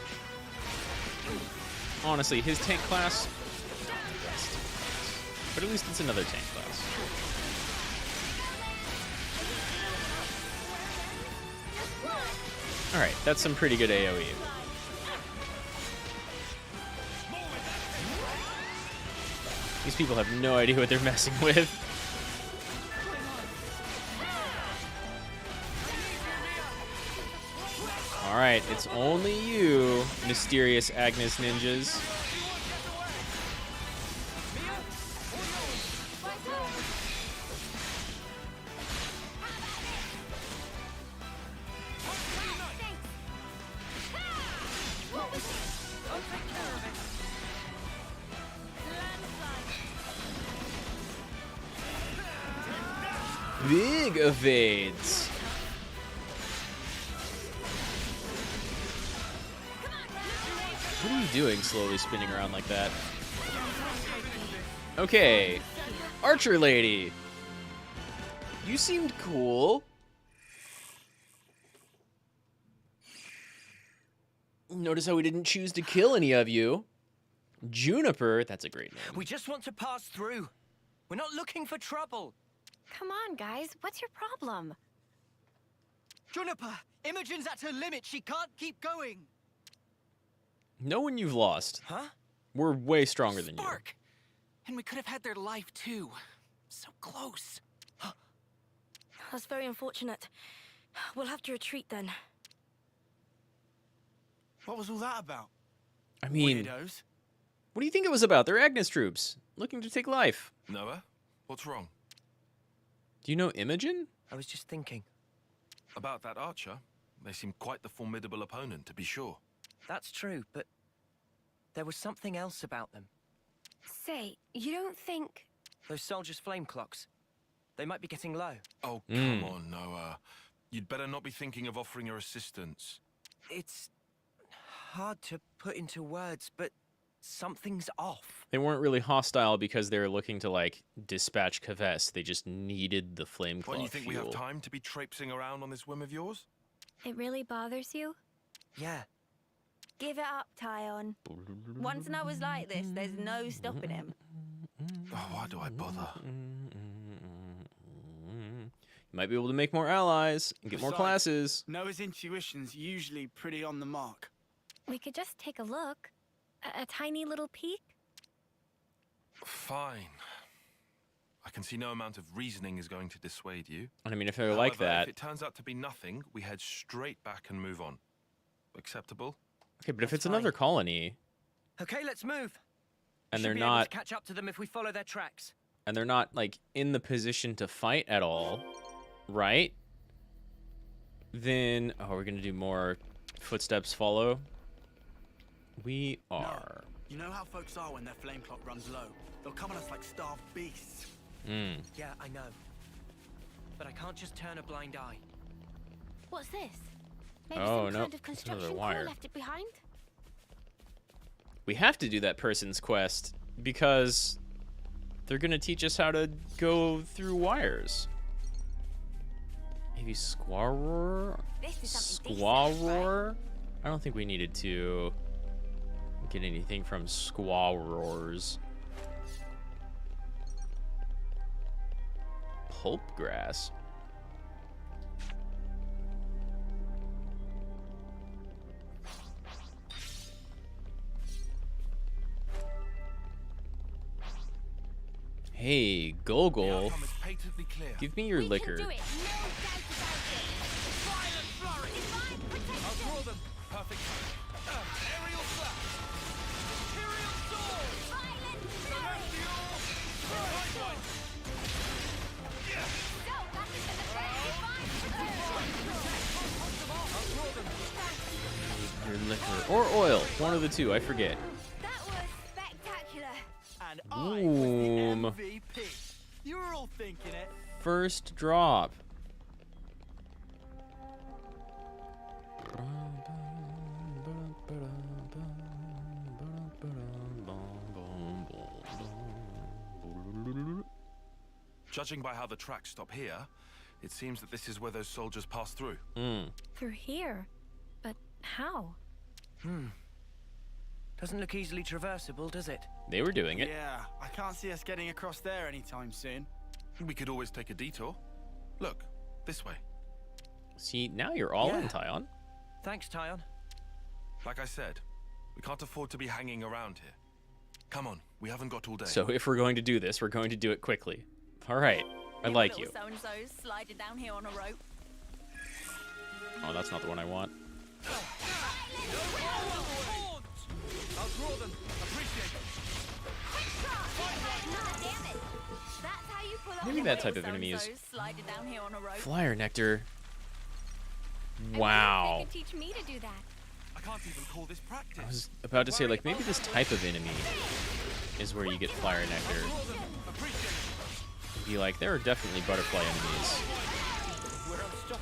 Honestly, his tank class, not the best. But at least it's another tank class. Alright, that's some pretty good AoE. These people have no idea what they're messing with. Alright, it's only you, mysterious Agnes ninjas. Big evades. What are you doing, slowly spinning around like that? Okay, Archer Lady. You seemed cool. Notice how we didn't choose to kill any of you. Juniper, that's a great name. We just want to pass through. We're not looking for trouble. Come on, guys. What's your problem? Juniper, Imogen's at her limit. She can't keep going. Know when you've lost. Huh? We're way stronger than you. Spark! And we could have had their life too. So close. That's very unfortunate. We'll have to retreat then. What was all that about? I mean, Weirdos. what do you think it was about? They're Agnes troops, looking to take life. Noah, what's wrong? Do you know Imogen? I was just thinking. About that archer? They seem quite the formidable opponent, to be sure. That's true, but there was something else about them. Say, you don't think... Those soldiers' flame clocks. They might be getting low. Oh, come on, Noah. You'd better not be thinking of offering your assistance. It's hard to put into words, but something's off. They weren't really hostile because they were looking to, like, dispatch Kavess. They just needed the flame claw When you think fuel. we have time to be traipsing around on this whim of yours? It really bothers you? Yeah. Give it up, Tyon. Once Noah's like this, there's no stopping him. Oh, why do I bother? You might be able to make more allies and get more Besides, classes. Noah's intuition's usually pretty on the mark. We could just take a look. A tiny little peek? Fine. I can see no amount of reasoning is going to dissuade you. And I mean, if they're like However, that... if it turns out to be nothing, we head straight back and move on. Acceptable? Okay, but if it's another colony... Okay, let's move. And We they're should be able not... to catch up to them if we follow their tracks. And they're not, like, in the position to fight at all, right? Then... Oh, we're gonna do more footsteps follow. We are... No. You know how folks are when their flame clock runs low? They'll come at us like starved beasts. Yeah, I know. But I can't just turn a blind eye. What's this? Maybe Oh, some no, kind of it's construction another crew wire. left it behind? We have to do that person's quest because they're gonna teach us how to go through wires. Maybe Squawroar? Squawroar? I don't think we needed to get anything from Squawroars. Pulp grass. Hey, Gogol. Give me your liquor. Your liquor or oil, one of the two. I forget. That was spectacular. And Boom. I was the MVP. You were all thinking it. First drop. Judging by how the tracks stop here, it seems that this is where those soldiers passed through. Through here? But how? Doesn't look easily traversable, does it? They were doing it. Yeah, I can't see us getting across there anytime soon. We could always take a detour. Look, this way. See, now you're all in, Tyon. Thanks, Tyon. Like I said, we can't afford to be hanging around here. Come on, we haven't got all day. So if we're going to do this, we're going to do it quickly. All right, I like you. So-and-so sliding down here on a rope. Oh, that's not the one I want. I'll draw them. Appreciate it. That's how you pull off Maybe that type of enemy is sliding down here on a rope. Flyer Nectar. Wow. You could teach me to do that. I can't even call this practice. I was about to say, like, maybe this type of enemy is where you get Flyer Nectar. Be like, there are definitely butterfly enemies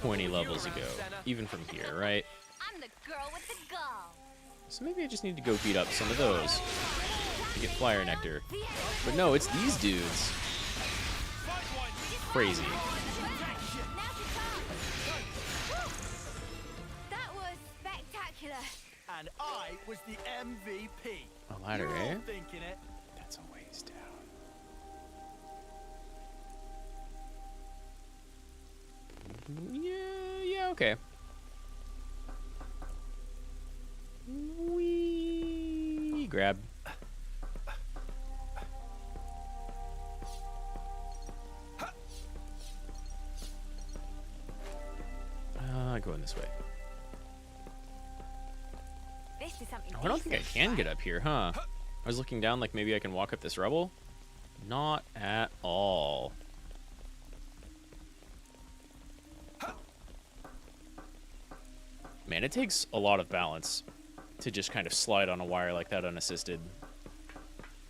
20 levels ago, even from here, right? I'm the girl with the gall. So maybe I just need to go beat up some of those to get Flyer Nectar. But no, it's these dudes. Crazy. That was spectacular. And I was the MVP. A ladder, you were eh? all thinking it. That's a ways down. Yeah, okay. We grab. Going this way. This is something. Oh, I don't think I can get up here, huh? I was looking down like maybe I can walk up this rubble. Not at all. Man, it takes a lot of balance to just kind of slide on a wire like that unassisted.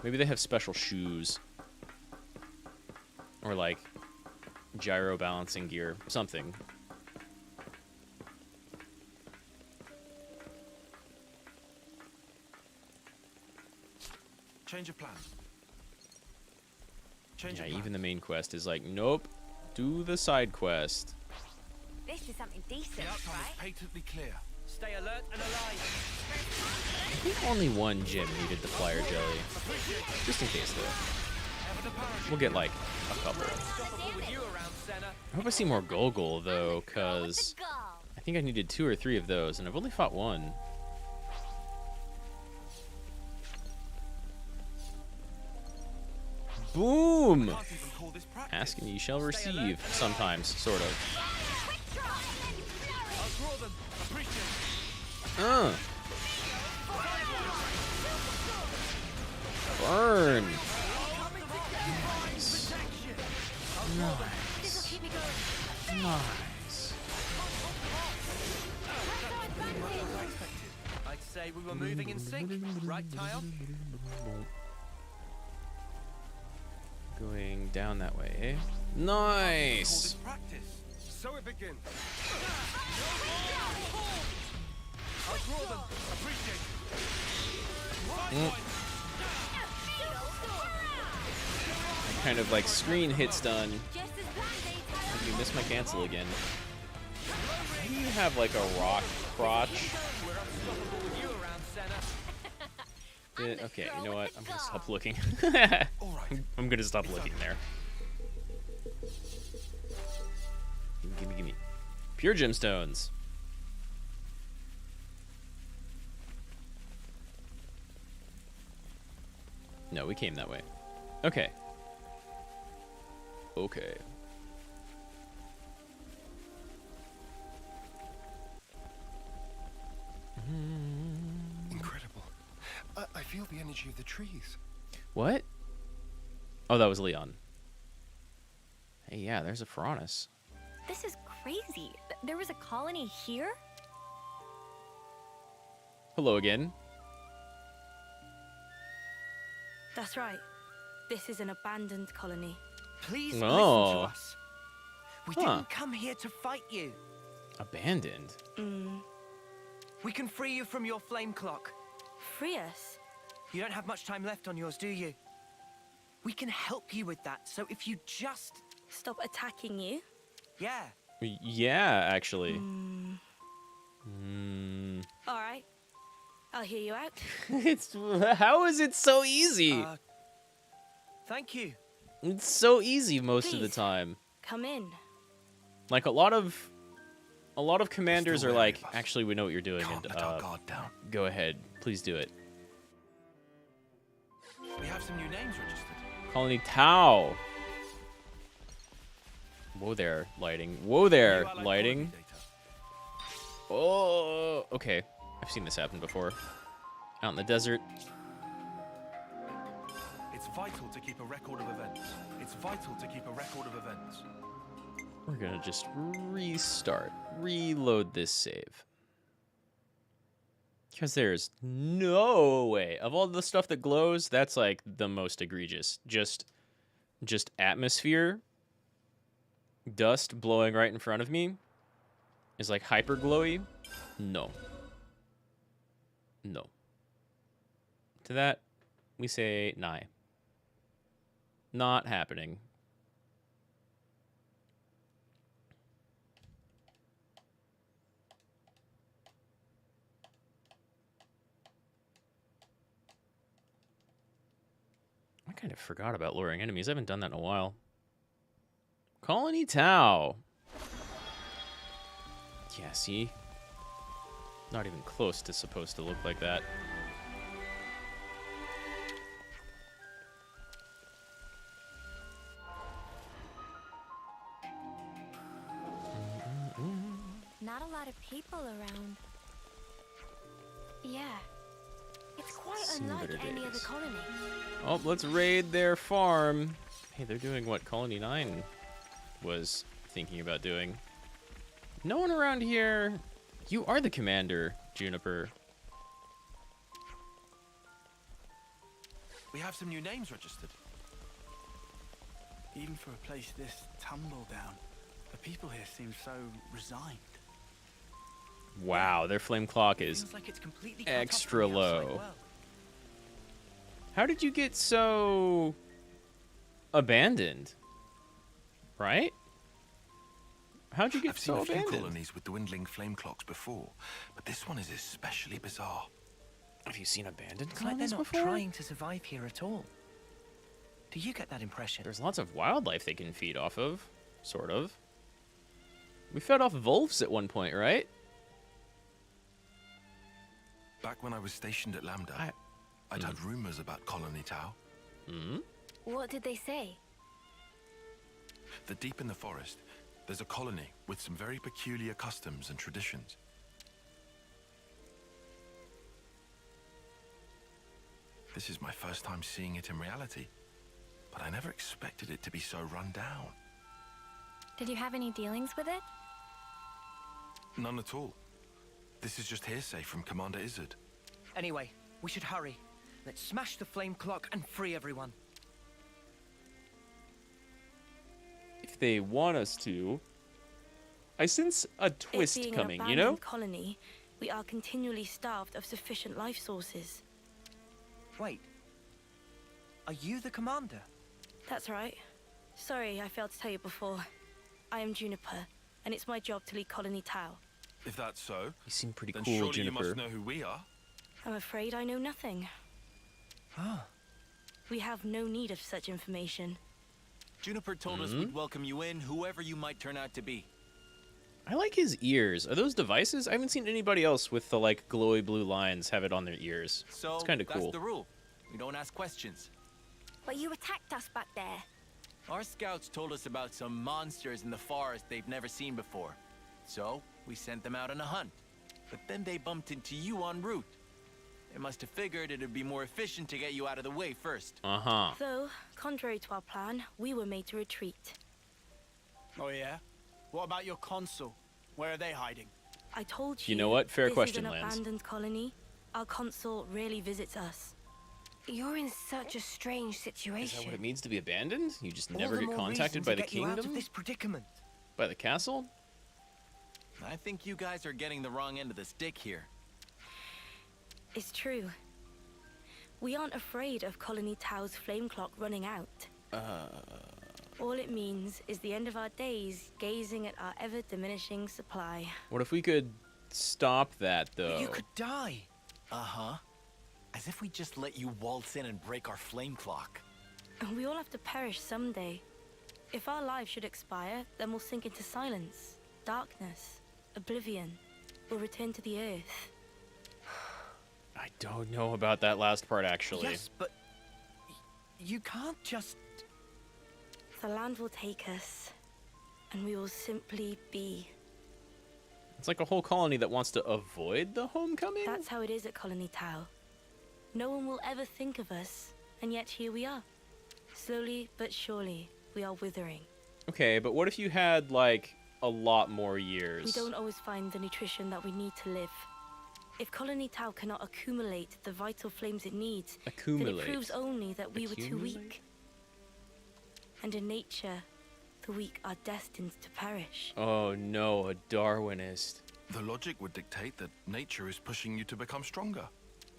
Maybe they have special shoes. Or like gyro balancing gear. Something. Change of plan. Yeah, even the main quest is like, nope, do the side quest. This is something decent, The outcome right? is patently clear. Stay alert and alive. I think only one gym needed the flyer jelly. Just in case, though. We'll get, like, a couple. I hope I see more Gogol, though, because I think I needed 2 or 3 of those, and I've only fought 1. Boom! Ask and ye shall receive. Sometimes, sort of. Burn. Nice. Nice. Nice. I'd say we were moving in sync, right, Tile? Going down that way, eh? Nice! So it begins. I'll draw them. Appreciate Kind of like screen hit stun. You missed my cancel again. Why do you have like a rock crotch? Okay, you know what? I'm gonna stop looking. I'm gonna stop looking there. Gimme, gimme. Pure gemstones. No, we came that way. Okay. Okay. Incredible. I feel the energy of the trees. What? Oh, that was Leon. Hey, yeah, there's a Pharaonis. This is crazy. There was a colony here? Hello again. That's right. This is an abandoned colony. Please listen to us. We Huh. didn't come here to fight you. Abandoned? We can free you from your flame clock. Free us? You don't have much time left on yours, do you? We can help you with that, so if you just... Stop attacking you? Yeah. Yeah, actually. All right. I'll hear you out. It's how is it so easy? Thank you. It's so easy most of the Please. time. Come in. Like a lot of commanders are like, actually, we know what you're doing, and go ahead, please do it. We have some new names registered. Colony Tau. Whoa there, lighting. Whoa there, lighting. Oh, okay. I've seen this happen before. Out in the desert. It's vital to keep a record of events. It's vital to keep a record of events. We're gonna just restart, reload this save. Because there's no way. Of all the stuff that glows, that's like the most egregious. Just atmosphere, dust blowing right in front of me is like hyper glowy. No. No. To that, we say nigh. Not happening. I kind of forgot about luring enemies. I haven't done that in a while. Colony Tau. Yeah, see? Not even close to supposed to look like that. Not a lot of people around. Yeah. It's quite unlike any other colony. Oh, let's raid their farm. Hey, they're doing what Colony 9 was thinking about doing. No one around here. You are the commander, Juniper. We have some new names registered. Even for a place this tumble down, the people here seem so resigned. Wow, their flame clock is Feels like it's completely cut off extra from the outside low. world. How did you get so abandoned? Right? How'd you get I've seen so a few abandoned? colonies with dwindling flame clocks before, but this one is especially bizarre. Have you seen abandoned It's like they're colonies not before? trying to survive here at all. Do you get that impression? There's lots of wildlife they can feed off of, sort of. We fed off wolves at one point, right? Back when I was stationed at Lambda, I'd heard rumors about Colony Tau. Hmm? What did they say? that deep in the forest, there's a colony with some very peculiar customs and traditions. This is my first time seeing it in reality, but I never expected it to be so run down. Did you have any dealings with it? None at all. This is just hearsay from Commander Izzard. Anyway, we should hurry. Let's smash the flame clock and free everyone. If they want us to. I sense a twist It being coming, an you know? abandoned colony, we are continually starved of sufficient life sources. Wait. Are you the commander? That's right. Sorry, I failed to tell you before. I am Juniper, and it's my job to lead Colony Tau. If that's so, you seem pretty then cool, surely Juniper. you must know who we are. I'm afraid I know nothing. Ah. We have no need of such information. Juniper told us we'd welcome you in, whoever you might turn out to be. I like his ears. Are those devices? I haven't seen anybody else with the like glowy blue lines have it on their ears. So it's kind of cool. that's the rule. We don't ask questions. But you attacked us back there. Our scouts told us about some monsters in the forest they've never seen before. So we sent them out on a hunt. But then they bumped into you en route. They must have figured it'd be more efficient to get you out of the way first. Uh-huh. Though, contrary to our plan, we were made to retreat. Oh yeah? What about your consul? Where are they hiding? I told you. You know what? Fair this question, is an Lance. abandoned colony. Our consul rarely visits us. You're in such a strange situation. Is that what it means to be abandoned? You just All never the get more contacted reason by to the get you out of kingdom? this predicament. By the castle? I think you guys are getting the wrong end of the stick here. It's true. We aren't afraid of Colony Tau's flame clock running out. All it means is the end of our days gazing at our ever-diminishing supply. What if we could stop that, though? You could die. Uh-huh. As if we just let you waltz in and break our flame clock. And we all have to perish someday. If our lives should expire, then we'll sink into silence, darkness, oblivion. We'll return to the earth. I don't know about that last part, actually. Yes, but you can't just... The land will take us, and we will simply be. It's like a whole colony that wants to avoid the homecoming? That's how it is at Colony Tau. No one will ever think of us, and yet here we are. Slowly but surely, we are withering. Okay, but what if you had, like, a lot more years? We don't always find the nutrition that we need to live. If Colony Tau cannot accumulate the vital flames it needs, then it proves only that we were too weak. And in nature, the weak are destined to perish. Oh no, a Darwinist. The logic would dictate that nature is pushing you to become stronger.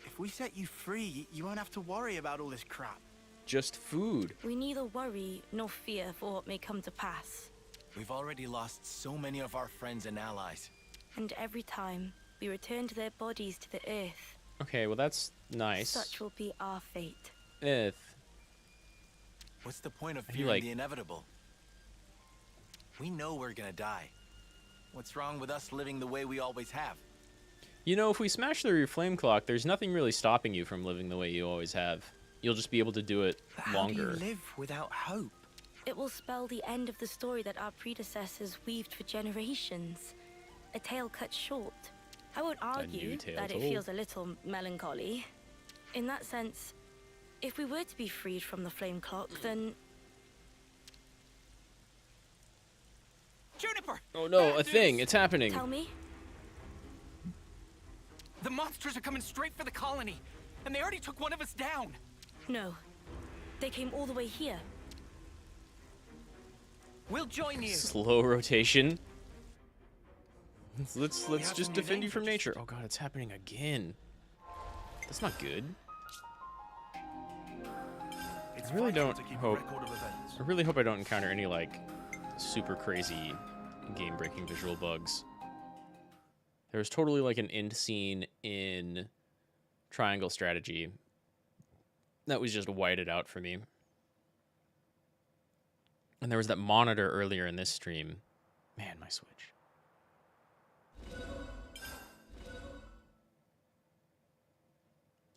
If we set you free, you won't have to worry about all this crap. Just food. We neither worry nor fear for what may come to pass. We've already lost so many of our friends and allies. And every time, we return to their bodies to the earth. Okay, well that's nice. Such will be our fate. What's the point of I fearing like- the inevitable? We know we're gonna die. What's wrong with us living the way we always have? You know, if we smash through your flame clock, there's nothing really stopping you from living the way you always have. You'll just be able to do it longer. How do you live without hope? It will spell the end of the story that our predecessors weaved for generations. A tale cut short. I would argue tale that it told. feels a little melancholy. In that sense, if we were to be freed from the flame clock, then... Juniper! Oh no, a thing! It's happening! Tell me? The monsters are coming straight for the colony, and they already took one of us down. No. They came all the way here. We'll join you. Slow rotation. Let's just defend you from nature. Oh god, it's happening again. That's not good. I really don't hope. I really hope I don't encounter any like super crazy game-breaking visual bugs. There was totally like an end scene in Triangle Strategy that was just whited out for me. And there was that monitor earlier in this stream. Man, my Switch.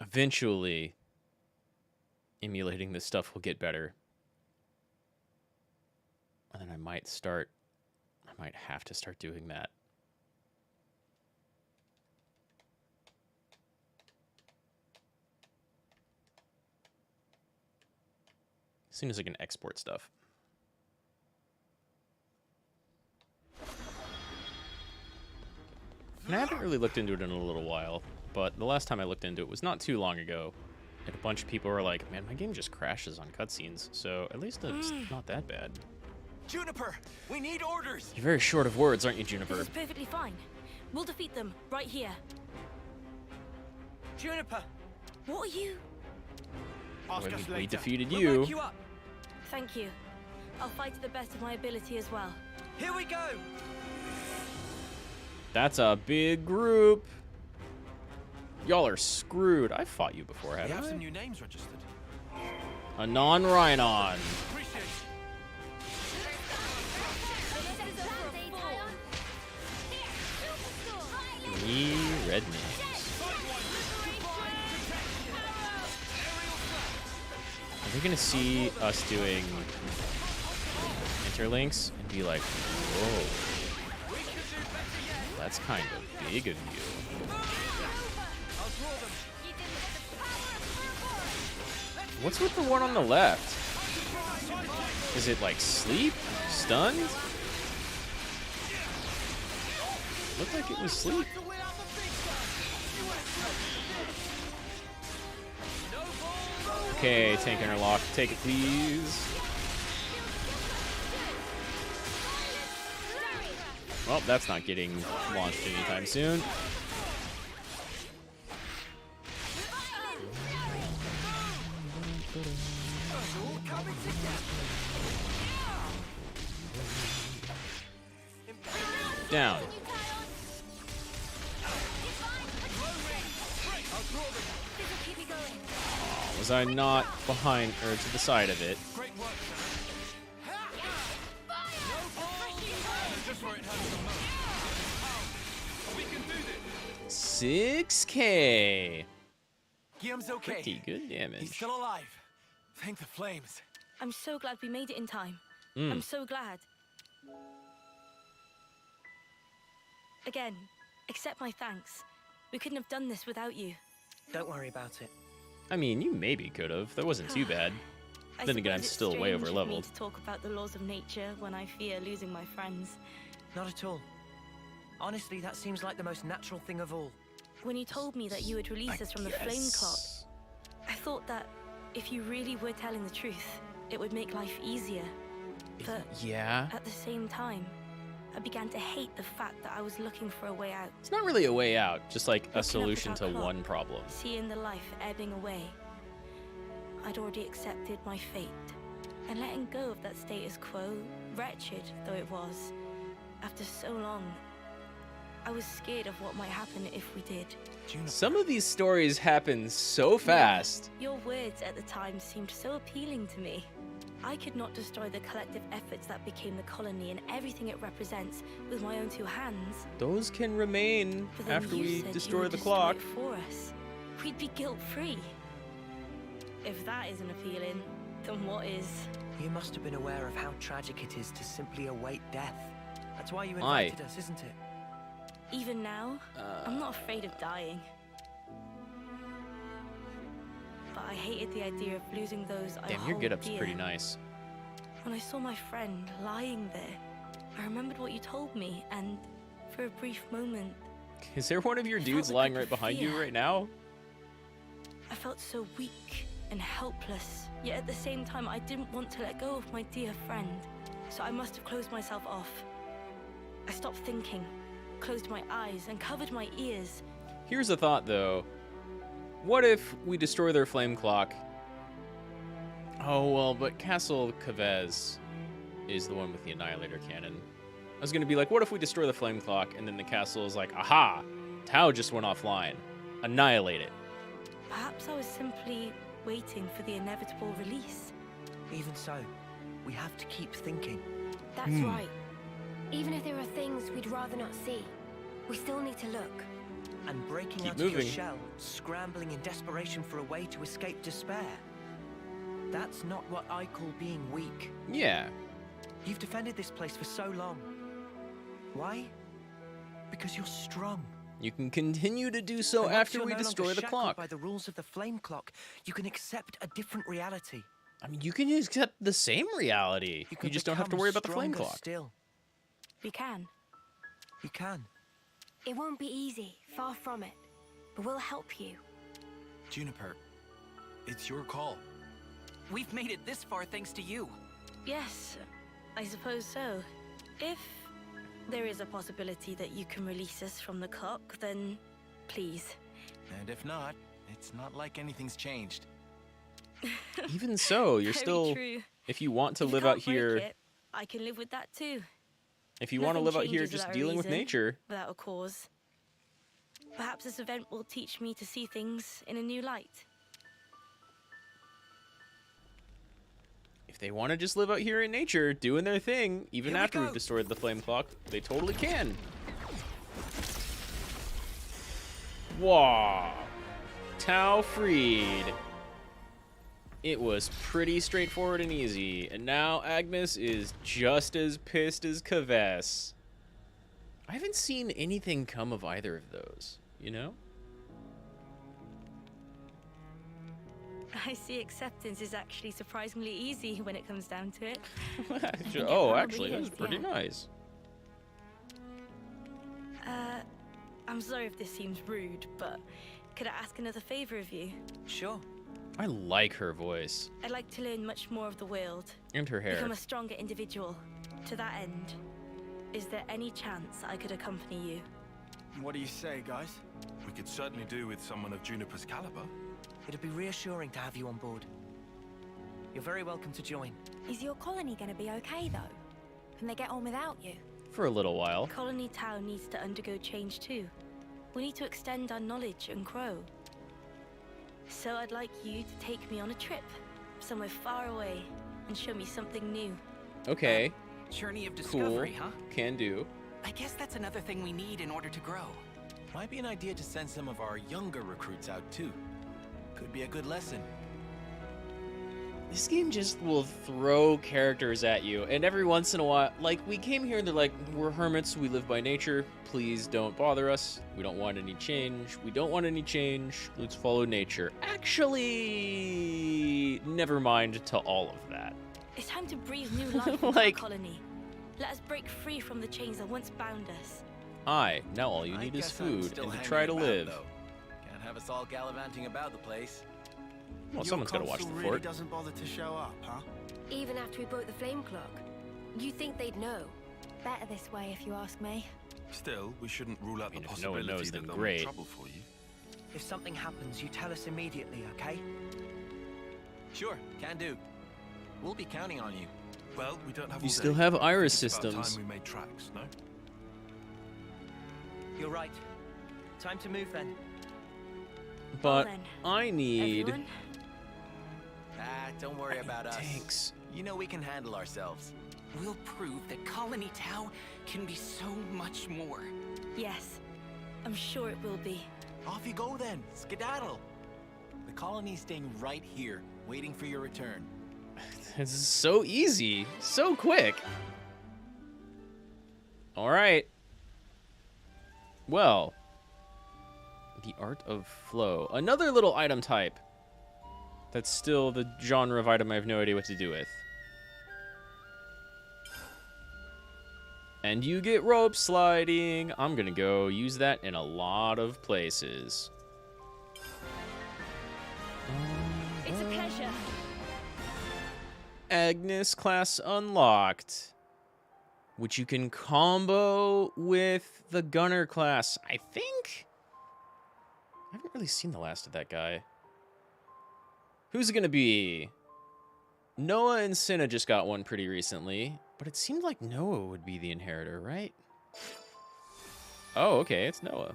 Eventually, emulating this stuff will get better. And then I might have to start doing that. Seems like I can export stuff. And I haven't really looked into it in a little while, but the last time I looked into it was not too long ago. And a bunch of people were like, man, my game just crashes on cutscenes, so at least it's not that bad. Juniper, we need orders. You're very short of words, aren't you, Juniper? This is perfectly fine. We'll defeat them right here. Juniper! What are you? Ask us We later. defeated We'll you. back you up. Thank you. I'll fight to the best of my ability as well. Here we go! That's a big group. Y'all are screwed. I fought you before, We haven't have I? some new names registered. Anon Rhinon. Appreciate Me red names. Are they gonna see us doing interlinks and be like, whoa, that's kind of big of you. What's with the one on the left? Is it like sleep? Stunned? Looked like it was sleep. Okay, tank interlock. Take it, please. Well, that's not getting launched anytime soon. Down. Oh, was I not behind or to the side of it? Great work. Just where it hurts the most. We can do this. 6K. Guillaume's okay. Pretty good damage. He's still alive. Thank the flames. I'm so glad we made it in time. Mm. I'm so glad. Again, accept my thanks. We couldn't have done this without you. Don't worry about it. I mean, you maybe could have. That wasn't too bad. Then again, I'm still way over I leveled. need to talk about the laws of nature when I fear losing my friends. Not at all. Honestly, that seems like the most natural thing of all. When you told me that you would release us from the flame clock, I thought that if you really were telling the truth, it would make life easier. But yeah. At the same time, I began to hate the fact that I was looking for a way out. It's not really a way out, just like a Looking up solution at to our clock, one problem. Seeing the life ebbing away. I'd already accepted my fate, and letting go of that status quo, wretched though it was, after so long, I was scared of what might happen if we did. Some of these stories happen so fast. Your words at the time seemed so appealing to me. I could not destroy the collective efforts that became the colony and everything it represents with my own two hands. Those can remain But then after you we said destroy you would the destroy clock. it for us. We'd be guilt-free. If that isn't appealing, then what is? You must have been aware of how tragic it is to simply await death. That's why you Aye. invited us, isn't it? Even now, I'm not afraid of dying. But I hated the idea of losing those I Damn, your hold get-up's dear. pretty nice. When I saw my friend lying there, I remembered what you told me, and for a brief moment, Is there one of your dudes like lying a right behind you fear. right now? I felt so weak and helpless. Yet at the same time, I didn't want to let go of my dear friend. So I must have closed myself off. I stopped thinking, closed my eyes, and covered my ears. Here's a thought, though. What if we destroy their flame clock? Oh, well, but Castle Cavez is the one with the Annihilator cannon. I was going to be like, what if we destroy the flame clock, and then the castle is like, aha, Tau just went offline. Annihilate it. Perhaps I was simply waiting for the inevitable release. Even so, we have to keep thinking. That's right. Even if there are things we'd rather not see, we still need to look. And breaking Keep out of your moving. shell, scrambling in desperation for a way to escape despair. That's not what I call being weak. Yeah. You've defended this place for so long. Why? Because you're strong. You can continue to do so And once after you're we no longer destroy the shackled clock. by the rules of the flame clock, you can accept a different reality. I mean, you can accept the same reality. You just don't have to worry about the flame clock. Still. We can. You can. It won't be easy, far from it. But we'll help you. Juniper, it's your call. We've made it this far thanks to you. Yes, I suppose so. If there is a possibility that you can release us from the clock, then please. And if not, it's not like anything's changed. Even so, you're Very still... true. If you want to If live you out can't break here... it, I can live with that too. If you want to Nothing live out here changes just without a dealing with reason, nature... Without a cause. Perhaps this event will teach me to see things in a new light. If they want to just live out here in nature, doing their thing, even after we've destroyed the flame clock, they totally can. Wow. Tau freed. It was pretty straightforward and easy, and now Agnes is just as pissed as Kavess. I haven't seen anything come of either of those, you know? I see acceptance is actually surprisingly easy when it comes down to it. Oh, actually, that was pretty nice. I'm sorry if this seems rude, but could I ask another favor of you? Sure. I like her voice. I'd like to learn much more of the world. And her hair. Become a stronger individual. To that end, is there any chance I could accompany you? What do you say, guys? We could certainly do with someone of Juniper's caliber. It'd be reassuring to have you on board. You're very welcome to join. Is your colony going to be okay, though? Can they get on without you? For a little while. Colony Tau needs to undergo change too. We need to extend our knowledge and grow. So I'd like you to take me on a trip, somewhere far away, and show me something new. Okay. Journey of discovery, Cool. huh? Can do. I guess that's another thing we need in order to grow. Might be an idea to send some of our younger recruits out too. Could be a good lesson. This game just will throw characters at you, and every once in a while, like, we came here and they're like, we're hermits, we live by nature, please don't bother us, we don't want any change, let's follow nature. Actually, never mind to all of that. It's time to breathe new life into our colony. Let us break free from the chains that once bound us. Aye, now all you need is food and to try to live. Can't have us all gallivanting about the place. Well, someone's gotta watch the really fort. Doesn't bother to show up, huh? Even after we broke the flame clock, you think they'd know? Better this way, if you ask me. Still, we shouldn't rule out the if no one possibility knows, that then they'll great. make trouble for you. If something happens, you tell us immediately, okay? Sure, can do. We'll be counting on you. Well, we don't have You all still day. have I iris think it's about systems. time we made tracks, no? You're right. Time to move then. But then, I need... Everyone? Don't worry about us. Tanks. You know we can handle ourselves. We'll prove that Colony Tau can be so much more. Yes, I'm sure it will be. Off you go then, skedaddle. The colony's staying right here, waiting for your return. This is so easy, so quick. All right. Well, the art of flow. Another little item type. That's still the genre of item I have no idea what to do with. And you get rope sliding. I'm gonna go use that in a lot of places. It's a pleasure. Agnes class unlocked, which you can combo with the Gunner class. I think I haven't really seen the last of that guy. Who's it gonna be? Noah and Cinna just got one pretty recently, but it seemed like Noah would be the inheritor, right? Oh, okay, it's Noah.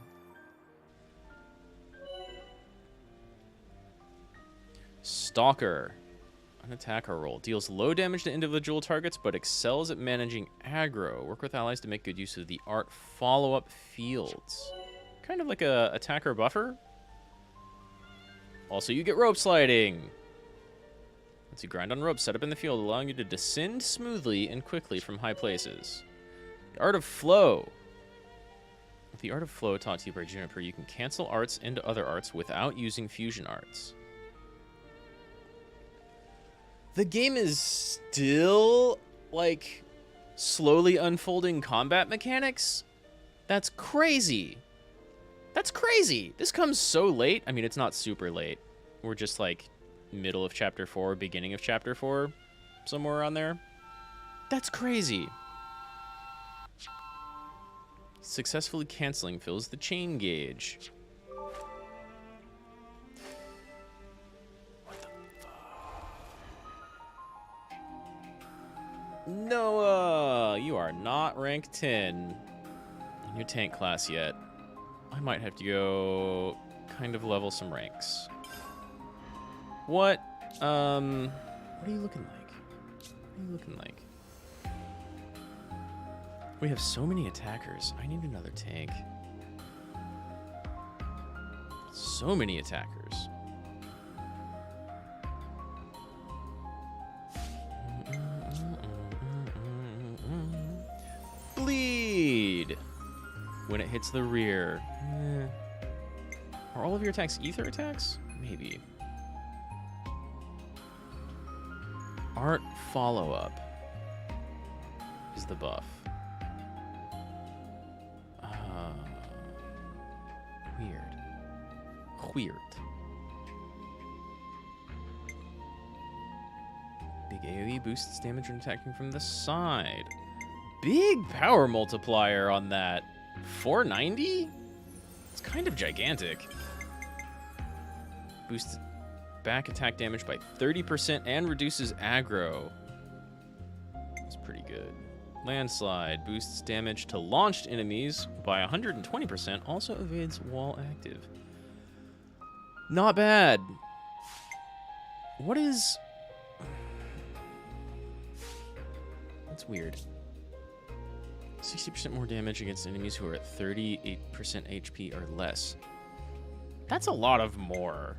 Stalker. An attacker role. Deals low damage to individual targets, but excels at managing aggro. Work with allies to make good use of the art follow-up fields. Kind of like a attacker buffer. Also, you get rope sliding. Lets you grind on ropes set up in the field, allowing you to descend smoothly and quickly from high places. The Art of Flow. With the Art of Flow taught to you by Juniper, you can cancel arts into other arts without using fusion arts. The game is still, like, slowly unfolding combat mechanics? That's crazy. That's crazy. This comes so late. I mean, it's not super late. We're just, like, middle of Chapter 4, beginning of Chapter 4, somewhere around there. That's crazy. Successfully canceling fills the chain gauge. Noah, you are not rank 10 in your tank class yet. I might have to go kind of level some ranks. What are you looking like? What are you looking like? We have so many attackers. I need another tank. So many attackers. Bleed when it hits the rear. Are all of your attacks ether attacks? Maybe. Art follow-up is the buff. Weird. Big AoE boosts damage when attacking from the side. Big power multiplier on that. 490? It's kind of gigantic. Boosts back attack damage by 30% and reduces aggro. That's pretty good. Landslide boosts damage to launched enemies by 120%, also evades while active. Not bad. What is... That's weird. 60% more damage against enemies who are at 38% HP or less. That's a lot of more.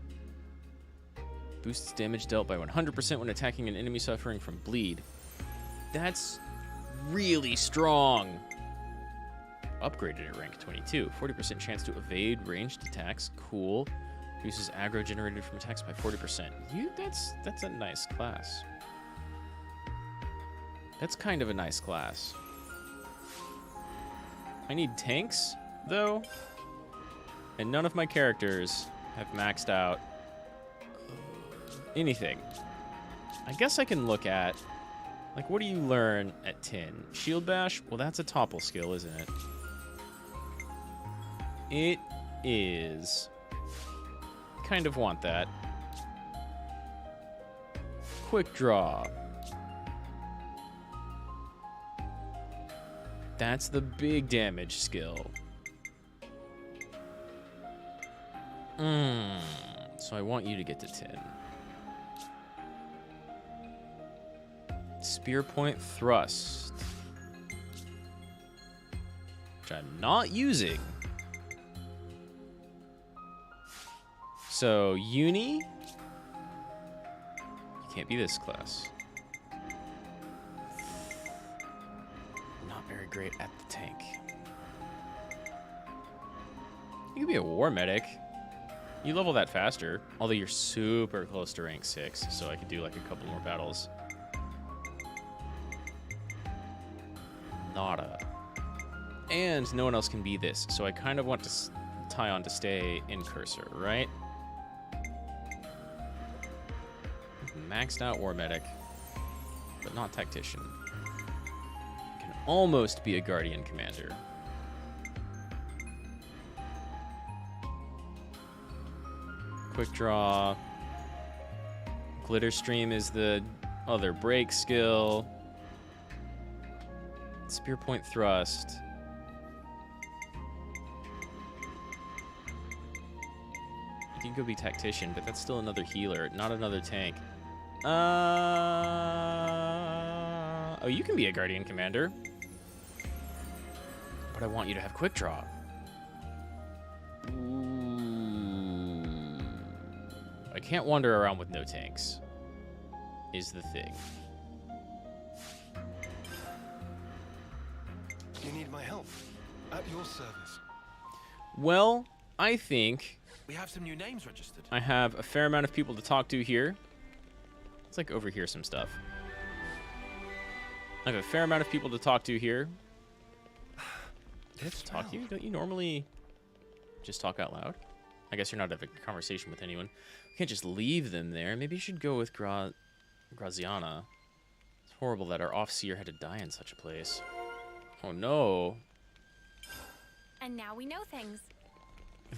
Boosts damage dealt by 100% when attacking an enemy suffering from bleed. That's really strong. Upgraded at rank 22. 40% chance to evade ranged attacks. Cool. Reduces aggro generated from attacks by 40%. That's a nice class. That's kind of a nice class. I need tanks, though. And none of my characters have maxed out anything. I guess I can look at, like, what do you learn at 10? Shield Bash? Well, that's a topple skill, isn't it? It is. Kind of want that. Quick Draw. That's the big damage skill. So I want you to get to 10. Spear Point Thrust. Which I'm not using. So, Uni. You can't be this class. Not very great at the tank. You could be a War Medic. You level that faster. Although you're super close to rank 6, so I could do like a couple more battles. Nada. And no one else can be this, so I kind of want to tie on to stay in Cursor, right? Maxed out War Medic, but not Tactician. Can almost be a Guardian Commander. Quick Draw. Glitter Stream is the other break skill. Spear Point Thrust. You can go be Tactician, but that's still another healer, not another tank. Oh, you can be a Guardian Commander. But I want you to have Quick Draw. Ooh. I can't wander around with no tanks. is the thing. You need my help. At your service. Well, I think We have some new names registered. I have a fair amount of people to talk to here. Let's like overhear some stuff. I have a fair amount of people to talk to here. Do I have to talk to you? Don't you normally just talk out loud? I guess you're not having a conversation with anyone. We can't just leave them there. Maybe you should go with Graziana. It's horrible that our off-seer had to die in such a place. Oh no. And now we know things.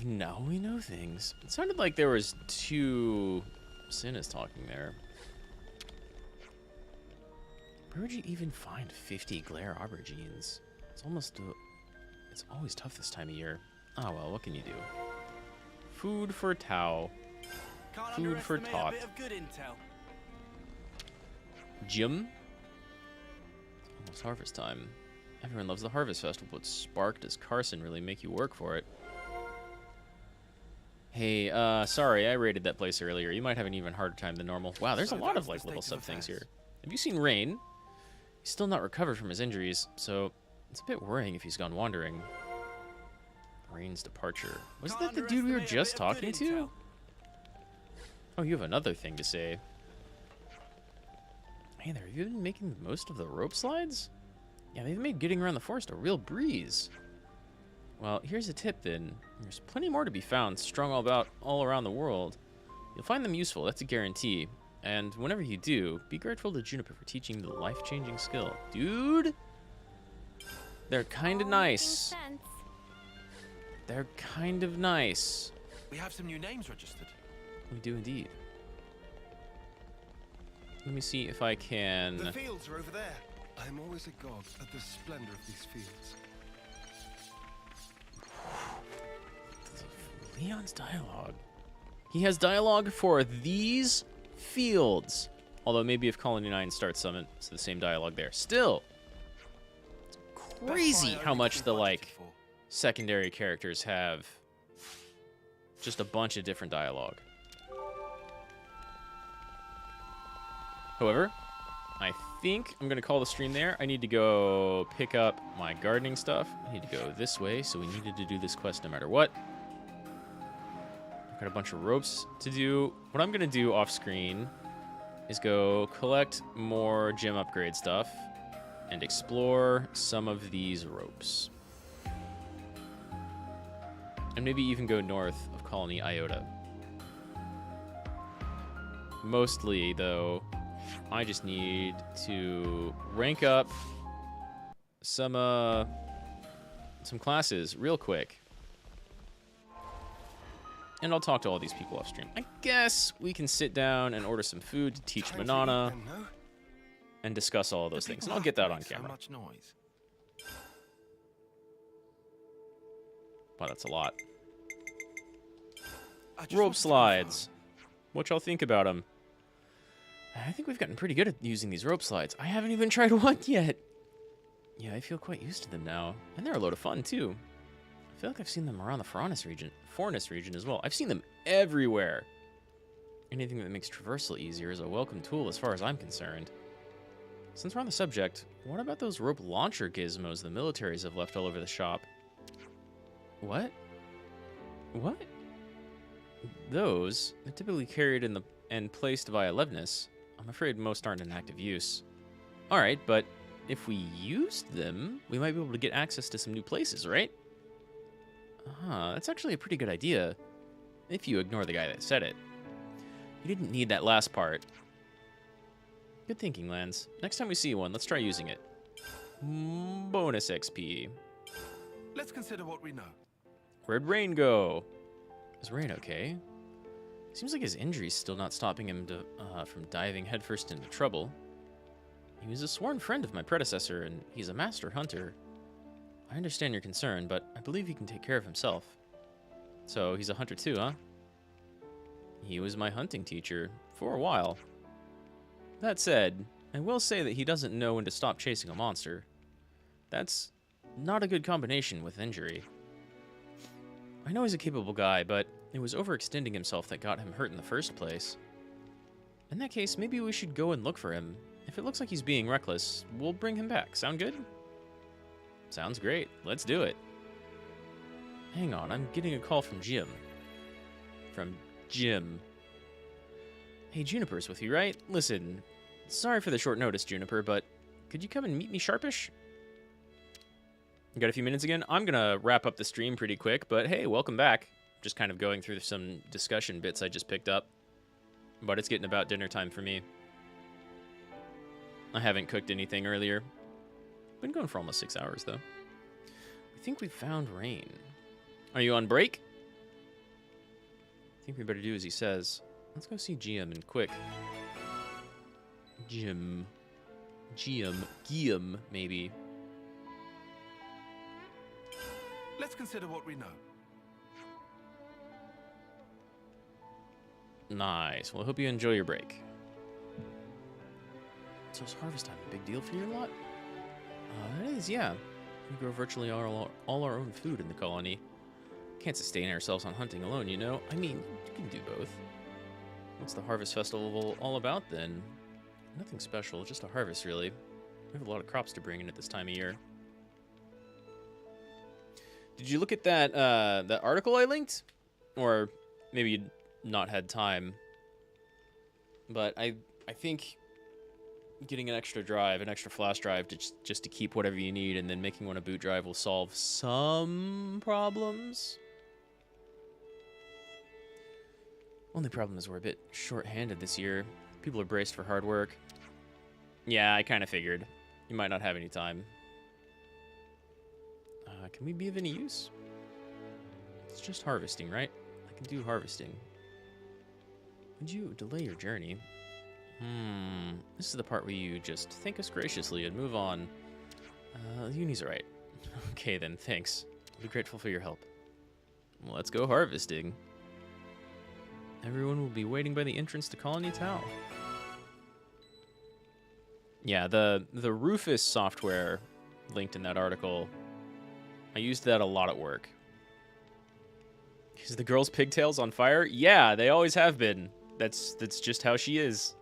Now we know things. It sounded like there was two Sinas talking there. Where would you even find 50 glare aubergines? It's always tough this time of year. Oh well, what can you do? Food for Tao. Food for Tot. Jim? It's almost harvest time. Everyone loves the Harvest Festival, but Spark, does Carson really make you work for it? Hey, sorry, I raided that place earlier. You might have an even harder time than normal. Wow, there's a lot of like little sub things here. Have you seen Rain? He's still not recovered from his injuries, so it's a bit worrying if he's gone wandering. Rain's departure. Wasn't that the dude we were just talking to? Oh, you have another thing to say. Hey there, have you been making the most of the rope slides? Yeah, they've made getting around the forest a real breeze. Well, here's a tip then. There's plenty more to be found, strung all around the world. You'll find them useful, that's a guarantee. And whenever you do, be grateful to Juniper for teaching the life-changing skill. Dude! They're kind of nice. They're kind of nice. We have some new names registered. We do indeed. Let me see if I can... The fields are over there. I'm always agog at the splendor of these fields. Leon's dialogue. He has dialogue for these fields. Although maybe if Colony 9 starts Summit, it's the same dialogue there. Still, it's crazy how much the like secondary characters have just a bunch of different dialogue. However, I think I'm gonna call the stream there. I need to go pick up my gardening stuff. I need to go this way, so we needed to do this quest no matter what. I've got a bunch of ropes to do. What I'm gonna do off screen is go collect more gem upgrade stuff and explore some of these ropes. And maybe even go north of Colony Iota. Mostly, though, I just need to rank up some classes real quick. And I'll talk to all these people off stream. I guess we can sit down and order some food to teach Manana and discuss all of those things. And I'll get that on camera. Wow, that's a lot. Rope slides. What y'all think about them? I think we've gotten pretty good at using these rope slides. I haven't even tried one yet. Yeah, I feel quite used to them now. And they're a load of fun, too. I feel like I've seen them around the Fornis region as well. I've seen them everywhere. Anything that makes traversal easier is a welcome tool as far as I'm concerned. Since we're on the subject, what about those rope launcher gizmos the militaries have left all over the shop? What? What? Those are typically carried and placed via Levnis. I'm afraid most aren't in active use. Alright, but if we used them, we might be able to get access to some new places, right? That's actually a pretty good idea. If you ignore the guy that said it. You didn't need that last part. Good thinking, Lance. Next time we see one, let's try using it. Bonus XP. Let's consider what we know. Where'd Rain go? Is Rain okay? Seems like his injury's still not stopping him from diving headfirst into trouble. He was a sworn friend of my predecessor, and he's a master hunter. I understand your concern, but I believe he can take care of himself. So, he's a hunter too, huh? He was my hunting teacher, for a while. That said, I will say that he doesn't know when to stop chasing a monster. That's not a good combination with injury. I know he's a capable guy, but it was overextending himself that got him hurt in the first place. In that case, maybe we should go and look for him. If it looks like he's being reckless, we'll bring him back. Sound good? Sounds great. Let's do it. Hang on, I'm getting a call from Jim. From Jim. Hey, Juniper's with you, right? Listen, sorry for the short notice, Juniper, but could you come and meet me sharpish? You got a few minutes again? I'm gonna wrap up the stream pretty quick, but hey, welcome back. Just kind of going through some discussion bits I just picked up. But it's getting about dinner time for me. I haven't cooked anything earlier. Been going for almost 6 hours, though. I think we found Rain. Are you on break? I think we better do as he says. Let's go see Guillaume and quick. Guillaume, maybe. Let's consider what we know. Nice. Well, I hope you enjoy your break. So is harvest time a big deal for your lot? It is, yeah. We grow virtually all our own food in the colony. Can't sustain ourselves on hunting alone, you know? I mean, you can do both. What's the harvest festival all about, then? Nothing special, just a harvest, really. We have a lot of crops to bring in at this time of year. Did you look at that that article I linked? Or maybe you'd not had time. But I think getting an extra drive, an extra flash drive just to keep whatever you need, and then making one a boot drive will solve some problems. Only problem is we're a bit short-handed this year. People are braced for hard work. Yeah, I kind of figured. You might not have any time. Can we be of any use? It's just harvesting, right? I can do harvesting. Would you delay your journey? This is the part where you just thank us graciously and move on. Uni's right. Okay then, thanks. I'll be grateful for your help. Well, let's go harvesting. Everyone will be waiting by the entrance to Colony Tau. Yeah, the Rufus software linked in that article, I used that a lot at work. Is the girl's pigtails on fire? Yeah, they always have been. That's just how she is.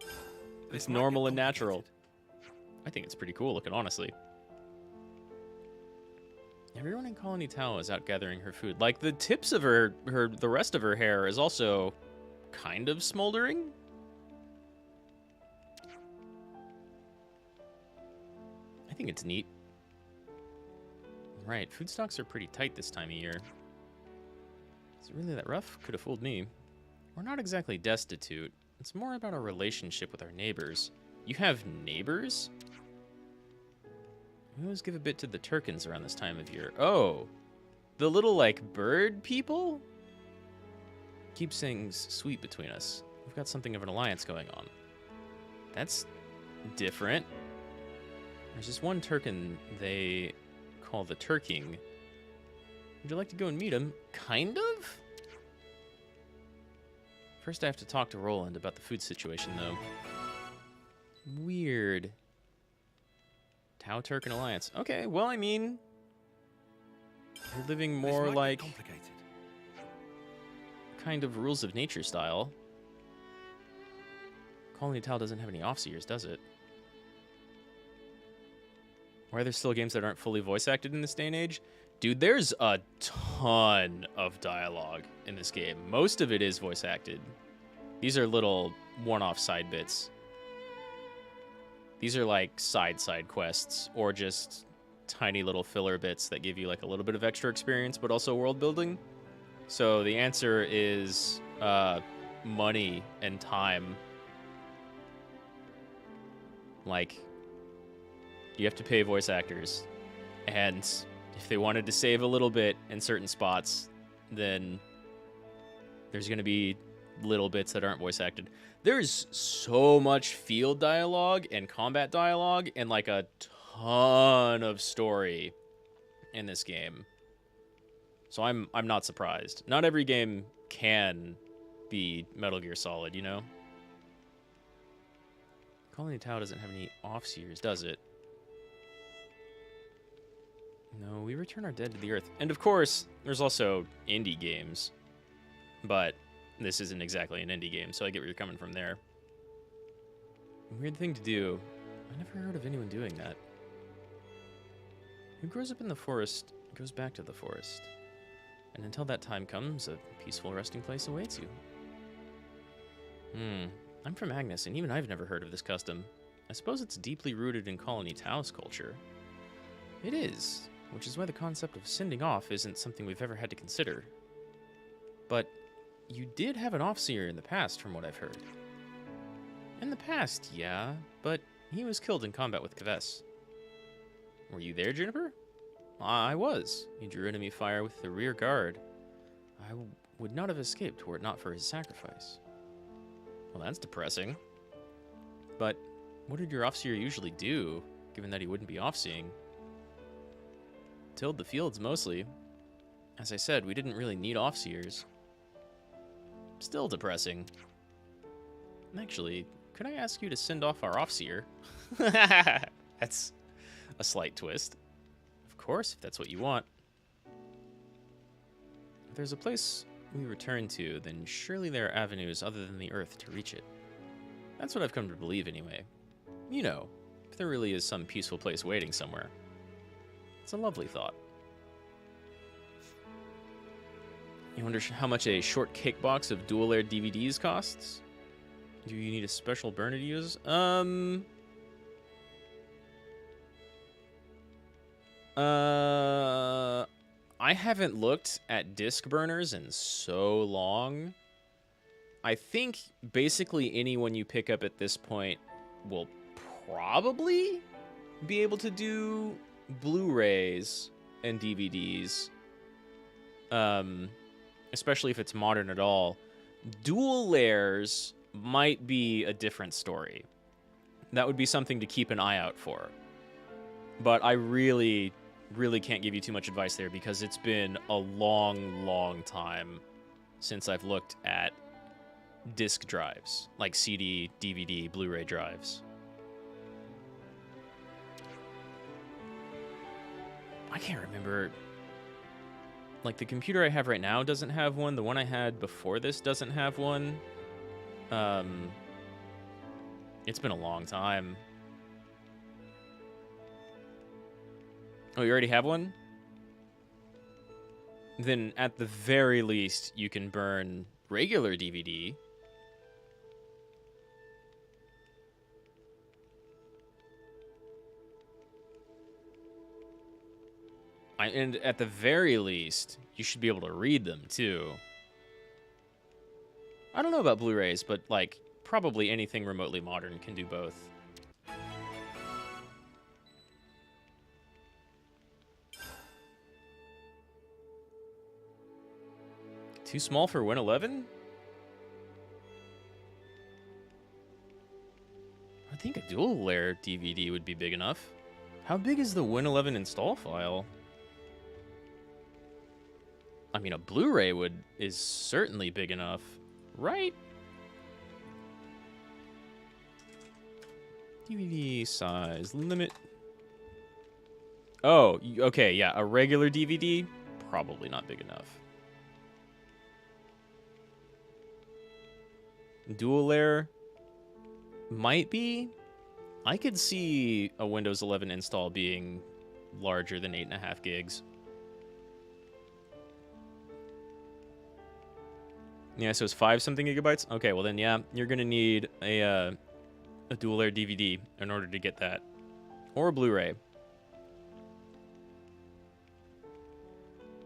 It's normal and natural. I think it's pretty cool looking, honestly. Everyone in Colony Tau is out gathering her food. Like, the tips of the rest of her hair is also kind of smoldering. I think it's neat. Right, food stocks are pretty tight this time of year. Is it really that rough? Could have fooled me. We're not exactly destitute. It's more about our relationship with our neighbors. You have neighbors? We always give a bit to the Turkins around this time of year. Oh, the little, like, bird people? Keeps things sweet between us. We've got something of an alliance going on. That's different. There's this one Turkin they call the Turking. Would you like to go and meet him? Kind of? First I have to talk to Roland about the food situation, though. Weird. Tau Turkin Alliance. Okay, well, I mean, you're living more like kind of rules of nature style. Colony Tau doesn't have any off-seers, does it? Why are there still games that aren't fully voice acted in this day and age? Dude, there's a ton of dialogue in this game. Most of it is voice acted. These are little one-off side bits. These are like side quests, or just tiny little filler bits that give you like a little bit of extra experience, but also world building. So the answer is money and time. Like, you have to pay voice actors, and if they wanted to save a little bit in certain spots, then there's going to be little bits that aren't voice acted. There's so much field dialogue and combat dialogue and like a ton of story in this game. So I'm not surprised. Not every game can be Metal Gear Solid, you know? Colony Tau doesn't have any off-seers, does it? No, we return our dead to the earth. And of course, there's also indie games. But this isn't exactly an indie game, so I get where you're coming from there. Weird thing to do. I never heard of anyone doing that. Who grows up in the forest goes back to the forest. And until that time comes, a peaceful resting place awaits you. I'm from Agnes, and even I've never heard of this custom. I suppose it's deeply rooted in Colony Tao's culture. It is, which is why the concept of sending off isn't something we've ever had to consider. But you did have an Offseer in the past, from what I've heard. In the past, yeah, but he was killed in combat with Kves. Were you there, Juniper? I was. He drew enemy fire with the rear guard. I would not have escaped were it not for his sacrifice. Well, that's depressing. But what did your Offseer usually do, given that he wouldn't be offseeing? Tilled the fields, mostly. As I said, we didn't really need Offseers. Still depressing. Actually, could I ask you to send off our Offseer? That's a slight twist. Of course, if that's what you want. If there's a place we return to, then surely there are avenues other than the Earth to reach it. That's what I've come to believe, anyway. You know, if there really is some peaceful place waiting somewhere. It's a lovely thought. You wonder how much a short cake box of dual-layer DVDs costs? Do you need a special burner to use? I haven't looked at disc burners in so long. I think basically anyone you pick up at this point will probably be able to do Blu-rays and DVDs. Especially if it's modern at all. Dual layers might be a different story. That would be something to keep an eye out for. But I really can't give you too much advice there because it's been a long time since I've looked at disc drives, like CD, DVD, Blu-ray drives. I can't remember. Like, the computer I have right now doesn't have one. The one I had before this doesn't have one. It's been a long time. Oh, you already have one? Then, at the very least, you can burn regular DVD. And at the very least, you should be able to read them, too. I don't know about Blu-rays, but, like, probably anything remotely modern can do both. Too small for Win 11? I think a dual-layer DVD would be big enough. How big is the Win 11 install file? I mean, a Blu-ray is certainly big enough, right? DVD size limit. Oh, okay, yeah, a regular DVD, probably not big enough. Dual layer might be. I could see a Windows 11 install being larger than 8.5 gigs. Yeah, so it's 5-something gigabytes? Okay, well then, yeah, you're gonna need a dual-layer DVD in order to get that. Or a Blu-ray.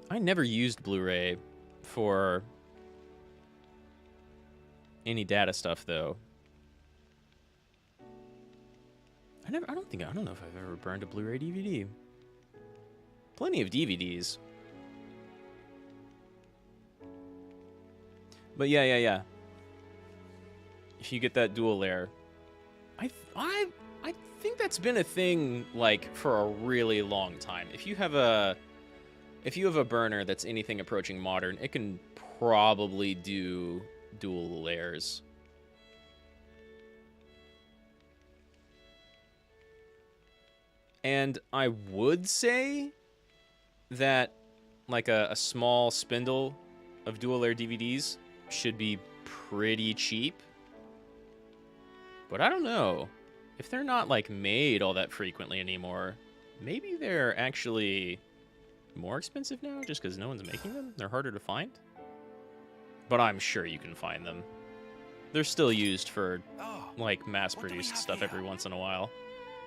I never used Blu-ray for any data stuff, though. I don't know if I've ever burned a Blu-ray DVD. Plenty of DVDs. But yeah. If you get that dual layer, I think that's been a thing like for a really long time. If you have a burner that's anything approaching modern, it can probably do dual layers. And I would say that like a small spindle of dual layer DVDs should be pretty cheap. But I don't know. if they're not like made all that frequently anymore, maybe they're actually more expensive now just because no one's making them. They're harder to find. But I'm sure you can find them. They're still used for like mass-produced stuff every once in a while,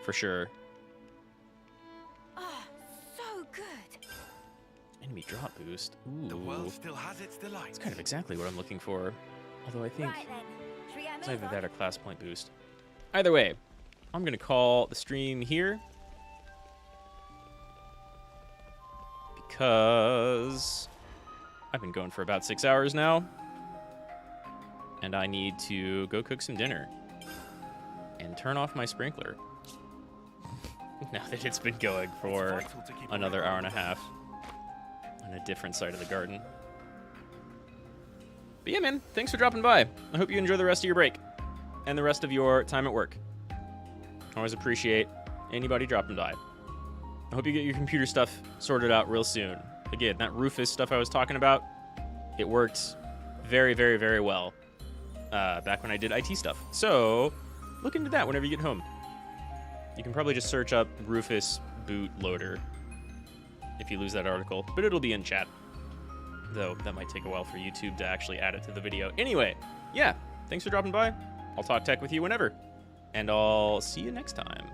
for sure. Oh, so good. Enemy drop boost. Ooh. The world still has its delights. It's kind of exactly what I'm looking for. Although I think Right then. Should we get a it's move either on? that or class point boost. Either way, I'm going to call the stream here. Because I've been going for about 6 hours now. And I need to go cook some dinner. And turn off my sprinkler. Now that it's been going for another hour and a half. On a different side of the garden. But yeah, man, thanks for dropping by. I hope you enjoy the rest of your break. And the rest of your time at work. I always appreciate anybody dropping by. I hope you get your computer stuff sorted out real soon. Again, that Rufus stuff I was talking about, it worked very, very, very well back when I did IT stuff. So look into that whenever you get home. You can probably just search up Rufus bootloader if you lose that article, but it'll be in chat. Though that might take a while for YouTube to actually add it to the video. Anyway, yeah, thanks for dropping by. I'll talk tech with you whenever. And I'll see you next time.